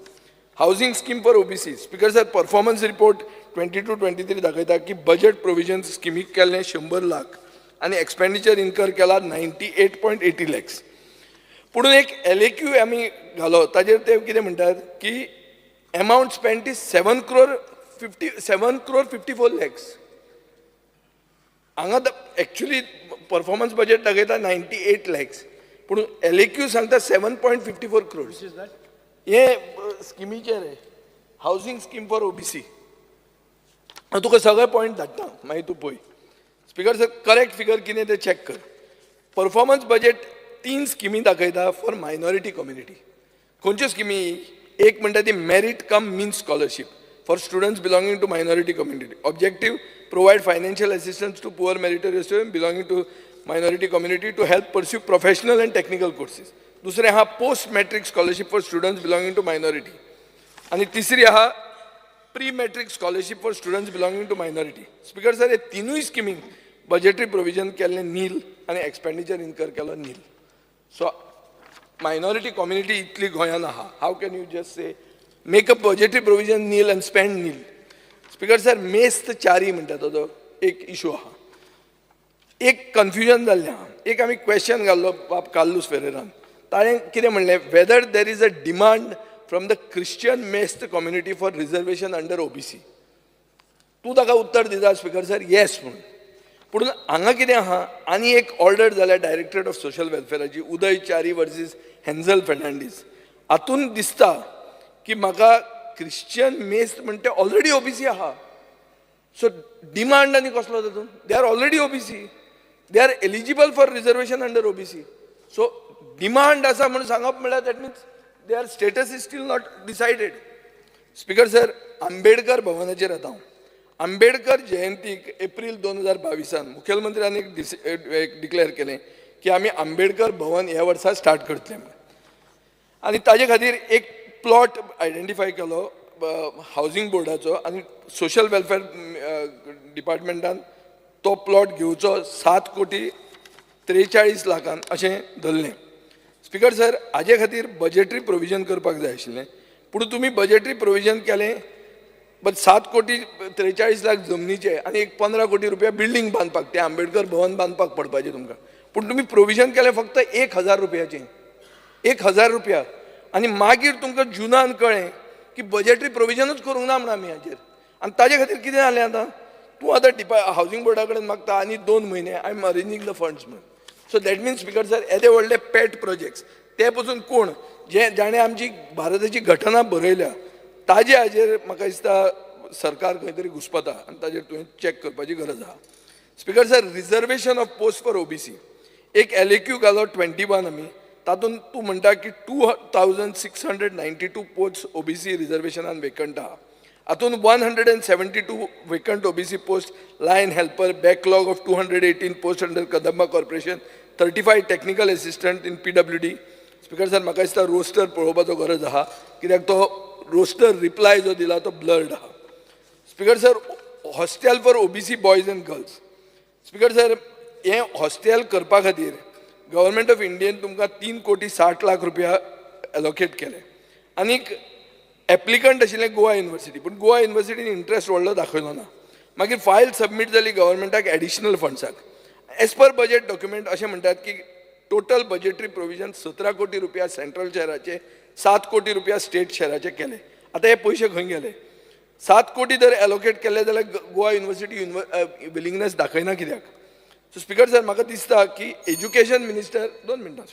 Housing scheme for OBC. Speaker sir, performance report 22-23 दाखयता की बजेट प्रोविजन स्किमीक केल्लें 100 लाख आनी एक्सपेंडिचर इन्कर केला 98.80 lakhs. पुणून एक LAQ आमी घालो ताजेर ते कितें म्हणटात की amount spent is 7 crore 54 lakhs. हांगा एक्चुली परफॉर्मन्स बजेट दाखयता 98 lakhs, पूण LAQ सांगता 7.54 crores. हे स्किमीचेर हावजींग स्कीम फॉर ओबीसी. हांव तुका सगळे पॉयंट धाडटा, मागीर तूं पळय. स्पीकर सर, करेक्ट फिगर कितें तें चॅक कर. परफॉर्मन्स बजेट 3 स्किमी दाखयता फॉर मायनॉरिटी कम्युनिटी. खंयच्यो स्किमी? एक म्हणटा ती merit cum means scholarship for students belonging to minority community. Objective, provide financial assistance to poor meritorious student belonging to minority community to help pursue professional and technical courses. दुसरें आहा post matric scholarship for students belonging to minority. आनी तिसरी आहा pre matric scholarship for students belonging to minority. Speaker sir, हे तिनूय स्किमीक budgetary provision केल्लें नील आनी expenditure incur केलो नील. सो मायनॉरिटी कम्युनिटी इतली गोंयांत आहा. How can you just say make a budgetary provision nil आनी स्पेंड नील? स्पीकर सर, मेस्त चारी म्हणटा तो एक इशू आहा. एक कन्फ्युजन जाल्लें आहा. एक आमी क्वेश्चन घाल्लो बाब कार्लोस फेरेरान. ताणें कितें म्हणलें, whether there is a demand from the Christian Mest community for reservation under OBC. तूं ताका उत्तर दिता स्पीकर सर, येस म्हणून. पूण हांगा कितें आहा, आनी एक ऑर्डर जाल्या डायरेक्टरेट ऑफ सोशल वेलफेअराची, उदय चारी वर्सीस हेन्झल फर्नांडीस. हातून दिसता की म्हाका क्रिश्चियन मेस्त म्हणटा ते ऑलरेडी ओबीसी आहा. सो डिमांड आनी कसलो तातून? They are already OBC. They are eligible for reservation under OBC. So demand आसा म्हणून सांगप म्हळ्यार that means their status is still not decided. Speaker sir, Ambedkar भवनाचेर येता हांव. आंबेडकर जयंतीक एप्रील 2022 मुखेलमंत्र्यांनी एक डिक्लेअर केलें की आमी आंबेडकर भवन ह्या वर्सा स्टार्ट करतले म्हणून. आनी ताजे खातीर एक प्लॉट आयडेंटिफाय केलो हावजींग बोर्डाचो आनी सोशल वेलफेअर डिपार्टमेंटान तो प्लॉट घेवचो 7 कोटी 43 लाखान अशें धरलें. स्पीकर सर, हाजे खातीर बजेटरी प्रोविजन करपाक जाय आशिल्लें, पूण तुमी बजेटरी प्रोविजन केलें, बट 7 कोटी 43 लाख जमनीचे आनी एक 15 कोटी रुपया बिल्डींग बांदपाक, तें आंबेडकर भवन बांदपाक पडपाचें तुमकां. पूण तुमी प्रोविजन केलें फक्त 1000 रुपयाचें, 1000 रुपया. आनी मागीर तुमकां जुनान कळ्ळें की बजेटरी प्रोविजनूच करूंक ना म्हणून आमी हाजेर. आनी ताजे खातीर कितें जालें आतां? तूं आतां हावसिंग बोर्डा कडेन मागता आनी 2 म्हयने I am arranging the funds म्हणून. So that means speaker sir, येदे व्हडले पॅट प्रोजेक्ट्स ते पसून कोण जाणें आमची भारताची घटना बरयल्या ताजे हाजेर म्हाका दिसता सरकार खंय तरी घुस्पता आनी ताजेर तुवें चॅक करपाची गरज आहा. Speaker sir, reservation of post for OBC एक LAQ घालो 21 आमी, तातूंत तूं म्हणटा की 2692 पोस्ट ओबीसी रिजर्वेशनान वेकंट आहा. हातूंत 172 vacant OBC post line helper, backlog of 218 post under Kadamba corporation, 35 technical assistant in PWD. Speaker sir, म्हाका दिसता रोस्टर पळोवपाचो गरज आहा, कित्याक तो रोस्टर रिप्लाय जो दिला तो ब्लर्ड आहा. Speaker sir, hostel for OBC boys end girls. Speaker sir, हें हॉस्टेल करपा खातीर गव्हर्मेंट ऑफ इंडियेन तुमकां 3 कोटी 60 लाख रुपया एलोकेट केले. आनीक एप्लिकंट आशिल्लें गोवा युनिवर्सिटी, पूण गोवा युनिवर्सिटीन इंट्रस्ट व्हडलो दाखयलो ना. मागीर फायल सबमीट जाली गव्हर्मेंटाक एडिशनल फंड्साक. एज पर बजेट डॉक्युमेंट अशें म्हणटात की टोटल बजेटरी प्रोविजन 17 कोटी रुपया सेंट्रल शेअराचे, 7 कोटी रुपया स्टेट शेअराचे केले. आतां हे पयशे खंय गेले? 7 कोटी जर एलोकेट केले जाल्यार गोवा युनिवर्सिटी विलिंगनेस दाखयना कित्याक? सो स्पीकर सर, म्हाका दिसता की एज्युकेशन मिनिस्टर 2 मिनटां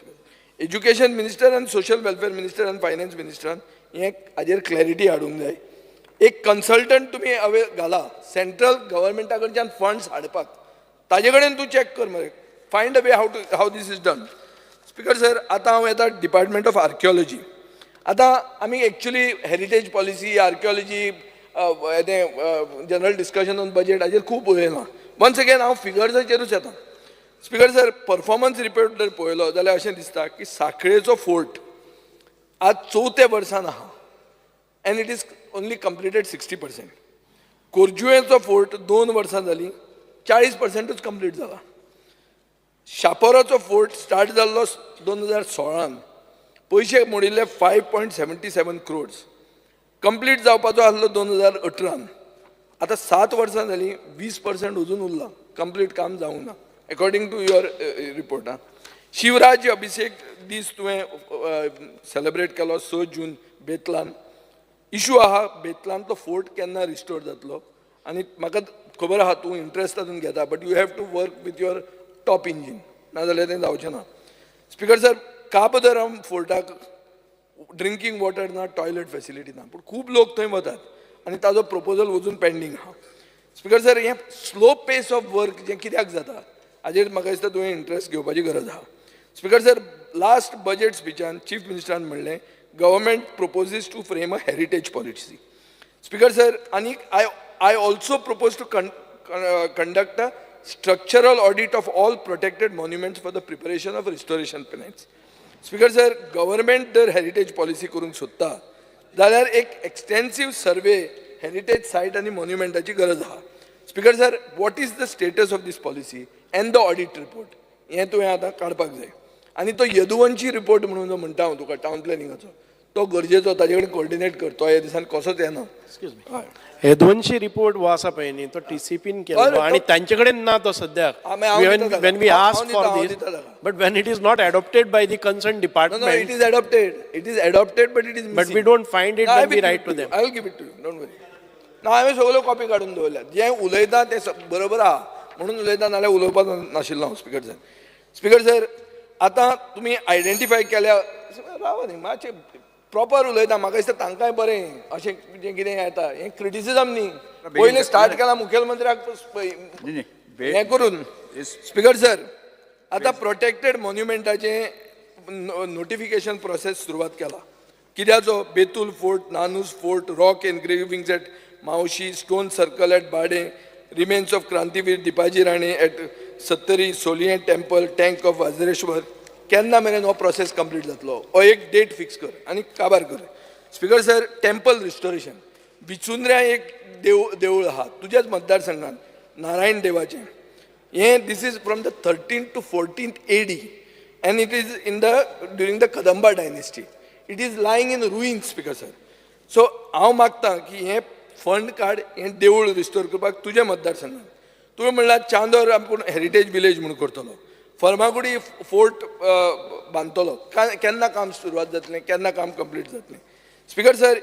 एज्युकेशन मिनिस्टर आनी सोशल वेलफेअर मिनिस्टर आनी फायनान्स मिनिस्टरान हें हाजेर क्लॅरिटी हाडूंक जाय. एक कन्सल्टंट तुमी घाला सेंट्रल गव्हर्मेंटा कडच्यान फंड्स हाडपाक, ताजे कडेन तूं चॅक कर मरे, find a way how this is done. Speaker sir, आतां हांव येता डिपार्टमेंट ऑफ आर्किओलॉजी. आतां आमी actually heritage policy, archaeology, general discussion on budget हाजेर खूब उलयलां. वन्स अगेन हांव फिगर्साचेरूच येता. स्पीकर सर, परफॉर्मन्स रिपोर्ट जर पळयलो जाल्यार अशें दिसता की सांखळेचो फोर्ट आज 4थ्या वर्सान आहा and it is only completed 60%. कोरजुवेचो फोर्ट 2 वर्सां जालीं, 40%च कंप्लीट जाला. शापोराचो फोर्ट स्टार्ट जाल्लो 2016, पयशे मोडिल्ले 5.77 crores, कंप्लीट जावपाचो आसलो 2018. आतां 7 वर्सां जालीं, 20% अजून उरला, कंप्लीट काम जावंक ना according to your report. Shivrajyabhishek दीस तुवें सेलेब्रेट केलो 6 जून बेतलान. इशू आहा बेतलान तो फोर्ट केन्ना रिस्टोर जातलो, आनी म्हाका खबर आहा तूं इंट्रस्ट तातूंत घेता, but you have to work with your top engine, नाजाल्यार तें जावचें ना. स्पीकर सर, काबदराम फोर्टाक ड्रिंकींग वॉटर ना, टॉयलेट फॅसिलिटी ना, पूण खूब लोक थंय वतात आनी ताजो प्रपोजल अजून पेंडींग आहा. स्पीकर सर, हें स्लो पेस ऑफ वर्क जें कित्याक जाता हाजेर म्हाका दिसता तुवें इंट्रस्ट घेवपाची गरज आहा. स्पीकर सर, लास्ट बजेट स्पिचान चीफ मिनिस्टरान म्हणलें government proposes to frame a heritage policy. Speaker sir, आनीक I also propose to conduct a structural audit of all protected monuments for the preparation of restoration plans. Speaker sir, government जर heritage policy करूंक सोदता जाल्यार एक extensive survey heritage site आणि monumentaची गरज आहा. Speaker sir, what is the status of this policy and the audit report? हें तुवें आतां काडपाक जाय. आनी तो यदुवंशी रिपोर्ट म्हणून जो म्हणटा हांव तुका टावन प्लॅनिंगाचो, तो गरजेचो, ताजे कडेन कोऑर्डिनेट कर. तो ह्या दिसान कसोच येना. यदुवंशी रिपोर्ट वो आसा पळय न्ही, तो TCPन केलो आनी तांचे कडेन ना तो सद्याक. When we ask for this, but when it is not adopted by the concerned department. No, it is adopted. It is adopted, but it is missing. But we don't find it when we write to them. I will give it to you. Don't worry. ना हांवें सगळ्यो copy काडून दवरल्यात. जें उलयता तें बरोबर आहा म्हणून उलयता, नाल्यार उलोवपाक नाशिल्लो हांव. स्पीकर सर, स्पीकर सर, आतां तुमी आयडेंटिफाय केल्या, रावा न्ही मातशें प्रॉपर उलयता. म्हाका दिसता तांकांय बरें अशें जें कितें येता हें क्रिटिसिजम न्ही. पयलें स्टार्ट केलां मुखेलमंत्र्याक हें करून. स्पीकर सर, आतां प्रोटेक्टेड मॉन्युमेंटाचें नोटिफिकेशन प्रोसेस सुरवात केला. कित्याचो? Betul fort, Nanus fort, rock engravings at Mauxi, stone circle at Bade, remains of Krantiveer Dipaji Rane at Sattari, Solien temple, tank of Vajreshwar. केन्ना मेरेन हो प्रोसेस कंप्लीट जातलो? हो एक डेट फिक्स कर आनी काबार कर. Speaker sir, temple restoration. बिचुंद्र्या एक देवूळ आहा तुज्याच मतदारसंघात, नारायण देवाचें. This is from the 13th to 14th AD, and it is during the Kadamba dynasty. It is lying in ruins, Speaker sir. So हांव मागतां की हे फंड काड हें देवूळ रिस्टोर करपाक तुज्या मतदारसंघात. तुवें म्हणलां चांदोर आपूण हेरिटेज विलेज म्हणून करतलो, फर्मागुडी फोर्ट बांदतलो. केन्ना काम सुरवात जातलें, केन्ना काम कंप्लीट जातलें? Speaker sir,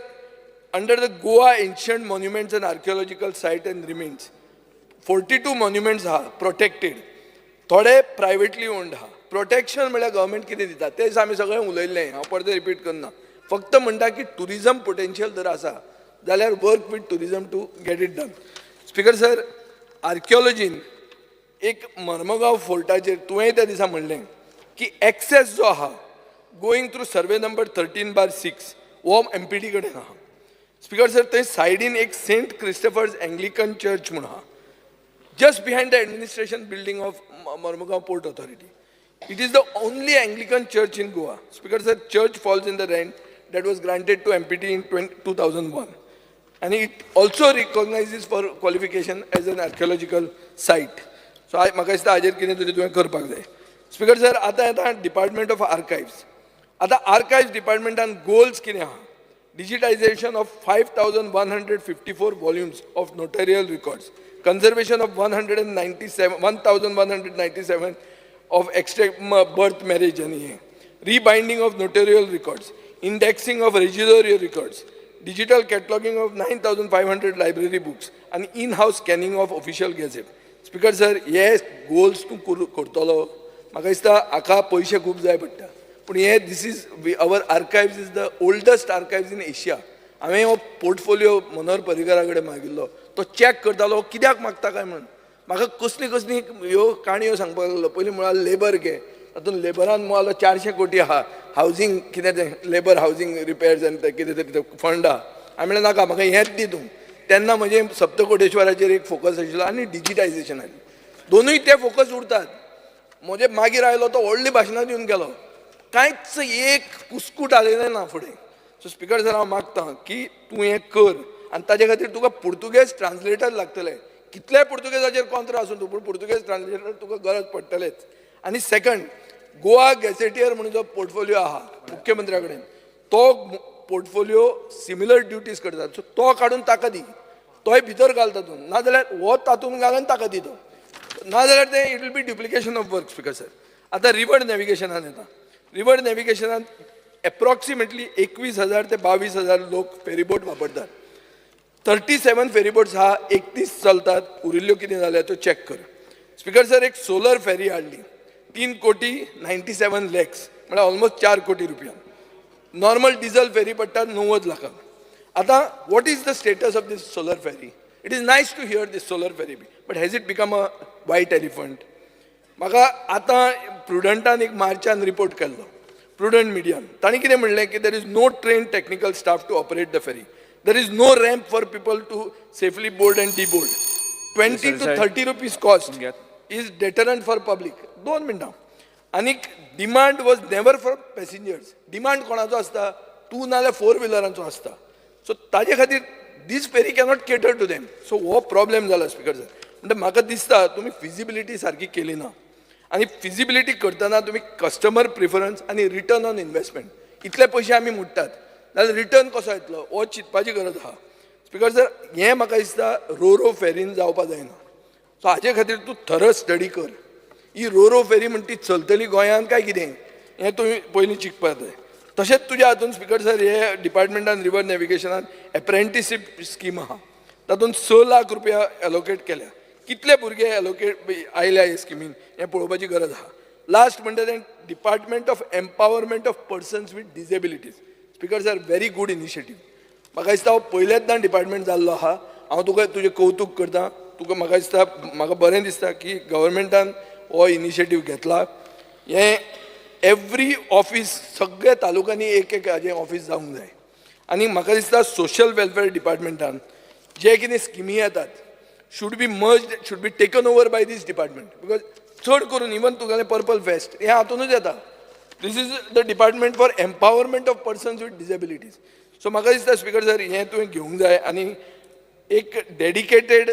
under the Goa ancient monuments and archaeological site and remains 42 monuments आहा प्रोटेक्टेड, थोडे प्रायवेटली ओन्ड आहा. प्रोटेक्शन म्हळ्यार गव्हर्मेंट कितें दिता तेच आमी सगळें उलयल्लें, हांव परत रिपीट करना. फक्त म्हणटा की टुरिजम पोटेन्शियल जर आसा जाल्यार work with tourism to get it done. Speaker sir, आर्किओलॉजीन एक मर्मगांव फोर्टाचेर तुवें त्या दिसा म्हणलें की एक्सेस जो आहा गोईंग थ्रू सर्वे नंबर 13/6 हो MPD कडेन आहा. स्पीकर सर, थंय सायडीन एक सेंट क्रिस्टोफर्स एंग्लिकन चर्च म्हणून आहा, just behind the administration building of Mormugao Port Authority. It is the only Anglican church in Goa. Speaker sir, church falls in the rent that was granted to MPT in 2001. And it also recognizes for qualification as an archaeological site. So म्हाका दिसता हाजेर कितें तरी तुवें करपाक जाय. Speaker sir, आतां येता डिपार्टमेंट ऑफ आर्कायव्स. आतां आर्कायव्स डिपार्टमेंटान गोल्स कितें आहा? Digitization of 5,154 volumes of notarial records. Conservation of 1,197 of extract birth, marriage, and rebinding of notarial records, indexing of residuary records, digital cataloging of 9,500 library books, and in-house scanning of official gazette. Speaker sir, yes, goals to करतलो. म्हाका दिसता हाका पयशे खूब जाय पडटा. पूण हे this is our archives is the oldest archives in Asia. हांवें हो पोर्टफोलियो मनोहर पर्रीकरा कडेन मागिल्लो, तो चॅक करतालो कित्याक मागता काय म्हणून. म्हाका कसली कसली ह्यो काणयो सांगपाक लागलो. पयलीं म्हळ्यार लेबर घे, तातूंत लेबरान मोला 400 कोटी आहा, हावजींग कितें तें लेबर हावजींग रिपेर्स आनी तें कितें तरी फंड आहा. हांवें म्हणलें नाका, म्हाका हेंच दी तूं. तेन्ना म्हजें सप्तकोटेश्वराचेर एक फोकस आशिल्लो आनी डिजिटायजेशनाचेर. दोनूय ते फोकस उरतात. म्हजे मागीर आयलो तो व्हडली भाशणां दिवन गेलो, कांयच एक कुस्कूट आलेलें ना फुडें. सो स्पीकर सर, हांव मागतां की तूं हें कर, आनी ताजे खातीर तुका पुर्तुगेज ट्रान्सलेटर लागतले. कितलेय पुर्तुगेजाचेर कोंत्र आसूं तूं, पूण पुर्तुगेज ट्रान्सलेटर तुका गरज पडटलेच. आनी सेकंड, गोवा गॅझेटियर म्हणून जो पोर्टफोलियो आहा मुख्यमंत्र्या कडेन, तो पोर्टफोलियो सिमिलर ड्युटीज करतात. सो तो काडून ताका दी, तोय भितर घाल तातूंत. नाजाल्यार हो तातूंत घाल आनी ताका दी तो. नाजाल्यार तें it will be duplication of work. Speaker sir, आतां रिवर नॅविगेशनान येता. रिवर नॅविगेशनान एप्रॉक्सिमेटली 21,000 ते 22,000 लोक फेरीबोट वापरतात. 37 फेरीबोट्स हा 31 चलतात. उरिल्ल्यो कितें जाल्यार त्यो चॅक कर. स्पीकर सर, एक सोलर फेरी हाडली 3,97 lakhs, म्हळ्यार ऑलमोस्ट 4 कोटी रुपया. नॉर्मल डिझल फेरी पडटात 90 लाखांक. आतां what is the status of this solar ferry? It is nice to hear this solar ferry, but has it become a white elephant? म्हाका आतां प्रुडंटान एक मार्चान रिपोर्ट केल्लो, प्रुडंट मिडियान. तांणी कितें म्हणलें की there is no train technical staff to operate the ferry. There is no ramp for people to safely board and deboard. 20 to 30 rupees cost is deterrent for public. 2 मिनटां. आनीक demand was never for passengers. Demand कोणाचो आसता? 2 नाल्यार 4 व्हिलरांचो आसता. So ताजे खातीर this ferry cannot cater to them. So हो problem जाला स्पीकर सर. म्हणजे म्हाका दिसता तुमी फिजिबिलिटी सारकी केली ना. आनी फिजिबिलिटी करतना तुमी कस्टमर प्रिफरन्स आनी रिटर्न ऑन इन्वेस्टमेंट इतले पयशे आमी मोडटात, जाल्यार रिटर्न कसो येतलो हो चिंतपाची गरज आहा. स्पीकर सर, हें म्हाका दिसता रो फेरीन जावपा जायना. सो हाजे खातीर तूं थरस स्टडी कर. ही रो फेरी म्हणटा ती चलतली गोंयांत काय कितें, हें तुवें पयलीं चिंतपाक जाय. तशेंच तुज्या हातून स्पीकर सर हे डिपार्टमेंटान रिवर नॅविगेशनान एप्रेंटिसशीप स्कीम आहा, तातूंत 6 लाख रुपया एलोकेट केल्या. कितले भुरगे एलोकेट आयल्या हे स्किमीन हें पळोवपाची गरज आहा. लास्ट म्हणटा तें department of empowerment of persons with disabilities. Speaker sir, very good initiative. म्हाका दिसता हो पयलेंदां डिपार्टमेंट जाल्लो आहा. हांव तुका तुजें कौतूक करतां. तुका म्हाका दिसता, म्हाका बरें दिसता की गव्हर्मेंटान हो इनिशिएटीव घेतला. हें एवरी ऑफीस, सगळ्या तालुक्यांनी एक हाजें ऑफीस जावंक जाय. आनी म्हाका दिसता सोशल वेलफेअर डिपार्टमेंटान जे कितें स्किमी येतात should be merged, should be taken over by this department, because चड करून इवन तुगेलें पर्पल फेस्ट हें हातूनच येता. This is the department for empowerment of persons with disabilities. So म्हाका दिसता स्पीकर सर हें तुवें घेवंक जाय आनी एक डेडिकेटेड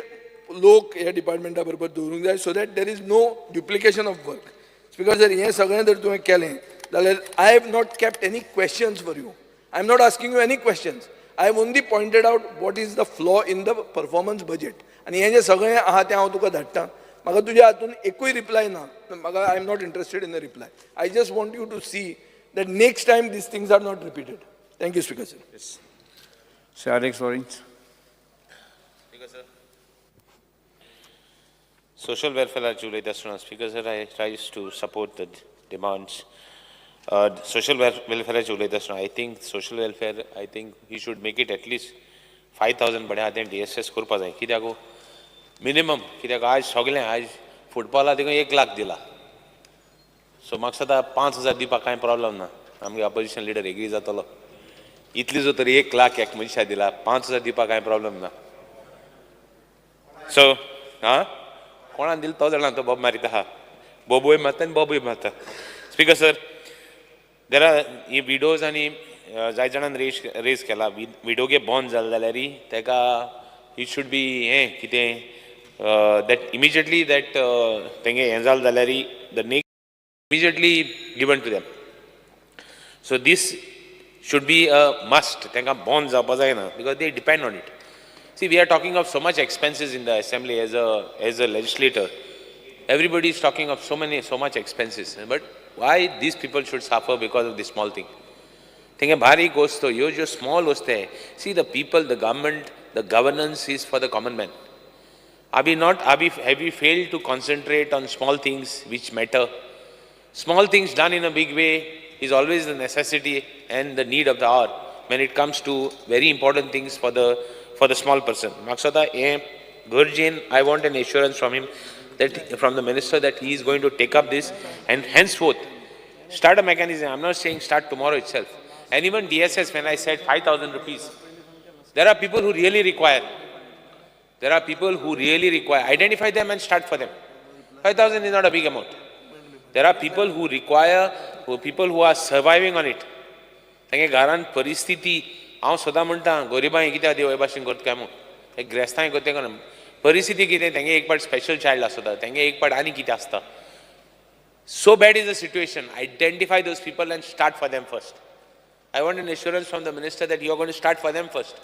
लोक ह्या डिपार्टमेंटा बरोबर दवरूंक जाय so that there is no duplication of work. Speaker जर हें सगळें जर तुवें केलें जाल्यार I have not kept any questions for you. I am not asking you any questions. I have only pointed out what is the flaw in the performance budget. आनी हें जें सगळें आहा तें हांव तुका धाडटां. म्हाका तुज्या हातून एकूय रिप्लाय ना. म्हाका I am not interested in the reply. I just want you to see that next time this things are not repeated. Thank you Speaker sir. Sir Alex Lawrence. Social welfare ulayta asतना Speaker sir, I tries to support the demands. Social welfare ulayta asतना I think social welfare, I think he should make it at least 5,000 बडे हातें DSS करपा जाय. कित्याक minimum कित्याक आज सगळें आज फुटबॉला देखून 1 लाख दिला. सो म्हाका सदां 5,000 दिवपाक कांय प्रॉब्लम ना. आमगे अपोजिशन लिडर एग्री जातलो. इतली जो तरी 1 लाख एक मनशा दिला 5,000 दिवपाक कांय प्रॉब्लम ना. सो कोणान दिल तो जाणा तो बोब मारीत आहा. बोबूय मारता आनी बोबूय मारता. Speaker sir, there are he widows आनी जाय जाणांन रेज केला विडोगे बॉर्न जाले जाल्यार तेका इट शूड बी हें कितें दॅट इमिजिएटली दॅट तेंगे हें जालें जाल्यार the next immediately given to them. So this should be a must. Tenka bonds are because they depend on it. See, we are talking of so much expenses in the assembly as a legislator. Everybody is talking of so much expenses. But why these people should suffer because of this small thing? Tenka bhari goes to yo jo small hoste. See, the people, the government, the governance is for the common man. Have we failed to concentrate on small things which matter? Small things done in a big way is always the necessity and the need of the hour when it comes to very important things for the small person. Maksada Gurjin, I want an assurance from him, that from the minister, that he is going to take up this and henceforth start a mechanism. I'm not saying start tomorrow itself. And even DSS, when I said 5,000 rupees, there are people who really require. There are people who really require. Identify them and start for them. 5,000 is not a big amount. There are people who require, people who are surviving on it. तांगे घरान परिस्थिती हांव सदां म्हणटा गरिबांक कित्याक देव हे भाशेन करता काय म्हूण. हे ग्रेस्तांय करता काय परिस्थिती कितें तेंगे एक पाट स्पेशल चायल्ड आसता, तेंगे एक पाट आनी कितें आसता. So bad is the situation. Identify those people and start for them first. I want an assurance from the minister that you are going to start for them first.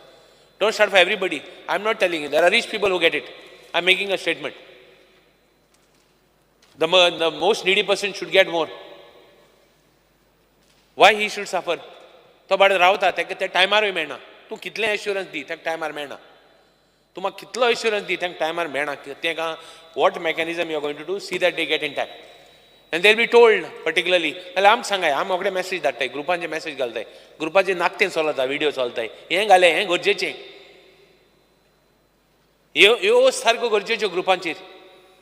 Don't start for everybody. I'm not telling you. There are rich people who get it. I'm making a statement. The most needy person should get more. Why he should suffer? तो बाड रावता तेका ते टायमारूय मेळना. तूं कितलें assurance दी तेका टायमार मेळना. तूं म्हाका कितलो एश्युरन्स दी तेका टायमार मेळना. तेका what mechanism you are going to do, see that they get in time. And they'll be told particularly. जाल्यार आम सांगाय, आम रोखडे मॅसेज धाडटाय, ग्रुपांचे मॅसेज घालताय, ग्रुपाचे नाकतें चलता, व्हिडिओ चलताय, हें घालें, हें गरजेचें. ह्यो सारक्यो गरजेच्यो ग्रुपांचेर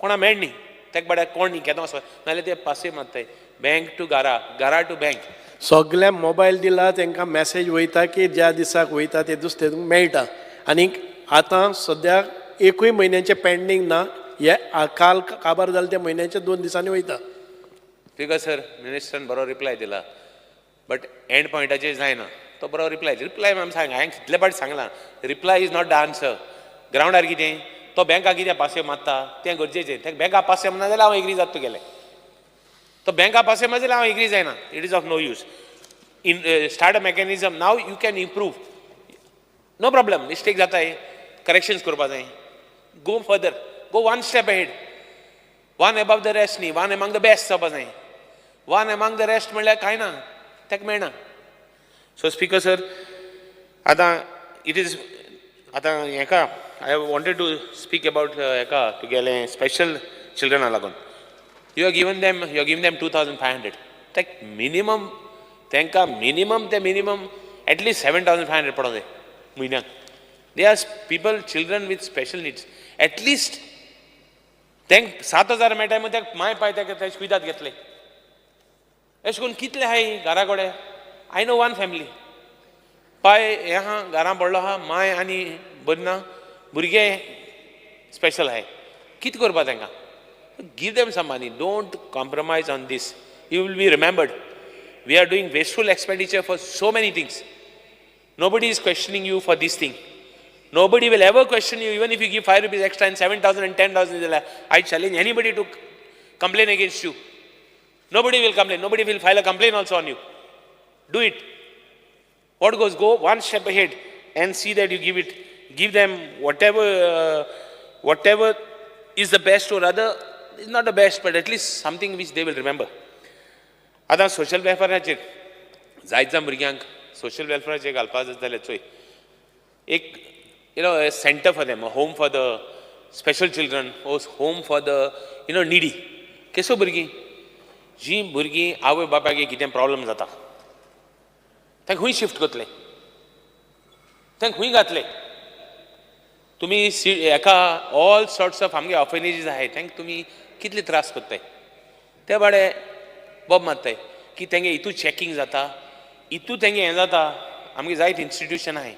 कोणा मेळनी तेका बाड्याक कोण न्ही केदो वचप, नाल्यार ते पासय मारताय. बँक टू गारा, गारा टू बँक. सगळ्या मोबायल दिला तांकां मॅसेज वयता की ज्या दिसाक वयता ते दुसरे मेळटा. आनी आतां सद्याक एकूय म्हयन्याचें पेंडींग ना. हे काल काबार जालें त्या म्हयन्याच्या 2 दिसांनी वयता. ठीक आहे सर, मिनिस्टरान बरो रिप्लाय दिला, बट एंड पॉयंटाचेर जायना. तो बरो रिप्लाय आमी सांग, हांवें कितले फावटी सांगलां, reply is not the answer. ग्रावंडार कितें तो बँका कितें पासय मारता तें गरजेचें. तें बँका पासय मारना जाल्यार हांव एग्री जाता तुगेलें. तो बँका पासय मार जाल्यार हांव एग्री जायना. It is of no use. Start a mechanism. Now you can improve. No problem. Mistake जाताय, करेक्शन्स करपा जाय. Go further, go 1 step ahead. One above the rest न्ही, वन एमंग द बेस्ट जावपा जाय. वन एमंग द रेस्ट म्हणल्यार कांय ना, तेका मेळना. सो स्पीकर सर, आतां इट इज आतां हेका I wanted to speak about हेका तुगेलें स्पेशल चिल्ड्रना लागून. You are given them 2,500. तेका मिनिमम तेंकां मिनिमम एटलीस्ट 7,500 पडों जाय म्हयन्याक. They are people, children with special needs. At least तेंक 7,000 मेळटाय मग तेका माय पाय तेका कुयदाद घेतले. अशें करून कितले आहाय घरा कडेन. आय नो वन फॅमिली, पाय हे आहा घरा पडलो आहा, माय आनी बरी ना, भुरगे स्पेशल आहाय. कितें करपा तेंकां? Give them some money. Don't compromise on this. You will be remembered. We are doing wasteful expenditure for so many things. Nobody is questioning you for this thing. Nobody will ever question you, even if you give 5 rupees extra and 7,000 and 10,000. I challenge anybody to complain against you. Nobody will complain. Nobody will file a complaint also on you. Do it. What goes? Go one step ahead and see that you give it. Give them whatever is the best, or rather, is not the best, but at least something which they will remember. आता social वेलफेराचेर जायत जाण भुरग्यांक social वेलफेराचेर घालपाक जाल्यार चोय एक a center for them, a home for the special children, or home for the needy. केसो भुरगीं जी भुरगीं आवय बापायक कितें प्रॉब्लम जाता तांकां खूंय शिफ्ट करतले, तांकां खूंय घातले. तुमी एका ऑल सॉर्ट्स ऑफ आमगे ऑर्फनेजीस आहाय तांकां तुमी कितले त्रास करताय, ते बाडे बॉब मारताय की तेंगे हितू चॅकींग जाता, हितू तेंगे हें जाता. आमगे जायत इन्स्टिट्यूशन आहाय,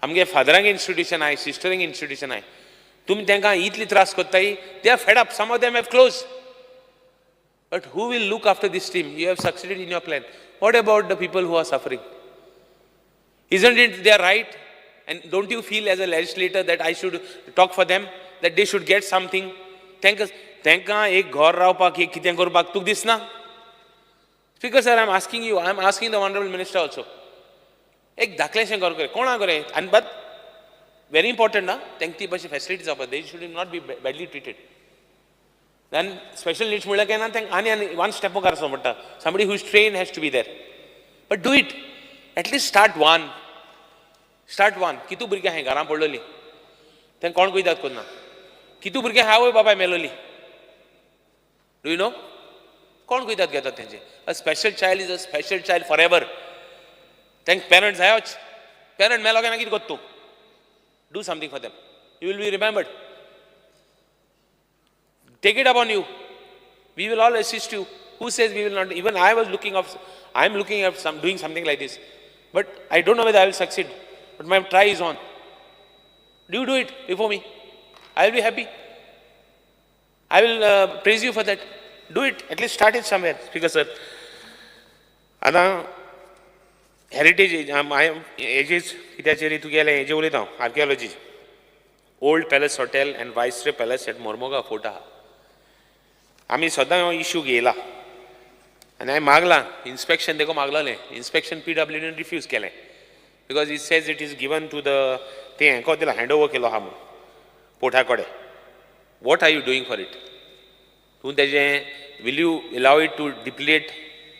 आमगे फादरांक इन्स्टिट्यूशन आहाय, सिस्टरींक इन्स्टिट्यूशन आहाय. तुमी तांकां इतली त्रास करताय, they are fed up. Some of them have close. But who will look after this team? You have succeeded in your plan. What about the people who are suffering? Isn't it their right? And don't you feel as a legislator that I should talk for them, that they should get something? Tanka ek ghar rawpak ek kiten korpak tuk disna? Speaker sir, I'm asking you, I'm asking the honorable minister also. Ek dakhleshen kar kare, kona kare? And but very important na, tanki pashi facilities offer, they should not be badly treated. Then special needs मुळ्ळें काय ना तांकां आनी one step करचो पडटा. Somebody who is trained has to be there. But do it. At least start one. Start one. कितू भुरगीं आहाय घरां पडलोलीं, तांकां कोण कुयदाद करना. कितू भुरगीं आहाय आवय बापाय मेलोलीं. Do you know? कोण कुयदाद घेता तेंचे? A special child is a special child forever. तांकां parents जायोच. Parent मेलो काय ना कितें कोत्ता तूं? Do something for them. You will be remembered. Take it upon you. We will all assist you. Who says we will not? Even I am looking at doing something like this. But I don't know whether I will succeed. But my try is on. Do you do it before me? I will be happy. I will praise you for that. Do it. At least start it somewhere. Speaker sir. आता heritage I am ages कित्याचेर तुगेले हेजे उलयता हांव archaeology. Old Palace Hotel and Viceroy Palace at Mormoga Fort आहा. आमी सदां हो issue घेयला आनी हांवें मागलां इन्स्पेक्शन देखो मागलेलें. इन्स्पेक्शन PWDन रिफ्यूज केलें because it says it is given to the ते हेंको दिला हँड ओवर केलो आहा म्हणून पोर्टा कडेन. What are you doing for it? तूं तेजें will you allow it to deplete?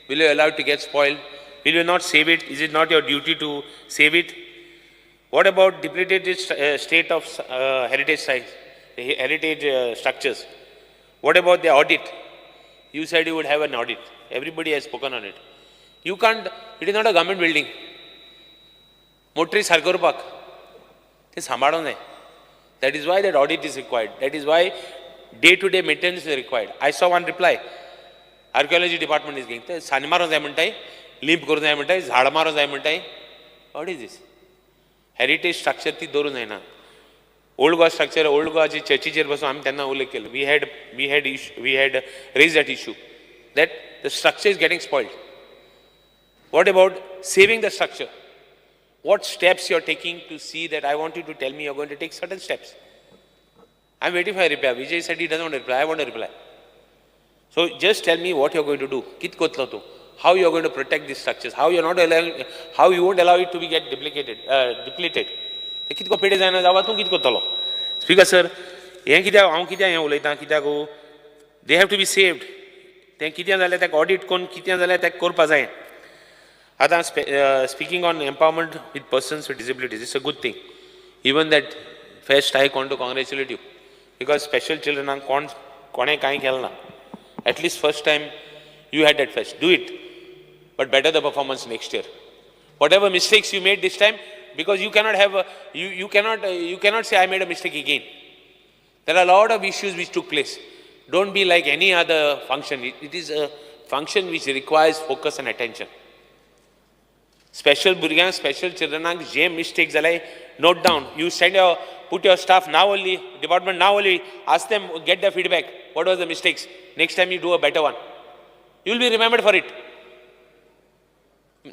Will you allow it to get spoiled? Will you not save it? Is it not your duty to save it? What about depleted state of heritage sites, heritage structures? What about the audit? You said you would have an audit. Everybody has spoken on it. You can't, it is not a government building. Motory sarkorpak. It is sambhalo nahi. That is why that audit is required. That is why day-to-day maintenance is required. I saw one reply. Archaeology department is going, sani maro jay muntai, limp karo jay muntai, झाड मारो jay muntai. What is this? Heritage structure ती दवरूं जायना. Old Goa structure, old Goa churchीचेर बसून आमी तेन्ना उल्लेख केलो. We had raised that issue that the structure is getting spoiled. What about saving the structure? What steps you are taking to see that? I want you to tell me you are going to take certain steps. I am waiting for a reply. Vijay said he doesn't want a reply. I want a reply. So just tell me what you are going to do. Kit kotlo tu? How you are going to protect these structures? How you are not allowing? How you won't allow it to be get depleted? कितको पेडे जायना जावा तूं कित कोत्तलो? Speaker sir, हें कित्याक हांव कित्याक हें उलयतां कित्याक they have to be saved. तें कितें जालें तेका ऑडिट कोन्न कितें जालें तेका करपा जाय. आतां speaking on empowerment with persons with disabilities, it's a good thing. Even that fest I want to congratulate you because special चिल्ड्रनाक कोणें कांय केलें ना. At least first time you had that fest. Do it, but better the performance next year. Whatever mistakes you made this time, because you cannot have you cannot say I made a mistake again. There are a lot of issues which took place. Don't be like any other function. It is a function which requires focus and attention. Special burgyan, special children, je mistake zalai, note down. You put your staff now only, department now only, ask them, get their feedback. What was the mistakes? Next time you do a better one. You will be remembered for it.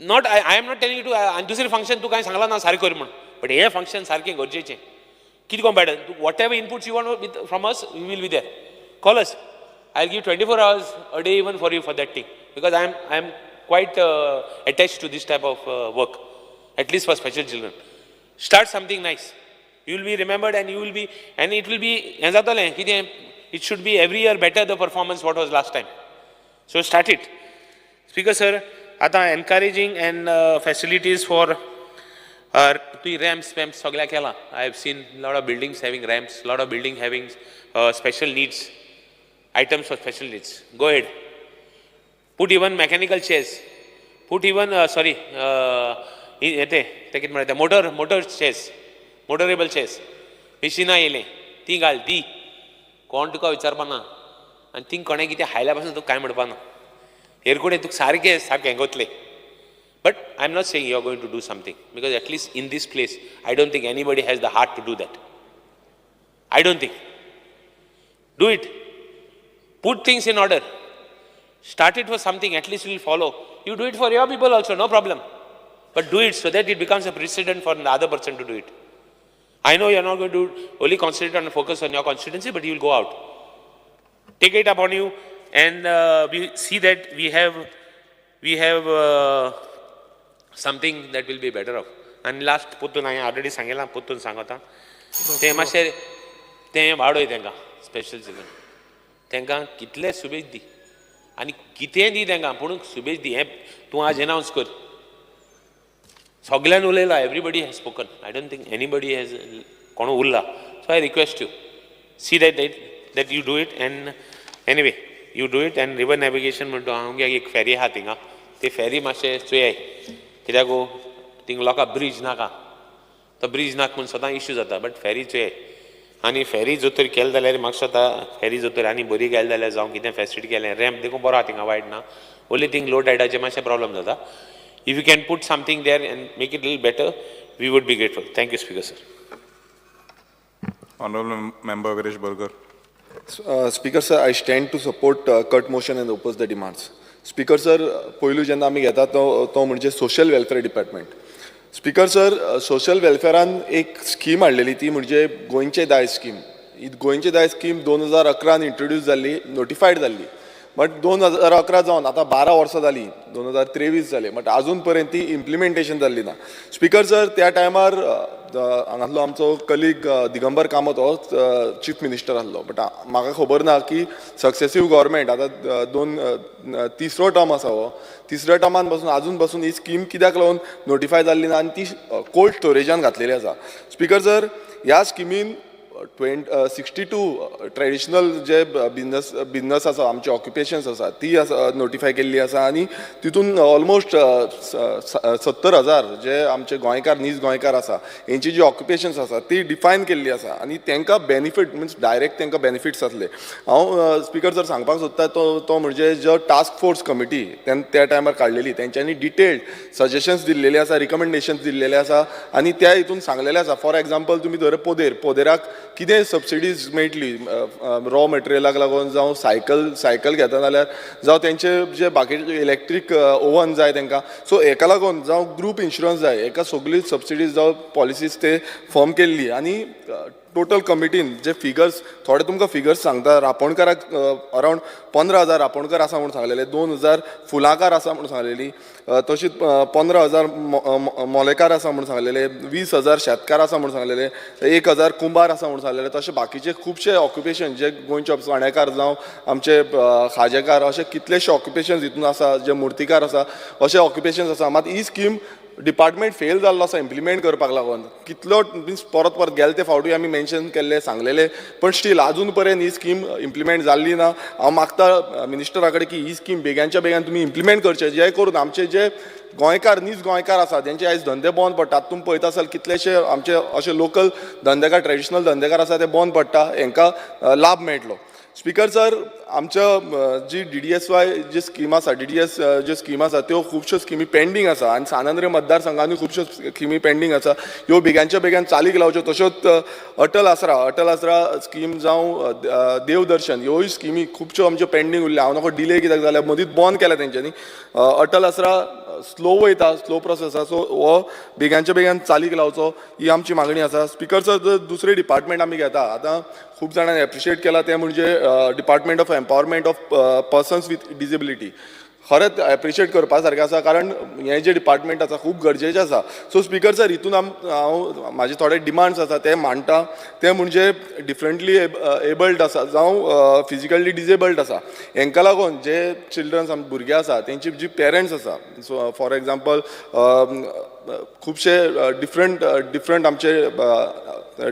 Not I am not telling you to दुसरी function तू काय सांगला ना सारखं कर म्हणून. But हे function सारकें गरजेचें. कितें compact whatever inputs you want from us we will be there. Call us. I give 24 hours a day even for you for that thing, because I am quite attached to this type of work, at least for special children. Start something nice. You will be remembered and you will be, and it will be, it should be every year better the performance what was last time. So start it. Speaker sir, आता encouraging and facilities for ramps सगळ्या केला. I have seen lot of buildings having ramps, lot of building having special needs, items for special needs. Go ahead. Put even mechanical chairs. Put even motor chairs, motorable chairs. मिशिनां येयलें ती घाल दी. कोण तुका विचारपा ना आनी तीं कोणें कितें हायल्या पासून तुका कांय म्हणपा ना. एरकुडे तुका सारकें गोतलें. But I'm not saying you're going to do something, because at least in this place, I don't think anybody has the heart to do that. I don't think. Do it. Put things in order. Start it for something, at least it will follow. You do it for your people also, no problem. But do it so that it becomes a precedent for the other person to do it. I know you're not going to only concentrate and focus on your constituency, but you will go out. Take it upon you, and we see that we have something that will be better off. And last पुतून हांवें already सांगलां, पुतून सांगता तें मातशें तें वाडोय तांकां special children. तांकां कितले शुभेज दी आनी कितें दी तांकां, पूण शुभेज दी. हें तूं आज एनावन्स कर. सगळ्यान उलयला, everybody has spoken. I don't think anybody has कोण उरला. So I request you, see that you do it, and anyway you do it. And river navigation म्हणटा हांव एक फेरी आहा थिंगा, ते फेरी मातशें चोयाय, कित्याक थिंग लोकां ब्रीज नाका. तो ब्रीज नाका म्हूण सदां इश्यू जाता. बट फेरी चोयाय. आनी फेरी जोतर केलें जाल्यार म्हाका स्वता फेरी जोतर आनी बरी गेले जाल्यार जावं कितें फेसिलिटी केलें. रॅम्प देखून बरो आहा थिंगा, वायट ना. ओन्ली थिंग लो टायडाचे मातशें प्रॉब्लम जाता. If you can put something there and make it a little better, we would be grateful. Thank you, Speaker sir. Honorable Member Viresh Burger. Speaker sir, I stand to support cut motion and oppose the demands. Speaker sir, पयलू जेन्ना आमी घेता तो म्हणजे social welfare department. Speaker sir, social वेलफेअरान एक scheme हाडलेली, ती म्हणजे गोंयचे दाय स्कीम. ही गोंयचे दाय स्कीम 2011 इंट्रोड्यूस जाल्ली, नोटिफायड जाल्ली. बट 2011 जावन आतां 12 वर्सां जालीं, 2023 जाले, बट अजून पर्यंत ती इम्प्लिमेंटेशन जाल्ली ना. स्पीकर सर, त्या टायमार हांगातलो आमचो कलीग दिगंबर कामत हो चीफ मिनिस्टर आसलो. बट म्हाका खबर ना की सक्सेसीव गव्हर्मेंट आतां तिसरो टर्म आसा हो, तिसऱ्या टर्मान पासून अजून पासून ही स्कीम कित्याक लागून नोटिफाय जाल्ली ना आनी ती कोल्ड स्टोरेजान घातलेली आसा. स्पीकर सर, ह्या स्किमीन 62 ट्रेडिशनल जे बिजनस आसा, आमचे ऑक्युपेशन्स आसा, ती नोटिफाय केल्ली आसा. आनी तितून ऑलमोस्ट 70,000 जे आमचे गोंयकार, नीज गोंयकार आसा, हेंची जी ऑक्युपेशन्स आसा ती डिफायन केल्ली आसा. आनी तांकां बेनिफीट मिन्स डायरेक्ट तांकां बेनिफिट्स जातले. हांव स्पीकर सर सांगपाक सोदता तो म्हणजे जो टास्क फोर्स कमिटी त्या टायमार काडलेली, तेंच्यांनी डिटेल्ड सजेशन्स दिल्लेले आसा, रिकमेंडेशन्स दिल्लेले आसा. आनी त्या हितून सांगलेले आसा, फॉर एक्झाम्पल तुमी धर पोदेराक कितें सबसिडीज मेळटली रॉ मटेरियलाक लागून, जावं सायकल घेता जाल्यार, जावं तेंचे जे बाकीचे इलेक्ट्रीक ओवन जाय तांकां. सो हेका लागून जावं ग्रूप इन्शुरन्स जाय, हेका सगळी सबसिडीज जावं पॉलिसीज ते फॉर्म केल्ली. आनी टोटल कमिटीन जे फिगर्स, थोडे तुमकां फिगर्स सांगता. रापणकाराक अरावंड 15,000 रापणकार आसा म्हणून सांगलेले, 2,000 फुलांकार आसा म्हणून सांगलेली, तशीच 15,000 मोलेकार आसा म्हणून सांगलेले, 20,000 शेतकार आसा म्हणून सांगलेले, 1,000 कुंभार आसा म्हणून सांगलेले. तशें बाकीचे खुबशे ऑक्युपेशन जे गोंयचे चण्याकार जावं आमचे खाजेकार, अशे कितलेशे ऑक्युपेशन्स हितून आसा, जे मुर्तीकार आसा, अशे ऑक्युपेशन्स आसा. मात ही स्कीम डिपार्टमेंट फेल जाल्लो आसा इम्प्लिमेंट करपाक लागून. कितलो मिन्स परत गेले ते फावटी आमी मेन्शन केल्ले, सांगलेले, पण स्टील अजून पर्यंत ही स्कीम इम्प्लिमेंट जाल्ली ना. हांव मागता मिनिस्टरा कडेन की ही स्कीम बेग्याच्या बेगान तुमी इम्प्लिमेंट करचे, जे करून आमचे जे गोंयकार, नीज गोंयकार आसा, जेंचे आयज धंदे बंद पडटात. तुमी पळयता आसाल कितलेशे आमचे अशे लोकल धंदेकार, ट्रेडिशनल धंदेकार आसा, ते बंद पडटा, हांकां लाभ मेळटलो. स्पीकर सर, आमच्या जी DDSY जी स्कीम आसा, DDS ज्यो स्कीम आसा, त्यो खुबश्यो स्किमी पेंडींग आसा. आनी सानंद्रे मतदारसंघांनी खुबश्यो स्किमी पेंडींग आसा, ह्यो बेग्याच्या बेगान चालीक लावच्यो. तश्योच अटल आसरा स्कीम जावं देवदर्शन, ह्योय स्किमी खुबश्यो आमच्यो पेंडींग उरल्या. हांव नको डिले कित्याक जाल्यार मदींच बंद केल्या तेंच्यांनी. अटल आसरा स्लो वयता, स्लो प्रोसेस आसा. सो हो बेगानच्या बेगान चालीक लावचो ही आमची मागणी आसा. स्पिकर सर, दुसरे डिपार्टमेंट आमी घेता आतां खूब जाणांनी एप्रिशिएट केला ते म्हणजे department of empowerment of persons with disability. खरेंच एप्रिशिएट करपा सारकें आसा कारण हें जें डिपार्टमेंट आसा खूब गरजेचें आसा. सो स्पिकर सर, हितून हांव म्हाजे थोडे डिमांड्स आसा ते मांडटा. ते म्हणजे डिफरंटली एबल्ड आसा जावं फिजिकली डिसेबल्ड आसा, हांकां लागून जे चिल्ड्रन्स भुरगे आसा तेंची जी पेरंट्स आसा, सो फॉर एग्जाम्पल खुबशे डिफरंट आमचे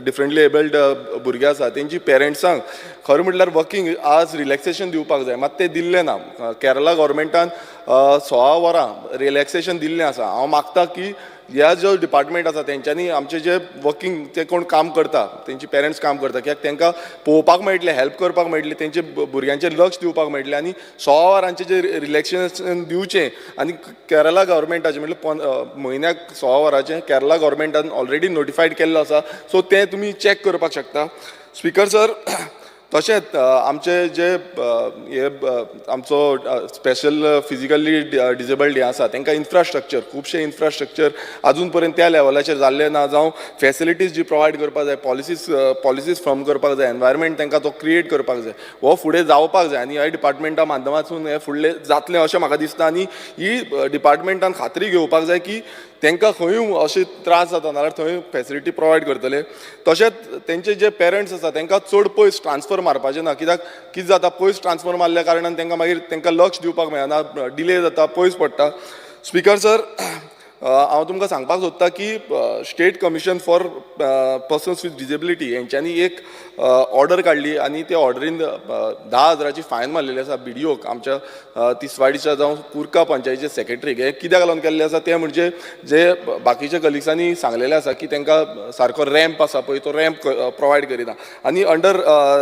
डिफरंटली एबल्ड भुरगे आसा तेंची पेरंट्सांक खरें म्हटल्यार वर्किंग आवर्स रिलॅक्सेशन दिवपाक जाय, मात तें दिल्लें ना. केरला गव्हर्मेंटान 16 वरां रिलॅक्सेशन दिल्लें आसा. हांव मागता की ह्या जो डिपार्टमेंट आसा तेंच्यांनी आमचे जे वर्किंग ते कोण काम करता तेंची पेरंट्स काम करता कित्याक तांकां पळोवपाक मेळटलें, हेल्प करपाक मेळटलें, तेंचे भुरग्यांचेर लक्ष दिवपाक मेळटलें आनी 16 वरांचें जे रिलॅक्सेशन दिवचें. आनी केरला गव्हर्मेंटाचें म्हटल्यार म्हयन्याक 16 वरांचें केरला गव्हर्मेंटान ऑलरेडी नोटिफायड केल्लो आसा. सो तें तुमी चॅक करपाक शकता. स्पिकर सर, तशेंच आमचे जे हे आमचो स्पेशल फिजिकली डिसेबल्ड हे आसा तांकां इन्फ्रास्ट्रक्चर, खुबशे इन्फ्रास्ट्रक्चर आजून पर्यंत त्या लेवलाचेर जाल्ले ना. जावं फेसिलिटीज जी प्रोवायड करपाक जाय, पॉलिसीज फॉर्म करपाक जाय, एनवायरमेंट तांकां तो क्रिएट करपाक जाय, हो फुडें जावपाक जाय आनी ह्या डिपार्टमेंटा माध्यमांतून हे फुडलें जातलें अशें म्हाका दिसता. आनी ही डिपार्टमेंटान खात्री घेवपाक जाय की तांकां खंयूय अशे त्रास जाता नाल्यार थंय फेसिलिटी प्रोवायड करतले. तशेंच तेंचे जे पेरंट्स आसा तांकां चड पयस ट्रान्सफर मारपाचें ना, कित्याक कितें जाता पयस ट्रान्सफर मारल्या कारणान तांकां मागीर तांकां लक्ष दिवपाक मेळना, डिले जाता, पयस पडटा. स्पिकर सर, हांव तुमकां सांगपाक सोदतां की state commission for persons with disability हेंच्यांनी एक ऑर्डर काडली आनी ते ऑर्डरीन 10,000ची फायन मारलेली आसा BDOक, आमच्या तिसवाडीच्या जावं कुर्का पंचायतीचे सेक्रेटरीक. हे कित्याक लागून केल्लें आसा ते म्हणजे जे बाकीच्या कलिग्सांनी सांगलेलें आसा की तांकां सारको रॅम्प आसा पळय तो रॅम्प प्रोवायड करिना. आनी under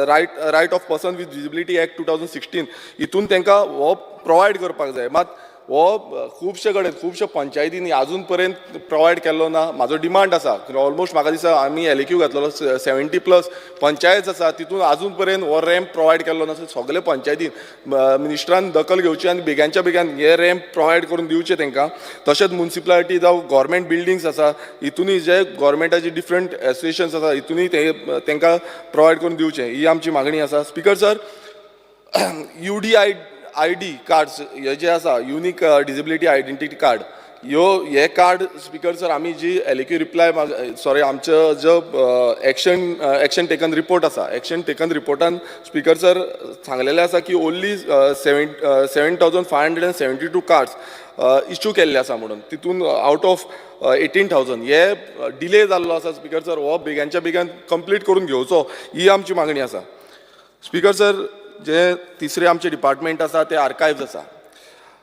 right of person with disability act 2016 हितून तांकां हो प्रोवायड करपाक जाय. मात हो खुबशे कडेन खुबशे पंचायतींनी आजून पर्यंत प्रोवायड केल्लो ना. म्हाजो डिमांड आसा, ऑलमोस्ट म्हाका दिसता आमी LAQ घातलेलो 70+ पंचायत आसा तितून आजून पर्यंत हो रॅम्प प्रोवायड केल्लो ना. सगळे पंचायतीन मिनिस्टरान दखल घेवची आनी बेगानच्या बेगान हे रॅम्प प्रोवायड करून दिवचे तांकां. तशेंच म्युनिसिपालिटी जावं गव्हर्मेंट बिल्डिंग्स आसा हितूनय जे गव्हर्मेंटाची डिफरंट एसोसिएशन्स आसा हितूनय तांकां प्रोवायड करून दिवचे ही आमची मागणी आसा. स्पिकर सर, UDID कार्ड्स हे जे आसा युनीक डिसेबिलिटी आयडेंटिटी कार्ड, हे कार्ड स्पिकर सर आमी जी LAQ रिप्लाय आमचो जो एक्शन टेकन रिपोर्ट आसा, एक्शन टेकन रिपोर्टान स्पिकर सर सांगलेलें आसा की ओन्ली 7,572 कार्ड्स इश्यू केल्ले आसा म्हणून, तितून आउट ऑफ 18,000 हे डिले जाल्लो आसा. स्पिकर सर, हो बेगानच्या बेगान कंप्लीट करून घेवचो ही आमची मागणी आसा. स्पिकर सर, जे तिसरे आमचे डिपार्टमेंट आसा ते आर्कायव्ज आसा.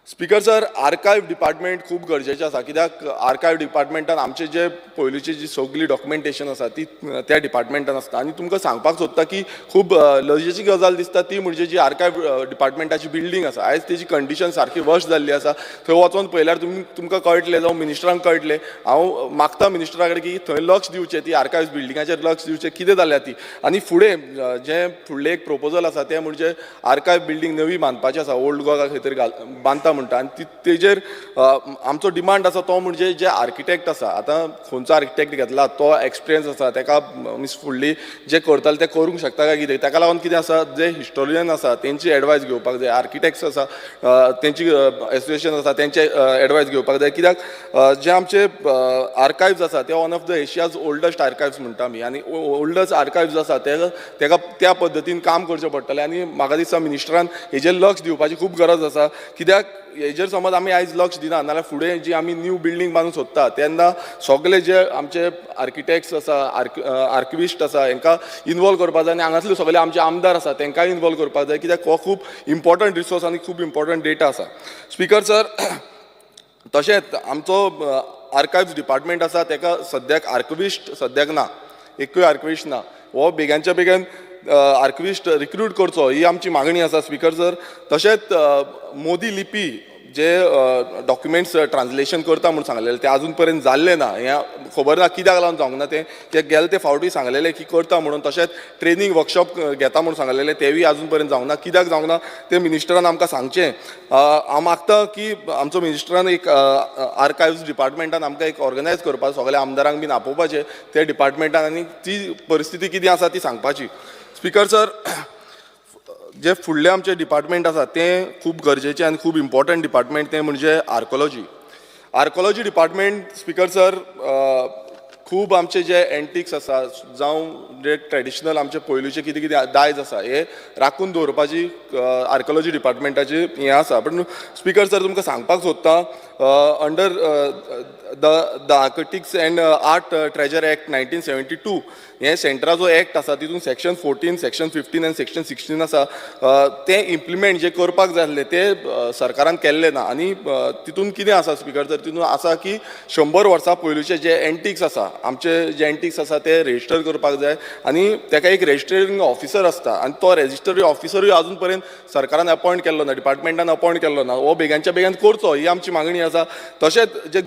स्पिकर सर, आर्कायव डिपार्टमेंट खूब गरजेचें आसा कित्याक आर्कायव डिपार्टमेंटान आमचे जे पयलींची जी सगळी डॉक्युमेंटेशन आसा ती त्या डिपार्टमेंटान आसता. आनी तुमकां सांगपाक सोदता की खूब लजेची गजाल दिसता ती म्हणजे जी आर्कायव डिपार्टमेंटाची बिल्डींग आसा आयज तेजी कंडिशन सारकी वर्स्ट जाल्ली आसा. थंय वचून पळयल्यार तुमकां कळटलें जावं मिनिस्टरांक कळटलें. हांव मागता मिनिस्टरा कडेन की थंय लक्ष दिवचें, ती आर्कायव्स बिल्डिंगाचेर लक्ष दिवचें कितें जाल्या ती. आनी फुडें जें फुडलें एक प्रोपोजल आसा तें म्हणजे आर्कायव बिल्डींग नवी बांदपाची आसा, ओल्ड गोवा खंय तरी बांदता म्हणटा. आनी तेजेर आमचो डिमांड आसा तो म्हणजे जे आर्किटेक्ट आसा, आतां खंयचो आर्किटेक्ट घेतला तो एक्सपिरियन्स आसा, ताका मिन्स फुडली जे करताले ते करूंक शकता काय कितें. ताका लागून कितें आसा, जे हिस्टोरियन आसा तेंची एडवायस घेवपाक जाय, आर्किटेक्ट्स आसा तेंची एसोसिएशन आसा तेंचे एडवायस घेवपाक जाय. कित्याक जे आमचे आर्कायव्स आसा ते one of the Asia's oldest archives म्हणटा आमी, आनी ओल्डस्ट आर्कायव्स आसा ताका त्या पद्दतीन काम करचें पडटलें. आनी म्हाका दिसता मिनिस्टरान हेजेर लक्ष दिवपाची खूब गरज आसा. कित्याक हेजेर समज आमी आयज लक्ष दिना नाल्यार फुडें जी आमी न्यू बिल्डींग बांदूंक सोदता तेन्ना सगळे जे आमचे आर्किटेक्ट्स आसा, आर्किविस्ट आसा हांकां इनवॉल्व करपाक जाय. आनी हांगासले सगळे आमचे आमदार आसा तांकांय इनवॉल्व करपाक जाय कित्याक हो खूब इम्पॉर्टंट रिसोर्स आनी खूब इम्पॉर्टंट डेटा आसा. स्पिकर सर, तशेंच आमचो आर्कायव्स डिपार्टमेंट आसा ताका सद्याक आर्किविस्ट सद्याक ना, एकूय आर्किविस्ट ना. हो बेगानच्या बेगान आर्किविस्ट रिक्रूट करचो ही आमची मागणी आसा. स्पिकर सर, तशेंच मोदी लिपी जे डॉक्युमेंट्स ट्रान्सलेशन करता म्हणून सांगलेले ते अजून पर्यंत जाल्ले ना हें खबर ना कित्याक लागून जावंक ना ते गेले ते फावटी सांगलेले की करता म्हणून तशेंच ट्रेनिंग वर्कशॉप घेता म्हणून सांगलेले तेवूय अजून पर्यंत जावंक ना कित्याक जावंक ना ते मिनिस्टरान आमकां सांगचें हांव मागता की आमचो मिनिस्टरान एक आर्कायव्ज डिपार्टमेंटान आमकां एक ऑर्गनायज करपाक सगळ्या आमदारांक बीन आपोवपाचें ते डिपार्टमेंटान आनी ती परिस्थिती कितें आसा ती सांगपाची स्पीकर सर जे फुडले आमचे डिपार्टमेंट आसा तें खूब गरजेचें आनी खूब इम्पॉर्टंट डिपार्टमेंट तें म्हणजे आर्कोलॉजी डिपार्टमेंट स्पीकर सर खूब आमचे जे एंटिक्स आसा जावं जे ट्रेडिशनल आमचे पयलींचे कितें कितें दायज आसा हे राखून दवरपाची आर्कोलॉजी डिपार्टमेंटाची हें आसा पण स्पीकर सर तुमकां सांगपाक सोदता under the architects end art treasure act 1972 हे सेंट्राचो एक्ट आसा तितून सेक्शन 14 सेक्शन 15 आनी सेक्शन 16 आसा ते इम्प्लिमेंट जे करपाक जाय आसले ते सरकारान केल्ले ना आनी तितून कितें आसा स्पीकर सर तितून आसा की 100 वर्सां पयलींचे जे एंटिक्स आसा आमचे जे एंटिक्स आसा ते रेजिस्टर करपाक जाय आनी ताका एक रजिस्टरिंग ऑफिसर आसता आनी तो रजिस्टरी ऑफिसरूय अजून पर्यंत सरकारान अपॉयंट केल्लो ना डिपार्टमेंटान अपॉयंट केल्लो ना हो बेगांच्या बेगान करचो ही आमची मागणी आसा तशेंच जे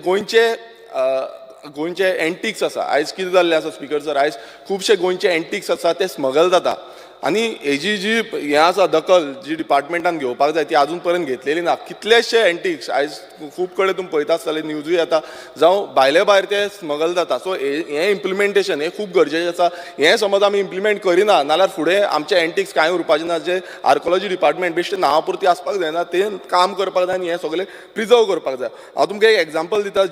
गोंयचे एंटिक्स आसा आयज कितें जाल्लें आसा स्पीकर सर आयज खुबशे गोंयचे एंटिक्स आसा ते स्मगल जाता आनी हेजी जी हें आसा दखल जी डिपार्टमेंटान घेवपाक जाय ती अजून पर्यंत घेतलेली ना कितलेशे एंटिक्स आयज खूब कडेन तुमी पळयता आसतले न्यूजूय येता जावं भायले भायर ते स्मगल जाता सो हें इम्प्लिमेंटेशन हें खूब गरजेचें आसा हें समज आमी इम्प्लिमेंट करिना नाल्यार फुडें आमचे एंटिक्स कांय उरपाचें ना जे आर्कोलॉजी डिपार्टमेंट बेश्टे नांवा पुरती आसपाक जायना तें काम करपाक जाय आनी हें सगळें प्रिजर्व करपाक जाय हांव तुमकां एक एग्जांपल दिता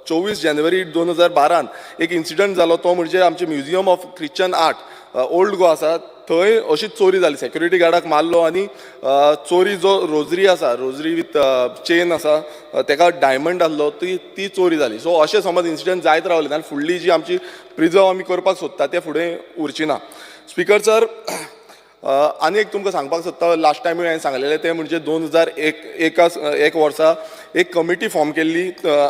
24 जानेवारी 2012 एक इन्सिडंट जालो तो म्हणजे आमचे museum of Christian art old Goa आसा थंय अशीच चोरी जाली सेक्युरिटी गार्डाक मारलो आनी चोरी जो रोजरी आसा रोजरी विथ चेन आसा तेका डायमंड आसलो ती चोरी जाली सो अशें समज इन्सिडंट जायत रावले जाल्यार फुडली जी आमची प्रिजर्व आमी करपाक सोदता ते फुडें उरची ना स्पीकर सर आनी एक तुमकां सांगपाक सोदता लास्ट टायमूय हांवें सांगलेलें तें म्हणजे 2001 वर्सा एक कमिटी फॉर्म केल्ली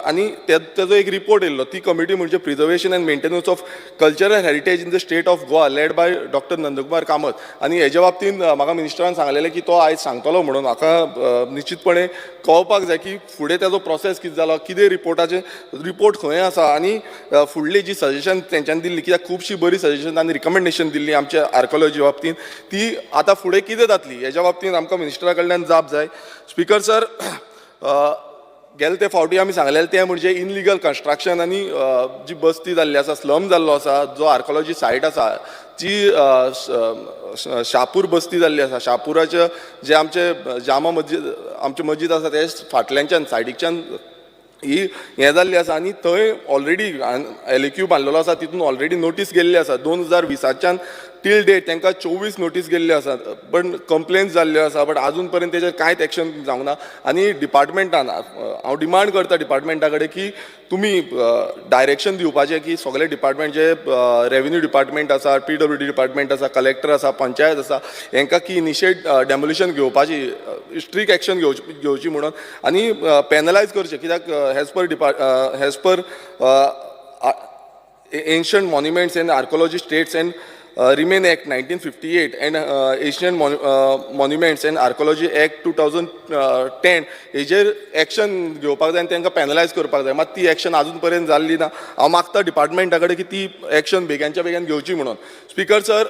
आनी तेजो एक रिपोर्ट येयल्लो ती कमिटी म्हणजे preservation end maintenance of cultural heritage in the state of Goa led by doctor Nandkumar Kamat आनी हेज्या बाबतींत म्हाका मिनिस्टरान सांगलेलें की तो आयज सांगतलो म्हणून म्हाका निश्चितपणे कळपाक जाय की फुडें तेजो प्रोसेस कितें जालो कितें रिपोर्ट खंय आसा आनी फुडली जी सजेशन तेंच्यांनी दिल्ली कित्याक खुबशीं बरी सजेशन आनी रिकमेंडेशन दिल्ली आमच्या आर्कोलॉजी बाबतींत ती आतां फुडें कितें जातली हेज्या बाबतींत आमकां मिनिस्टरा कडल्यान जाप जाय स्पीकर सर गेले ते फावटी आमी सांगलेलें तें म्हणजे इनलिगल कन्स्ट्रक्शन आनी जी बस्ती जाल्ली आसा स्लम जाल्लो आसा जो आर्कोलॉजी सायट आसा जी शापूर बस्ती जाल्ली आसा शापुराचे जे आमचे जामा मस्जीद आमचे मस्जीद आसा ते फाटल्यानच्यान सायडीच्यान ही हें जाल्ली आसा आनी थंय ऑलरेडी एलक्यू बांदलेलो आसा तितून ऑलरेडी नोटीस गेल्ली आसा 2020च्यान टील डेट तांकां 24 नोटीस गेल्ली आसा पण कंप्लेन्स जाल्ल्यो आसा बट अजून पर्यंत तेजेर कांयच एक्शन जावंक ना आनी डिपार्टमेंटान हांव डिमांड करता डिपार्टमेंटा कडेन की तुमी डायरेक्शन दिवपाचें की सगळे डिपार्टमेंट जे रेव्हेन्यू डिपार्टमेंट आसा PWD डिपार्टमेंट आसा कलेक्टर आसा पंचायत आसा हांकां की इनिशिएट डेमोलिशन घेवपाची स्ट्रिक्ट एक्शन घेवची म्हणून आनी पेनलायज करचें कित्याक as per ancient monuments and archaeology states and Remain Act 1958 and Asian Monuments and Archaeology Act 2010 हेजेर एक्शन घेवपाक जाय आनी तांकां पेनलायज करपाक जाय मात ती एक्शन अजून पर्यंत जाल्ली ना हांव मागता डिपार्टमेंटा कडेन की ती एक्शन बेग्याच्या बेगीन घेवची म्हणून स्पीकर सर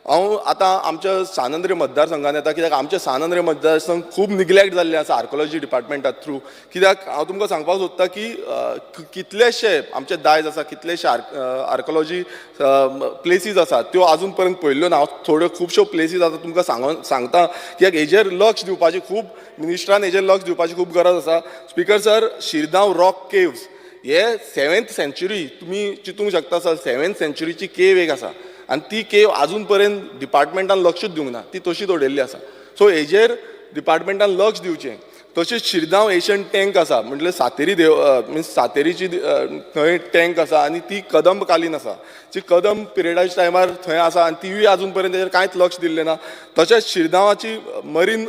हांव आतां आमच्या सानंद्रे मतदारसंघान येता कित्याक आमचे सानंद्रे मतदारसंघ खूब निग्लेक्ट जाल्ले आसा आर्कोलॉजी डिपार्टमेंटा थ्रू कित्याक हांव तुमकां सांगपाक सोदता की कितलेशे आमचे दायज आसा कितलेशे आर्कोलॉजी प्लेसीस आसा त्यो अजून पर्यंत पळयल्ल्यो ना हांव थोड्यो खुबश्यो प्लेसीस आसा तुमकां सांगता कित्याक हेजेर लक्ष दिवपाची खूब मिनिस्टरान हेजेर लक्ष दिवपाची खूब गरज आसा speaker sir Shirgaon rock caves हे 7th सेंच्युरी तुमी चिंतूंक शकता सर 7th सेंच्युरीची केव एक आसा आनी ती केव अजून पर्यंत डिपार्टमेंटान लक्षूच दिवंक ना ती तशीच उडयल्ली आसा सो हेजेर डिपार्टमेंटान लक्ष दिवचें तशेंच शिरगांव एशियन टँक आसा म्हणजे सातेरी मिन्स सातेरीची थंय टँक आसा आनी ती कदंब कालीन आसा जी कदंब पिरियडाच्या टायमार थंय आसा आनी तिवूय अजून पर्यंत तेजेर कांयच लक्ष दिल्लें ना तशेंच शिरगांवाची मरीन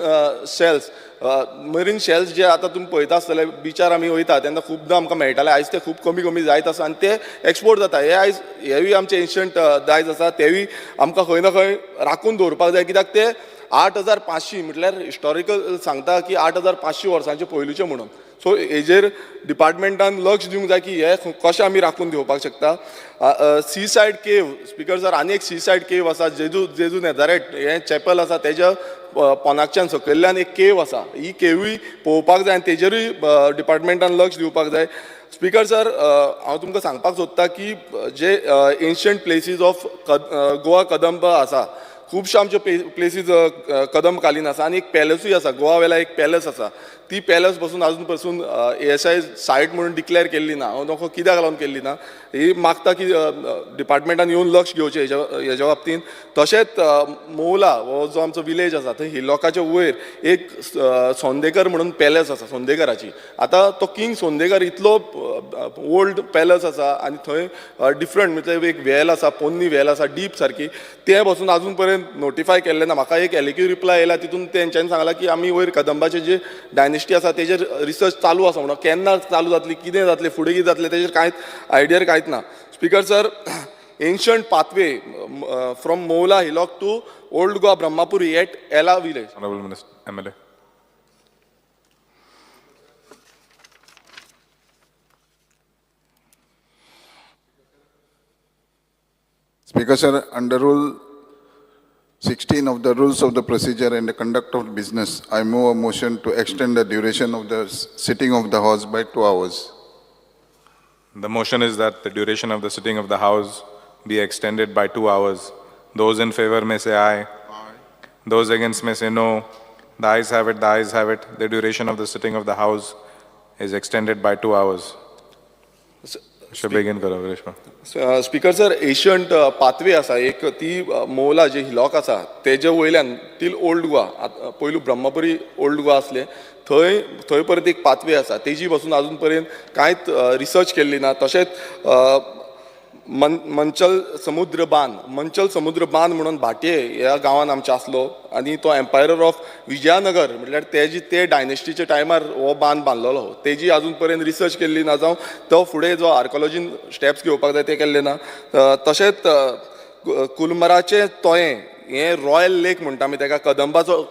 शेल्स जे आतां तुमी पळयता आसतले बिचार आमी वयता तेन्ना खुबदां आमकां मेळटाले आयज ते खूब कमी जायत आसा आनी ते एक्सपोर्ट जाता हे आयज हेवूय आमचे एन्शंट दायज आसा तेवूय आमकां खंय ना खंय राखून दवरपाक जाय कित्याक ते 8,500 म्हटल्यार हिस्टॉरिकल सांगता की 8,500 वर्सांचे पयलींचे म्हणून. सो हेजेर डिपार्टमेंटान लक्ष दिवंक जाय की हे कशें आमी राखून दिवपाक शकता. सी सायड केव स्पिकर सर, आनी एक सी सायड केव आसा, जेजू नेजारेट हें चॅपल आसा तेज्या पोनाकच्यान सकयल्यान एक केव आसा. ही केवूय पळोवपाक जाय आनी तेजेरूय डिपार्टमेंटान लक्ष दिवपाक जाय. स्पिकर सर, हांव तुमकां सांगपाक सोदतां की जे ancient places of Goa Kadamba आसा, खुबशे आमचे प्लेसीस कदंबकालीन आसा आनी एक पॅलसूय आसा, गोवा वेला एक पॅलस आसा. ती पॅलस आजून पासून ASI सायट म्हणून डिक्लेअर केल्ली ना. हांव नोको कित्याक लागून केल्ली ना ही मागता की डिपार्टमेंटान येवन लक्ष घेवचें हेज्या बाबतींत. तशेंच मौला हो जो आमचो विलेज आसा थंय हिलॉकाच्या वयर एक सोंदेकर म्हणून पॅलस आसा सोंदेकराची. आतां तो किंग सोंदेकर इतलो ओल्ड पॅलस आसा आनी थंय डिफरंट म्हणजे एक वेल आसा, पोन्नी वेल आसा डीप सारकी, तें पासून आजून पर्यंत नोटिफाय केल्लें ना. म्हाका एक एलिक्यू रिप्लाय येयला, तितून तेंच्यांनी सांगलां की आमी वयर कदंबाचे जे डायनेस्टी आसा तेजेर रिसर्च चालू आसा म्हणून. केन्ना चालू जातली, कितें जातलें, फुडें कितें जातलें तेजेर कांयच आयडिया कांयच ना. Speaker sir, ancient pathway from Maula hillock to old Goa Brahmapuri at Ela village. Honorable Minister, MLA. Speaker sir, under Rule 16 of the Rules of the Procedure and the Conduct of Business, I move a motion to extend the duration of the sitting of the House by 2 hours. The motion is that the duration of the sitting of the House be extended by 2 hours. Those in favor may say aye. Aye. Those against may say no. The ayes have it, the ayes have it. The duration of the sitting of the House is extended by 2 hours. Should begin, Reshma. Speaker sir, ancient pathway आसा एक, ती मौला जे hillock आसा तेजे वयल्यान till old Goa, पयलू Brahmapuri old Goa आसले, थंय परत एक पाथवे आसा, तेजी पासून आजून पर्यंत कांयच रिसर्च केल्ली ना. तशेंच मंचल समुद्र बांद म्हणून भाटये ह्या गांवांत आमच्या आसलो आनी तो एम्पायर ऑफ विजयानगर म्हटल्यार ते डायनेस्टीच्या टायमार हो बांद बांदलेलो. तेजी आजून पर्यंत रिसर्च केल्ली ना, जावं तो फुडें जो आर्कोलॉजीन स्टेप्स घेवपाक जाय ते केल्ले ना. तशेंच कुलमराचें तोयें हें रॉयल लेक म्हणटा आमी तेका,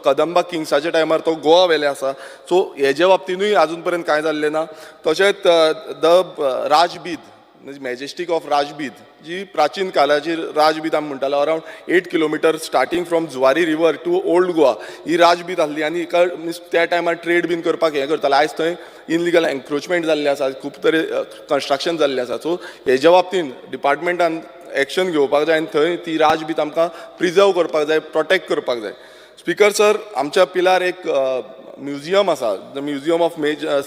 कदंबा किंग्साच्या टायमार तो गोवा वेले आसा. सो हेजे बाबतीनूय आजून पर्यंत कांय जाल्लें ना. तशेंच द राजबीद म्हणजे मॅजेस्टीक ऑफ राजबीद, जी प्राचीन काळाची राजबीद आमी म्हणटालो, around 8 kilometre starting from Zuari river to old Goa ही राजबीद आसली. आनी त्या टायमार ट्रेड बीन करपाक हें करताले. आयज थंय इनलिगल एन्क्रोचमेंट जाल्लें आसा, खूब तरे कन्स्ट्रक्शन जाल्लें आसा. सो हेज्या बाबतींत डिपार्टमेंटान एक्शन घेवपाक जाय आनी थंय ती राजबीद आमकां प्रिजर्व करपाक जाय, प्रोटेक्ट करपाक जाय. स्पिकर सर, आमच्या पिलार एक म्युजियम आसा, the museum of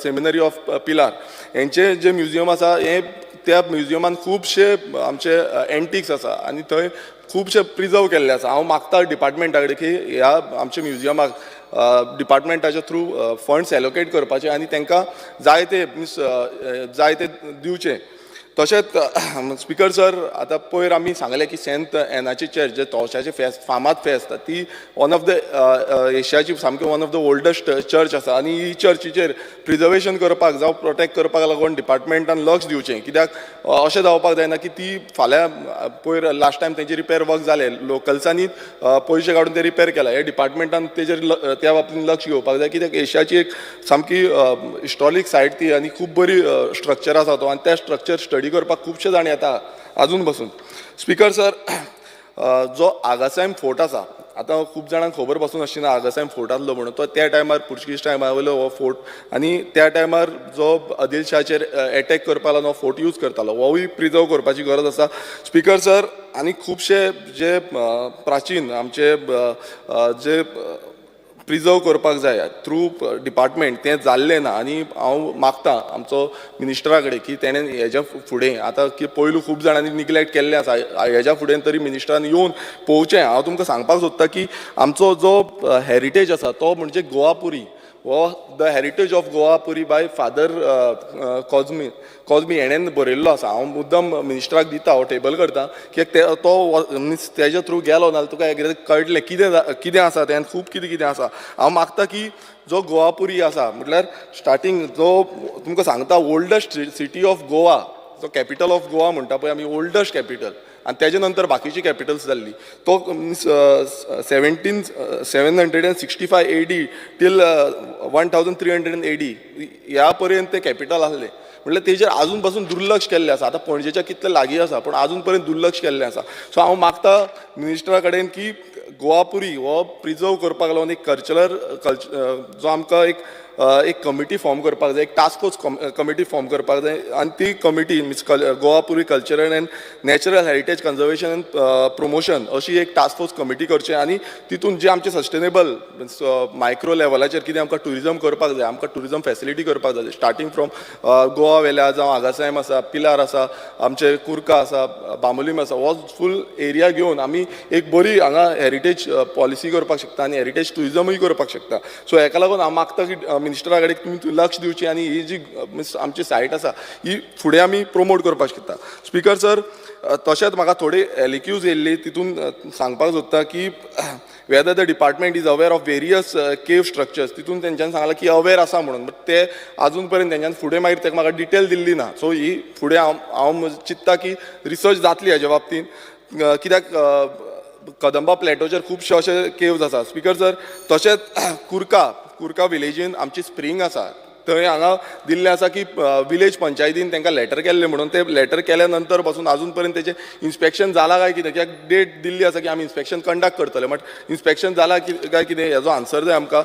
seminary of Pilar. हेंचें जें म्युजियम आसा हें त्या म्युजियमान खुबशे आमचे एंटिक्स आसा आनी थंय खुबशे प्रिजर्व केल्ले आसा. हांव मागता डिपार्टमेंटा कडेन की ह्या आमच्या म्युजियमाक डिपार्टमेंटाच्या थ्रू फंड्स एलोकेट करपाचे आनी तांकां जाय ते दिवचे. तशेंच स्पिकर सर, आतां पयर आमी सांगलें की सेंट एनाची चर्च जे तवशाचें फेस्त, फामाद फेस्त, ती वन ऑफ द एशियाची सामकी one of the oldest church आसा आनी ही चर्चीचेर प्रिजर्वेशन करपाक जावं प्रोटेक्ट करपाक लागून डिपार्टमेंटान लक्ष दिवचें. कित्याक अशें जावपाक जायना की ती फाल्यां पयर लास्ट टायम तेंचे रिपेर वर्क जाले, लोकल्सांनी पयशे काडून ते रिपेर केला. हे डिपार्टमेंटान तेजेर त्या बाबतींत लक्ष घेवपाक जाय. कित्याक एशियाची एक सामकी हिस्टॉरीक सायट ती आनी खूब बरी स्ट्रक्चर आसा तो, आनी त्या स्ट्रक्चर स्टडी करपाक खुबशे जाण येता आजून पासून. स्पिकर सर, जो आगासायम फोर्ट आसा, आतां खूब जाणांक खबर पासून आसची ना आगासायम फोर्ट आसलो म्हणून. तो त्या टायमार पुर्तुगीज टायमार वयलो हो फोर्ट आनी त्या टायमार जो आदिलशाचेर एटॅक करपाक लागून हो फोर्ट यूज करतालो, होवूय प्रिजर्व करपाची गरज आसा. स्पिकर सर, आनी खुबशे जे प्राचीन आमचे जे प्रिजर्व करपाक जाय थ्रू डिपार्टमेंट तें जाल्लें ना. आनी हांव मागता आमचो मिनिस्टरा कडेन की तेणें हेज्या फुडें, आतां की पयलू खूब जाणांनी निग्लेक्ट केल्लें आसा, हेज्या फुडें तरी मिनिस्टरान येवन पळोवचें. हांव तुमकां सांगपाक सोदतां की आमचो जो हेरिटेज आसा तो म्हणजे गोवापुरी, हो the heritage of Goapuri by father Cosme हेणेन बरयल्लो आसा. हांव मुद्दम मिनिस्टराक दिता, हो टेबल करता, कित्याक तो तेज्या थ्रू गेलो नाल्यार तुका एकदां कळटलें कितें आसा तें, खूब कितें आसा. हांव मागता की जो गोवापुरी आसा म्हटल्यार स्टार्टींग जो तुमकां सांगता ओल्डस्ट सिटी ऑफ गोवा, जो कॅपिटल ऑफ गोवा म्हणटा पळय आमी, ओल्डस्ट कॅपिटल, आनी तेजे नंतर बाकीची कॅपिटल्स जाल्ली तो 765 AD टील 1300 AD ह्या पर्यंत ते कॅपिटल आसले म्हणल्यार तेजेर आजून पासून दुर्लक्ष केल्लें आसा. आतां पणजेच्या कितले लागीं आसा पूण आजून पर्यंत दुर्लक्ष केल्लें आसा. सो हांव मागता मिनिस्टरा कडेन की गोवापुरी हो प्रिजर्व करपाक लागून एक जो आमकां एक कमिटी फॉर्म करपाक जाय, एक टास्क फोर्स कमिटी फॉर्म करपाक जाय आनी ती committee means Govapuri cultural end natural heritage conservation end promotion अशी एक टास्क फोर्स कमिटी करचे आनी तितून जे आमचे सस्टेनेबल मायक्रो लेवलाचेर कितें आमकां टुरिजम करपाक जाय, आमकां टुरिजम फॅसिलिटी करपाक जाय स्टार्टींग फ्रॉम गोवा वेल्या जावं आगासायम आसा, पिलार आसा, आमचे कुर्का आसा, बांबोलीम आसा, हो फूल एरिया घेवन आमी एक बरी हांगा हेरिटेज पॉलिसी करपाक शकता आनी हेरिटेज टुरिजमूय करपाक शकता. सो हेका लागून हांव मागता की मिनिस्टरा कडेन तुमी लक्ष दिवची आनी ही जी आमची सायट आसा ही फुडें आमी प्रमोट करपाक शकता. स्पिकर सर, तशेंच म्हाका थोडी एलिक्यूज येयल्ली तितून सांगपाक सोदता की whether the department is aware of various केव स्ट्रक्चर्स तितून तेंच्यांनी सांगलां की अवेर आसा म्हणून, बट ते आजून पर्यंत तेंच्यांनी फुडें मागीर तेका म्हाका डिटेल दिल्ली ना. सो ही फुडें हांव चित्ता की रिसर्च जातली हेच्या बाबतींत कित्याक कदंबा प्लॅटोचेर खुबशे अशे केव्ज आसा. स्पिकर सर, तशेंच कुर्का विलेजीन आमची स्प्रींग आसा थंय हांगा दिल्लें आसा की विलेज पंचायतीन तांकां लेटर केल्लें म्हणून ते लेटर केल्या नंतर पासून आजून पर्यंत तेचें इन्स्पेक्शन जालां काय कितें, कित्याक डेट दिल्ली आसा की आमी इन्स्पेक्शन कंडक्ट करतले, बट इन्स्पेक्शन जालां काय कितें हेजो आन्सर जाय आमकां.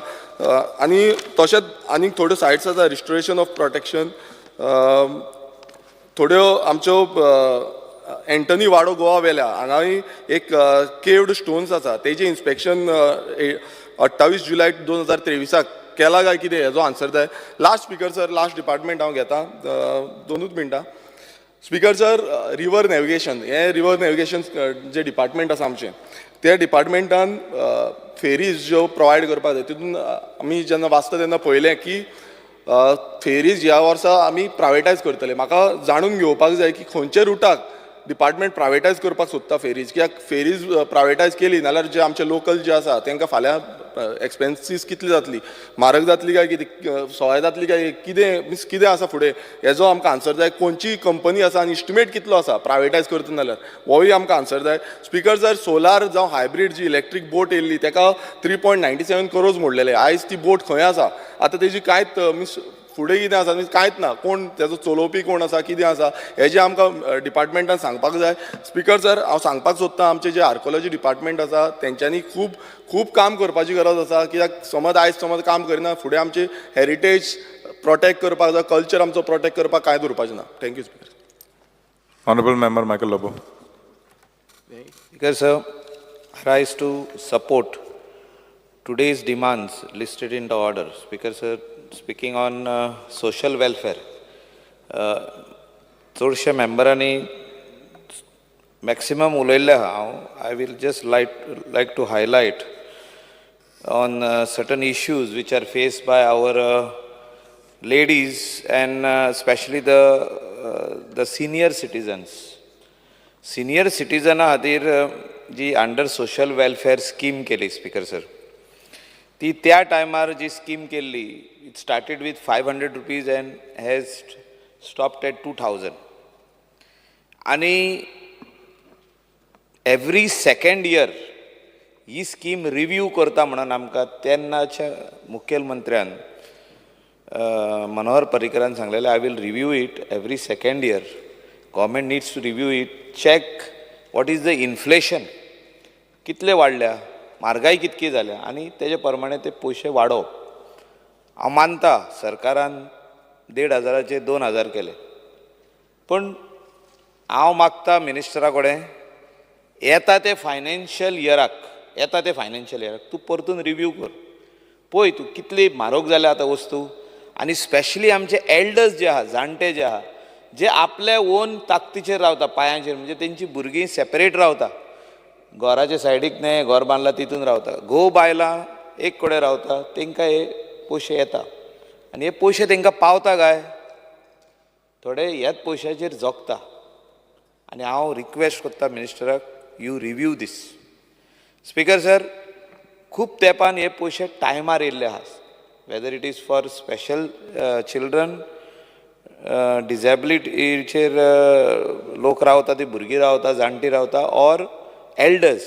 आनी तशेंच आनीक थोड्यो सायट्स आसा रिस्टोरेशन ऑफ प्रोटेक्शन, थोड्यो आमच्यो एंटनी वाडो गोवा वेल्या हांगाय एक केव्ड स्टोन्स आसा तेजें इन्स्पेक्शन 28 जुलय 2023 केला काय कितें हेजो आन्सर जाय. Last speaker sir, last department हांव घेता 2 मिनटां. स्पिकर सर, रिवर नॅविगेशन हें रिवर नॅविगेशन जे डिपार्टमेंट आसा आमचें त्या डिपार्टमेंटान फेरीज ज्यो प्रोवायड करपाक जाय तितून आमी जेन्ना वाचता तेन्ना पळयलें की फेरीज ह्या वर्सा आमी प्रायवेटायज करतले. म्हाका जाणून घेवपाक जाय की खंयच्या रुटाक डिपार्टमेंट प्रायवेटायज करपाक सोदता फेरीज, कित्याक फेरीज प्रायवेटायज केली नाल्यार जे आमचे लोकल जे आसा तांकां फाल्यां एक्सपेन्सीस कितली जातली, म्हारग जातली काय कितें, सवाय जातली काय कितें, मिन्स कितें आसा फुडें हेजो आमकां आन्सर जाय. खंयची कंपनी आसा आनी इस्टिमेट कितलो आसा प्रायवेटायज करता जाल्यार होय आमकां आन्सर जाय. स्पिकर सर, सोलार जावं हायब्रीड जी इलेक्ट्रीक बोट येयल्ली ताका 3.97 करोड मोडलेले. आयज ती बोट खंय आसा, आतां तेजी कांयच मिन्स फुडें कितें आसा मीन्स कांयच ना, कोण तेजो चलोवपी कोण आसा, कितें आसा हेजें आमकां डिपार्टमेंटान सांगपाक जाय. स्पिकर सर, हांव सांगपाक सोदतां आमचें जें आर्कोलॉजी डिपार्टमेंट आसा तेंच्यांनी खूब काम करपाची गरज आसा, कित्याक समज काम करिना फुडें आमची हेरिटेज प्रोटेक्ट करपाक जाय, कल्चर आमचो प्रोटेक्ट करपाक कांय उरपाचें ना. Thank you speaker. Honorable Member Michael Lobo. Speaker sir, I rise to support today's demands listed in the order. Speaker sir, speaking on social welfare, चडशे मेंबरांनी मॅक्सिमम उलयल्ले आहा. I will just like to highlight on certain issues which are faced by our ladies and especially the senior citizens. Senior citizen खातीर जी under social welfare scheme केली speaker sir, ती त्या टायमार जी scheme केल्ली it started with 500 rupees and has stopped at 2000 आनी every second year ही स्कीम रिव्यू करता म्हणून आमकां तेन्नाच्या मुखेलमंत्र्यान मनोहर पर्रीकरान सांगलेलें I will review it every second year. Government needs to review it, check what is the inflation, कितले वाडल्या, म्हारगाय कितकी जाल्या आनी तेजे प्रमाणे ते पयशे वाडोवप. हांव मानता सरकारान 1,500 2,000 केले, पण हांव मागता मिनिस्टरा कडेन येता ते फायनान्शियल इयराक तूं परतून रिव्यू कर, पळय तूं कितली म्हारग जाल्या आतां वस्तू. आनी स्पेशली आमचे एल्डर्स जे आहा, जाणटे जे आहा, जे आपल्या ओन ताकतीचेर रावता, पांयांचेर, म्हणजे तेंची भुरगीं सेपरेट रावता, घराच्या सायडीक न्हय घर बांदला तितून रावता, घोव बायलां एक कडेन रावता, तांकां हे पयशे येता आनी हे पयशे तांकां पावता काय, थोडे ह्याच पयशाचेर जगता. आनी हांव रिक्वेस्ट करता मिनिस्टराक, you review this. Speaker sir, खूब तेंपान हे पयशे टायमार येयल्ले आहा, whether it is for special children डिझॅबिलिटीचेर लोक रावता, ती भुरगीं रावता, जाणटी रावता, ऑर एल्डर्स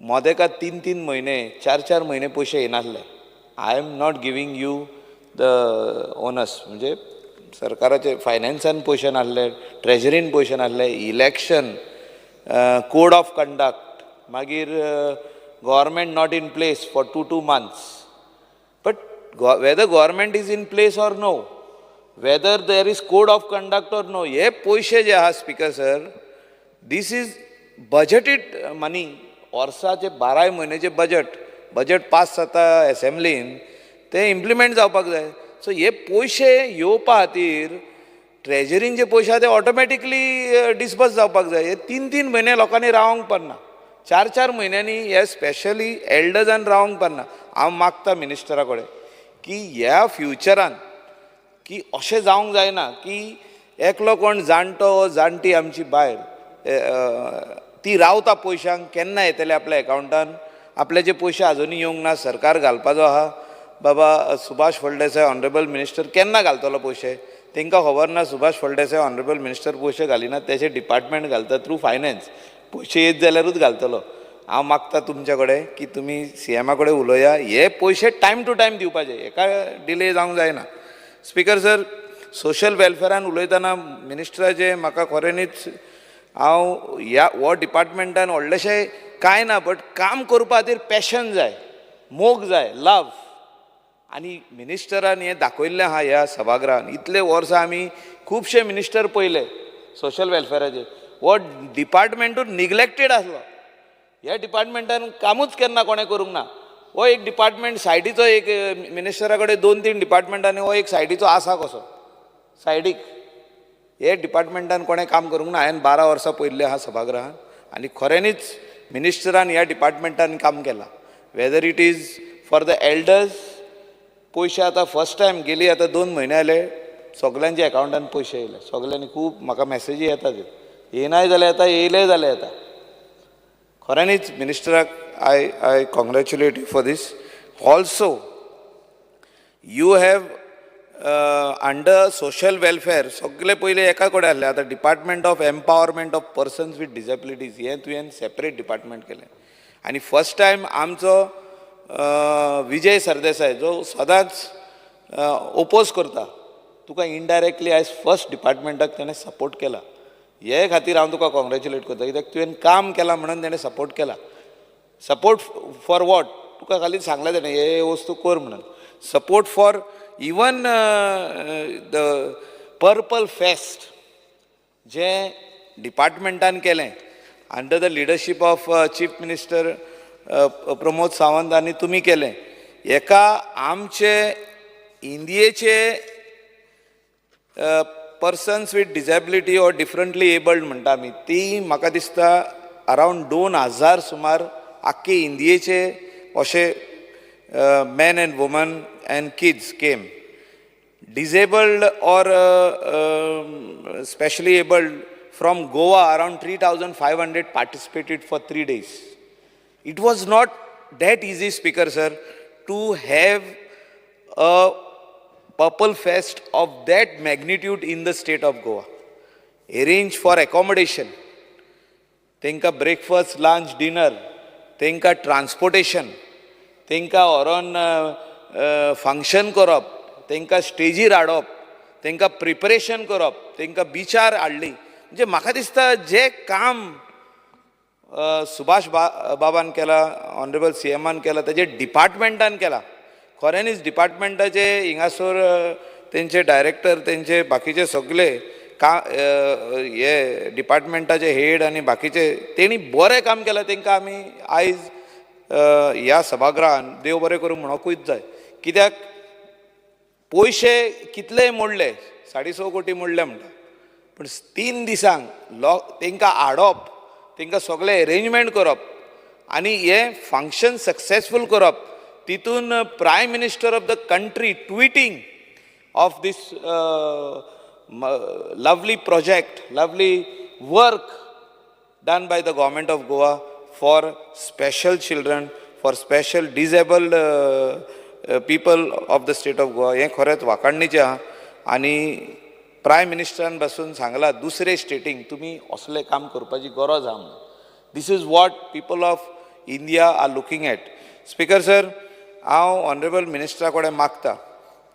मोदेका 3-3 म्हयने 4-4 म्हयने पयशे येनासले. I am not giving you the onus, म्हणजे सरकाराचे फायनान्सान पयशे नासले, ट्रेजरीन पयशे नासले, इलेक्शन, कोड ऑफ कंडक्ट, मागीर government not in place for 2 months. But whether government is in place or no, whether there is code of conduct or no, हे पयशे जे आहा speaker sir, this is budgeted money. वर्साचे 12 म्हयन्याचे budget pass जाता असेंब्लीन, ते implement जावपाक जाय. So हे पयशे येवपा खातीर ट्रेजरीन जे पयशे आहा ते ऑटोमॅटिकली डिस्बर्स जावपाक जाय. हे 3-3 म्हयने लोकांनी रावंक पडना, 4-4 म्हयन्यांनी हे स्पेशली एल्डर्जान रावंक पडना. हांव मागता मिनिस्टरा कडेन की ह्या फ्युचरान की अशें जावंक जायना की एकलो कोण जाणटो जाणटी आमची बायल ती रावता पयशांक, केन्ना येतले आपल्या अकावंटान, आपले जे पयशे आजुनी येवंक ना, सरकार घालपाचो आहा, बाबा सुभाष फळदेसाय ऑनरेबल मिनिस्टर केन्ना घालतलो पयशे, तांकां खबर ना सुभाष फळदेसाय ऑनरेबल मिनिस्टर पयशे घालिनात, तेचे डिपार्टमेंट घालता थ्रू फायनान्स, पयशे येत जाल्यारूच घालतलो. हांव मागता तुमचे कडेन की तुमी CMा कडेन उलोवया, हे पयशे टायम टू टायम दिवपाचे, हेका डिले जावंक जायना. स्पीकर सर, सोशल वेलफेरान उलयतना मिनिस्टराचे म्हाका खऱ्यांनीच हांव हो डिपार्टमेंटान व्हडलेशें कांय ना, बट काम करपा खातीर पॅशन जाय, मोग जाय, लव. आनी मिनिस्टरान हें दाखयल्लें आहा ह्या सभागृहान. इतले वर्सां आमी खुबशे मिनिस्टर पयले सोशल वेलफेराचे, हो डिपार्टमेंटूच निग्लेक्टेड आसलो. ह्या डिपार्टमेंटान कामूच केन्ना कोणें करूंक ना. हो एक डिपार्टमेंट सायडीचो, एक मिनिस्टरा कडेन 2-3 डिपार्टमेंटांनी हो एक सायडीचो आसा कसो सायडीक. हे डिपार्टमेंटान कोणें काम करूंक ना. हांवें 12 वर्सां पयल्ले आहा सभागृहान, आनी खऱ्यांनीच मिनिस्टरान ह्या डिपार्टमेंटान काम केलां. Weather it is for the elders, पयशे आतां फर्स्ट टायम गेली, आतां 2 म्हयने जाले सगल्यांच्या अकावंटान पयशे येयले. सगल्यांनी खूब म्हाका मेसेजी येतात, येनाय जाल्यार येता, येयले जाल्यार येता. खऱ्यांनीच मिनिस्टराक I congratulate you for this. Also you have under social welfare सगळे पयले एका कडेन आहले, आतां department of empowerment of persons with disabilities हें तुवें सेपरेट डिपार्टमेंट केलें. आनी फर्स्ट टायम आमचो विजय सरदेसाय जो सदांच ओपोज करता, तुका इनडायरेक्टली आयज फर्स्ट डिपार्टमेंटाक ताणें सपोर्ट केला. हे खातीर हांव तुका कॉंग्रॅच्युलेट करता, कित्याक तुवें काम केलां म्हणून ताणें सपोर्ट केला. सपोर्ट फॉर वॉट, तुका खाली सांगलें ताणें हे वस्तू कर म्हणून. Support for even the purple fest जे डिपार्टमेंटान केलें under the leadership of chief minister Pramod Sawant आनी तुमी केलें. हेका आमचे इंडियेचे persons with disability or differently abled म्हणटा आमी, ती म्हाका दिसता अरावंड 2000 सुमार आख्खे इंडियेचे अशे men and women and kids came. Disabled or specially abled from Goa, around 3,500 participated for 3 days. It was not that easy, Speaker Sir, to have a Purple Fest of that magnitude in the state of Goa. Arrange for accommodation, think of breakfast, lunch, dinner, think of transportation, तांकां व्हरोन function करप, तांकां स्टेजीर हाडप, तांकां preparation करप, तांकां बिचार हाडली. म्हणजे म्हाका दिसता जे काम सुभाष बाबान केला, ऑनरेबल CMान केला, तेजे डिपार्टमेंटान केला. खऱ्यांनीच डिपार्टमेंटाचे हिंगासर तेंचे डायरेक्टर, तेंचे बाकीचे सगळे हे डिपार्टमेंटाचे हेड आनी बाकीचे तेणी बरें काम केलां. तांकां आमी आयज ह्या सभागृहान देव बरें करूंक म्हणोकूच जाय. कित्याक पयशे कितलेय मोडले, 6.5 कोटी मोडले म्हणटा, पूण 3 दिसांक तांकां हाडप, तांकां सगळे अरेंजमेंट करप आनी हे फंक्शन सक्सेसफूल करप, तितून prime minister of the country tweeting of this lovely project, lovely work done by the government of Goa for special children, for special disabled people of the state of Goa. हे खरेंच वाखाणणीचें आहा. आनी prime मिनिस्टरान बसून सांगला दुसरे स्टेटींक तुमी असले काम करपाची गरज आहा म्हणून. This is what people of India are looking at. Speaker sir, हांव ऑनरेबल मिनिस्टरा कडेन मागता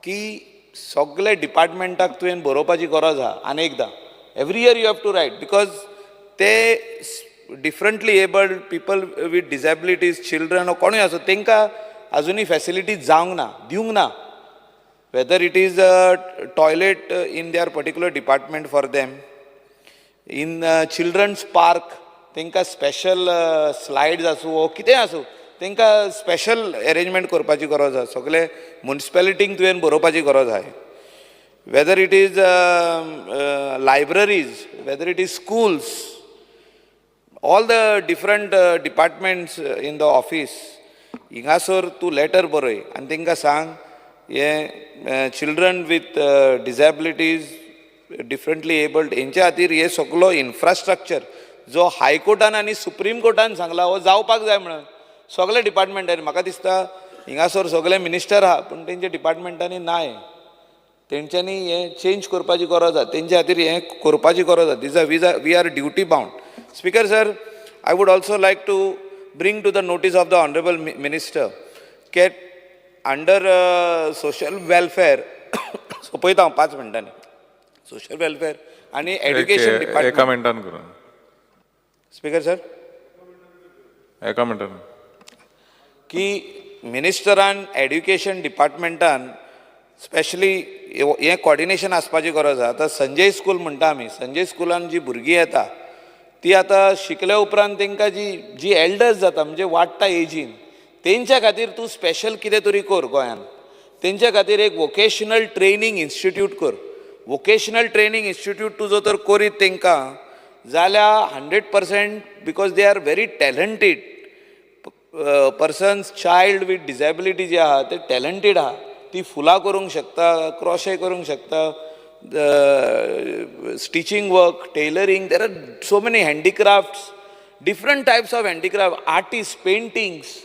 की सगळे डिपार्टमेंटाक तुवें बरोवपाची गरज आहा. आनी एकदां every year you have to write, because ते differently abled people with disabilities, children कोणूय आसूं, तांकां अजुनूय फॅसिलिटीज जावंक ना, दिवंक ना. Whether it is a toilet in their particular department for them, in children's park, तांकां स्पेशल स्लाइड्स आसूं वो कितें आसूं, तांकां स्पेशल अरेंजमेंट करपाची गरज आसा. सगळे म्युनिसिपॅलिटींक तुवें बरोवपाची गरज आहा. Whether it is libraries, whether it is schools, all the different departments in the office, हिंगासर तूं लेटर बरय आनी तांकां सांग हे children with disabilities, differently abled, हेंच्या खातीर हे सगळो इन्फ्रास्ट्रक्चर जो हायकोर्टान आनी सुप्रीम कोर्टान सांगला हो जावपाक जाय म्हणून सगळे डिपार्टमेंटांनी. म्हाका दिसता हिंगासर सगळे मिनिस्टर आहा पूण तेंच्या डिपार्टमेंटांनी नाय. तेंच्यांनी हें चेंज करपाची गरज आहा, तेंच्या खातीर हें करपाची गरज आहा. This we are duty bound. Speaker sir, I would also like to bring to the notice of the honourable minister के अंडर सोशल वेलफेअर सोपयता हांव 5 मिनटांनी. सोशल वेलफेअर आनी एड्युकेशन डिपार्टमेंट. एका मिनटान करून. स्पीकर सर, एका मिनटान की मिनिस्टरान एड्युकेशन डिपार्टमेंटान स्पेशली हें कॉर्डिनेशन आसपाची गरज आहा. आतां संजय स्कूल म्हणटा आमी, संजय स्कुलान जी भुरगीं येता ती आतां शिकल्या उपरांत तांकां जी एल्डर्स जाता म्हणजे वाडटा एजीन, तेंच्या खातीर तूं स्पेशल कितें तरी कर गोंयान. तेंच्या खातीर एक वोकेशनल ट्रेनींग इन्स्टिट्यूट कर. वोकेशनल ट्रेनींग इन्स्टिट्यूट तुजो तर करीत तांकां जाल्यार 100%, because they R very talented persons. Child with disability जे आहा ते टॅलंटेड आहा. ती फुलां करूंक शकता, क्रोशे करूंक शकता, stitching work, tailoring, there are so many handicrafts, different types of handicraft, artist, paintings.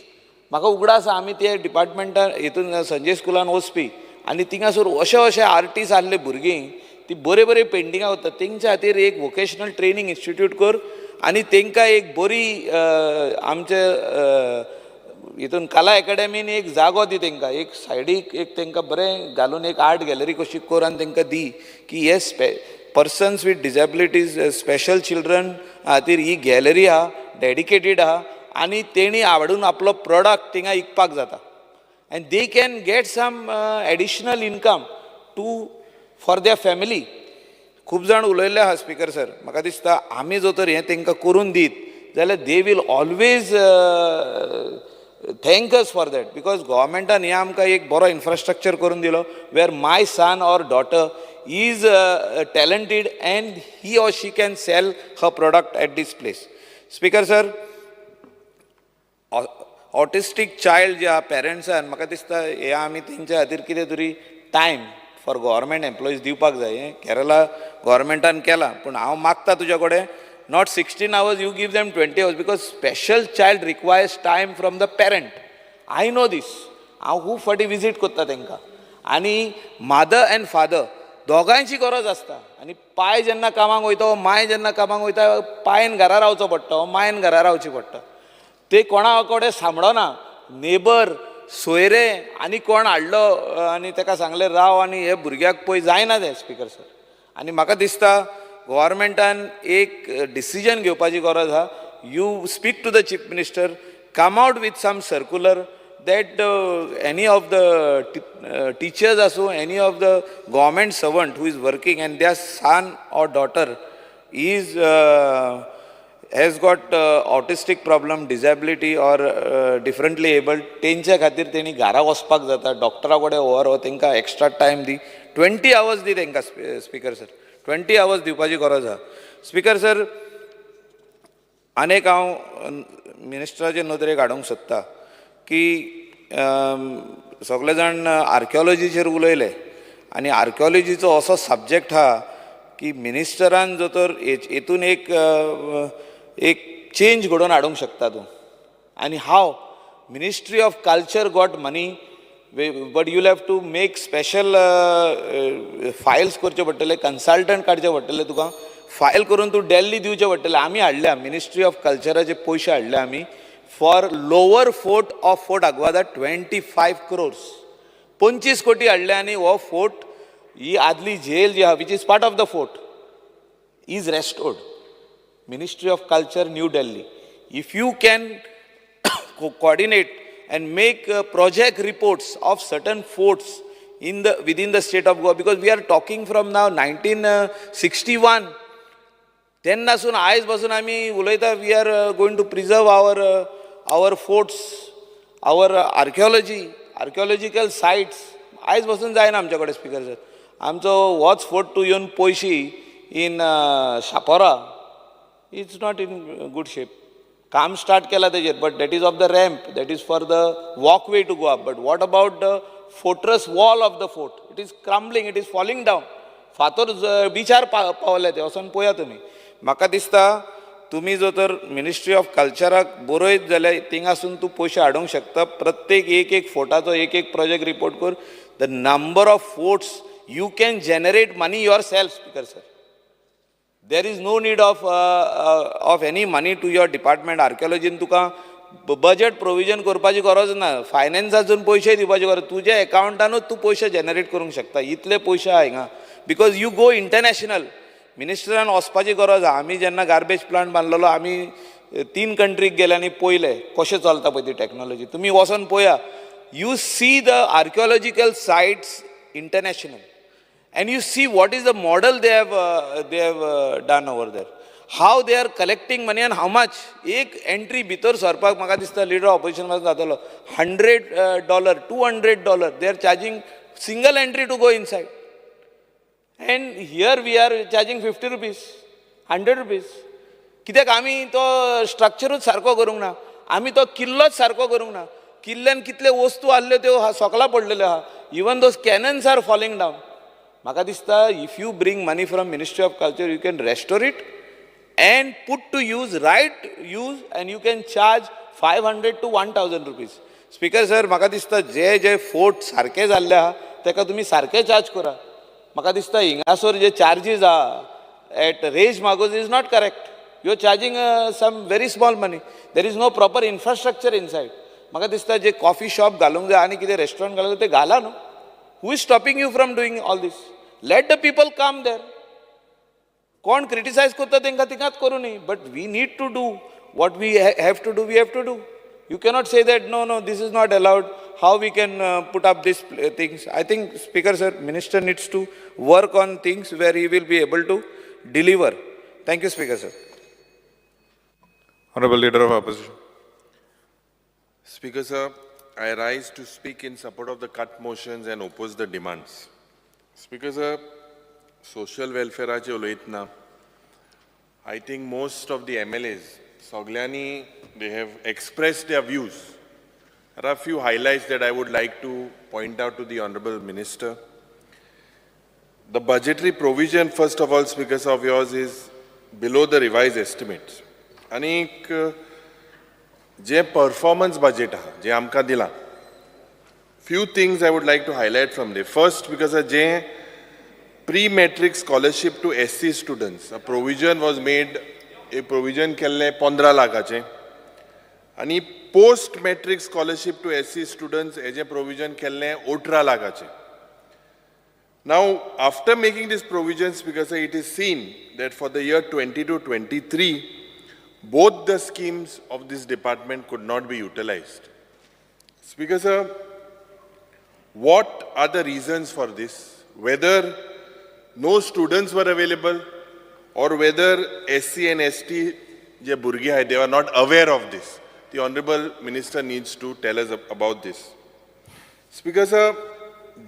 म्हाका उगडास आसा आमी ते डिपार्टमेंटान हितून संजय स्कुलान वचपी आनी थिंगासर अशे आर्टिस्ट आहले भुरगीं ती बरे पेंटिंगां करतात. तेंच्या खातीर एक वोकेशनल ट्रेनींग इन्स्टिट्यूट कर आनी तांकां एक बरी आमचे हितून कला एकेडमीन एक जागो दी. तांकां एक सायडीक एक तांकां बरें घालून एक आर्ट गॅलरी कशी कर आनी तांकां दी की हे persons with disabilities, special children खातीर ही गॅलरी आहा, डेडिकेटेड आहा आनी तेणी आवडून आपलो प्रोडक्ट थिंगा विकपाक जाता. And they can get some additional income for their family. खूब जाण उलयल्ले आहा स्पीकर सर. म्हाका दिसता आमी जर तर हें तांकां करून दीत जाल्यार they will always thank us for that, because गव्हर्मेंटान हें आमकां एक बरो इन्फ्रास्ट्रक्चर करून दिलो where my son or daughter is talented and he or she can sell her product at this place. Speaker sir, autistic child जे आहा पेरंट्सान, म्हाका दिसता हे आमी तेंच्या खातीर कितें तरी टायम फॉर गव्हर्मेंट एम्प्लॉईज दिवपाक जाय. हें केरला गव्हर्मेंटान केलां पूण हांव मागता तुज्या कडेन not 16 hours, you give them 20 hours, because special child requires time from the parent. I know this. हांव खूब फाटी विजीट करता तांकां आनी मदर एंड फादर दोगांयची गरज आसता. आनी पाय जेन्ना कामाक वयता वो माय जेन्ना कामाक वयता पायन घरा रावचो पडटा वो मायन घरा रावची पडटा. ते कोणा कडेन सांबाळना, नेबर, सोयरे आनी कोण हाडलो आनी ताका सांगलें राव आनी हे भुरग्याक पळय जायना तें स्पीकर सर. आनी म्हाका दिसता गव्हर्मेंटान एक डिसिजन घेवपाची गरज आहा. You speak to the chief minister, come out with some circular that any of the teachers also, any of the government servant who is working and their son or daughter is has got autistic problem, disability or differently abled, तेंच्या खातीर तेणी घरा वचपाक जाता, डॉक्टरा कडेन व्हर हो तेंकां एक्स्ट्रा टायम दी. 20 hours दी तेंकां स्पीकर सर, 20 hours दिवपाची गरज आहा. स्पीकर सर, आनीक हांव मिनिस्टराचे नदरेक हाडूंक सोदता की सगळे जाण आर्किओलॉजीचेर उलयले आनी आर्किओलॉजीचो असो सब्जेक्ट आहा की मिनिस्टरान जो तर हेतून एक चेंज घडोवन हाडूंक शकता तूं. आनी हाव ministry of culture got money but you'll have to make special files करचे पडटले, कन्सल्टंट काडचे पडटले तुका, फायल करून तूं दिल्ली दिवचे पडटले. आमी हाडल्या मिनिस्ट्री ऑफ कल्चराचे पयशे हाडले आमी for lower fort of fort Aguada 25 crores. 25 कोटी हाडले आनी हो फोर्ट ही आदली जेल जी आहा which is part of the fort is restored. Ministry of Culture, New Delhi. If you can coordinate and make project reports of certain forts within the state of Goa, because we are talking from now 1961, तेन्नासून आयज पासून आमी उलयता we are going to preserve our forts, our archaeological sites. आयज पासून जायना आमचे कडेन स्पिकर सर. आमचो होच फोर्ट टू येवन पयशी in Chapora it's not in good shape. काम स्टार्ट केला तेजेर, but that is of the ramp, that is for the walkway to go up. But what about the fortress wall of the fort? It is crumbling, it is falling down. फातर बिचार पावले ते वचून पळया तुमी. म्हाका दिसता तुमी जो तर मिनिस्ट्री ऑफ कल्चराक बरयत जाल्यार थिंगासून तूं पयशे हाडूंक शकता. प्रत्येक एक फोर्टाचो एक प्रोजेक्ट रिपोर्ट कर. The number of forts you can generate money your self speaker sir. There is no need of any money to your department. Archaeology Tuka budget provision करपाची गरज ना, फायनान्सासून पयशे दिवपाची गरज. तुज्या अकाउंटानूच तूं पयशे जनरेट करूंक शकता. इतले पयशे आहा हिंगा बिकॉज यू गो इंटरनॅशनल. मिनिस्टरान वचपाची गरज आहा. आमी जेन्ना गार्बेज प्लांट बांदलेलो आमी 3 कंट्रीक गेले आनी पयले कशें चलता पळय ती टॅक्नॉलॉजी. तुमी वचून पळया. You see the archaeological sites international. And you see what is the model they have done over there. How they are collecting money and how much. एक entry भितर सरपाक म्हाका दिसता leader of opposition पासून जातलो $100, $200. They are charging single entry to go inside. And here we are charging 50 rupees, 100 rupees. कित्याक आमी तो स्ट्रक्चरूच सारको करूंक ना. आमी तो किल्लोच सारको करूंक ना. किल्ल्यान कितले वस्तू आहल्यो त्यो सोकला पडलेल्यो आहा. Even those cannons are falling down. म्हाका दिसता if you bring money from ministry of culture you can restore it and put to use right use and you can charge 500 to 1000 rupees. Speaker sir म्हाका दिसता जे fort सारके जाल्ले आहा ताका तुमी सारके चार्ज करा. म्हाका दिसता हिंगासर जे चार्जीस आहा at Reis Magos is not correct. You are charging some very small money. There is no proper infrastructure inside. म्हाका दिसता जे कॉफी शॉप घालूंक जाय आनी कितें रेस्टॉरंट घालूंक जाय ते घाला न्हू. Who is stopping you from doing all this? Let the people come there. कोण क्रिटिसाइज करता तांकां तिगांच करूं न्ही. But we need to do what we have to do. We have to do. You cannot say that no this is not allowed. How we can put up this things. I think speaker sir minister needs to work on things where he will be able to deliver. Thank you speaker sir. Honorable Leader of Opposition. Speaker sir, I rise to speak in support of the cut motions and oppose the demands. Speaker sir, social welfare चे उलयतना I think most of the MLAs सगळ्यांनी they have expressed their views. There are a few highlights that I would like to point out to the Honorable Minister. The budgetary provision, first of all, Speaker of yours, is below the revised estimates. आणि जे performance budget आहा जे आमकां दिला, few things I would like to highlight from there. First, because जे pre-matric scholarship to SC students, a provision was made, a provision केल्ले 15 लाखाचे, आणि post-matric scholarship to SC students, हेजे provision केल्ले 18 लाखाचे. Now, after making these provisions, because it is seen that for the year 22-23, both the schemes of this department could not be utilized. Speaker sir, what are the reasons for this? Whether no students were available or whether SC and ST je burgi hai, they were not aware of this. The Honorable Minister needs to tell us about this. Speaker sir,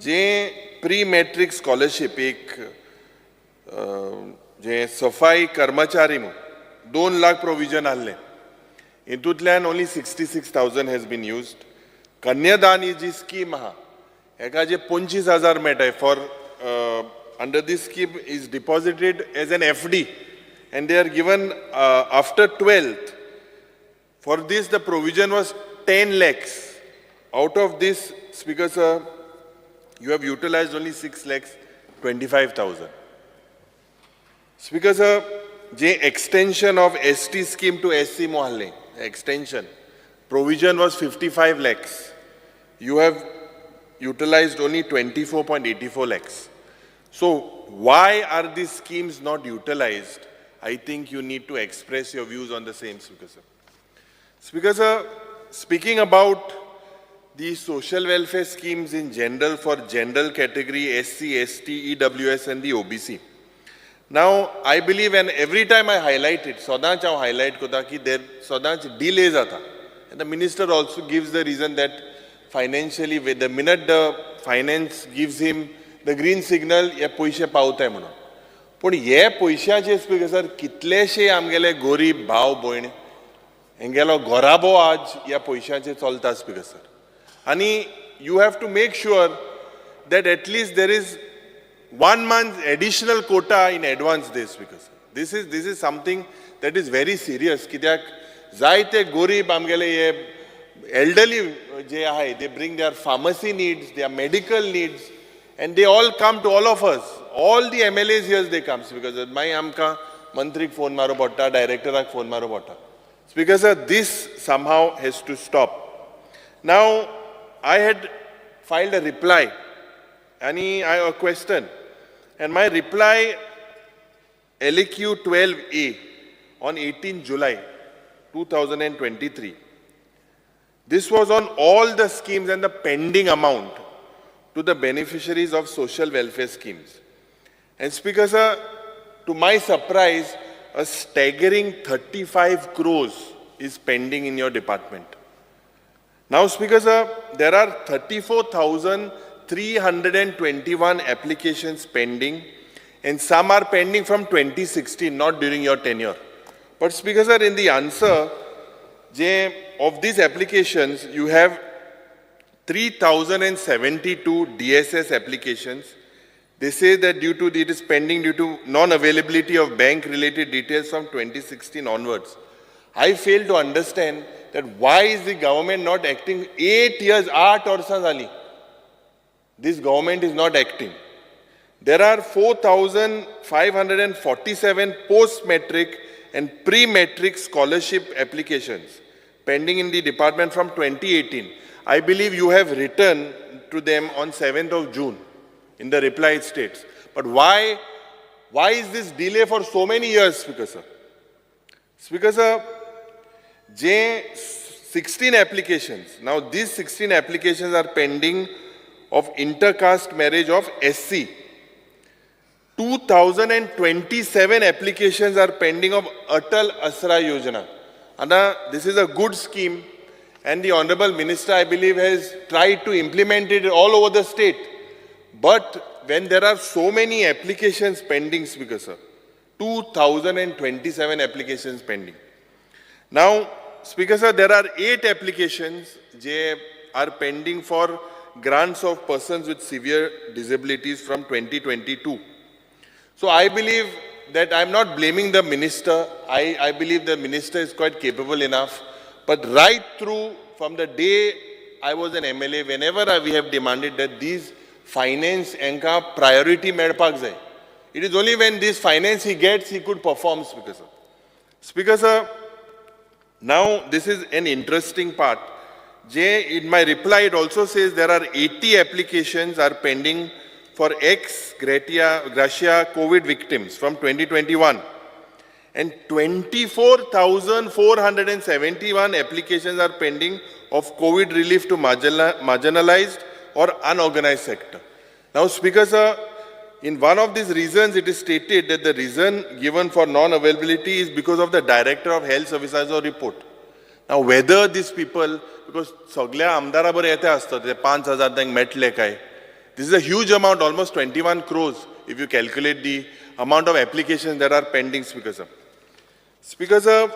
je pre-matric scholarship ek je safai karmachari mu 2 lakh provision ahले. Intutlan only 66,000 has been used. Kanyadan is ji scheme aha. Eka je 25,000 मेळटाय for under this scheme is deposited as an FD and they are given after 12th. For this the provision was 10 lakhs. Out of this Speaker sir, you have utilized only 6,25,000. Speaker sir, the extension of ST scheme to SC Mohalle, extension, provision was 55 lakhs. You have utilized only 24.84 lakhs. So why are these schemes not utilized? I think you need to express your views on the same, Speaker sir. Speaker sir, speaking about the social welfare schemes in general for general category SC, ST, EWS and the OBC. Now, I believe, and every time I highlight it, Sodanch I highlight kota ki there Sodanch delays ata. And the minister also gives the reason that financially, with the minute the finance gives him the green signal, ye paise पावताय म्हणून. पण हे पैशाचे speaker sir कितलेशे आमगेले गरीब भाव भयण हेंगेलो घोराबो आज ह्या पैशाचे चलता स्पीकर सर. आणि you have to make sure that at least there is 1 month additional quota in advance this, because this is something that is very serious. कित्याक जायते गरीब आमगेले हे elderly जे आहे, they bring their pharmacy needs, their medical needs, and they all come to all of us. All the MLAs here they come, because my amka mantrik phone maro botta, director ak phone maro botta. Because this somehow has to stop. Now, I had filed a reply, and a question, and my reply LQ 12A on 18 July 2023. This was on all the schemes and the pending amount to the beneficiaries of social welfare schemes. And Speaker sir, to my surprise, a staggering 35 crores is pending in your department. Now, Speaker sir, there are 34,321 applications pending, and some are pending from 2016, not during your tenure. But Speaker sir, in the answer, of these applications, you have 3,072 DSS applications. They say that it is pending due to non-availability of bank-related details from 2016 onwards. I fail to understand that why is the government not acting? 8 years, 8 varsa zali. This government is not acting. There are 4,547 post-metric and pre-metric scholarship applications pending in the department from 2018. I believe you have written to them on 7th of June. In the reply it states. But why is this delay for so many years, Speaker sir? Speaker sir, 16 applications. Now these 16 applications are pending of intercaste marriage of SC. 2,027 applications are pending of Atal Asra Yojana. And this is a good scheme, and the Honorable Minister, I believe, has tried to implement it all over the state. But when there are so many applications pending, Speaker sir, 2,027 applications pending. Now, Speaker sir, there are 8 applications that are pending for grants of persons with severe disabilities from 2022. So I believe that I'm not blaming the minister. I believe the minister is quite capable enough. But right through, from the day I was an MLA, whenever we have demanded that these finance enka priority medpak jai. It is only when this finance he gets, he could perform, Speaker sir. Speaker sir, now this is an interesting part. In my reply, it also says there are 80 applications are pending for ex-gratia COVID victims from 2021. And 24,471 applications are pending of COVID relief to marginalized or unorganized sector. Now, Speaker sir, in one of these reasons, it is stated that the reason given for non-availability is because of the Director of Health Services report. Now, whether these people, because सगळ्या आमदाराबर येते असतात, ते 5,000 त्यांक Medley काय. This is a huge amount, almost 21 crores, if you calculate the amount of applications that are pending, Speaker sir. Speaker sir,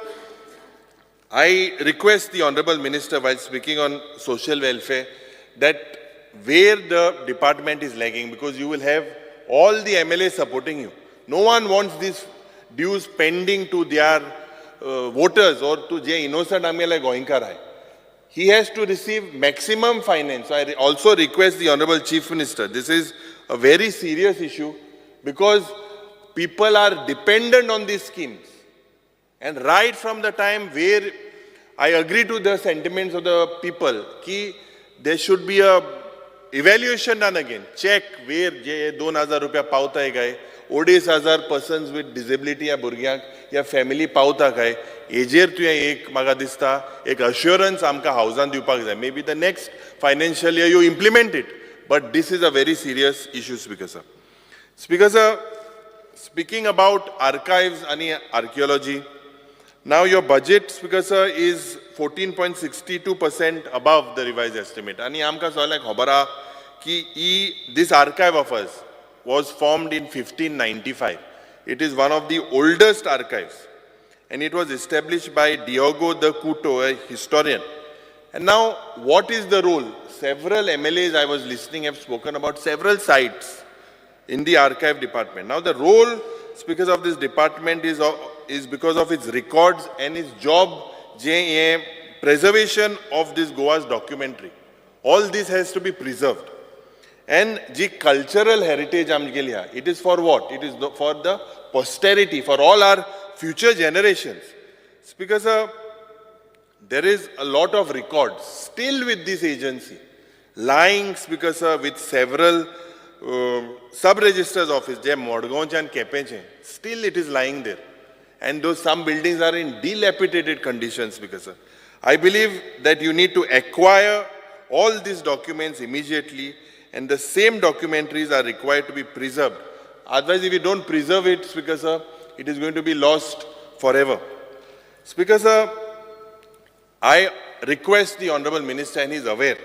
I request the Honorable Minister, while speaking on social welfare, that where the department is lagging, because you will have all the MLAs supporting you. No one wants these dues pending to their voters or to je innocent amele goinkar hai. he has to receive maximum finance. So I also request the Honorable Chief Minister, this is a very serious issue because people are dependent on these schemes. And right from the time where I agree to the sentiments of the people, ki there should be a evaluation done again. Check where je 2,000 रुपया पावता है काय, 2,500 persons with disability या भुरग्यांक या family पावता काय, हेजेर तुवें एक म्हाका दिसता एक assurance आमकां हावजान दिवपाक जाय. Maybe the next financial year you implement it, but this is a very serious issue, Speaker sir. Speaker sir, speaking about archives and archaeology, now your budget, Speaker sir, is 14.62% above the revised estimate. And amka soilak khobara ki this archive of us was formed in 1595. It is one of the oldest archives, and it was established by Diogo de Couto, a historian. And now, what is the role? Several MLAs I was listening have spoken about several sites in the archive department. Now, the role, Speakers, of this department is because of its records and its job, preservation of this Goa's documentary. All this has to be preserved. And the cultural heritage, it is for what? It is for the posterity, for all our future generations. Because there is a lot of records still with this agency, lying, because with several sub-registers office, still it is lying there. And those some buildings are in dilapidated conditions, because I believe that you need to acquire all these documents immediately, and the same documentaries are required to be preserved. Otherwise, if you don't preserve it, Speaker sir, it is going to be lost forever. Speaker sir, I request the Honorable Minister, and he is aware,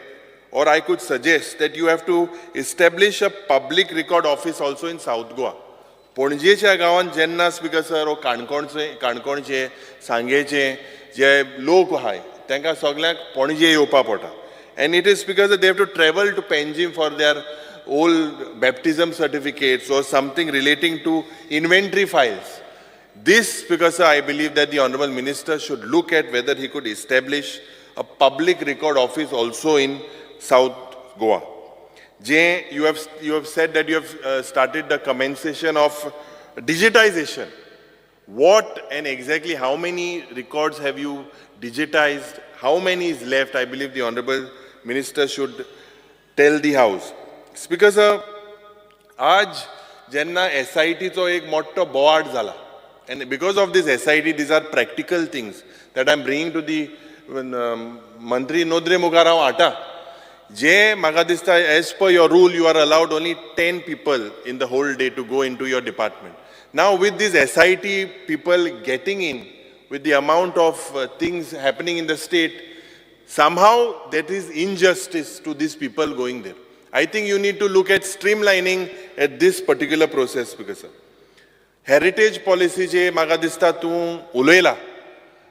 or I could suggest that you have to establish a public record office also in South Goa. पणजेच्या गांवांत जेन्ना speaker sir काणकोणचे सांगेचे जे लोक आहाय तांकां सगळ्यांक पणजे येवपा पडटा. And it is because they have to travel to Panjim for their old baptism certificates or something relating to inventory files. This, because I believe that the Honorable Minister should look at whether he could establish a public record office also in South Goa. Jay, you have said that you have started the commencement of digitization. What and exactly how many records have you digitized? How many is left? I believe the Honorable Minister should tell the House. Speaker sir, आज जेन्ना SITचो एक मोठो बोवाड जाला, and because of this SIT, these are practical things that I am bringing to the Mantri Nodre Mugarao Ata. Je म्हाका दिसता, as per your rule, you are allowed only 10 people in the whole day to go into your department. Now with these SIT people getting in, with the amount of things happening in the state, somehow that is injustice to these people going there. I think you need to look at streamlining at this particular process, because heritage policy je म्हाका दिसता तूं उलयला,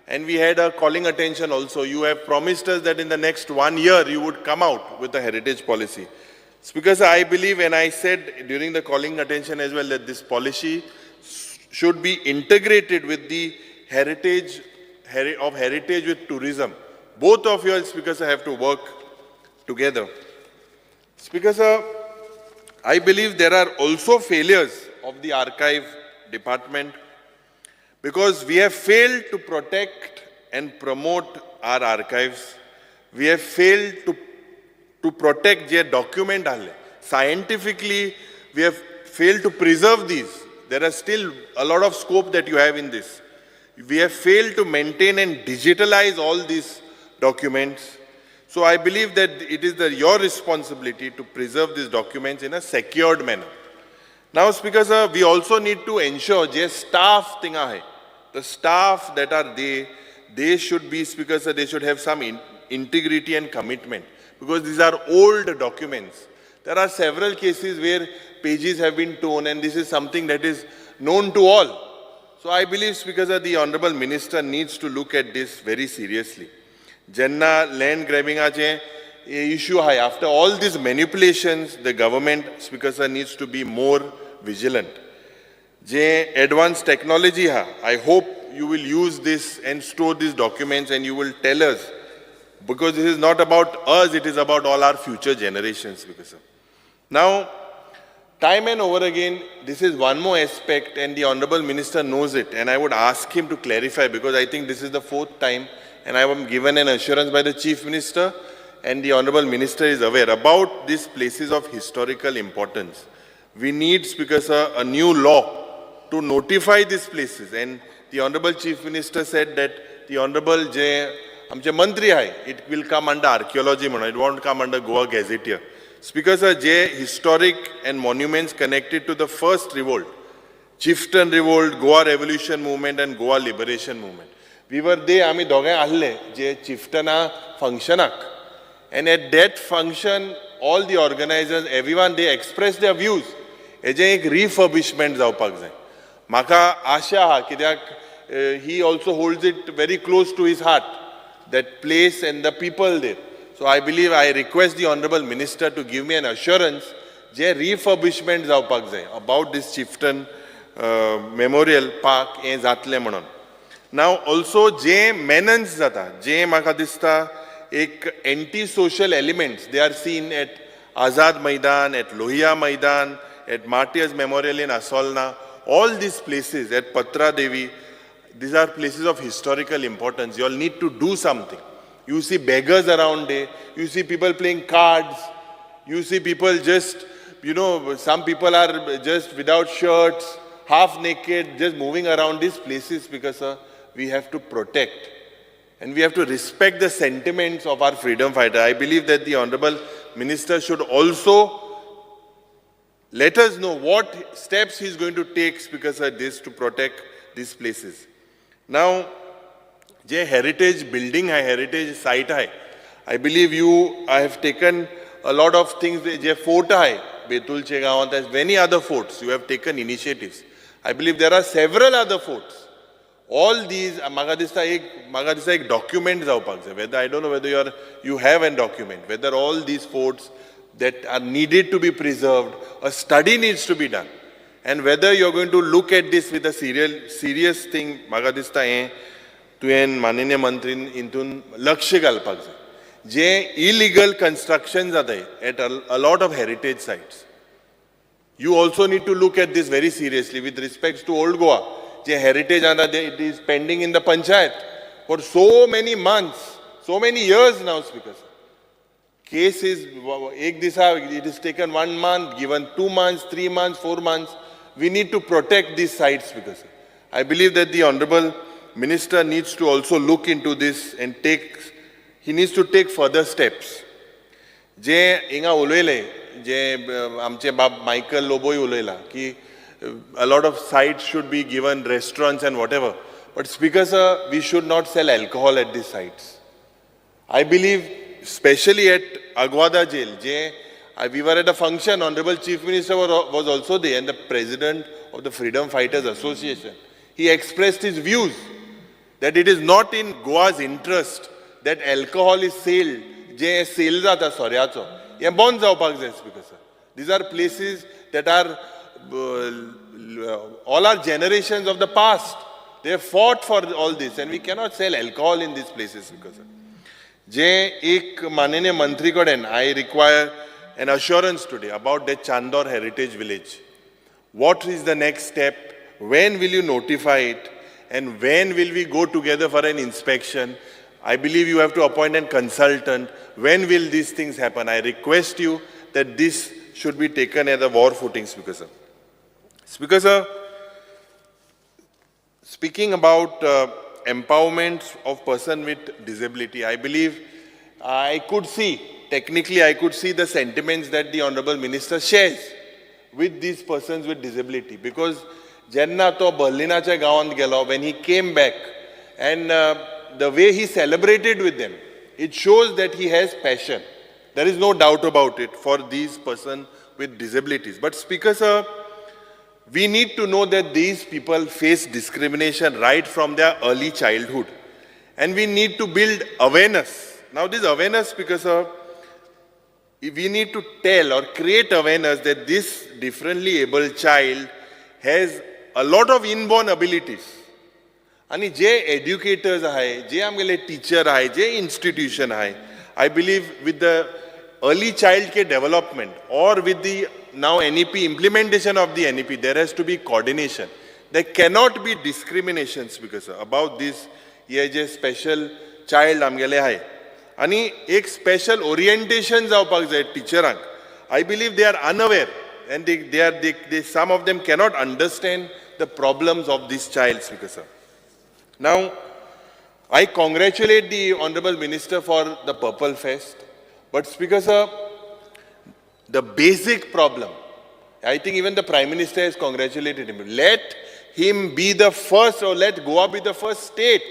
and we had a calling attention also. You have promised us that in the next 1 year you would come out with a heritage policy. Because I believe, and I said during the calling attention as well, that this policy should be integrated with the heritage with tourism. Both of you, Speaker sir, have to work together. Speaker sir, I believe there are also failures of the archive department, because we have failed to protect and promote our archives. We have failed to protect their document. Scientifically, we have failed to preserve these. There are still a lot of scope that you have in this. We have failed to maintain and digitalize all these documents. So I believe that it is your responsibility to preserve these documents in a secured manner. Now, Speaker sir, we also need to ensure that staff the staff that are they should be, Speaker sir, they should have some integrity and commitment, because these are old documents. There are several cases where pages have been torn, and this is something that is known to all. So I believe, Speaker sir, the Honorable Minister needs to look at this very seriously. Jenna land grabbing issue high. After all these manipulations, the government, Speaker sir, needs to be more vigilant. Advanced technology, I hope you will use this and store these documents, and you will tell us because this is not about us, it is about all our future generations, Speaker sir. Now, time and over again, this is one more aspect, and the Honorable Minister knows it, and I would ask him to clarify, because I think this is the fourth time, and I am given an assurance by the Chief Minister, and the Honorable Minister is aware about these places of historical importance. We need, Speaker sir, a new law to notify these places, and the Honorable Chief Minister said that the Honorable आमचे मंत्री आहे, it will come under archaeology म्हणून, it won't come under Goa Gazetteer. Speaker sir, historic and monuments connected to the first revolt, Chieftain revolt, Goa Revolution movement and Goa Liberation movement. We were there, आम्ही दोघे आले जे chieftaina functionak, and at that function all the organizers, everyone, they expressed their views. हेजे एक refurbishment जावपाक जाय. म्हाका आशा आहा, कित्याक he also holds it very close to his heart, that place and the people there. So I believe, I request the Honorable Minister to give me an assurance जे refurbishment जावपाक जाय about this chieftain memorial park हें जातलें म्हणून. Now also जे menace जाता, जे म्हाका दिसता एक anti-social elements, they are seen at Azad Maidan, at Lohia Maidan, at Martyrs Memorial in Asolna, all these places, at Patra Devi, these are places of historical importance. You all need to do something. You see beggars around there, you see people playing cards, you see people just, some people are just without shirts, half naked, just moving around these places, because we have to protect. And we have to respect the sentiments of our freedom fighter. I believe that the Honorable Minister should also let us know what steps he is going to take, because of this, to protect these places. Now, जे heritage building hai, heritage site hai, I believe I have taken a lot of things. जे fort hai, Betulche गावात, there's many other forts. You have taken initiatives. I believe there are several other forts. All these, म्हाका दिसता एक document जावपाक जाय. Whether, I don't know whether you have a document, whether all these forts that are needed to be preserved, a study needs to be done. And whether you're going to look at this with a serious thing, म्हाका दिसता हें तुवें माननीय मंत्रीन इंतून लक्ष घालपाक जाय. जे illegal construction जाताय at a lot of heritage sites. You also need to look at this very seriously with respect to Old Goa. जे heritage it is pending in the panchayat for so many months, so many years now, Speaker. Case is, it is taken 1 month, given 2 months, 3 months, 4 months. We need to protect these sites, Speaker. I believe that the Honorable Minister needs to also look into this and he needs to take further steps. जे हिंगा उलयले, जे आमचे बाब Michael लोबोय उलयला की a lot of sites should be given restaurants and whatever. But Speaker sir, we should not sell alcohol at these sites. I believe, especially at Agwada Jail, we were at a function, Honorable Chief Minister was also there, and the President of the Freedom Fighters Association. He expressed his views that it is not in Goa's interest that alcohol is sold. जे sale जाता सोऱ्याचो हें बंद जावपाक जाय, Speaker sir. These are places that are all our generations of the past. They have fought for all this, and we cannot sell alcohol in these places, Speaker sir. जे एक माननीय मंत्री कडेन I require an assurance today about the Chandor Heritage Village. What is the next step? When will you notify it? And when will we go together for an inspection? I believe you have to appoint a consultant. When will these things happen? I request you that this should be taken as a war footing, Speaker sir. Speaker sir, speaking about empowerment of person with disability, I believe I could see, technically I could see the sentiments that the Honorable Minister shares with these persons with disability. Because जेन्ना तो बर्लिनाच्या गावांत गेलो, when he came back, and the way he celebrated with them, it shows that he has passion. There is no doubt about it for these persons with disabilities. But Speaker sir, we need to know that these people face discrimination right from their early childhood. And we need to build awareness. Now this awareness, Speaker sir, we need to tell or create awareness that this differently able child has a lot of inborn abilities. आणि जे एड्युकेटर्स आहे, जे आमगेले teacher आहे, जे institution आहे, I believe with the early child care development or with the now NEP implementation of the NEP, there has to be coordination. There cannot be discriminations because about this, ये जे special child आमगेले आहे आणि एक special orientation जावपाक जाय टीचरांक. I believe they are unaware and they some of them cannot understand the problems of these childs because of. Now, I congratulate the Honorable Minister for the Purple Fest, but Speaker Sir, the basic problem, I think even the Prime Minister has congratulated him. Let him be the first, or let Goa be the first state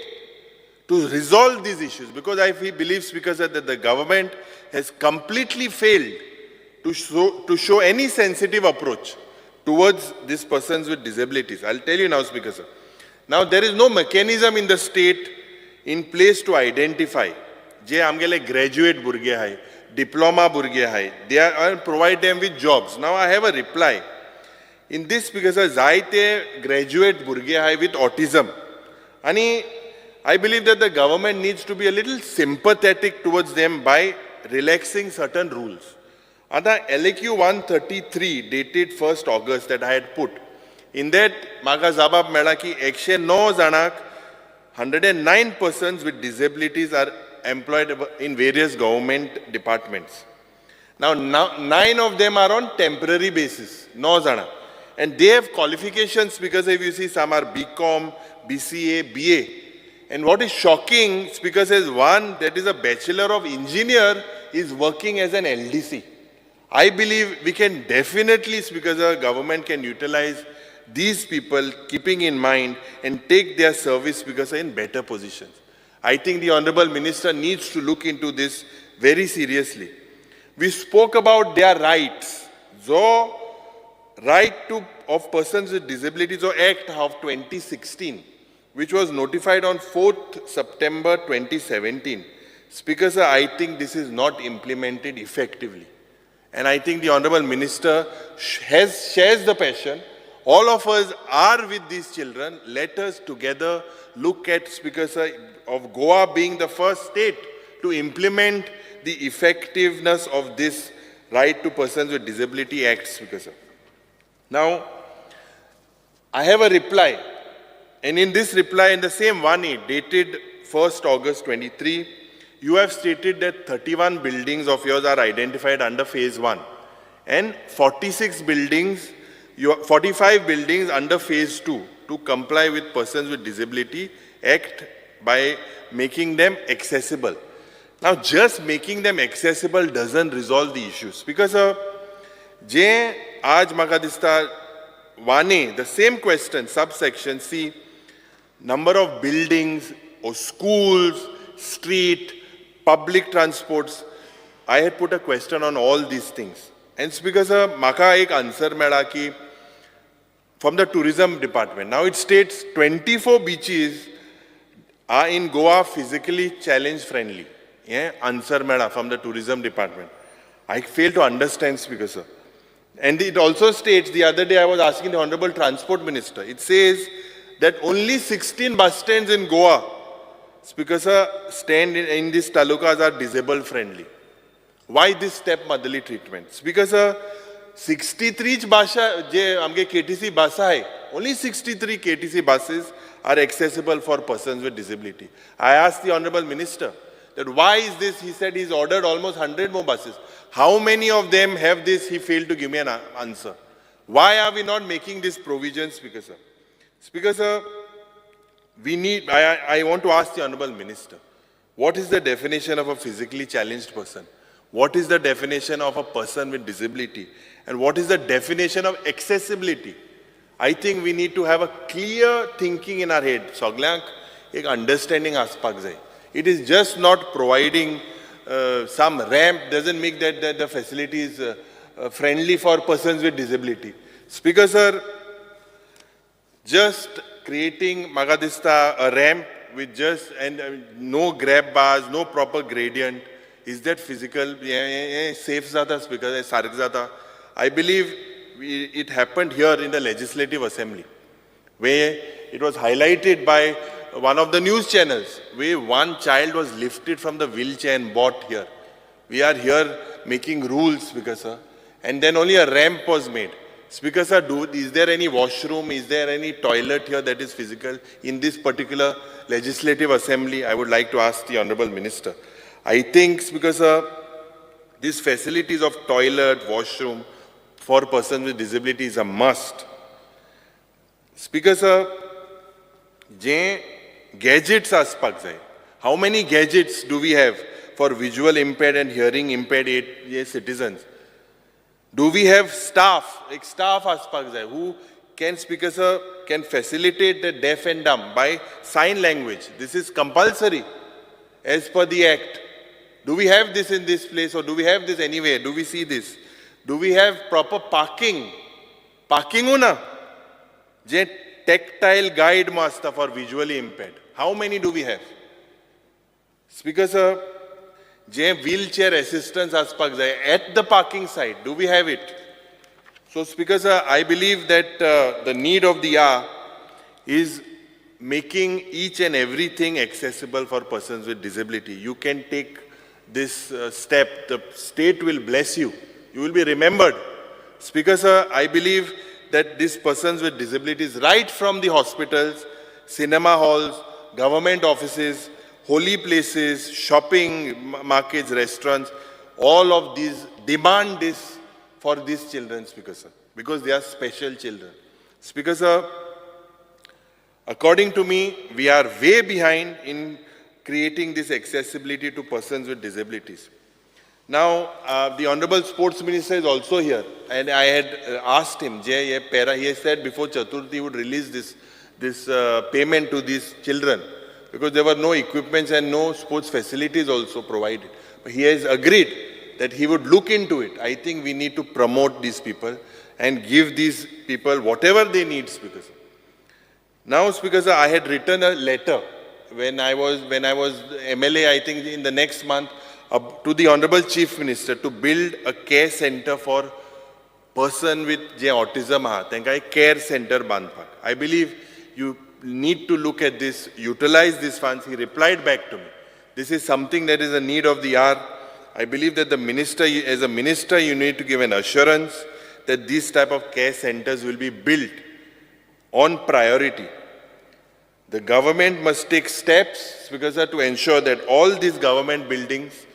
to resolve these issues, because I believe, Speaker Sir, that the government has completely failed to show any sensitive approach towards these persons with disabilities. I'll tell you now, Speaker Sir. Now, there is no mechanism in the state in place to identify जे आमगेले graduate भुरगे आहाय, diploma भुरगे आहाय, they are provide them with jobs. Now I have a reply. In this, because जायते graduate भुरगे आहाय with autism, आणि I believe that the government needs to be a little sympathetic towards them by relaxing certain rules. आता LAQ 133 dated 1st August that I had put, in that म्हाका जबाब मेळ्ळा की 109 जाणांक 109 persons with disabilities are employed in various government departments. Now 9 of them are on temporary basis, 9 jana. And they have qualifications because if you see some are BCom, BCA, BA. And what is shocking, Speaker says one that is a Bachelor of Engineer is working as an LDC. I believe we can definitely, Speaker, the government can utilize these people, keeping in mind, and take their service because they are in better positions. I think the Honorable Minister needs to look into this very seriously. We spoke about their rights. So, right of persons with disabilities, so Act of 2016, which was notified on 4th September 2017. Speaker, sir, I think this is not implemented effectively. And I think the Honorable Minister shares the passion. All of us are with these children. Let us together look at, Speaker Sir, of Goa being the first state to implement the effectiveness of this Right to Persons with Disability Act, Speaker Sir. Now, I have a reply. And in this reply, in the same 1A, dated 1st August 23, you have stated that 31 buildings of yours are identified under Phase 1 and 45 buildings under Phase 2 to comply with Persons with Disability Act by making them accessible. Now, just making them accessible doesn't resolve the issues. Because je aaj maka dista 1A, the same question, subsection C, number of buildings or schools, street, public transports, I had put a question on all these things. And Speaker Sir, maka ek answer mela ki from the tourism department. Now it states 24 beaches are in Goa physically challenge friendly. Yeah, answer mela from the tourism department. I fail to understand, Speaker Sir. And it also states, the other day I was asking the Honorable Transport Minister, it says that only 16 bus stands in Goa, Speaker Sir, stand in these talukas are disabled friendly. Why this step-motherly treatment? Speaker Sir, 63 bhasha, je amge KTC basa hai, only 63 KTC buses are accessible for persons with disability. I asked the Honorable Minister that why is this? He said he's ordered almost 100 more buses. How many of them have this? He failed to give me an answer. Why are we not making this provision, Speaker Sir? Speaker Sir, I want to ask the Honorable Minister, what is the definition of a physically challenged person? What is the definition of a person with disability? And what is the definition of accessibility? I think we need to have a clear thinking in our head. Soglyank, ek understanding aspak jai. It is just not providing some ramp doesn't make that the facility is friendly for persons with disability. Speaker Sir, just creating Magadista a ramp with just no grab bars, no proper gradient, is that physical? Safe zata, Speaker, sarg zata. I believe it happened here in the Legislative Assembly, where it was highlighted by one of the news channels where one child was lifted from the wheelchair and brought here. We are here making rules, Speaker sir, and then only a ramp was made. Speaker sir, is there any washroom, is there any toilet here that is physical in this particular legislative assembly? I would like to ask the Honorable Minister. I think, Speaker sir, these facilities of toilet, washroom for persons with disability is a must. Speaker sir, gadgets aspak jai. How many gadgets do we have for visual impaired and hearing impaired citizens? Do we have staff, like staff aspak jai, who can, Speaker sir, can facilitate the deaf and dumb by sign language? This is compulsory as per the Act. Do we have this in this place, or do we have this anywhere? Do we see this? Do we have proper parking? Parking una? Je tactile guide master for visually impaired. How many do we have? Speaker sir, je wheelchair assistance aspak jai at the parking site. Do we have it? So Speaker sir, I believe that the need of the hour is making each and everything accessible for persons with disability. You can take this step. The state will bless you. You will be remembered. Speaker sir, I believe that these persons with disabilities, right from the hospitals, cinema halls, government offices, holy places, shopping markets, restaurants, all of these demand this for these children, Speaker sir, because they are special children. Speaker sir, according to me, we are way behind in creating this accessibility to persons with disabilities. Now, the Honorable Sports Minister is also here, and I had asked him, he has said before Chaturthi he would release this payment to these children, because there were no equipments and no sports facilities also provided. But he has agreed that he would look into it. I think we need to promote these people and give these people whatever they need, Speaker sir. Now, Speaker sir, I had written a letter when I was MLA, I think in the next month, to the Honorable Chief Minister to build a care center for person with autism, a care center bandpak. I believe you need to look at this, utilize these funds. He replied back to me. This is something that is a need of the hour. I believe that the minister, as a minister, you need to give an assurance that these type of care centers will be built on priority. The government must take steps, because to ensure that all these government buildings,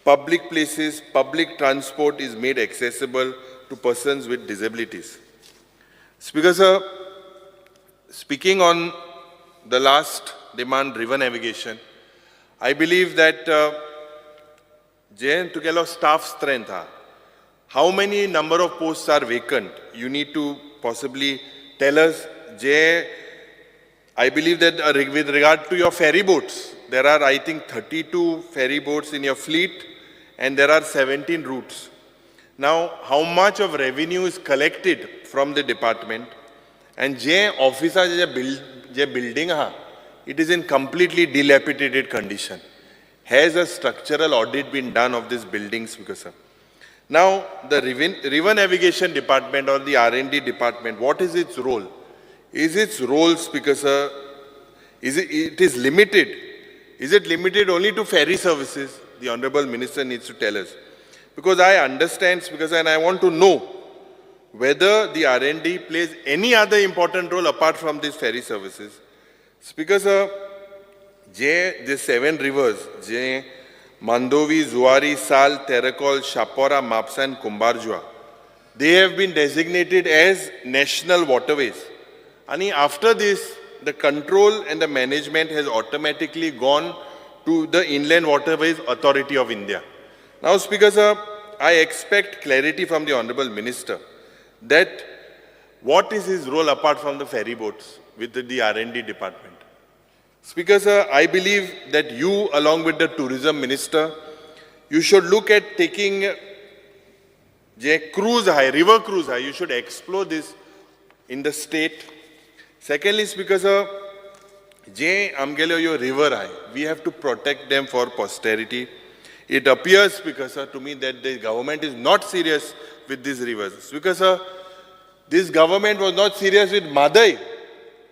public places, public transport is made accessible to persons with disabilities. Speaker sir, speaking on the last demand, river navigation, I believe that to get staff strength, how many number of posts are vacant? You need to possibly tell us. I believe that with regard to your ferry boats, there are, I think, 32 ferry boats in your fleet, and there are 17 routes. Now, how much of revenue is collected from the department? And officer building, it is in completely dilapidated condition. Has a structural audit been done of these buildings, Speaker sir? Now, the river navigation department or the R&D department, what is its role? Is its role, Speaker sir, it is limited? Is it limited only to ferry services? The Honorable Minister needs to tell us. Because I understand, Speaker sir, and I want to know whether the R&D plays any other important role apart from these ferry services. Speaker sir, the 7 rivers, Mandovi, Zuari, Sal, Terakol, Shapora, Mapsa and Kumbarjua, they have been designated as national waterways. And after this, the control and the management has automatically gone to the Inland Waterways Authority of India. Now, Speaker sir, I expect clarity from the Honorable Minister that what is his role apart from the ferry boats with the R&D department. Speaker sir, I believe that you, along with the Tourism Minister, you should look at taking river cruise high. You should explore this in the state. Secondly, Speaker sir, your river high, we have to protect them for posterity. It appears, Speaker sir, to me that the government is not serious with these rivers. Speaker sir, this government was not serious with Madai,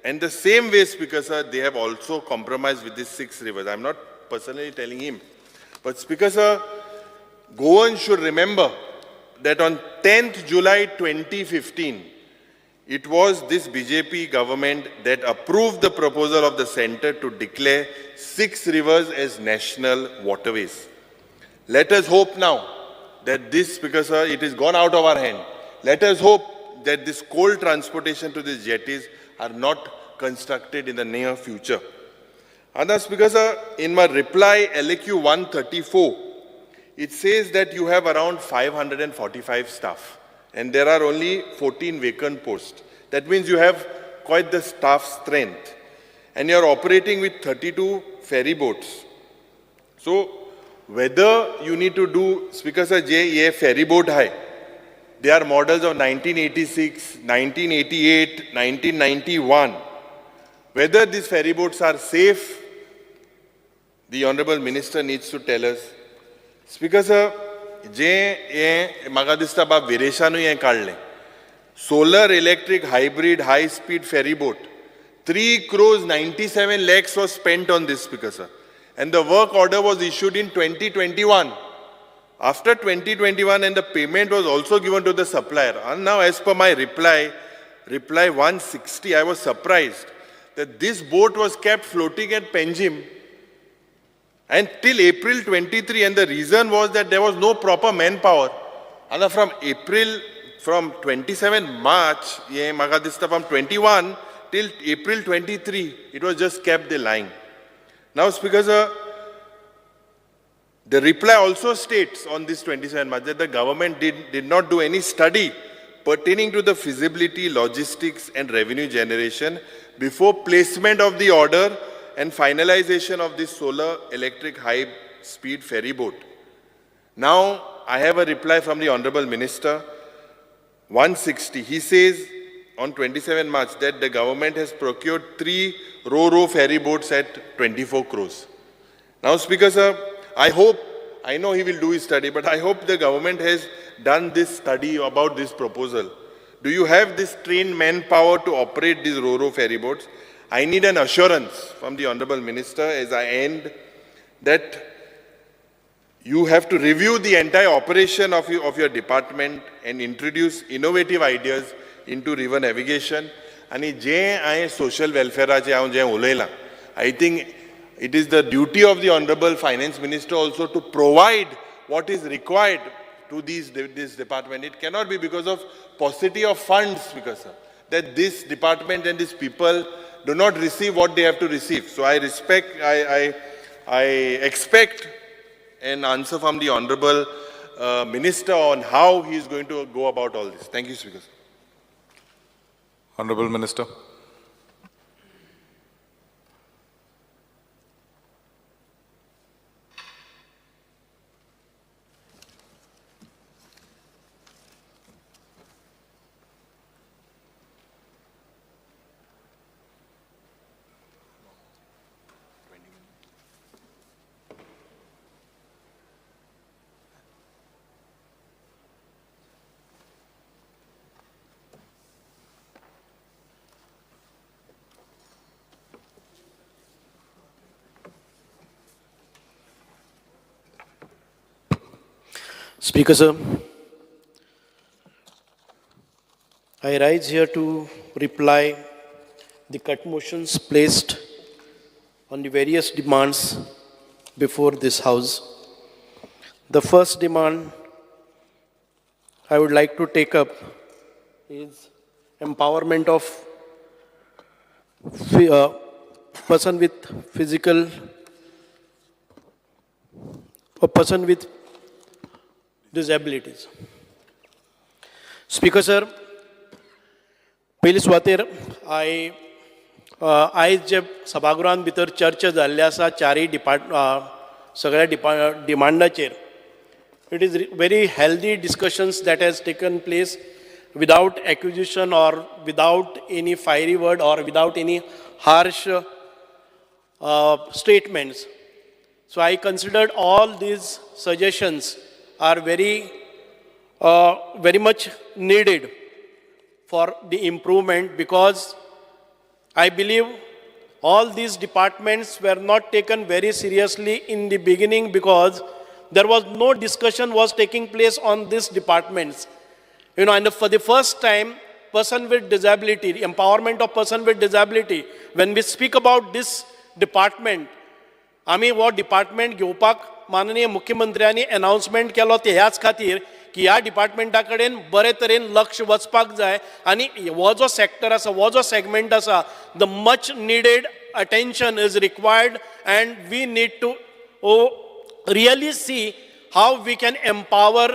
And the same way, Speaker Sir, they have also compromised with these 6 rivers. I'm not personally telling him. But Speaker Sir, Goan should remember that on 10th July 2015, it was this BJP government that approved the proposal of the centre to declare 6 rivers as national waterways. Let us hope now that this, Speaker Sir, it is gone out of our hand. Let us hope that this coal transportation to these jetties are not constructed in the near future. And thus, Speaker Sir, in my reply LAQ 134, it says that you have around 545 staff and there are only 14 vacant posts. That means you have quite the staff strength and you are operating with 32 ferry boats. So whether you need to do, Speaker Sir, ye ferry boat hai, they are models of 1986, 1988, 1991. Whether these ferry boats are safe, the Honorable Minister needs to tell us. Speaker Sir, म्हाका दिसता बाब विरेशानूय हें काडलें. Solar electric hybrid high speed ferry boat. 3 crores 97 lakhs was spent on this, Speaker Sir. And the work order was issued in 2021. After 2021, and the payment was also given to the supplier. And now, as per my reply 160, I was surprised that this boat was kept floating at Penjim until April 23, and the reason was that there was no proper manpower. And from 27 March, from 21 till April 23, it was just kept the line. Now, Speaker Sir, the reply also states on this 27 March that the government did not do any study pertaining to the feasibility, logistics and revenue generation before placement of the order and finalization of this solar electric high speed ferry boat. Now, I have a reply from the Honorable Minister, 160. He says on 27 March that the government has procured 3 ro-ro ferry boats at 24 crores. Now, Speaker Sir, I know he will do his study, but I hope the government has done this study about this proposal. Do you have this trained manpower to operate these ro-ro ferry boats? I need an assurance from the Honorable Minister as I end that you have to review the entire operation of your department and introduce innovative ideas into river navigation. And social welfare, I think it is the duty of the Honorable Finance Minister also to provide what is required to this department. It cannot be because of paucity of funds, because that this department and these people do not receive what they have to receive. So I expect an answer from the Honorable Minister on how he is going to go about all this. Thank you, Speaker. Honorable Minister. Speaker Sir, I rise here to reply the cut motions placed on the various demands before this House. The first demand I would like to take up is empowerment of person with disabilities. Speaker Sir, पयली सुवातेर आयज जे सभागृहांत भितर चर्चा जाल्ली आसा चारय सगळ्या डिमांडाचेर, it is very healthy discussions that has taken place without accusation or without any fiery word or without any harsh statements. So I considered all these suggestions are very much needed for the improvement, because I believe all these departments were not taken very seriously in the beginning because there was no discussion was taking place on these departments. And for the first time, person with disability, empowerment of person with disability, when we speak about this department, आम्ही वो department घेवपाक माननीय मुख्यमंत्र्यांनी announcement केलो ते ह्याच खातीर की ह्या डिपार्टमेंटा कडेन बरे तरेन लक्ष वचपाक जाय आनी हो जो सेक्टर आसा हो जो सेगमेंट आसा the much needed attention is required and we need to really see how we can empower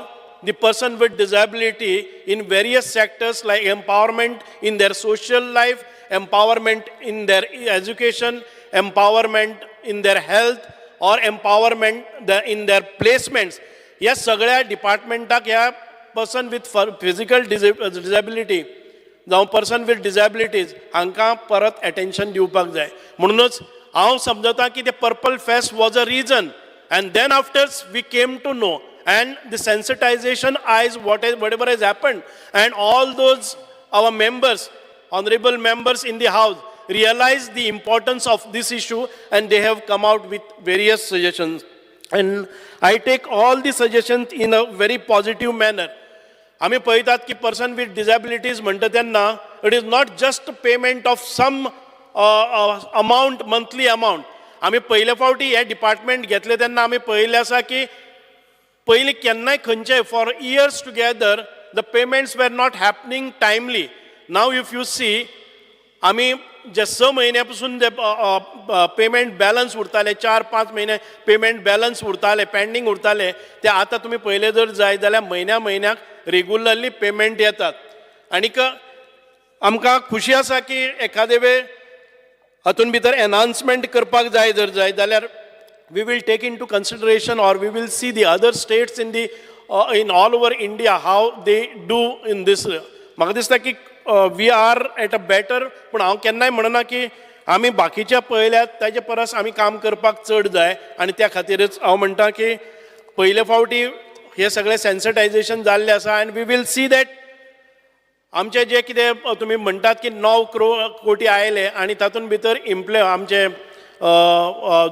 the person with disability in various sectors like empowerment in their social life, empowerment in their education, empowerment in their health or empowerment in their placements. या सगळ्या डिपार्टमेंटाक ह्या person with physical disability जावं person with disabilities हांकां परत attention दिवपाक जाय. म्हणूनच हांव समजता की ते purple fest was a reason and then after we came to know and the sensitization eyes whatever has happened and all those our members, honorable members in the house realized the importance of this issue and they have come out with various suggestions and I take all the suggestions in a very positive manner. आम्ही पळयतात की person with disabilities म्हणटा तेन्ना it is not just payment of some amount monthly amount. आम्ही पयले फावटी हे department घेतले तेन्ना आम्ही पळयलें आसा की पयलीं केन्नाय खंयचे for years together the payments were not happening timely. Now if you see आम्ही जे 6 महिन्यापासून जे पेमेंट बॅलन्स उरताले 4-5 महिने पेमेंट बॅलन्स उरताले पेंडींग उरताले ते आता तुम्ही पहिले जर जाय जाल्यार म्हयन्याक रेग्युलरली पेमेंट येतात. आनीक आमकां खुशी आसा की एखादे वेळ हातून भितर एनहान्समेंट करपाक जाय जर जाय जाल्यार we will take into consideration or we will see the other states in all over India how they do in this. म्हाका दिसता की we are at a better. पूण हांव केन्नाय म्हणना की आमी बाकीच्या पळयल्यात ताजे परस आमी काम करपाक चड जाय आनी त्या खातीरच हांव म्हणटा की पयले फावटी हे सगळे सेन्सिटायझेशन जाल्ले आसा and we will see that आमचे जे कितें तुमी म्हणटात की 9 कोटी आयले आनी तातूंत भितर आमचे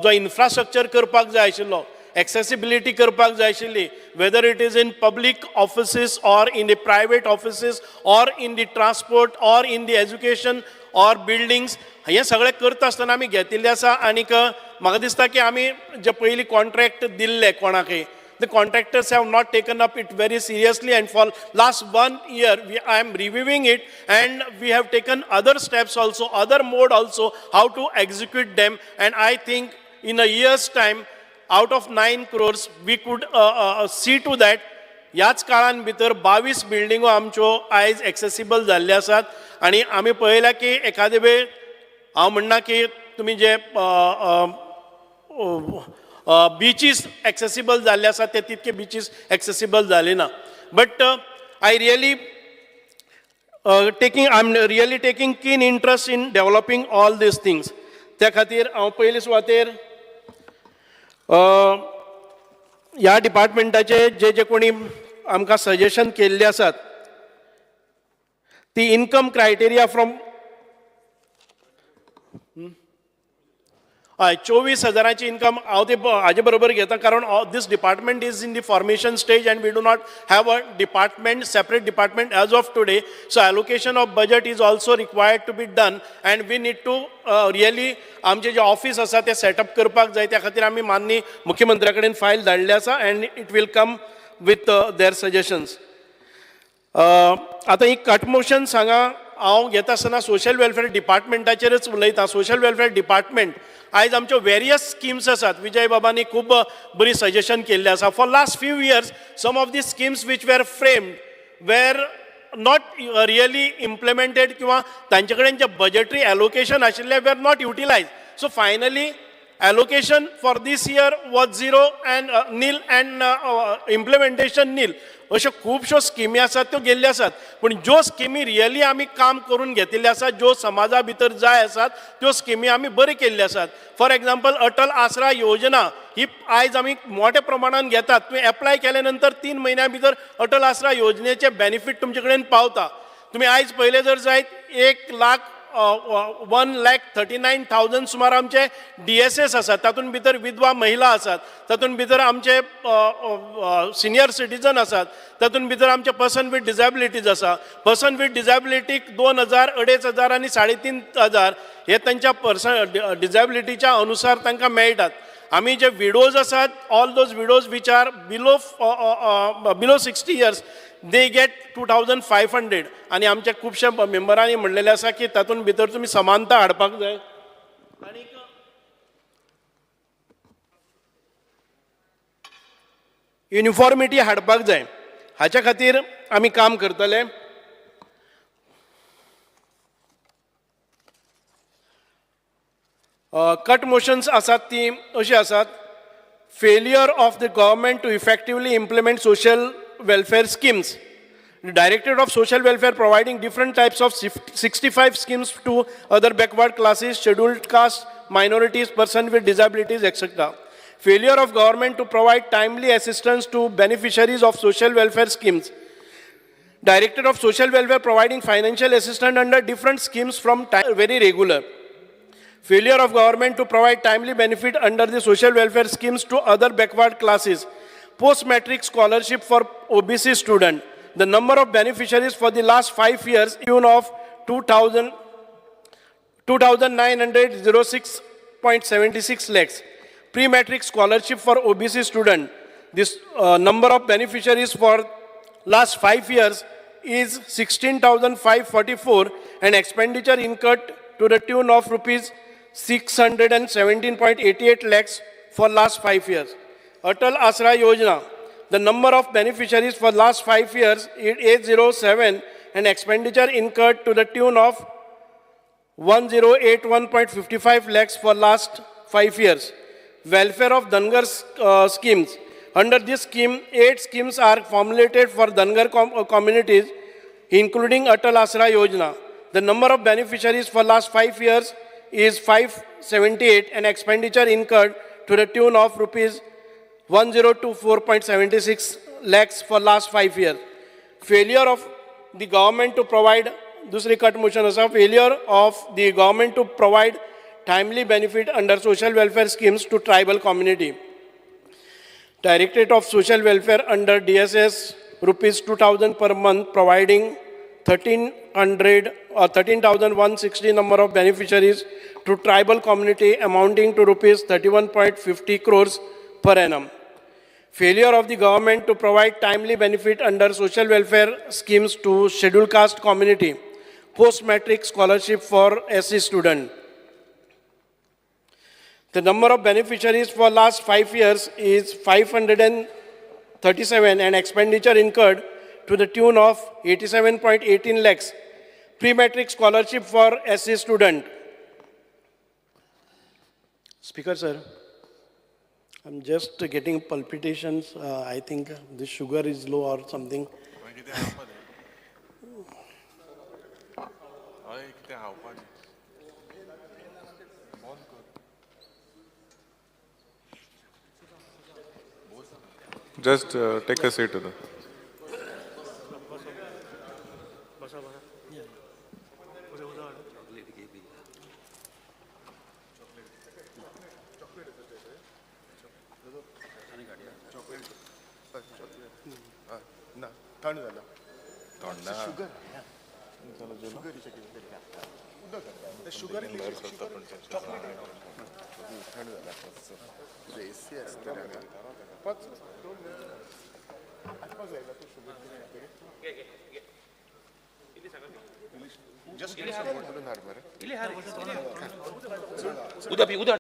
जो इन्फ्रास्ट्रक्चर करपाक जाय आशिल्लो एक्सेसिबिलिटी करपाक जाय आशिल्ली weather it is in public offices or in the private offices or in the transport or in the education or buildings हे सगळें करता आसतना आमी घेतिल्ले आसा. आनीक म्हाका दिसता की आमी जे पयलीं कॉन्ट्रॅक्ट दिल्ले कोणाकय the contractors have not taken up it very seriously and for last 1 year I am reviewing it and we have taken other steps also, other mode also how to execute them and I think in a year's time out of 9 crores we could see to that ह्याच काळान भितर 22 बिल्डिंगो आमच्यो आयज accessible जाल्ले आसात आनी आमी पळयला की एखादे वेळ हांव म्हणना की तुमी जे बीचीस एक्सेसिबल जाल्ले आसा ते तितके बीचीस एक्सेसिबल जाले ना. बट आय रियली टेकिंग कीन interest in developing all these things. त्या खातीर हांव पयले सुवातेर ह्या डिपार्टमेंटाचे जे कोणी आमकां सजेशन केल्ले आसात ती इन्कम क्रायटेरिया फ्रॉम 24,000ची इन्कम हांव ते हाजे बरोबर घेता कारण this department is in the formation stage and we do not have a department separate department as of today. So allocation of budget is also required to be done and we need to really आमचे जे office आसा ते setup करपाक जाय. त्या खातीर आमी माननीय मुख्यमंत्र्या कडेन फायल धाडले आसा and it will come with their suggestions. आतां ही कट मोशन सांगा हांव घेता आसतना सोशल वेलफेअर डिपार्टमेंटाचेरच उलयता. सोशल वेलफेअर डिपार्टमेंट आयज आमच्यो वेरियस स्किम्स आसात. विजय बाबांनी खूब बरी सजेशन केल्ले आसा. For last few years some of the schemes which were framed were not really implemented किंवा तांचे कडेन जे बजेटरी एलोकेशन आशिल्ले were not utilise. So finally allocation for this year was zero and nil and implementation nil. अशो खुबश्यो स्किमी आसात त्यो गेल्ले आसात पूण ज्यो स्किमी रियली आमी काम करून घेतिल्ले आसात ज्यो समाजा भितर जाय आसात त्यो स्किमी आमी बरे केल्ले आसात. फॉर एग्जाम्पल अटल आसरा योजना ही आयज आमी मोठ्या प्रमाणान घेतात. तुवें एप्लाय केले नंतर 3 महिन्या भितर अटल आसरा योजनेचे बेनिफीट तुमचे कडेन पावता. तुम्ही आयज पहिले जर जायत 1 लाख 1,39,000 सुमार आमचे DSS आसात, तातूंत भितर विधवा महिला आसात, तातूंत भितर आमचे सिनियर सिटीजन आसात, तातूंत भितर आमचे पर्सन विथ डिजेबिलिटीज आसा. पर्सन विथ डिजेबिलिटीक 2,000, 2,500 आनी 3,500 हे तांच्या डिजेबिलिटीच्या अनुसार तांकां मेळटात. आमी जे विडोज आसात, all those widows which are below 60 years, they get 2,500. आनी आमच्या खुबशे मेंबरांनी म्हणलेले आसा की तातूंत भितर तुमी समानता हाडपाक जाय आनी युनिफॉर्मिटी हाडपाक जाय. हाच्या खातीर आमी काम करतले. कट मोशन्स आसात ती अशी आसात. Failure of the government to effectively implement social welfare schemes. The Directorate of Social Welfare providing different types of 65 schemes to other backward classes, scheduled caste, minorities, persons with disabilities, etc. Failure of government to provide timely assistance to beneficiaries of social welfare schemes. Directorate of Social Welfare providing financial assistance under different schemes from time very regular. Failure of government to provide timely benefit under the social welfare schemes to other backward classes. Post-matric scholarship for OBC student. The number of beneficiaries for the last 5 years tune of 2,906.76 lakhs. Pre-matric scholarship for OBC student. This number of beneficiaries for last 5 years is 16,544 and expenditure incurred to the tune of rupees 617.88 lakhs for last 5 years. Atal Asra Yojana, the number of beneficiaries for last 5 years is 807 and expenditure incurred to the tune of 1081.55 lakhs for last 5 years. Welfare of Dangar schemes. Under this scheme, 8 schemes are formulated for Dangar communities, including Atal Asra Yojana. The number of beneficiaries for last 5 years is 578 and expenditure incurred to the tune of rupees 1024.76 lakhs for last 5 years. Failure of the government to provide, dusri cut motion asa, failure of the government to provide timely benefit under social welfare schemes to tribal community. Directorate of Social Welfare under DSS rupees 2,000 per month providing 13,160 number of beneficiaries to tribal community amounting to rupees 31.50 crores per annum. Failure of the government to provide timely benefit under social welfare schemes to scheduled caste community. Post-matric scholarship for SC student. The number of beneficiaries for last 5 years is 537 and expenditure incurred to the tune of 87.18 lakhs. Pre-matric scholarship for SC student. Speaker sir. I'm just getting palpitations. I think the sugar is low or something. Just take a seat. उद्या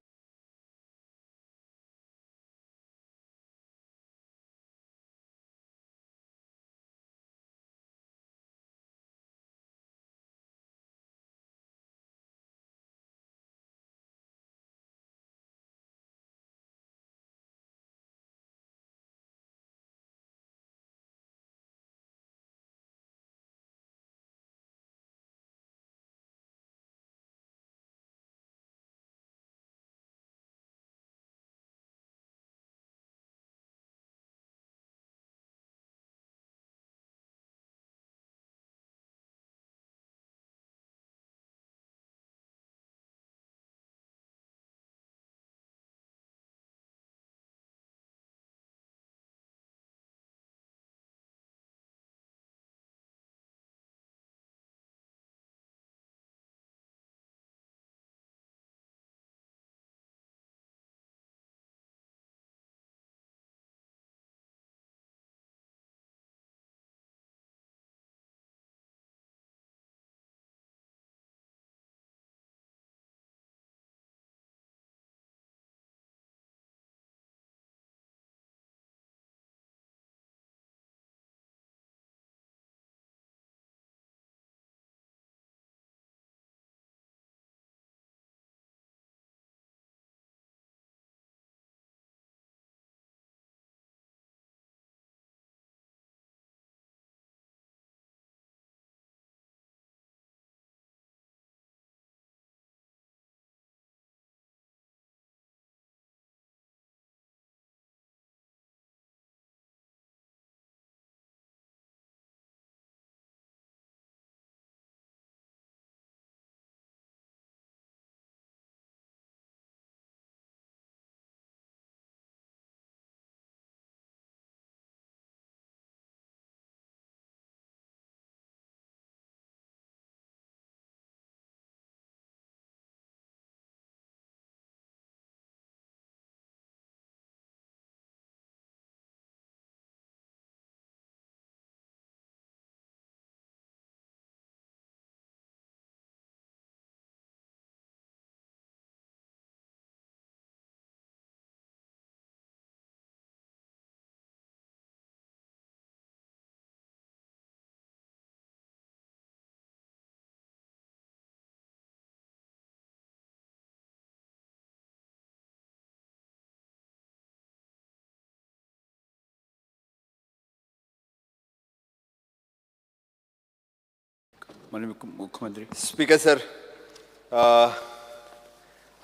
माननीय मुख्यमंत्री. Speaker sir,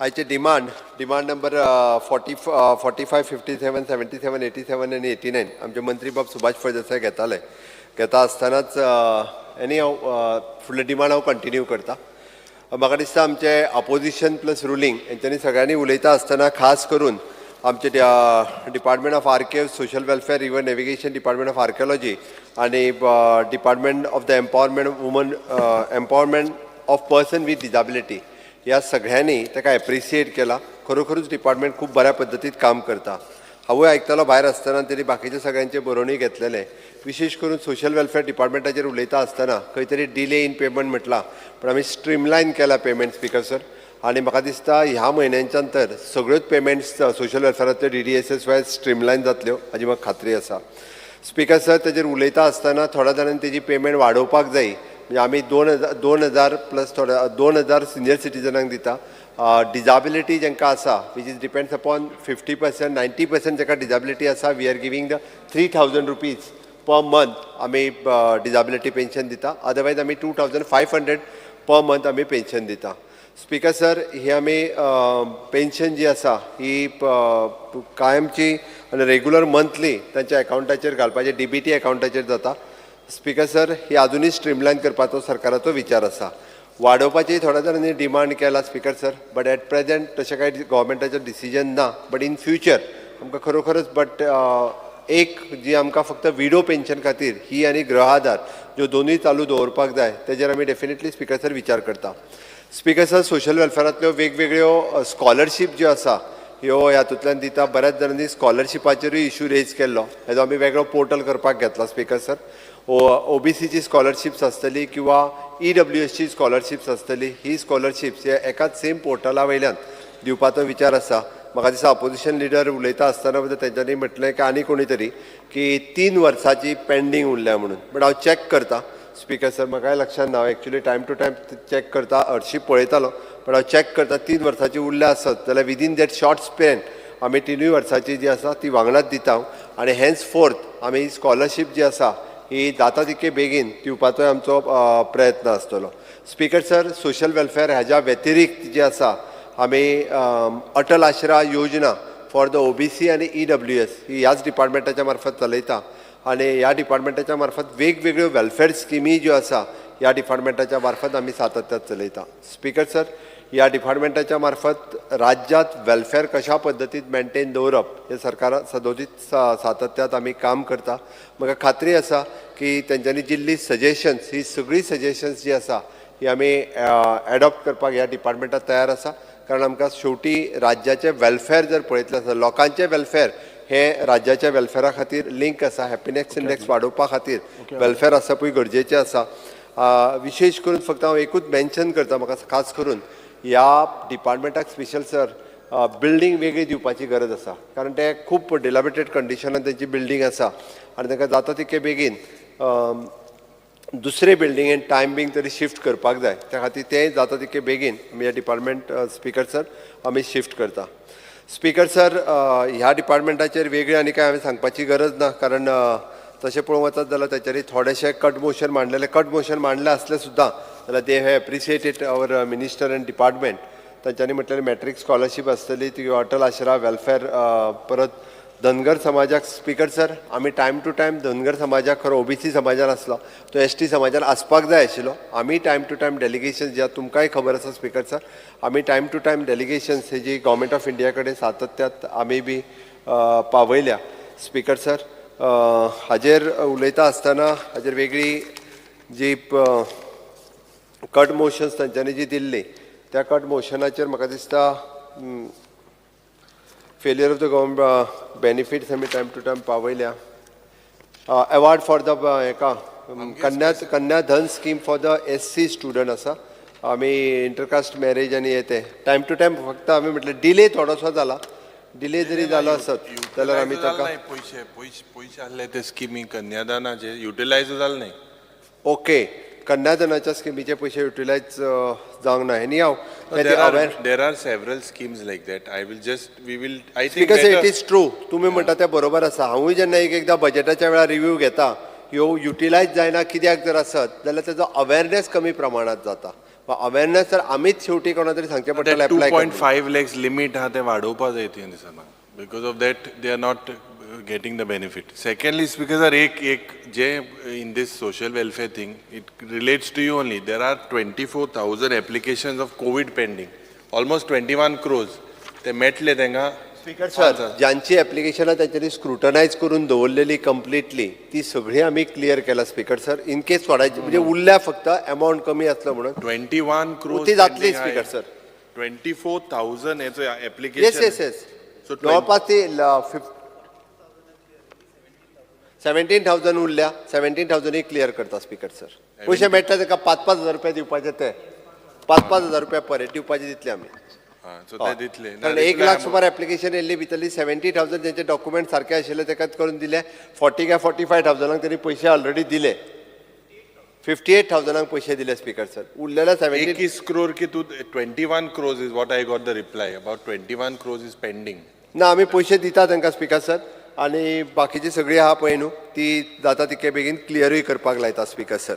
आयचे demand number 45, 57, 77, 87 आणि 89 आमचे मंत्री बाब सुभाष फळदेसाय घेता आसतनाच एनी हांव फुडले डिमांड हांव कंटिन्यू करता. म्हाका दिसता आमचे अपोजिशन प्लस रुलींग हेंच्यांनी सगळ्यांनी उलयता आसतना खास करून आमचे department of archives, social welfare, river navigation, department of archaeology आणि department of the empowerment of person with disability ह्या सगळ्यांनी ताका एप्रिशिएट केला. खरोखरूच डिपार्टमेंट खूप बऱ्या पद्दतीत काम करता. हांवूय आयकतालो भायर आसतना तरी बाकीचे सगळ्यांचे बरोवणी घेतलेले. विशेष करून सोशल वेलफेअर डिपार्टमेंटाचेर उलयता आसतना खंय तरी डिले इन पेमेंट म्हटलां, पण आमी स्ट्रीमलायन केला पेमेंट स्पीकर सर. आणि म्हाका दिसता ह्या म्हयन्यांच्या नंतर सगळ्योच पेमेंट्स सोशल वेलफेअरांतल्यो DDSS वायज स्ट्रीमलायन जातल्यो हाजी म्हाका खात्री आसा. स्पीकर सर, तेजेर उलयता आसतना थोड्या जाणांनी तेजी पेमेंट वाडोवपाक जाय. म्हणजे आमी 2000 प्लस 2000 सिनियर सिटीजनांक दिता. डिजेबिलिटी जांकां आसा वीच इज डिपेंड्स अपॉन 50%, 90% जाका डिजेबिलिटी आसा, we are giving the 3000 rupees per month आमी डिजेबिलिटी पेन्शन दिता. अदरवायज आमी 2500 पर मंथ आमी पेन्शन दिता. स्पीकर सर, ही आमी पेन्शन जी आसा ही कायमची आनी रेग्युलर मंथली तांच्या अकाउंटाचेर घालपाचें DBT अकाउंटाचेर जाता. स्पीकर सर, ही आजुनूय स्ट्रीमलायन करपाचो सरकाराचो विचार आसा. वाडोवपाची थोड्या जाणांनी डिमांड केला speaker sir, but at present तशें कांय गोवोरमेंटाचें डिसिजन ना. बट इन फ्युचर आमकां खरोखरच एक जी आमकां फक्त विडो पेन्शन खातीर ही आनी गृह आधार ज्यो दोनूय चालू दवरपाक जाय तेजेर आमी डेफिनेटली स्पीकर सर विचार करता. स्पीकर सर, सोशल वेलफेअरांतल्यो वेगवेगळ्यो स्कॉलरशीप ज्यो आसा ह्यो हातूंतल्यान दिता. बऱ्याच जाणांनी स्कॉलरशिपाचेरूय इशू रेज केल्लो, हेजो आमी वेगळो पोर्टल करपाक घेतला स्पीकर सर. OBCची स्कॉलरशिप्स आसतली किंवा EWSची स्कॉलरशिप्स आसतली, ही स्कॉलरशिप्स हे एकाच सेम पोर्टला वयल्यान दिवपाचो विचार आसा. म्हाका दिसता अपोजिशन लिडर उलयता आसतना तेंच्यांनी म्हटलें की आनी कोणी तरी की 3 वर्सांची पेंडींग उरल्या म्हणून. बट हांव चॅक करता स्पीकर सर, म्हाकाय लक्षात ना, हांव actually time to time check करता, हरशीं पळयतालो, पण हांव चॅक करता 3 वर्सांची उरल्या आसत जाल्यार विदीन दॅट शॉर्ट स्पॅन आमी 3 वर्सांची जी आसा ती वांगडाच दिता. आनी हेन्स फोर्थ आमी स्कॉलरशीप जी आसा ही जाता तितके बेगीन दिवपाचोय आमचो प्रयत्न आसतलो. स्पीकर सर, सोशल वेलफेअर हाज्या व्यतिरिक्त जी आसा आमी अटल आश्रा योजना फॉर द OBC आनी EWS ही ह्याच डिपार्टमेंटाच्या मार्फत चलयता. आनी ह्या डिपार्टमेंटाच्या मार्फत वेगवेगळ्यो वेलफेअर स्किमी ज्यो आसा ह्या डिपार्टमेंटाच्या मार्फत आमी सातत्यात चलयता. स्पीकर सर, ह्या डिपार्टमेंटाच्या मार्फत राज्यात वेलफेअर कशा पद्दतीत मेंटेन दवरप हे सरकारा सदोदीत सातत्यात आमी काम करता. म्हाका खात्री आसा की तेंच्यांनी दिल्ली सजेशन्स ही सगळी सजेशन्स जी आसा ही आमी एडॉप्ट करपाक ह्या डिपार्टमेंटात तयार आसा. कारण आमकां शेवटी राज्याचें वेलफेअर जर पळयतलें आसा, लोकांचें वेलफेअर हे राज्याच्या वेलफेअरा खातीर लिंक आसा. हॅपिनेस इंडेक्स वाडोवपा खातीर वेलफेअर आसपूय गरजेचें आसा. विशेष करून फक्त हांव एकूच मेन्शन करता, म्हाका खास करून ह्या डिपार्टमेंटाक स्पेशल सर बिल्डींग वेगळी दिवपाची गरज आसा. कारण ते खूब डिलॅबिटेड कंडिशनान तेंची बिल्डींग आसा आनी तांकां जाता तितके बेगीन दुसरे बिल्डिंगेन टायम बींग तरी शिफ्ट करपाक जाय. त्या खातीर तें जाता तितके बेगीन आमी ह्या डिपार्टमेंट स्पीकर सर आमी शिफ्ट करता. स्पीकर सर, ह्या डिपार्टमेंटाचेर वेगळी आनी काय हांवें सांगपाची गरज ना. कारण तशें पळोवंक वचत जाल्यार तेचेर थोडेशे कट मोशन मांडले आसले सुद्दां जाल्यार they have appreciated our minister end department. तांच्यांनी म्हटलें मॅट्रीक स्कॉलरशीप आसतली ती अटल आश्रा वेलफेअर. परत धनगर समाजाक स्पीकर सर आमी टायम टू टायम धनगर समाजाक खरो OBC समाजान आसलो, तो ST समाजान आसपाक जाय आशिल्लो. आमी टायम टू टायम डेलिगेशन्स जे तुमकांय खबर आसा स्पीकर सर, आमी टायम टू टायम डेलिगेशन्स हेजी गव्हर्मेंट ऑफ इंडिया कडेन सातत्यात आमी बी पावयल्या. स्पीकर सर, हाजेर उलयता आसतना हाजेर वेगळी जी कट मोशन्स तांच्यांनी जी दिल्ली त्या कट मोशनाचेर म्हाका दिसता failure of the government benefits आमी टायम टू टायम पावयल्या. अवॉर्ड फॉर द हेका Kanya Dhan scheme for the SC student आसा. आमी इंटरकास्ट मॅरेज आनी हे ते टायम टू टायम फक्त आमी म्हटलें डिले थोडोसो जाला, डिले जरी जालो आसत जाल्यार आमी ताका पयशे आहले ते स्किमी कन्यादानाचे युटिलायज जाले नाही. ओके, कन्यादानाच्या स्किमीचे पयशे युटिलायज जावंक ना. एनी हांव there are several schemes like that. Speaker sir, it is true, तुमी म्हणटा तें बरोबर आसा. हांवूय जेन्ना एकदां बजेटाच्या वेळार रिव्यू घेता ह्यो युटिलायज जायना कित्याक जर आसत जाल्यार तेजो अवेरनेस कमी प्रमाणात जाता. अवेरनेस तर आमीच शेवटी कोणा तरी सांगचें पडटलें एप्लाय 2.5 lakhs limit हा ते वाडोवपा जाय ती दिसना. Because of that they are not getting the benefit. Secondly, speaker sir, एक जे in this social welfare thing, it relates to you only. There are 24,000 applications of COVID pending. Almost 21 crores. ते Medley तेंगा. Speaker sir, ज्यांची ऍप्लिकेशनां त्यांच्यानी स्क्रुटनायज करून दवरलेली completely ती सगळी आम्ही clear केला speaker sir. In case थोड्याची म्हणजे उरल्या फक्त अमाऊंट कमी असलं म्हणून 21 crores ती जातली स्पीकर सर. 24,000 याचं येस ऍप्लिकेशन. येस येस जवळपास ती 17,000 उरल्या 17,000 क्लियर करता स्पीकर सर. पयशे मेळटा ताका 5,000 रुपया दिवपाचे ते 5,000 रुपया पर हेड दिवपाचे दितले आमी. कारण 1 लाख सुमार ऍप्लिकेशन येयल्ली भितरली 70,000 ज्यांचे डॉक्युमेंट सारखे आशिल्ले ताका करून दिले. 40 काय 45,000 त्यांनी पैसे ऑलरेडी दिले. 58,000 पैसे दिले स्पीकर सर. उरलेल्या 21 crore की तू 21 crores is what I got the reply. About 21 crores is pending. ना आमी पैसे दिता तांकां स्पीकर सर आनी बाकीची सगळी आहा पळय न्हू ती जाता तितके बेगीन क्लियरूय करपाक लायता speaker sir.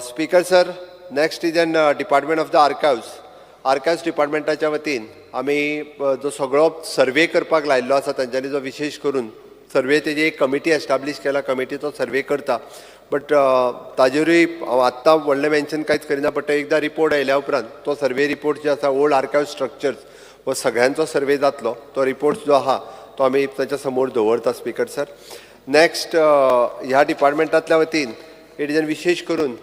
Speaker sir, next is an department of the archives डिपार्टमेंटाच्या वतीन आमी जो सगळो सर्वे करपाक लायल्लो आसा तांच्यांनी जो विशेष करून सर्वे तेजी एक कमिटी एस्टाब्लीश केला. कमिटी तो सर्वे करता. बट ताजेरूय हांव आत्तां व्हडलें मेन्शन कांयच करिना. बट एकदां रिपोर्ट आयल्या उपरांत तो सर्वे रिपोर्ट जो आसा ओल्ड आर्कायव स्ट्रक्चर्स हो सगळ्यांचो सर्वे जातलो. तो रिपोर्ट जो आहा तो आमी ताच्या समोर दवरता स्पीकर सर. नेक्स्ट ह्या डिपार्टमेंटांतल्या वतीन हेजेन विशेष करून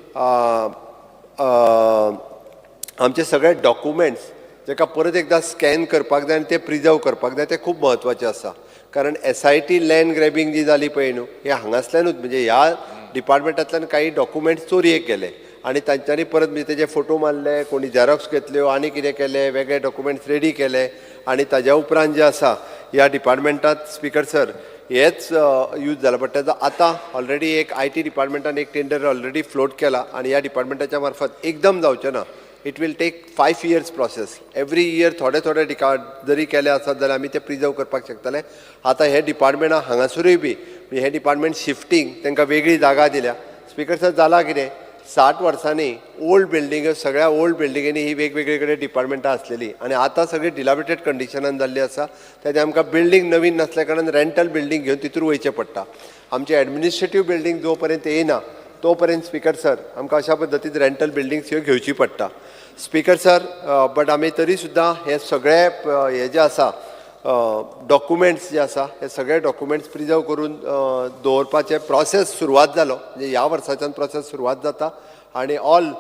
आमचे सगळे डॉक्युमेंट्स जाका परत एकदां स्कॅन करपाक जाय आनी ते प्रिजर्व करपाक जाय ते खूब म्हत्वाचें आसा. कारण SIT लँड ग्रॅबिंग जी जाली पळय न्हू हे हांगासल्यानूच म्हणजे ह्या डिपार्टमेंटांतल्यान काही डॉक्युमेंट्स चोरयेक गेले आनी तांच्यांनी परत म्हणजे तेजे फोटो मारले, कोणी झॅरॉक्स घेतल्यो आनी कितें केलें, वेगळे डॉक्युमेंट्स रेडी केले आनी ताज्या उपरांत जे आसा ह्या डिपार्टमेंटांत स्पीकर सर हेच यूज जाला. बट तेजो आतां ऑलरेडी एक IT डिपार्टमेंटान एक टेंडर ऑलरेडी फ्लोट केला आनी ह्या डिपार्टमेंटाच्या मार्फत एकदम जावचें ना. It will take 5 years process. Every year थोडे थोडे जरी केले आसत जाल्यार आमी ते प्रिजर्व करपाक शकतले. आतां हे डिपार्टमेंटां हांगासरूय बी हे डिपार्टमेंट शिफ्टींग तांकां वेगळी जागा दिल्या. स्पीकर सर जाला कितें 60 वर्सांनी ओल्ड बिल्डिंग सगळ्या ओल्ड बिल्डिंगेनी ही वेगवेगळे कडेन डिपार्टमेंटां आसलेली आनी आतां सगळी डिलाबिटेड कंडिशनान जाल्ली आसा. तेजे आमकां बिल्डींग नवीन नासल्या कारणान रेंटल बिल्डींग घेवन तितूर वयचें पडटा. आमची एडमिनिस्ट्रेटीव बिल्डींग जो पर्यंत येयना तो पर्यंत स्पीकर सर आमकां अशा पद्दतीन रेंटल बिल्डींग्स ह्यो घेवची पडटा. स्पीकर सर, बट आमी तरी सुद्दां हे सगळे हे जे आसा डॉक्युमेंट्स जे आसा हे सगळे डॉक्युमेंट्स प्रिजर्व करून दवरपाचे प्रोसेस सुरवात जालो. म्हणजे ह्या वर्साच्यान प्रोसेस सुरवात जाता आनी ऑल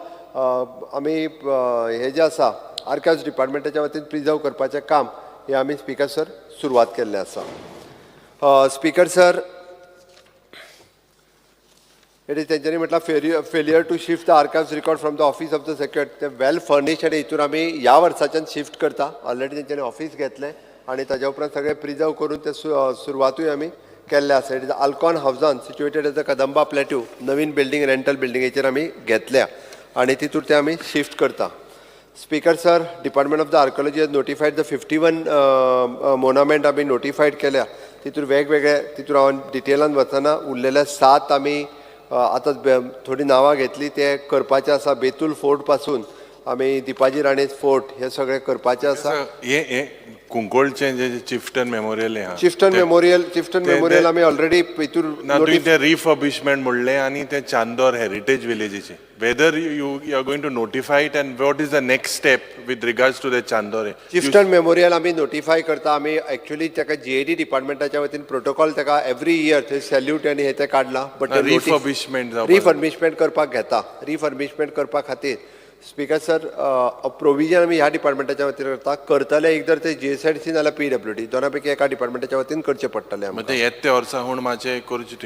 आमी हे जे आसा आर्कायव्स डिपार्टमेंटाच्या वतीन प्रिजर्व करपाचें काम हे आमी स्पीकर सर सुरवात केल्लें आसा. स्पीकर सर, इट इज तेंच्यांनी म्हटलं failure to shift the archives record from the office of the secretary. ते वेल फर्निश्ड आनी हितून आमी ह्या वर्साच्यान शिफ्ट करता. ऑलरेडी तेंच्यांनी ऑफिस घेतलें आनी ताज्या उपरांत सगळे प्रिजर्व करून ते सुरवातूय आमी केल्ले आसा. इट इज आल्कॉन हावजान situated as the Kadamba plateau नवीन बिल्डींग रेंटल बिल्डिंगेचेर आमी घेतल्या आनी तितूर ते आमी शिफ्ट करता. Speaker sir, department of the archaeology has notified the 51 monument आमी नोटिफायड केल्या. तितूर वेगवेगळे तितूर हांव डिटेलान वचना. उरलेले 7 आमी आतां थोडी नांवां घेतली ते करपाचें आसा. बेतूल फोर्ट पासून आमी दिपाजी राणे फोर्ट हे सगळे करपाचें आसा. हे कुंकोळचें जे चिफ्टन मेमोरियल चिफ्टन मेमोरियल आमी ऑलरेडी हितूर ते रिफर्बिशमेंट म्हणलें आनी ते चांदोर हेरिटेज विलेजीचे whether you are going to notify it and what is the next step with regards to the Chandor chieftain memorial आमी नोटिफाय करता. आमी एक्चुअली ताका GAD डिपार्टमेंटाच्या वतीन प्रोटोकॉल ताका एवरी इयर थंय सॅल्यूट आनी हे ते काडला. बट रिफर्बिशमेंट करपाक घेता. रिफर्बिशमेंट करपा खातीर स्पीकर सर प्रोविजन आमी ह्या डिपार्टमेंटाच्या वतीन करतले. एकदर ते GSIDC नाल्यार PWD दोना पैकी एका डिपार्टमेंटाच्या वतीन करचे पडटले. येते वर्सा म्हूण मातशें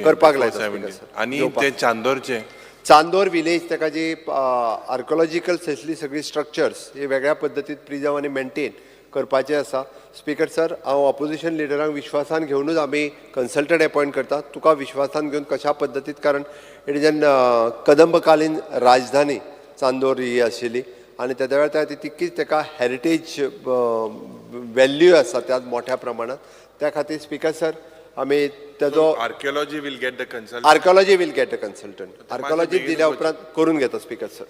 करपाक लायता. आनी ते चांदोरचे चांदोर विलेज ताका जी आर्कोलॉजिकल स्पेशली सगळी स्ट्रक्चर्स हे वेगळ्या पद्दतीन प्रिजर्व आनी मेंटेन करपाचें आसा. स्पीकर सर, हांव ऑपोजिशन लिडरांक विश्वासान घेवनूच आमी कन्सल्टंट अपॉयंट करता. तुका विश्वासान घेवन कशा पद्दतीन कारण इट इज एन कदंबकालीन राजधानी चांदोर ही आशिल्ली आनी त्या वेळार तितकीच ताका हेरिटेज व्हॅल्यू आसा त्या मोठ्या प्रमाणात. त्या खातीर स्पीकर सर आमी तेजो Archaeology will get the consultant. Archaeology will get a consultant archaeology दिल्या उपरांत करून घेता speaker sir.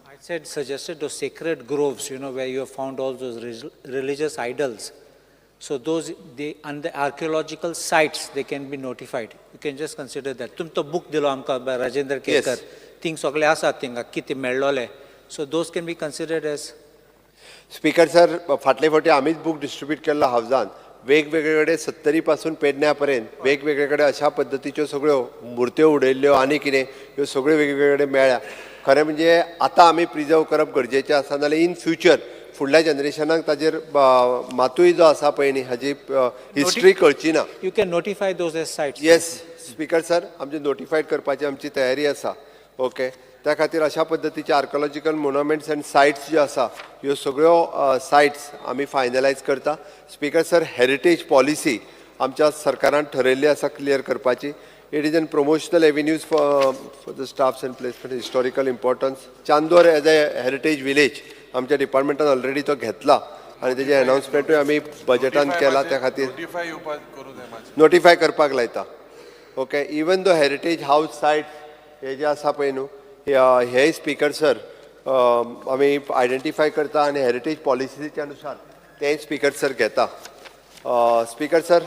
I said, suggested those sacred groves, where you have found all those religious idols. So those, and the archaeological sites, they can be notified. You can just consider that. तुम तो book दिलो आमकां by Rajendra Kelkar. Things सगळे आसात थिंगा किती मेळ्ळोले. So those can be considered as. Speaker sir फाटले फावटी आमीच बूक डिस्ट्रीब्यूट केल्लो हावजान वेगवेगळे कडेन 70 पासून पेडण्या पर्यंत वेगवेगळे कडेन अशा पद्दतीच्यो सगळ्यो मुर्त्यो उडयल्ल्यो आनी कितें ह्यो सगळ्यो वेगवेगळे कडेन मेळ्ळ्या. खरें म्हणजे आतां आमी प्रिजर्व करप गरजेचें आसा नाल्यार इन फ्युचर फुडल्या जनरेशनाक ताजेर मातूय जो आसा पळय न्ही हाजी हिस्ट्री कळची ना. You can notify those as sites. Yes speaker sir आमची नोटिफायड करपाची आमची तयारी आसा. ओके त्या खातीर अशा पद्दतीचे आर्किओलॉजिकल मोन्युमेंट्स एंड सायट्स ज्यो आसा ह्यो सगळ्यो सायट्स आमी फायनलायज करता. स्पीकर सर हेरिटेज पॉलिसी आमच्या सरकारान ठरयल्ली आसा क्लियर करपाची. It is an promotional avenues for the staffs and placement historical importance. Chandor as a heritage village आमच्या डिपार्टमेंटान ऑलरेडी तो घेतला आनी तेजे अनाउन्समेंटूय आमी बजेटान केला. त्या खातीर नोटिफाय करपाक लायता. ओके इवन दो हेरिटेज हावस सायट्स हे जे आसा पळय न्हू हे स्पीकर सर आमी आयडेंटिफाय करता आनी हेरिटेज पॉलिसीच्या अनुसार ते स्पीकर सर घेता. स्पीकर सर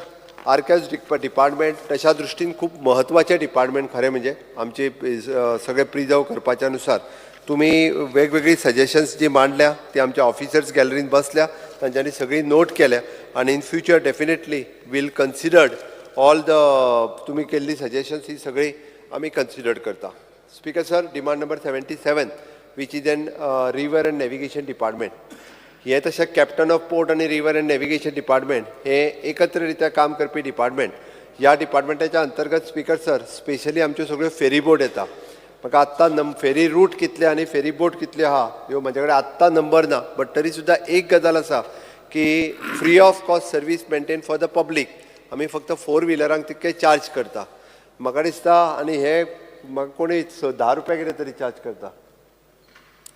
आर्कायव्ज डिपार्टमेंट तशा दृश्टीन खूब महत्वाचें डिपार्टमेंट खरें म्हणजे आमचे सगळे प्रिजर्व करपाच्या अनुसार. तुमी वेगवेगळी सजेशन्स जी मांडल्या ती आमच्या ऑफिसर्स गॅलरीन बसल्या तांच्यांनी सगळी नोट केल्या आनी in future definitely will considered all the तुमी केल्ली सजेशन्स ही सगळी आमी कन्सिडर करता. Speaker sir demand number 77 which is an river and navigation department. हे तशें कॅप्टन ऑफ पोर्ट आनी रिवर एंड नॅविगेशन डिपार्टमेंट हे एकत्र रित्या काम करपी डिपार्टमेंट. ह्या डिपार्टमेंटाच्या अंतर्गत स्पीकर सर स्पेशली आमच्यो सगळ्यो फेरी बोट येता. म्हाका आत्तां फेरी रूट कितले आनी फेरी बोट कितले आहा ह्यो म्हजे कडेन आत्तां नंबर ना बट तरी सुद्दां एक गजाल आसा की free of cost service maintain for the public आमी फक्त 4 व्हिलरांक तितके चार्ज करता. म्हाका दिसता आनी हे म्हाका कोणी 10 रुपया कितें तरी चार्ज करता.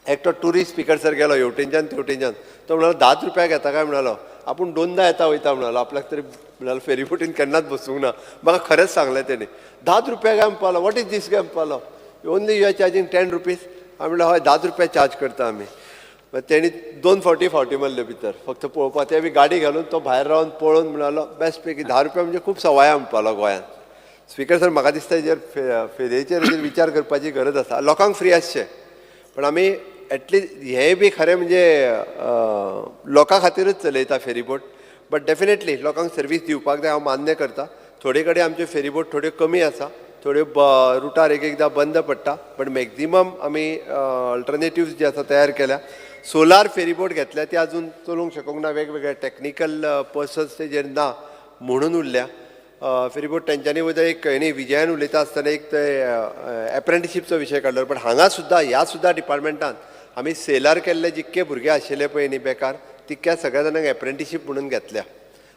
एकटो टुरिस्ट स्पीकर सर गेलो हेवटेनच्यान तेवटेनच्यान तो म्हणालो 10 रुपया घेता काय म्हणालो. आपूण 2दा येता वयता म्हणालो आपल्याक तरी म्हणालो फेरी बोटीन केन्नाच बसूंक ना. म्हाका खरेंच सांगलें तेणी 10 रुपया काय म्हणपालो. वॉट इज दीस काय म्हणपालो. Only you are charging 10 rupees. हांवें म्हणलें हय 10 रुपया चार्ज करता आमी. तेणी 2 फावटी मारले भितर फक्त पळोवपा. ते बी गाडी घालून तो भायर रावन पळोवन म्हणालो बेस्ट पैकी 10 रुपया म्हणजे खूब सवाया म्हणपालो गोंयांत. स्पीकर सर म्हाका दिसता हेजेर फेरेचेर विचार करपाची गरज आसा. लोकांक फ्री आसचें पण आमी एटलिस्ट हे बी खरें म्हणजे लोकां खातीरच चलयता फेरी बोट बट डेफिनेटली लोकांक सर्वीस दिवपाक जाय हांव मान्य करता. थोडे कडेन आमच्यो फेरी बोट थोड्यो कमी आसा थोड्यो रुटार एकदां बंद पडटा बट मॅक्झिमम आमी अल्टरनेटिव्स जे आसा तयार केल्या. सोलार फेरी बोट घेतल्या ती अजून चलोवंक शकूंक ना. वेगवेगळे टॅक्निकल पर्सन्स तेजेर ना म्हणून उरल्या. फेरी बोट तेंच्यांनी वयता एक न्ही विजयान उलयता आसतना एक ते एप्रेंटिशीपचो विशय काडलो बट हांगा सुद्दां ह्या सुद्दां डिपार्टमेंटान आमी सेलार केल्ले जितके भुरगे आशिल्ले पळय न्ही बेकार तितक्या सगळ्या जाणांक एप्रेंटिशीप म्हणून घेतल्या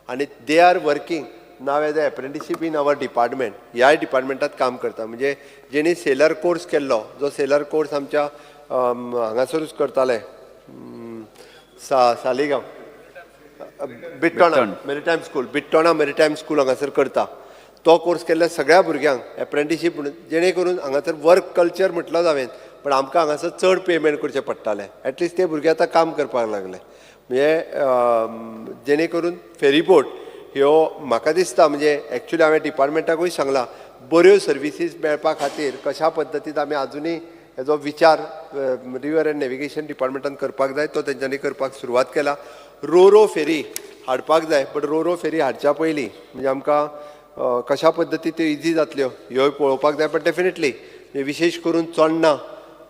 आनी they are working now as a apprenticeship in our department. ह्या डिपार्टमेंटात काम करता म्हणजे जेणी सेलर कोर्स केल्लो जो सेलर कोर्स आमच्या हांगासरूच करताले Saligao Britona maritime school Britona maritime school हांगासर करता. तो कोर्स केल्ल्या सगळ्या भुरग्यांक एप्रेंटिशीप म्हणून जेणे करून हांगासर वर्क कल्चर म्हटलो हांवें पण आमकां हांगासर चड पेमेंट करचें पडटालें. एटलिस्ट ते भुरगे आतां काम करपाक लागले म्हणजे जेणे करून फेरी बोट ह्यो म्हाका दिसता म्हणजे एक्चुली हांवें डिपार्टमेंटाकूय सांगलां बऱ्यो सर्विसीस मेळपा खातीर कशा पद्दतीन आमी आजुनूय हेजो विचार रिवर एंड नॅविगेशन डिपार्टमेंटान करपाक जाय तो तेंच्यांनी करपाक सुरवात केला. रो फेरी हाडपाक जाय बट रो फेरी हाडच्या पयलीं म्हणजे आमकां कशा पद्दतीन त्यो इजी जातल्यो ह्योय पळोवपाक जाय. बट डेफिनेटली विशेश करून चोडणा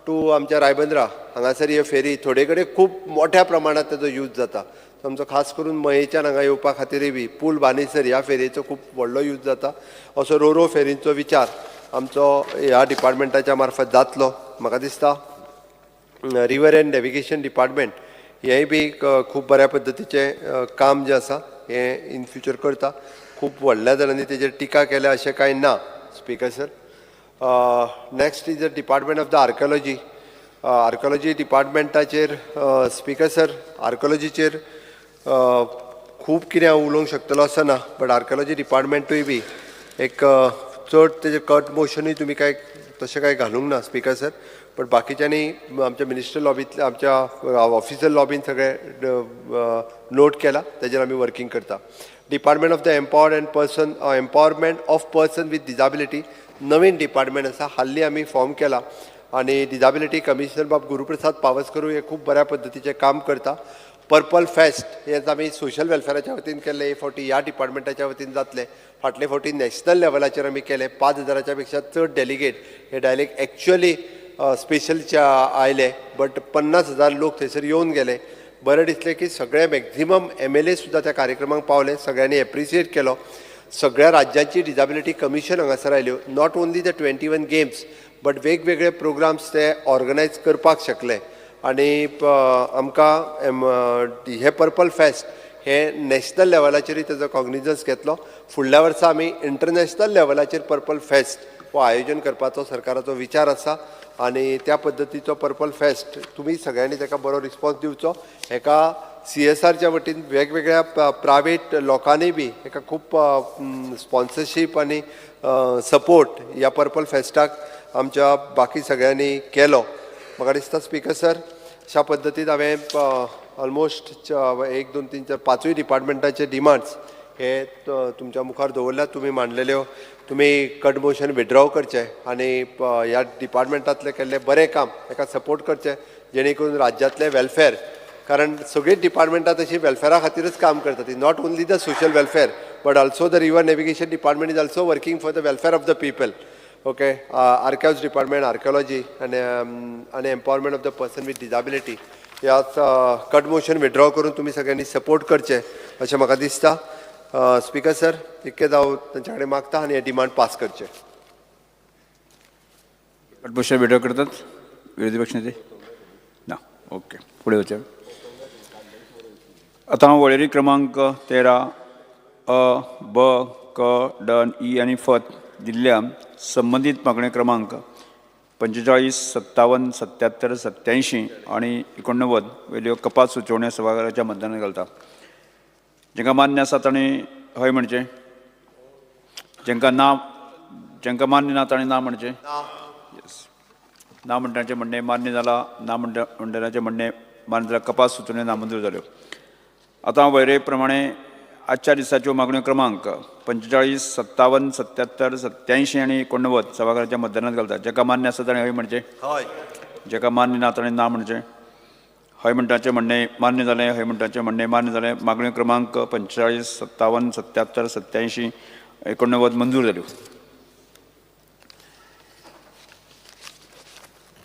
टू आमच्या रायबंद्रा हांगासर ह्यो फेरी थोडे कडेन खूब मोठ्या प्रमाणांत तेजो यूज जाता. आमचो खास करून मयेच्यान हांगा येवपा खातीरय बी पूल बांदिसर ह्या फेरयेचो खूब व्हडलो यूज जाता. असो रो फेरींचो विचार आमचो ह्या डिपार्टमेंटाच्या मार्फत जातलो. म्हाका दिसता रिवर एंड नॅविगेशन डिपार्टमेंट हेंय बी खूब बऱ्या पद्दतीचें काम जें आसा हें इन फ्युचर करता. खूब व्हडल्या जाणांनी तेजेर टिका केल्या अशें कांय ना speaker sir. Next is the department of the archaeology. Archaeology डिपार्टमेंटाचेर स्पीकर सर आर्किओलॉजीचेर खूब कितें हांव उलोवंक शकतलो असो ना, बट आर्किओलॉजी डिपार्टमेंटूय बी एक चड तेजे कट मोशनूय तुमी काय तशें काय घालूंक ना स्पिकर सर, बट बाकीच्यांनी आमच्या मिनिस्टर लॉबींतल्या आमच्या ऑफिसर लॉबीन सगळे नोट केला, तेजेर आमी वर्किंग करता. Department of the empowerment of person with disability Naveen department आसा, हाल्ली आमी फॉर्म केला आणि डिजाबिलिटी कमिशनर बाब गुरुप्रसाद पावसकरू हे खूब बऱ्या पद्दतीचें काम करता. पर्पल फेस्ट हे आमी सोशल वेलफेअराच्या वतीन केले, हे फावटी ह्या डिपार्टमेंटाच्या वतीन जातले. फाटले फावटी नॅशनल लेवलाचेर आमी केले. 5,000च्या पेक्षा चड डेलिगेट हे डायरेक्ट एक्चुअली स्पेशलच्या आयले, बट 50,000 लोक थंयसर येवन गेले. बरें दिसलें की सगळे मॅक्झिमम MLA सुद्दां त्या कार्यक्रमाक पावले, सगळ्यांनी एप्रिशिएट केलो. सगळ्या राज्यांची डिजाबिलिटी कमिशन हांगासर आयल्यो. Not only the 21 games but वेगवेगळे प्रोग्राम्स ते ऑर्गनायज करपाक शकले. आणि आमकां हे पर्पल फेस्ट हे नॅशनल लेवलाचेरूय तेजो कॉग्निजन्स घेतलो. फुडल्या वर्सा आमी इंटरनॅशनल लेवलाचेर पर्पल फेस्ट हो आयोजन करपाचो सरकाराचो विचार आसा आणि त्या पद्दतीचो पर्पल फेस्ट तुमी सगळ्यांनी ताका बरो रिस्पॉन्स दिवचो. हेका CSRच्या वतीन वेगवेगळ्या प्रायवेट लोकांनी बी हेका खूब स्पॉन्सरशीप आणि सपोर्ट ह्या पर्पल फेस्टाक आमच्या बाकी सगळ्यांनी केलो. म्हाका दिसता स्पिकर सर अशा पद्दतीन हांवें ऑलमोस्ट 1, 2, 3, 4, 5 डिपार्टमेंटाचे डिमांड्स हे तुमच्या मुखार दवरल्यात. तुमी मांडलेल्यो तुमी कट मोशन विड्रॉ करचे आणि ह्या डिपार्टमेंटांतले केल्ले बरें काम हेका सपोर्ट करचे, जेणे करून राज्यांतले वेलफेअर, कारण सगळीच डिपार्टमेंटां तशी वेलफेअरा खातीरच काम करता. ती not only the social welfare but also the river navigation department is also working for the welfare of the people. Okay, archives department, archaeology आणि empowerment of the person with disability ह्या cut motion withdraw करून तुमी सगळ्यांनी support करचे अशें म्हाका दिसता. Speaker sir इतकेच हांव तांच्या कडेन मागता आनी हे डिमांड पास करचे. कट मोशन विड्रॉ करतात विरोधी पक्षाचे ना. ओके, पुढे वचूया. आता हांव वळेरी क्रमांक 13 अ, ब, क, ड, ई आणि फ दिल्ल्या संबंधित मागणे क्रमांक 45, 57, 77, 87 आणि 89 वेल्यो कपात सुचोवण्या सभागृहाच्या मतदानात घालता. जेंका मान्य आसा ताणें हय म्हणचें, जेंका मान्य ना ताणें ना म्हणचें. येस, ना म्हणटाचें म्हणणें मान्य जालां, ना म्हणटाचें म्हणणें मान्य जाल्यार कपात सुचोवण्यो नामंजूर जाल्यो. आतां वैरे प्रमाणे आजच्या दिसाच्यो मागण्यो क्रमांक 45, 57, 77, 87 आणि 89 सभागृहाच्या मतदानात घालता. जेका मान्य आसा ताणें हय म्हणचें, जेका मान्य ना ताणें ना म्हणचें. हय म्हणटाचें म्हणणें मान्य जालें, हय म्हणटाचें म्हणणें मान्य जालें. मागण्यो क्रमांक 45, 57, 77, 87, 89 मंजूर जाल्यो.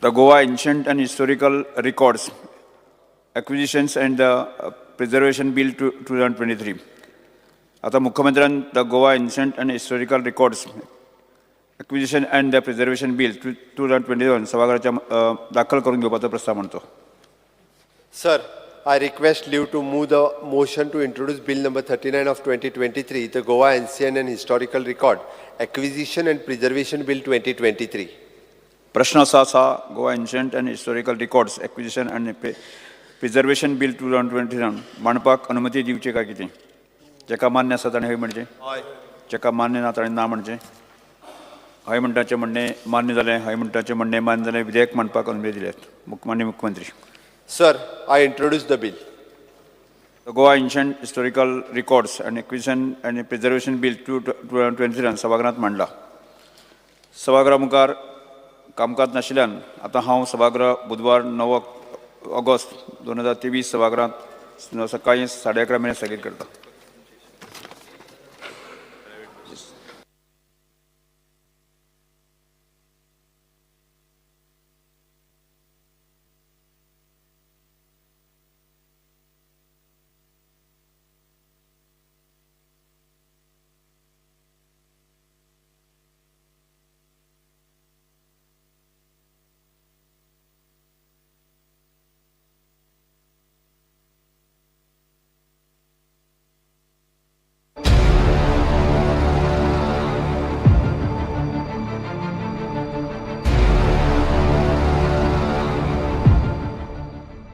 The Goa ancient and historical records acquisitions and the preservation bill 2023. आता मुख्यमंत्र्यान the Goa ancient and historical records acquisition and the preservation bill 2021 सभागृहाच्या दाखल करून घेवपाचो प्रस्ताव मांडचो. Sir, I request you to move the motion to introduce Bill number 39 of 2023, the Goa Ancient and Historical Record Acquisition and Preservation Bill 2023. प्रश्न असा Goa ancient and historical records acquisition and preservation bill 2021 मांडपाक अनुमती दिवची काय कितें. जेका मान्य आसा ताणें हय म्हणचें, जेका मान्य ना ताणें ना म्हणचें. हय म्हणटाचें म्हणणें मान्य जालें, हय म्हणटाचें म्हणणें मान्य जालें. विधेयक मांडपाक अनुमती दिल्यात. माननीय मुख्यमंत्री. Sir, I introduce the bill. The Goa Ancient Historical Records and Acquisition and Preservation Bill 2023 सभागृहात मांडला. सभागृहा मुखार कामकाज नाशिल्ल्यान आतां हांव सभागृह बुधवार 9 ऑगस्ट 2023 सभागृहात सकाळीं 11:30 स्थगीत करता.